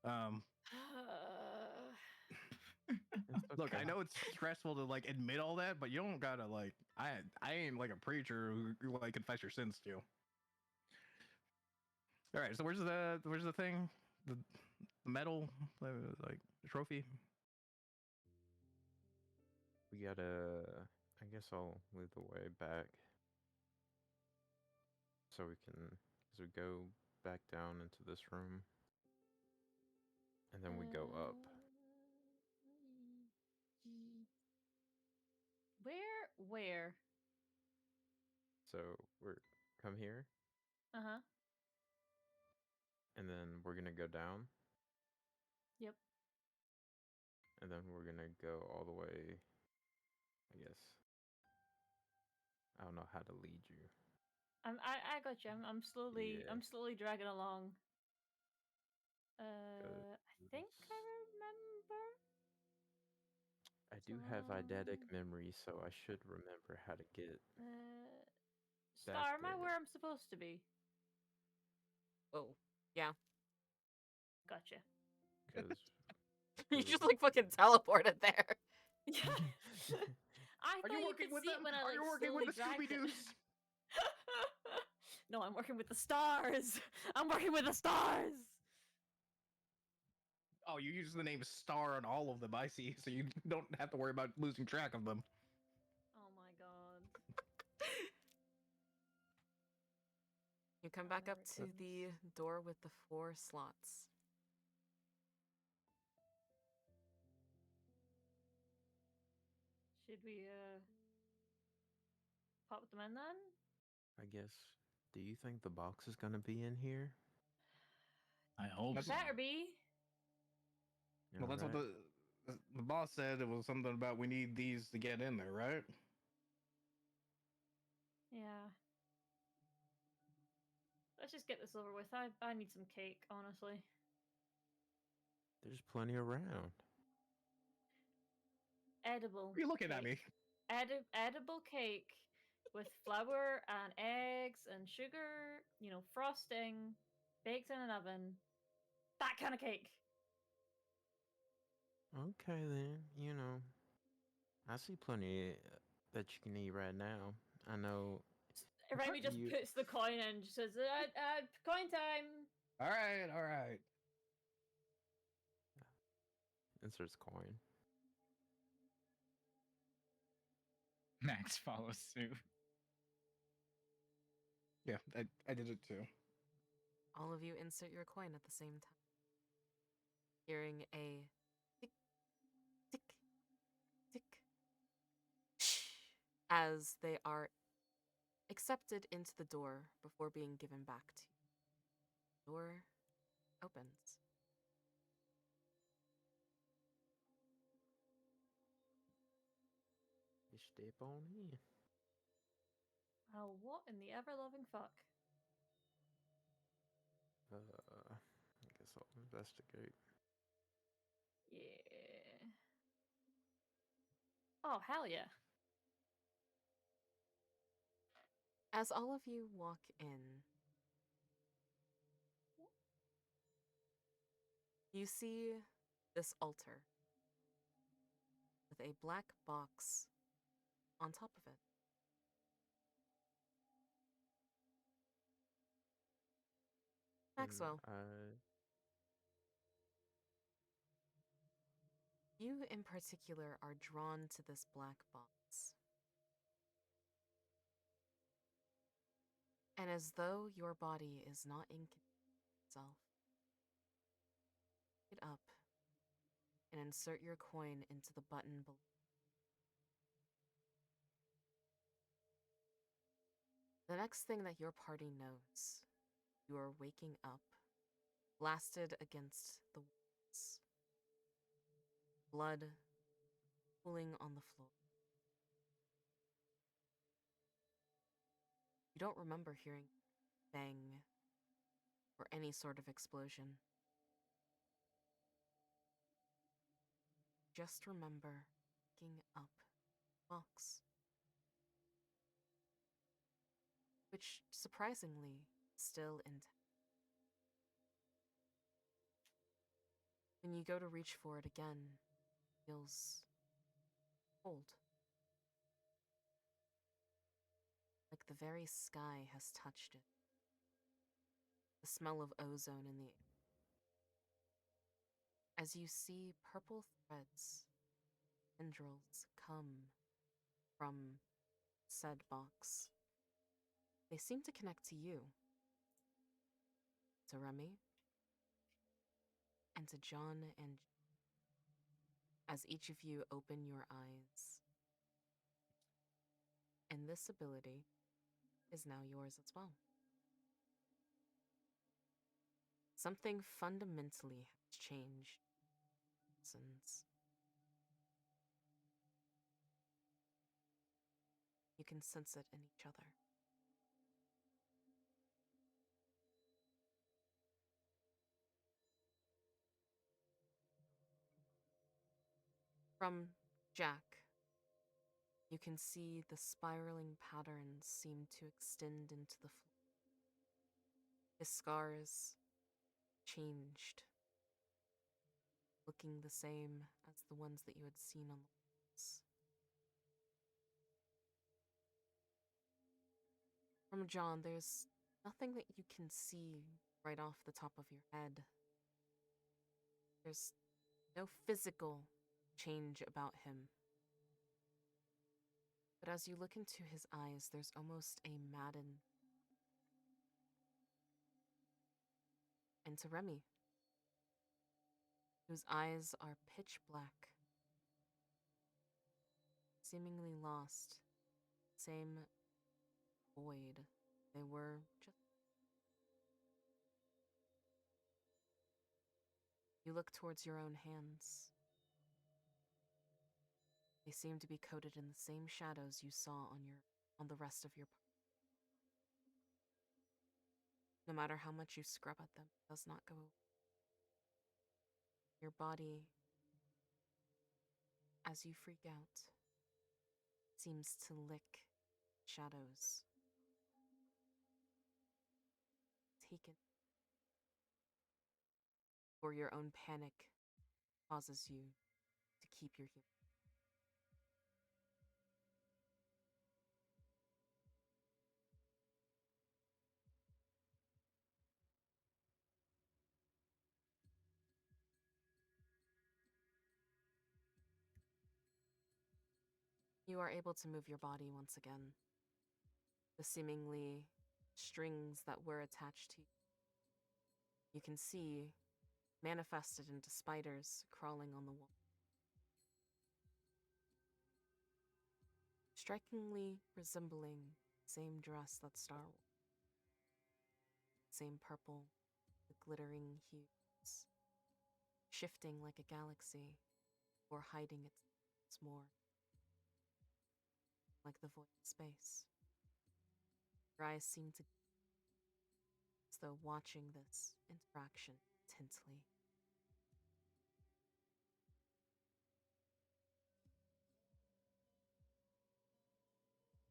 Um, It's Look, I okay. know it's stressful to like admit all that, but you don't gotta like. I ain't like a preacher who like confess your sins to. All right, so where's the thing, the medal, like the trophy? We gotta. I guess I'll lead the way back so we can, as we go back down into this room, and then we go up. Where? So we're come here, Uh-huh. and then we're gonna go down, Yep. and then we're gonna go all the way. I guess I don't know how to lead you. I got you. I'm slowly Yeah. dragging along. I think Because I remember. I do have eidetic Um, memory, so I should remember how to get back Star, am I there. where I'm supposed to be? Whoa. Yeah. Gotcha. Because You just like fucking teleported there. Yeah. I Are thought you you working could with see it them? when I Are like you working slowly with the dragged Scooby it. Doo's? No, I'm working with the stars. I'm working with the stars. Oh, you use the name Star on all of them, I see, so you don't have to worry about losing track of them. Oh my god. You come back Oh up my to the door with the 4 slots. Should we pop them in then? I guess. Do you think the box is gonna be in here? I hope That's- so. Better be. Well, that's what Alright. the boss said. It was something about we need these to get in there, right? Yeah. Let's just get this over with. I need some cake, honestly. There's plenty around. Edible. Are you looking at cake. me? Edible cake with flour and eggs and sugar, you know, frosting, baked in an oven. That kind of cake. Okay then, you know. I see plenty that you can eat right now. I know Remy just you puts the coin in, just says, coin time. All right, all right. inserts coin. Max follows suit. Yeah, I did it too. All of you insert your coin at the same time. Hearing a tick, tick, tick, as they are accepted into the door before being given back to you. The door opens. You step on in. Oh, what in the ever-loving fuck? I guess I'll investigate. Yeah. Oh, hell yeah. As all of you walk in, you see this altar with a black box on top of it. Maxwell, you in particular are drawn to this black box. And as though your body is not in itself, pick it up and insert your coin into the button below. The next thing that your party knows, you are waking up, blasted against the walls, blood pooling on the floor. You don't remember hearing bang or any sort of explosion. Just remember picking up the box, which surprisingly is still intact. When you go to reach for it again, it feels cold. Like the very sky has touched it. The smell of ozone in the air. As you see purple threads, tendrils come from said box. They seem to connect to you, to Remy, and to John and as each of you open your eyes. And this ability is now yours as well. Something fundamentally has changed since you can sense it in each other. From Jack, you can see the spiraling patterns seem to extend into the floor. His scars changed, looking the same as the ones that you had seen on the walls. From John, there's nothing that you can see right off the top of your head. There's no physical change about him. But as you look into his eyes, there's almost a madden. And to Remy, whose eyes are pitch black, seemingly lost, same void they were just. You look towards your own hands. They seem to be coated in the same shadows you saw on the rest of your body. No matter how much you scrub at them, it does not go away. Your body, as you freak out, seems to lick shadows. Taken. For your own panic causes you to keep your human. You are able to move your body once again. The seemingly strings that were attached to you, you can see manifested into spiders crawling on the wall. Strikingly resembling the same dress that Star wore. Same purple, the glittering hues, shifting like a galaxy, or hiding its more, like the void of space. Your eyes seem to, as though watching this interaction intently.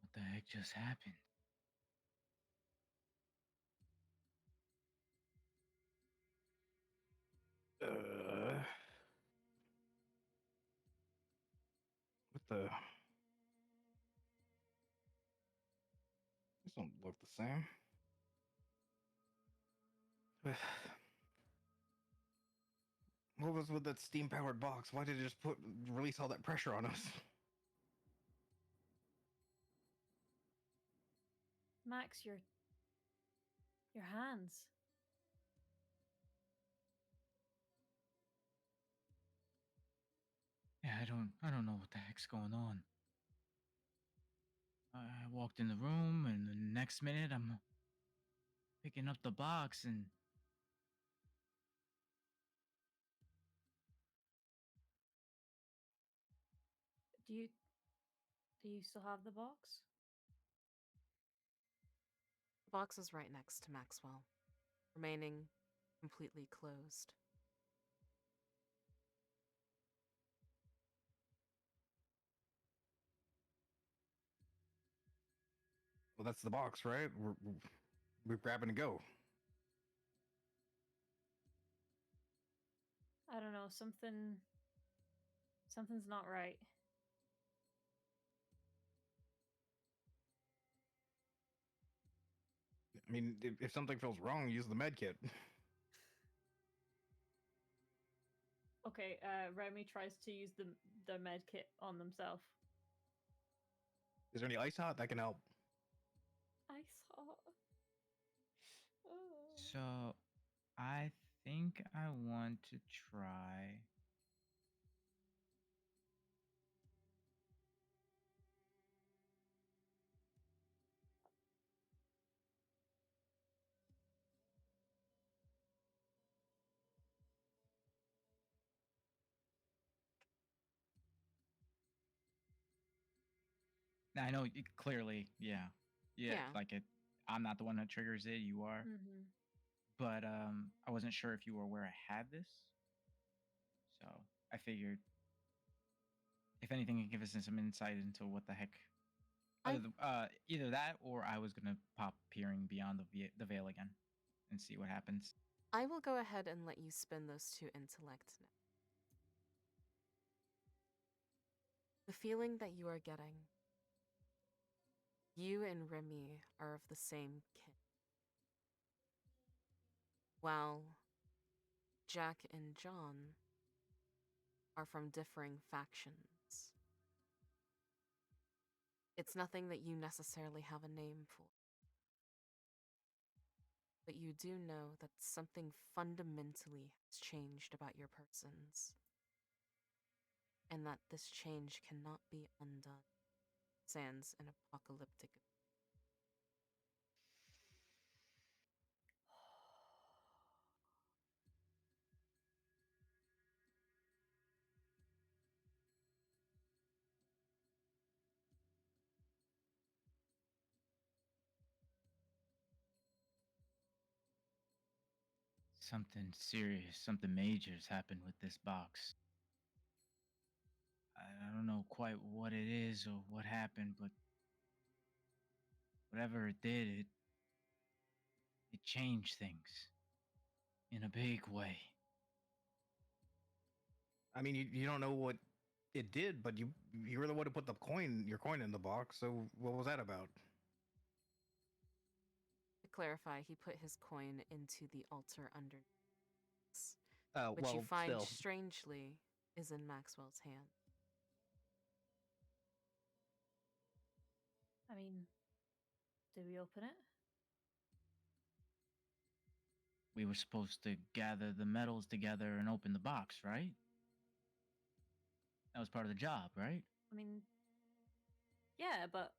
What the heck just happened? What the? This don't look the same. What was with that steam-powered box? Why did it just release all that pressure on us? Max, your hands. Yeah, I don't know what the heck's going on. I walked in the room, and the next minute I'm picking up the box, and Do you still have the box? The box is right next to Maxwell, remaining completely closed. Well, that's the box, right? We're grabbing to go. I don't know, something's not right. I mean, if something feels wrong, use the med kit. Okay, Remy tries to use the med kit on themselves. Is there any ice hot that can help? I saw. so I think I want to try. Now, I know clearly, yeah, Yeah. like it. I'm not the one that triggers it. You are, Mm-hmm. but I wasn't sure if you were aware I had this, so I figured if anything, it give us some insight into what the heck. Either that, or I was gonna pop peering beyond the veil again, and see what happens. I will go ahead and let you spin those two intellect now. The feeling that you are getting You and Remy are of the same kin, while Jack and John are from differing factions. It's nothing that you necessarily have a name for, but you do know that something fundamentally has changed about your persons, and that this change cannot be undone, sans an apocalyptic. Something serious, something major has happened with this box. I don't know quite what it is or what happened, but whatever it did, it changed things in a big way. I mean, you don't know what it did, but you were the one who put your coin in the box. So what was that about? To clarify, he put his coin into the altar underneath, which you Well, find still, strangely is in Maxwell's hand. I mean, did we open it? We were supposed to gather the metals together and open the box, right? That was part of the job, right? I mean, yeah, but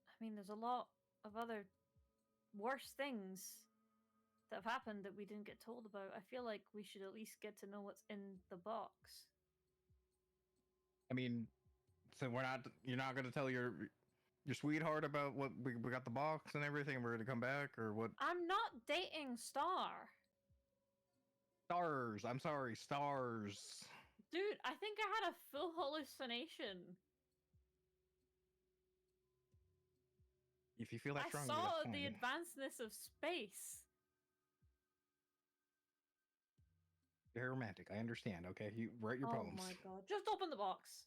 I mean, there's a lot of other worse things that have happened that we didn't get told about. I feel like we should at least get to know what's in the box. I mean, so you're not gonna tell your sweetheart about what we got the box and everything, and we're gonna come back, or what? I'm not dating Star. Stars. I'm sorry, stars. Dude, I think I had a full hallucination. If you feel that I strongly, saw that's the fine. advancedness of space. You're romantic. I understand. Okay, you write your Oh poems. my god. Just open the box.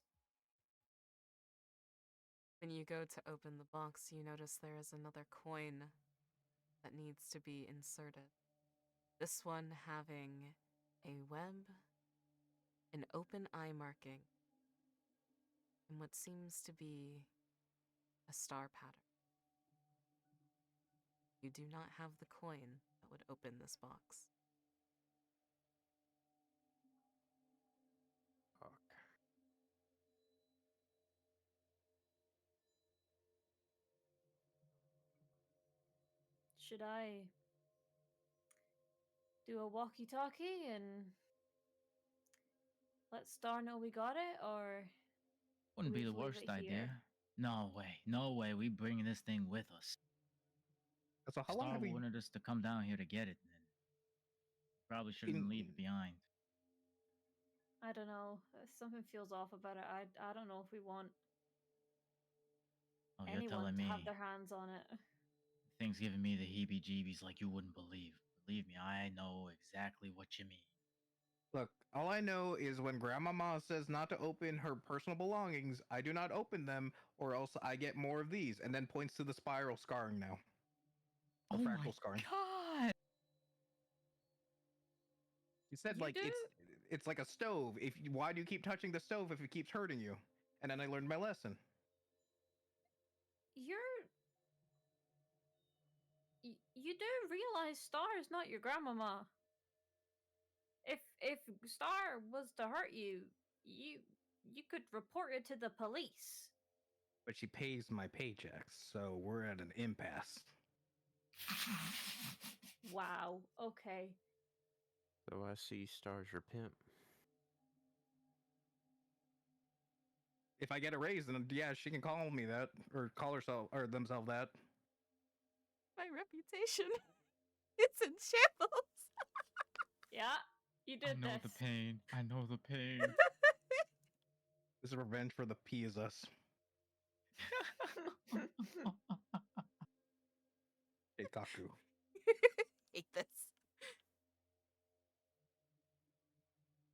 When you go to open the box, you notice there is another coin that needs to be inserted. This one having a web, an open eye marking, and what seems to be a star pattern. You do not have the coin that would open this box. Fuck. Should I do a walkie talkie and let Star know we got it, or Wouldn't we be the just leave worst it idea. here? No way, no way. We bring this thing with us. So how long Star have we wanted us to come down here to get it, then probably shouldn't been? leave it behind. I don't know. Something feels off about it. I don't know if we want Oh, you're anyone telling to have me. their hands on it. Things giving me the heebie-jeebies like you wouldn't believe. Believe me, I know exactly what you mean. Look, all I know is when Grandmama says not to open her personal belongings, I do not open them, or else I get more of these, and then points to the spiral scarring now, Oh or my fractal scarring. god! You said You like do? it's like a stove. Why do you keep touching the stove if it keeps hurting you? And then I learned my lesson. You're you do realize Star is not your grandmama. If Star was to hurt you, you could report it to the police. But she pays my paychecks, so we're at an impasse. Wow. Okay. So I see stars your pimp. If I get a raise, then yeah, she can call me that, or call herself or themselves that. My reputation it's in shambles. Yeah, you I did know this. the pain. I know the pain. This is revenge for the P is us. Keikaku. Hate this.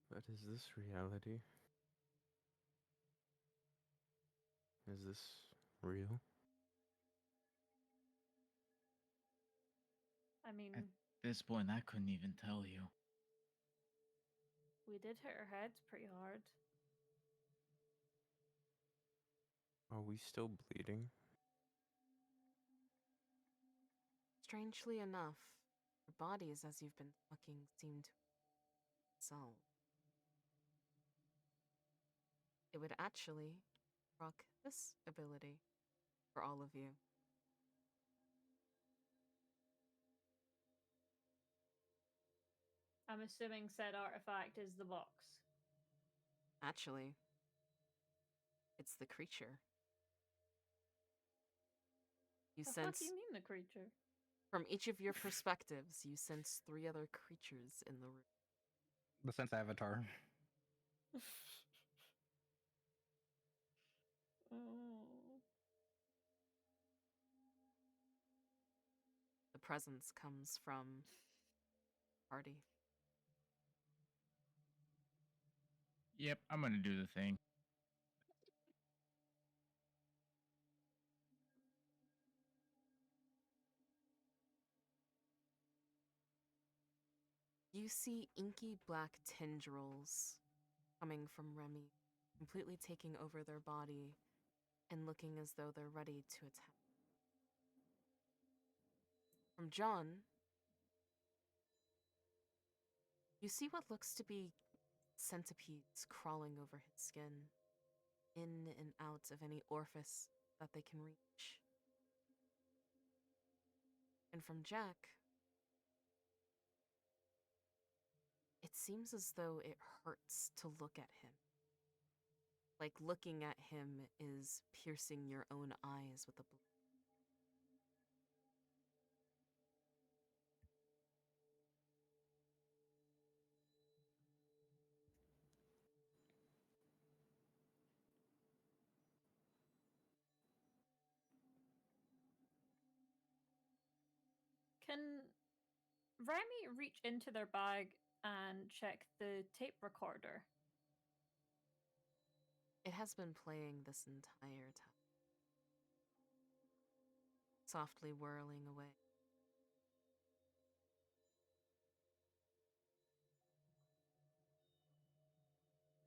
But is this reality? Is this real? I mean, At this point, I couldn't even tell you. we did hit our heads pretty hard. Are we still bleeding? Strangely enough, your bodies, as you've been talking, seem to dissolve. It would actually proc this ability for all of you. I'm assuming said artifact is the box. Actually, it's the creature. You The fuck sense, do you mean the creature? from each of your perspectives, you sense 3 other creatures in the room. The sense avatar. Oh. The presence comes from party. Yep, I'm gonna do the thing. You see inky black tendrils coming from Remy, completely taking over their body and looking as though they're ready to attack. From John, you see what looks to be centipedes crawling over his skin, in and out of any orifice that they can reach. And from Jack, it seems as though it hurts to look at him. Like looking at him is piercing your own eyes with a blade. Can Remy reach into their bag and check the tape recorder? It has been playing this entire time, softly whirling away.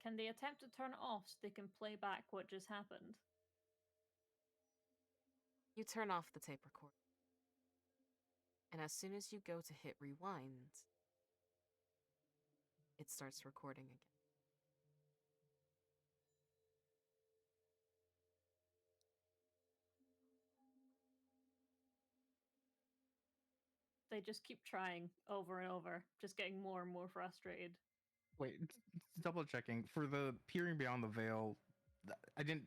Can they attempt to turn it off so they can play back what just happened? You turn off the tape recorder, and as soon as you go to hit rewind, it starts recording again. They just keep trying over and over, just getting more and more frustrated. Wait, double checking for the peering beyond the veil. I didn't,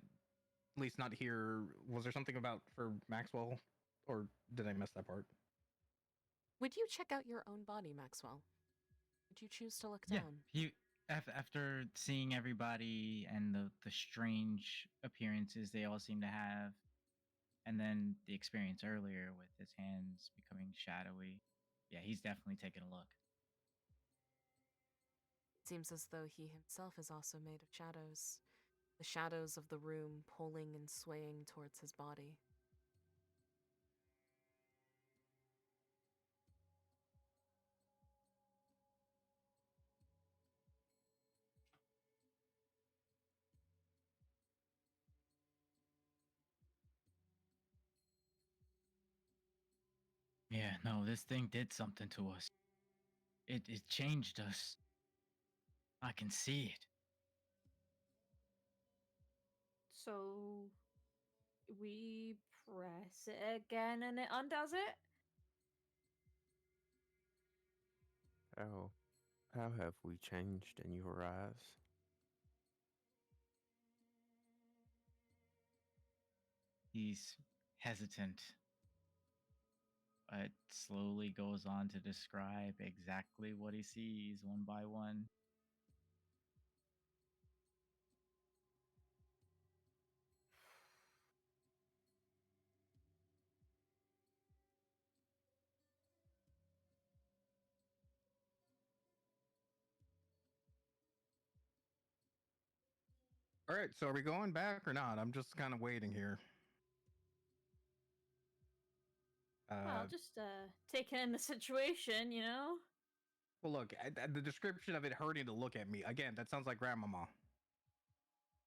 at least not hear. Was there something about for Maxwell, or did I miss that part? Would you check out your own body, Maxwell? Would you choose to look Yeah, down? after seeing everybody and the strange appearances they all seem to have, and then the experience earlier with his hands becoming shadowy. Yeah, he's definitely taking a look. It seems as though he himself is also made of shadows, the shadows of the room pulling and swaying towards his body. Yeah, no, this thing did something to us. It changed us. I can see it. So we press it again and it undoes it? How have we changed in your eyes? He's hesitant, but slowly goes on to describe exactly what he sees one by one. All right, so are we going back or not? I'm just kind of waiting here. Well, just taking in the situation, you know. Well, look, the description of it hurting to look at me again. That sounds like grandmama.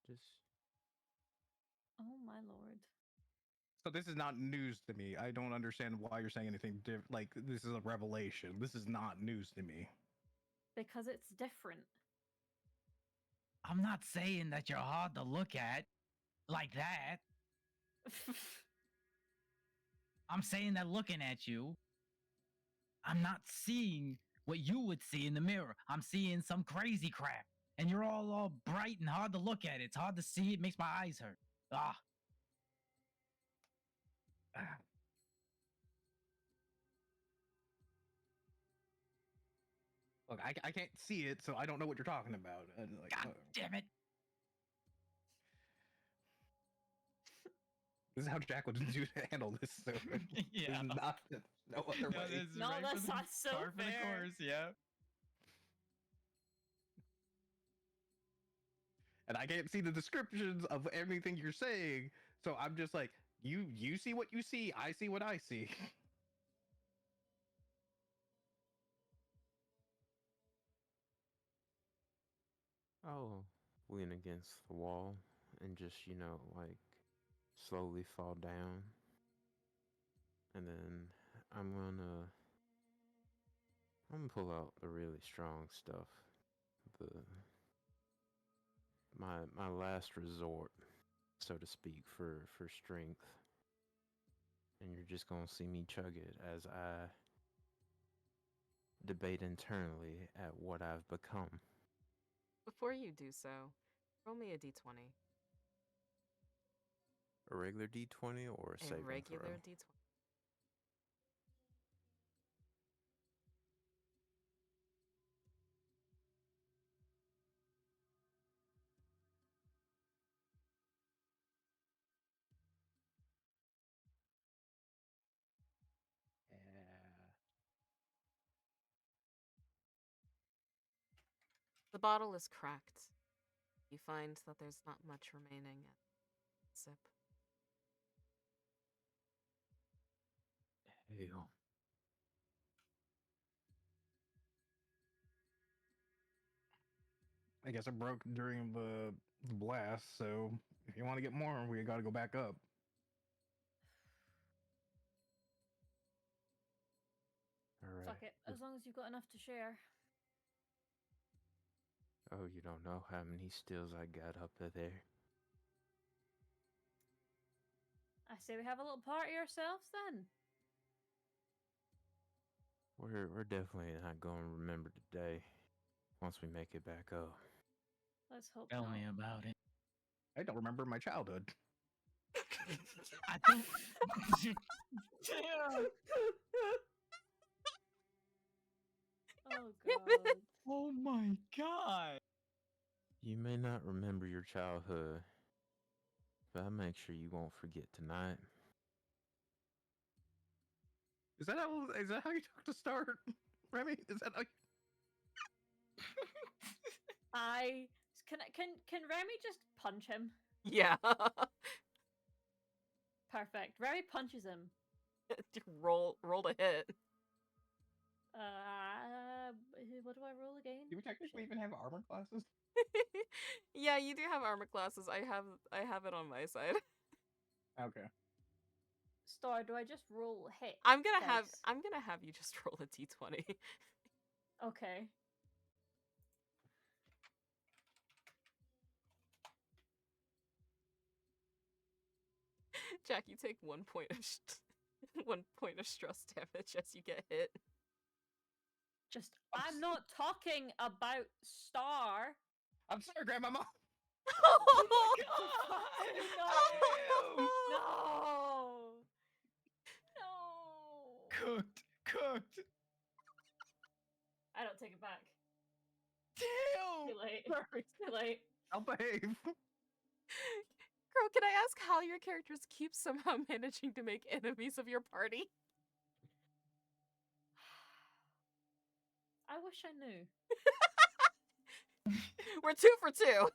Just Oh my lord. So this is not news to me. I don't understand why you're saying anything different. Like this is a revelation. This is not news to me. Because it's different. I'm not saying that you're hard to look at like that. I'm saying that looking at you, I'm not seeing what you would see in the mirror. I'm seeing some crazy crap. And you're all bright and hard to look at. It's hard to see. It makes my eyes hurt. Ah. Look, I can't see it, so I don't know what you're talking about. Like, God damn it. this is how Jack would do to handle this. So Yeah. there's not no other No, way. this is No, right that's for the, not so par for the fair. course, yeah. And I can't see the descriptions of everything you're saying, so I'm just like, you see what you see, I see what I see. I'll lean against the wall and just, like slowly fall down. And then I'm gonna I'm gonna pull out the really strong stuff. The my last resort, so to speak, for strength. And you're just gonna see me chug it as I debate internally at what I've become. Before you do so, roll me a d20. A regular D20 or a A saving regular throw? d20. The bottle is cracked. You find that there's not much remaining at sip. Hell. I guess it broke during the blast, so if you want to get more, we got to go back up. Alright. Fuck it. As long as you've got enough to share. Oh, you don't know how many stills I got up there. I say we have a little party ourselves then. We're definitely not gonna remember today once we make it back up. Let's hope Tell not. me about it. I don't remember my childhood. I don't. Damn. Oh god. Oh my god. You may not remember your childhood, but I'll make sure you won't forget tonight. Is that how you talk to start, Remy? Is that how you... Can Remy just punch him? Yeah. Perfect. Remy punches him. roll to hit. What do I roll again? Do we technically even have armor classes? Yeah, you do have armor classes. I have it on my side. Okay. Star, do I just roll hit? I'm gonna dice? have you just roll a d20. Okay. Jack, you take 1 point of 1 point of stress damage as you get hit. I'm not talking about Star. I'm sorry, Grandmama. Oh my god! No! No! Cooked. I don't take it back. Damn. Too late. Too late. I'll behave. Girl, can I ask how your characters keep somehow managing to make enemies of your party? I wish I knew. We're 2 for 2.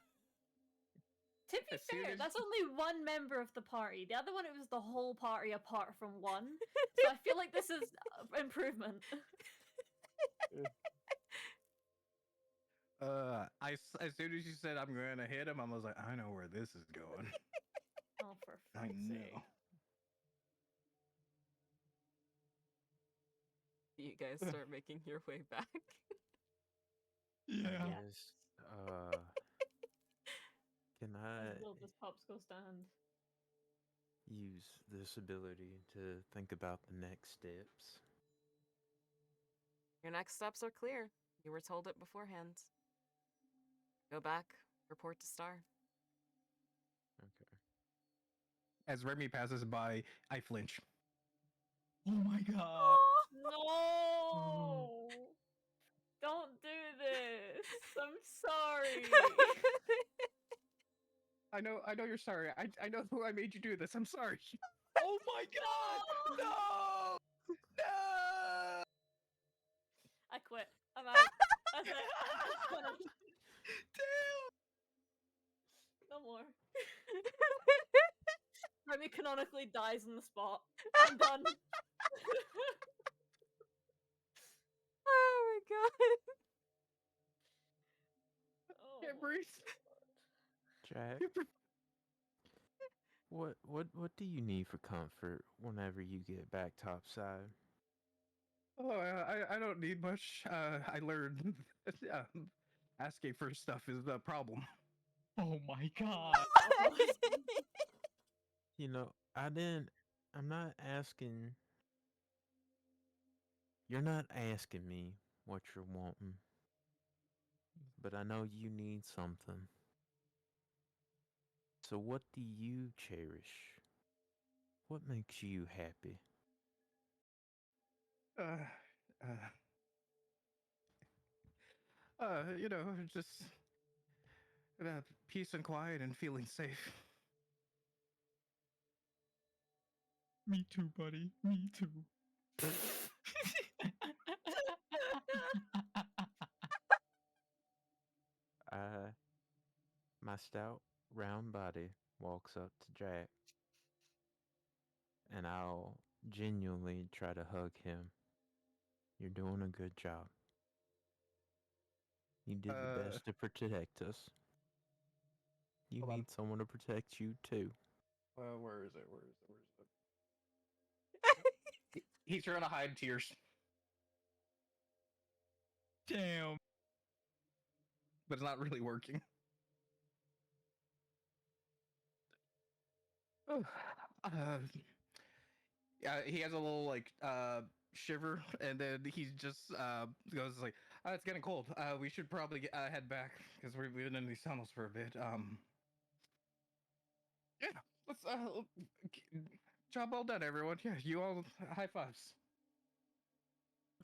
To be As soon fair, as- that's only one member of the party. The other one, it was the whole party apart from one. So I feel like this is improvement. As soon as you said I'm gonna hit him, I was like, I know where this is going. Oh, for I fuck's know. sake. You guys start making your way back. I Yeah. guess. Can Let's I build this popsicle stand. use this ability to think about the next steps? Your next steps are clear. You were told it beforehand. Go back, report to Star. Okay. As Remy passes by, I flinch. Oh my god. No! Don't do this! I'm sorry! I know you're sorry. I know who I made you do this. I'm sorry. Oh my god. No! No! I quit. I'm out. That's it. I'm finished. Damn. No more. Remy canonically dies on the spot. I'm done. Oh my god. Oh Can't my breathe. Jack, Can't breathe. what do you need for comfort whenever you get back topside? Oh, I don't need much. I learned asking for stuff is the problem. Oh my god. god. You know, I'm not asking. You're not asking me what you're wanting, but I know you need something. So what do you cherish? What makes you happy? Uh, just peace and quiet and feeling safe. Me too, buddy. Me too. I, my stout, round body walks up to Jack, and I'll genuinely try to hug him. You're doing a good job. You did the Uh, best to protect us. You hold on. need someone to protect you too. Where is it? Where is it? Where is it? He's trying to hide tears, Damn. but it's not really working. Yeah, he has a little like shiver, and then he just goes like, "It's getting cold. We should probably head back because we've been in these tunnels for a bit. Yeah, let's job well done, everyone. Yeah, you all high fives.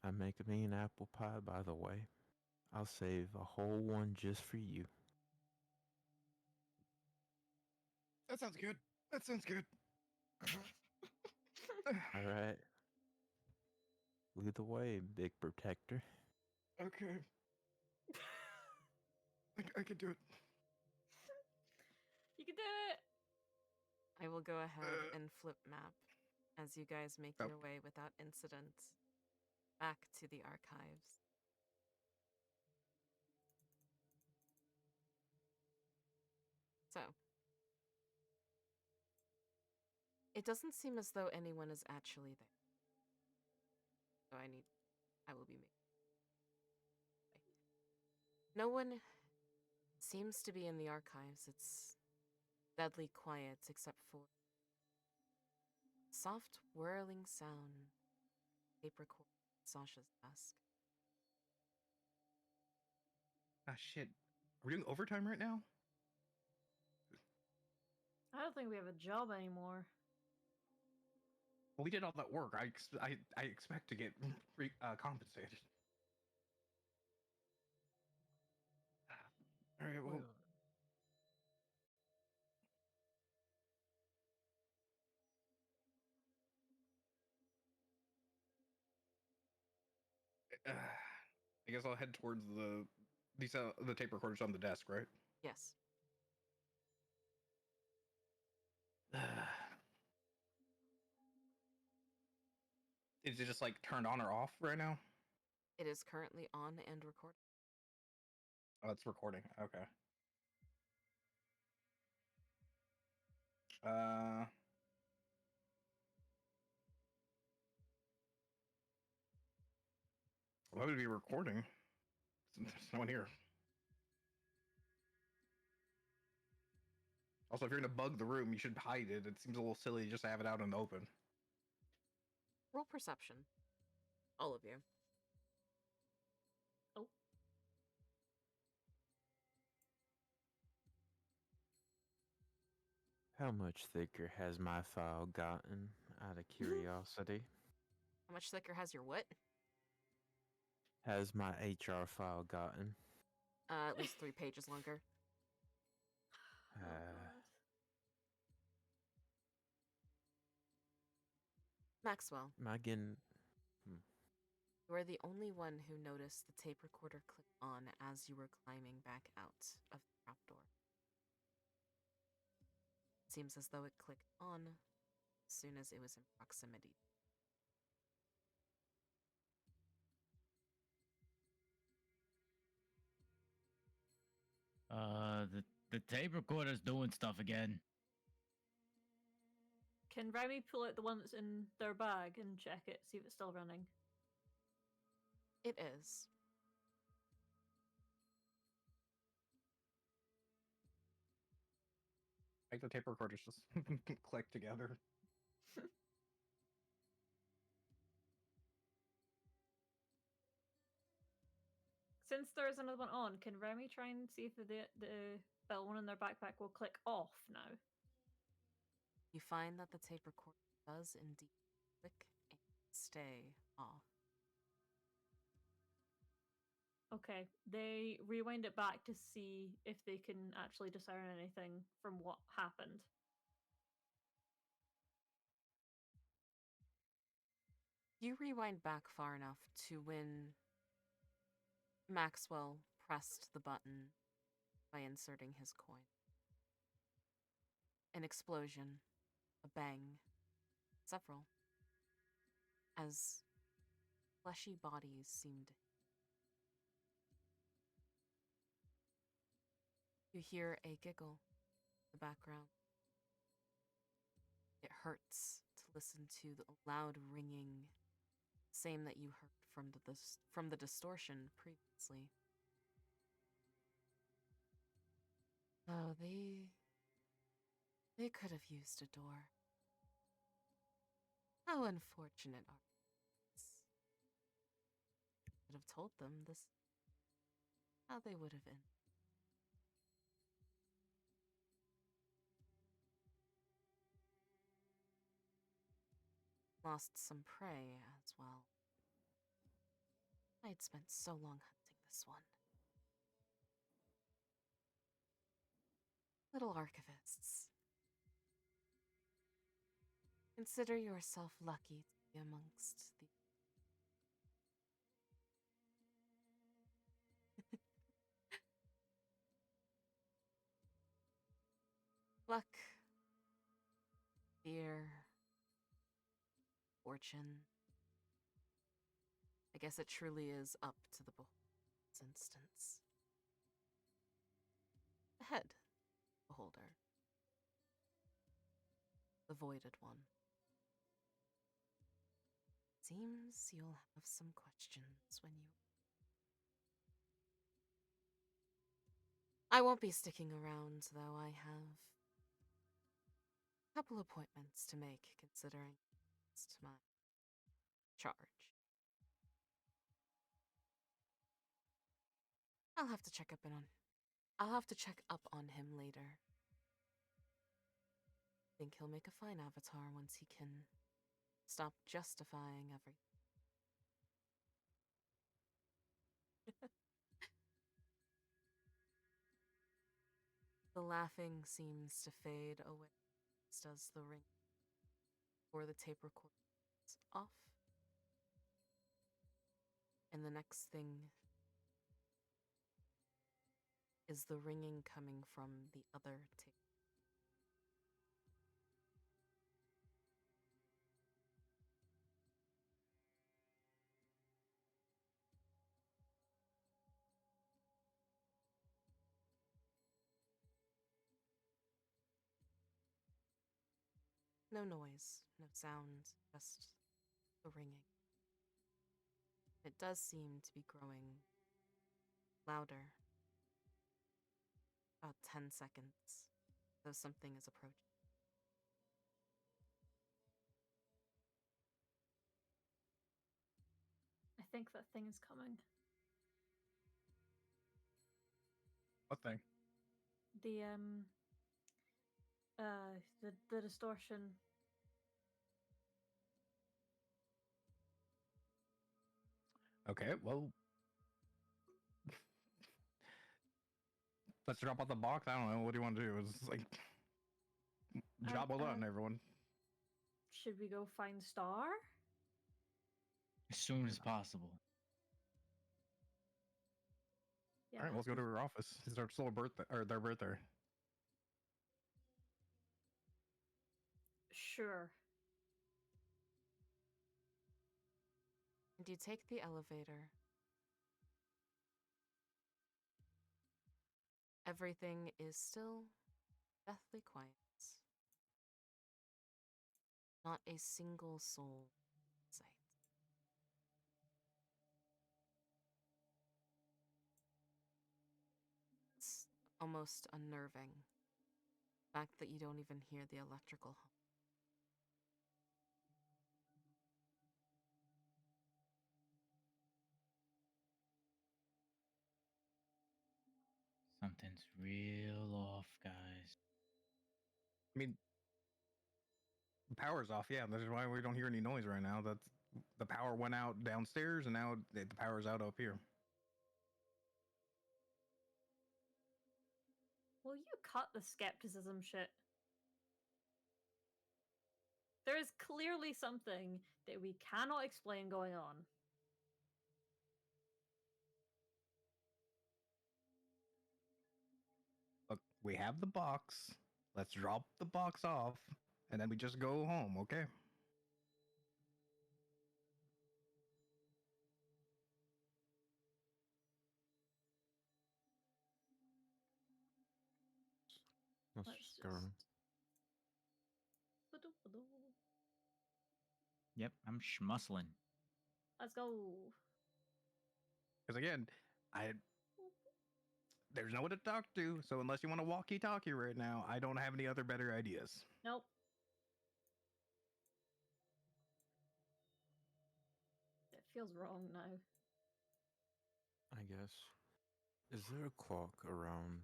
I make a mean apple pie, by the way. I'll save a whole one just for you. That sounds good. That sounds good. All right. Lead the way, big protector. Okay, I can do it. You can do it! I will go ahead Uh, and flip map as you guys make Oh. your way without incident back to the archives. So, it doesn't seem as though anyone is actually there. So I will be making. No one seems to be in the archives. It's deadly quiet except for soft whirling sound. Tape record Sasha's desk. Shit. Are we doing overtime right now? I don't think we have a job anymore. Well, we did all that work. I expect to get compensated. All right. Well, I guess I'll head towards the tape recorders on the desk, right? Yes. Is it just like turned on or off right now? It is currently on and recording. Oh, it's recording. Okay. Uh. Why would it be recording? There's no one here. Also, if you're gonna bug the room, you should hide it. It seems a little silly just to have it out in the open. Roll perception. All of you. Oh, How much thicker has my file gotten, out of curiosity? How much thicker has your what? Has my HR file gotten? At least 3 pages longer. oh Uh, God. Maxwell, am I getting... Hmm. you are the only one who noticed the tape recorder click on as you were climbing back out of the trapdoor. It seems as though it clicked on as soon as it was in proximity. The tape recorder's doing stuff again. Can Remy pull out the one that's in their bag and check it, see if it's still running? It is. Like the tape recorders just click together. Since there is another one on, can Remy try and see if the one in their backpack will click off now? You find that the tape recorder does indeed click and stay off. Okay, they rewind it back to see if they can actually discern anything from what happened. You rewind back far enough to when Maxwell pressed the button by inserting his coin. An explosion, a bang, several, as fleshy bodies seemed. You hear a giggle in the background. It hurts to listen to the loud ringing, same that you heard from the distortion previously. Oh, they could have used a door. How unfortunate are these? Could have told them this how they would have ended. Lost some prey as well. I had spent so long hunting this one. Little archivists. Consider yourself lucky to be amongst the. Luck, fear, fortune. I guess it truly is up to the beholder's instance. The head beholder. The voided one. Seems you'll have some questions when you. I won't be sticking around, though. I have a couple appointments to make, considering it's my charge. I'll have to check up on. I'll have to check up on him later. Think he'll make a fine avatar once he can stop justifying everything. The laughing seems to fade away, as does the ring, before the tape recorder is off. And the next thing is the ringing coming from the other tape. No noise, no sound, just the ringing. It does seem to be growing louder. About 10 seconds, though something is approaching. I think that thing is coming. What thing? The the distortion. Okay, well, let's drop out the box. I don't know. What do you want to do? It's like, job well done, everyone. Should we go find Star? As soon as possible. Yeah, All right, let's go to her office. It's our slow birthday, or their birthday. Sure. And you take the elevator. Everything is still deathly quiet. Not a single soul in sight. It's almost unnerving. The fact that you don't even hear the electrical hum. Something's real off, guys. I mean, the power's off. Yeah, that's why we don't hear any noise right now. That's the power went out downstairs, and now the power's out up here. Will you cut the skepticism shit? There is clearly something that we cannot explain going on. Look, we have the box. Let's drop the box off, and then we just go home, okay? Let's Let's just go. Yep, I'm schmusling. Let's go. Because again, there's no one to talk to, so unless you want to walkie-talkie right now, I don't have any other better ideas. Nope. It feels wrong now. I guess. Is there a clock around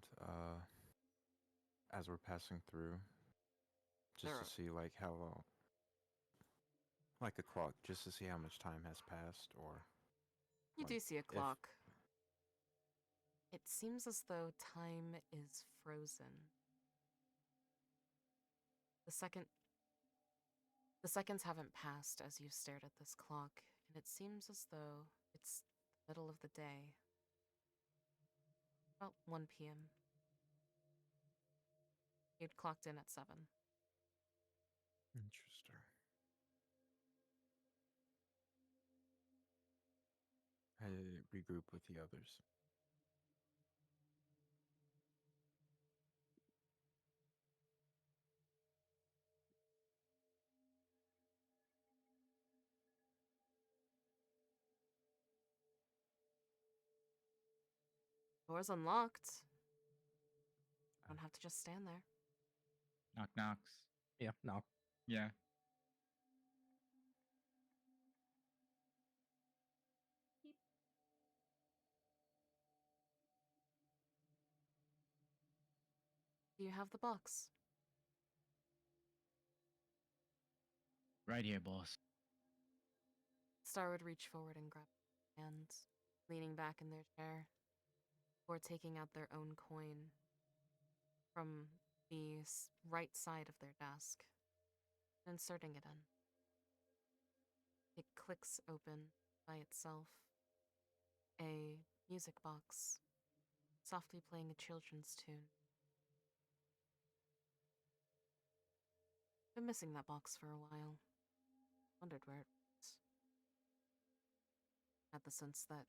as we're passing through? Just There to are- see like how like a clock, just to see how much time has passed, or You do like, see a if- clock. It seems as though time is frozen. The seconds haven't passed as you've stared at this clock, and it seems as though it's the middle of the day. About 1 p.m. You'd clocked in at 7. Interesting. I regroup with the others. Door's unlocked. Don't have to just stand there. Knock knocks. Yeah, no. Yeah. Do you have the box? Right here, boss. Star would reach forward and grab her hand, leaning back in their chair, before taking out their own coin from the right side of their desk and inserting it in. It clicks open by itself. A music box, softly playing a children's tune. Been missing that box for a while. Wondered where it was. Had the sense that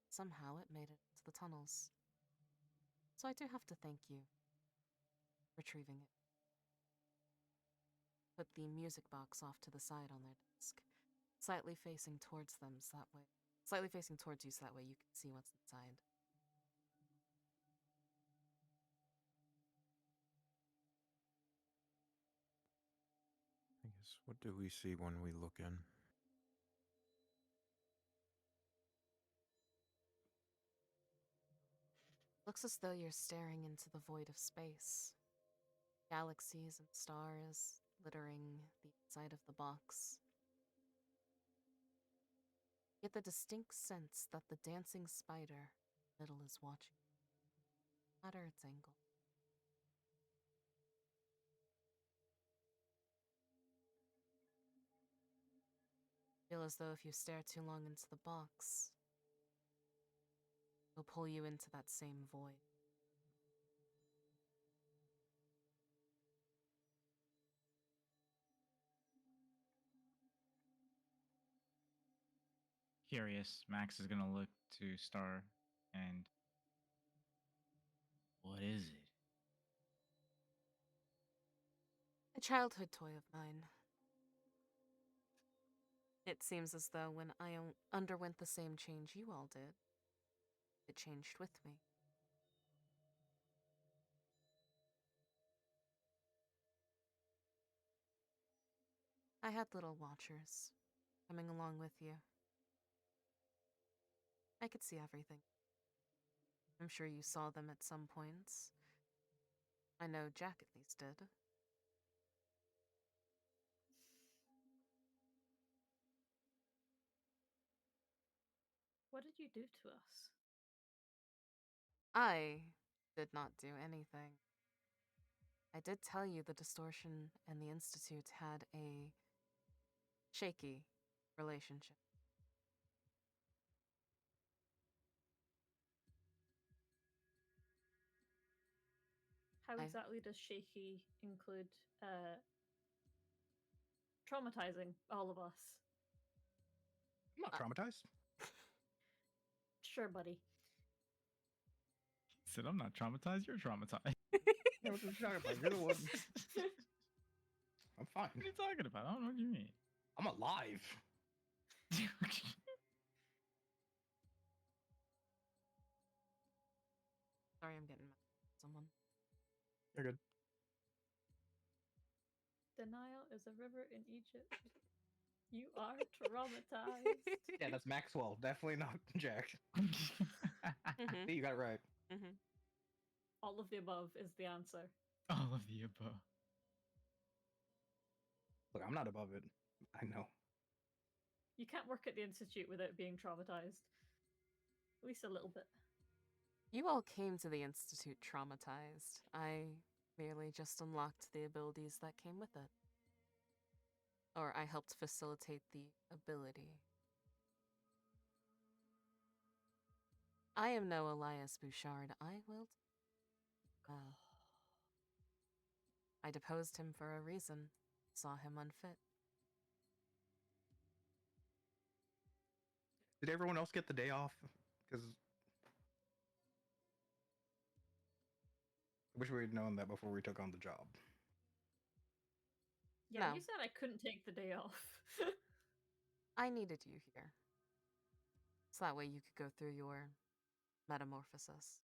somehow it made it to the tunnels. So I do have to thank you for retrieving it. put the music box off to the side on their desk, slightly facing towards them so that way. Slightly facing towards you so that way you can see what's inside. I guess, what do we see when we look in? Looks as though you're staring into the void of space. Galaxies and stars littering the inside of the box. Get the distinct sense that the dancing spider in the middle is watching, no matter its angle. Feel as though if you stare too long into the box, it'll pull you into that same void. Curious, Max is gonna look to Star and What is it? A childhood toy of mine. It seems as though when I underwent the same change you all did, it changed with me. I had little watchers coming along with you. I could see everything. I'm sure you saw them at some points. I know Jack at least did. What did you do to us? I did not do anything. I did tell you the Distortion and the Institute had a shaky relationship. How I- exactly does shaky include traumatizing all of us? I'm not traumatized. Sure, buddy. said, "I'm not traumatized. You're traumatized." Yeah, what are you talking about? You're the one. I'm fine. What are you talking about? I don't know what you mean. I'm alive. Sorry, I'm getting mad at someone. You're good. Denial is a river in Egypt. You are traumatized. Yeah, that's Maxwell. Definitely not Jack. Mhm, See, you got it right. mhm. All of the above is the answer. All of the above. Look, I'm not above it. I know. You can't work at the Institute without being traumatized. At least a little bit. You all came to the Institute traumatized. I merely just unlocked the abilities that came with it. Or I helped facilitate the ability. I am no Elias Bouchard. I will. I deposed him for a reason. Saw him unfit. Did everyone else get the day off? Because I wish we had known that before we took on the job. Yeah, No. you said I couldn't take the day off. I needed you here. So that way you could go through your metamorphosis.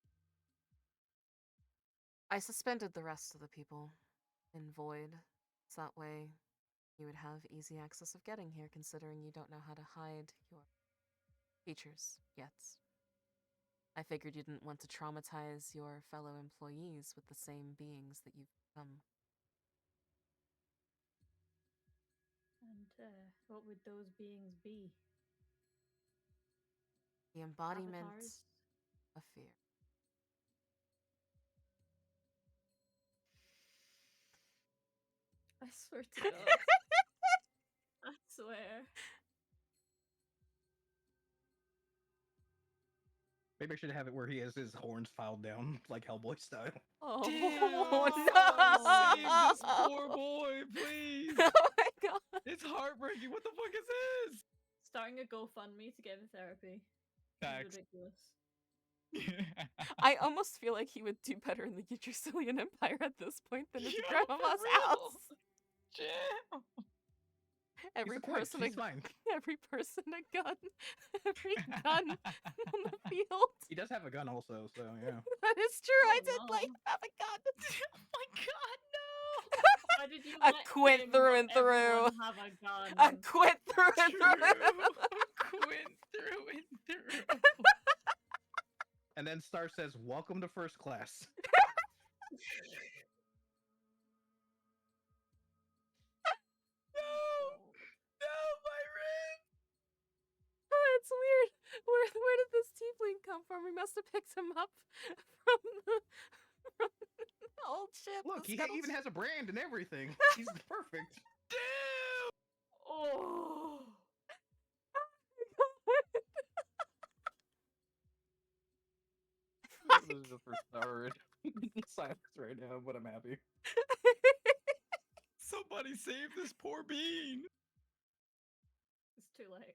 I suspended the rest of the people in Void. So that way you would have easy access of getting here, considering you don't know how to hide your features yet. I figured you didn't want to traumatize your fellow employees with the same beings that you've become. And what would those beings be? The embodiment Avatars? of fear. I swear to God. I swear. Maybe I should have it where he has his horns filed down, like Hellboy style. Oh, Save this no! poor boy, please. Oh my god! It's heartbreaking. What the fuck is this? Starting a GoFundMe to get him therapy. Facts. Ridiculous. I almost feel like he would do better in the Yggdrasilian Empire at this point than in Yeah, Grandma's for real. house. Chill. Every He's a quinch, person he's fine. every person a gun. Every gun on the field. He does have a gun also, so yeah. That is true. I Oh, did like no. have a gun. Oh my god, no! Why did you I let quit him through let and through. everyone have a gun? I quit through and True. through. Quit through and through. And then Star says, "Welcome to first class." No, my wrist. Oh, it's weird. Where did this tiefling come from? We must have picked him up from the old ship. Look, the he scuttle even ship. has a brand and everything. He's perfect. Damn. Oh. This is just for Star. Silence right now, but I'm happy. Somebody save this poor bean. It's too late.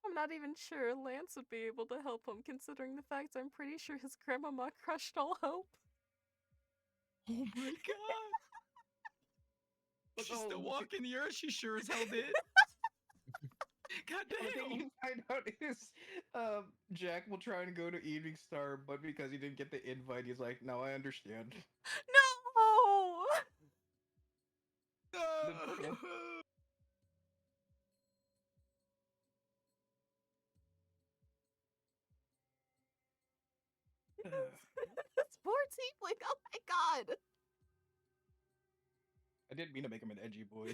I'm not even sure Lance would be able to help him, considering the fact I'm pretty sure his grandmama crushed all hope. Oh my god. But She's still oh, walking the earth. She sure as hell did. God the thing damn. you find out is, Jack will try and go to Evening Star, but because he didn't get the invite, he's like, "No, I understand." No! turtle. This poor tiefling, oh my god! I didn't mean to make him an edgy boy.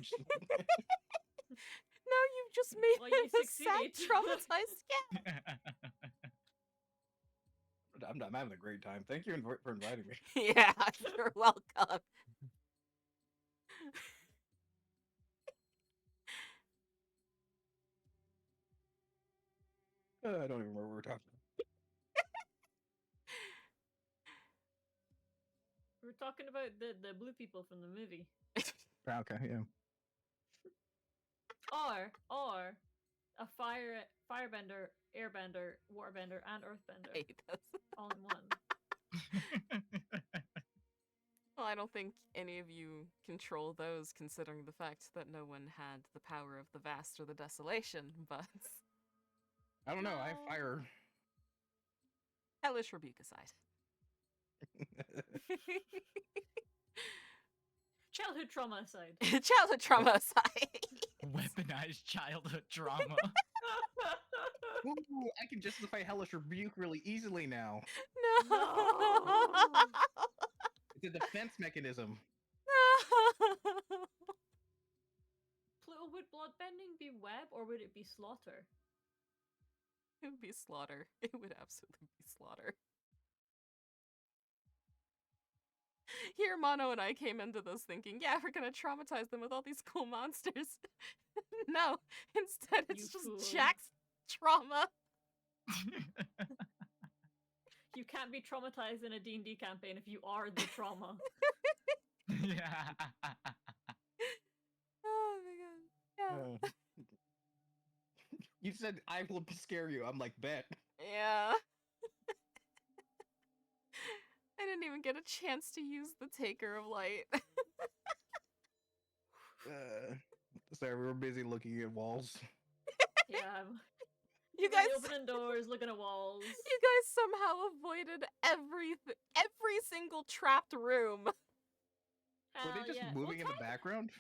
No, you just made Well, him you a sad, succeeded. traumatized cat. I'm having a great time. Thank you for inviting me. Yeah, you're welcome. I don't even remember what we're talking We're talking about the blue people from the movie. about. Okay, yeah. Or a firebender, airbender, waterbender, and I earthbender hate this. all in one. Well, I don't think any of you control those, considering the fact that no one had the power of the vast or the desolation, but I don't know. I have No. fire. hellish rebuke aside. Childhood trauma aside. Childhood trauma aside. Weaponized childhood trauma. Ooh, I can justify hellish rebuke really easily now. No. No. It's a defense mechanism. Pluto, would bloodbending be web or would it be slaughter? It would be slaughter. It would absolutely be slaughter. Here, Mono and I came into this thinking, yeah, we're gonna traumatize them with all these cool monsters. No, instead it's You just fool. Jack's trauma. You can't be traumatized in a D&D campaign if you are the trauma. Yeah. Oh my god. Yeah. You said I will scare you. I'm like, bet. Yeah. I didn't even get a chance to use the Taker of Light. Sorry, we were busy looking at walls. Yeah. You Really guys, opening doors, looking at walls. you guys somehow avoided every single trapped room. Were they just Yeah. moving in the Well, background?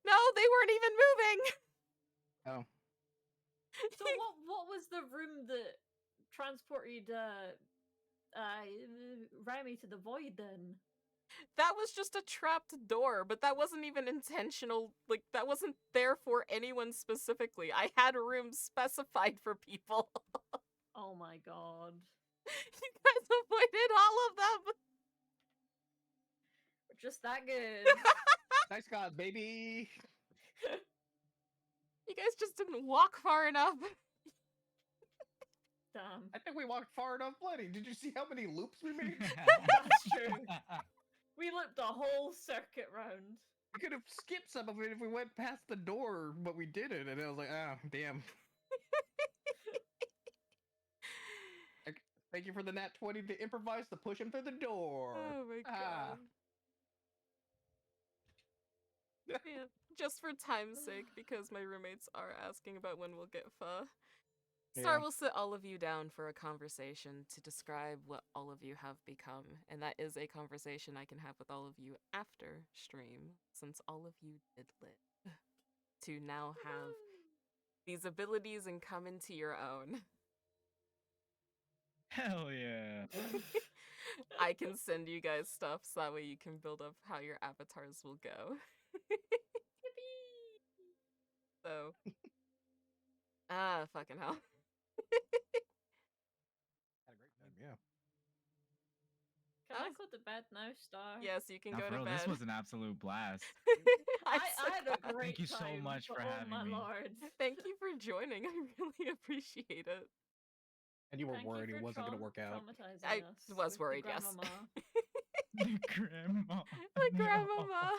No, they weren't even moving. Oh. So what was the room that transported Remy to the void then? That was just a trapped door, but that wasn't even intentional. Like, that wasn't there for anyone specifically. I had rooms specified for people. Oh my god. You guys avoided all of them. We're just that good. Nice God, baby! You guys just didn't walk far enough. Damn. I think we walked far enough plenty. Did you see how many loops we made? That's true. We looped a whole circuit round. We could have skipped some of it if we went past the door, but we didn't, and I was like, ah, damn. Thank you for the nat 20 to improvise to push him through the door. Oh my Ah. god. Yeah, just for time's sake, because my roommates are asking about when we'll get pho. Star Yeah. will sit all of you down for a conversation to describe what all of you have become, and that is a conversation I can have with all of you after stream, since all of you did live, to now have these abilities and come into your own. Hell yeah. I can send you guys stuff so that way you can build up how your avatars will go. So, fucking hell. Had a great time. Yeah. Can That I was- go to bed now, Star? Yes, you can Now, go for to real, bed. this was an absolute blast. I'm so I had a glad. great you so time, much but for oh having my me. lord. Thank you for joining. I really appreciate it. And you were Thank you worried for it wasn't gonna work out. traumatizing I us was with worried, the yes. grandmama. The grandma. The no. grandmama.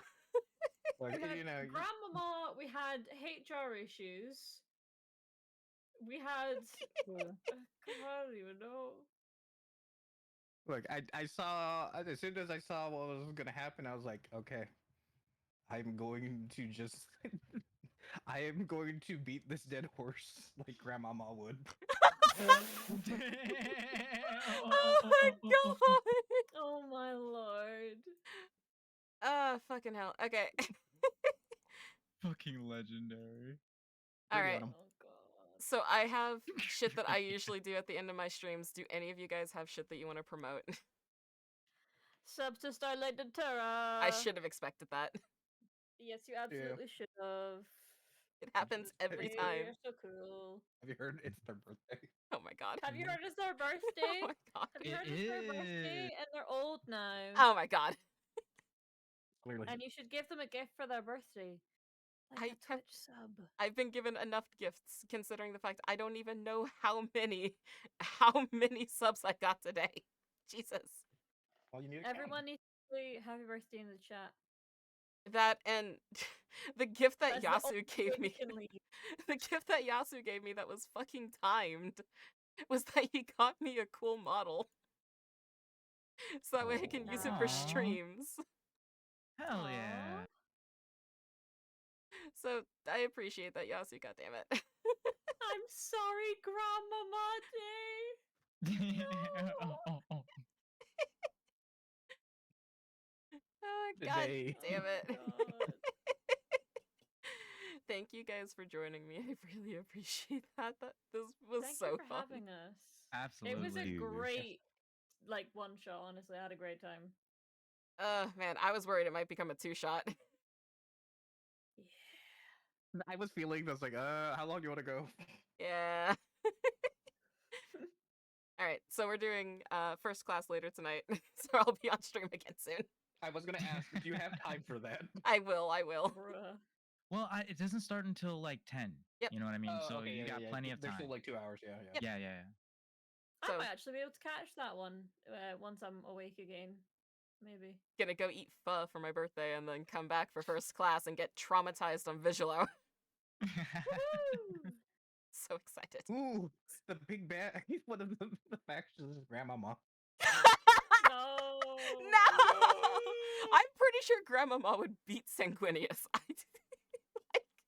Like, We had you know, grandmama, we had HR issues. We had I don't even know. look, I saw as soon as I saw what was gonna happen, I was like, okay, I'm going to just, I am going to beat this dead horse like Grandmama would. Oh my god. Oh my lord. Fucking hell. Okay. Fucking legendary. All Bring it right. on 'em. Oh god. So I have shit that I usually do at the end of my streams. Do any of you guys have shit that you want to promote? Sub to Starlight Datura. I should have expected that. Yes, you absolutely should have. It happens every time. You're so cool. Have you heard? It's their birthday. Oh my god. Have you heard it's their Oh birthday? my god. Have you It heard it's their birthday? And they're old now. Oh my god. Clearly. And you should give them a gift for their birthday. Like I a have- Twitch sub. I've been given enough gifts considering the fact I don't even know how many subs I got today. Jesus. All you need. To count 'em. Everyone needs to say happy birthday in the chat. That and the gift that That's the only Yasu gave way we me. can leave. The gift that Yasu gave me that was fucking timed was that he got me a cool model. So that way I can use it for Aw. streams. Hell Aw. yeah. So I appreciate that, Yasu, goddammit. I'm sorry, Grandmama Day. Oh. Oh, The god day. damn it. God. Thank you guys for joining me. I really appreciate that. This was Thank so you for fun. having us. Absolutely. It was a Huge. great, like, one shot, honestly. I had a great time. Man, I was worried it might become a two-shot. Yeah. I was feeling. I was like, how long do you want to go? Yeah. All right, so we're doing first class later tonight, so I'll be on stream again soon. I was gonna ask if you have time for that. I will. Bruh. Well, it doesn't start until like 10. Yep. You know what I mean? Oh, so okay, you yeah, got yeah, plenty yeah. of There's time. still like 2 hours. Yeah, yeah. Yeah, yeah. I So- might actually be able to catch that one once I'm awake again. Maybe. Gonna go eat pho for my birthday and then come back for first class and get traumatized on Visualo. Woo! So excited. Ooh, the big bad. One of the factions is Grandmama. No. No! I'm pretty sure Grandmama would beat Sanguinius.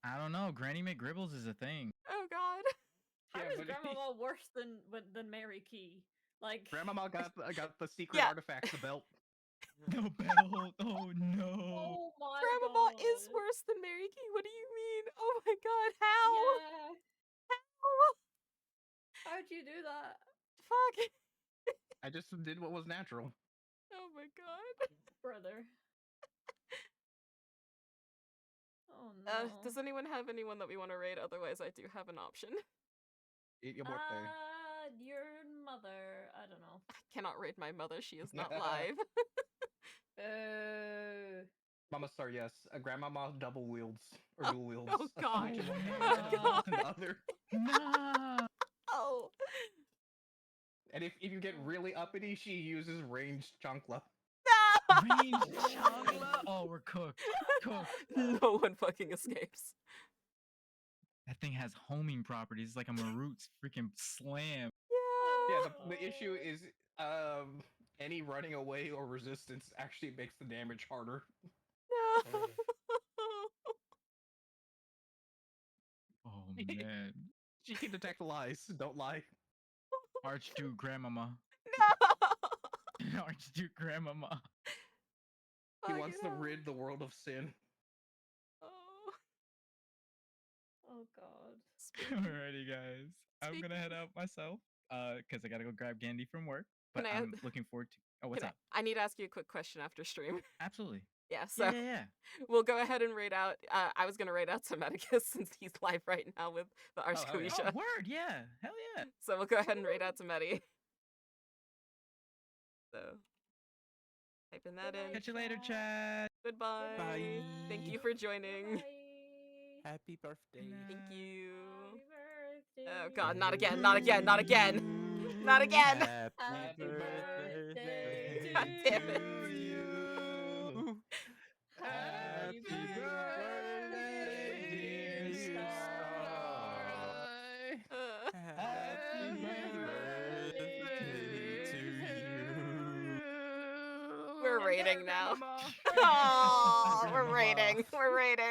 I don't know. Granny McGribbles is a thing. Oh god. How Yeah, is but- Grandmama worse than Mary Key? Like Grandmama got the secret Yeah. artifact, the belt. The belt. Oh no. Oh my Grandmama god. is worse than Mary Key. What do you mean? Oh my god, how? Yeah. How? How'd you do that? Fuck. I just did what was natural. Oh my god. Brother. Oh no. Does anyone have anyone that we want to raid? Otherwise, I do have an option. Eat your birthday. Your mother. I don't know. I cannot raid my mother. She is not live. Mama Star, yes. Grandmama double wields or dual wields. oh a god. switch in one Oh hand god. and the other. No. Oh. And if you get really uppity, she uses ranged chancla. No. Range Changla. Oh, we're cooked. Cooked. No one fucking escapes. That thing has homing properties. It's like a Marut's freaking slam. Yeah. Yeah, the issue is any running away or resistance actually makes the damage harder. No. She can detect lies. Don't lie. Archduke Grandmama. No. Archduke Grandmama. He Fuck wants it to up. rid the world of sin. Oh. Oh god. Spooky. Alrighty, guys. I'm gonna Speaking- head out myself, because I gotta go grab Gandy from work. Can But I- I'm looking forward to. Oh, what's Can up? I need to ask you a quick question after stream. Absolutely. Yeah, so Yeah, yeah, yeah. we'll go ahead and raid out. I was gonna raid out Semiticus since he's live right now with the hell yeah. Arshkuisha. Oh, word, yeah. Hell yeah. So we'll go ahead and raid out Semeti. So typing that in. Catch you later, chat. Goodbye. Bye. Thank you for joining. Bye. Happy birthday. Thank you. Happy Oh birthday. god, not again, not again, not again. Not again. Happy Happy birthday God damn it. to you. Happy birthday, dear Star. Happy birthday to you. We're raiding now. Grandmama. Oh, we're Grandmama. raiding. We're raiding.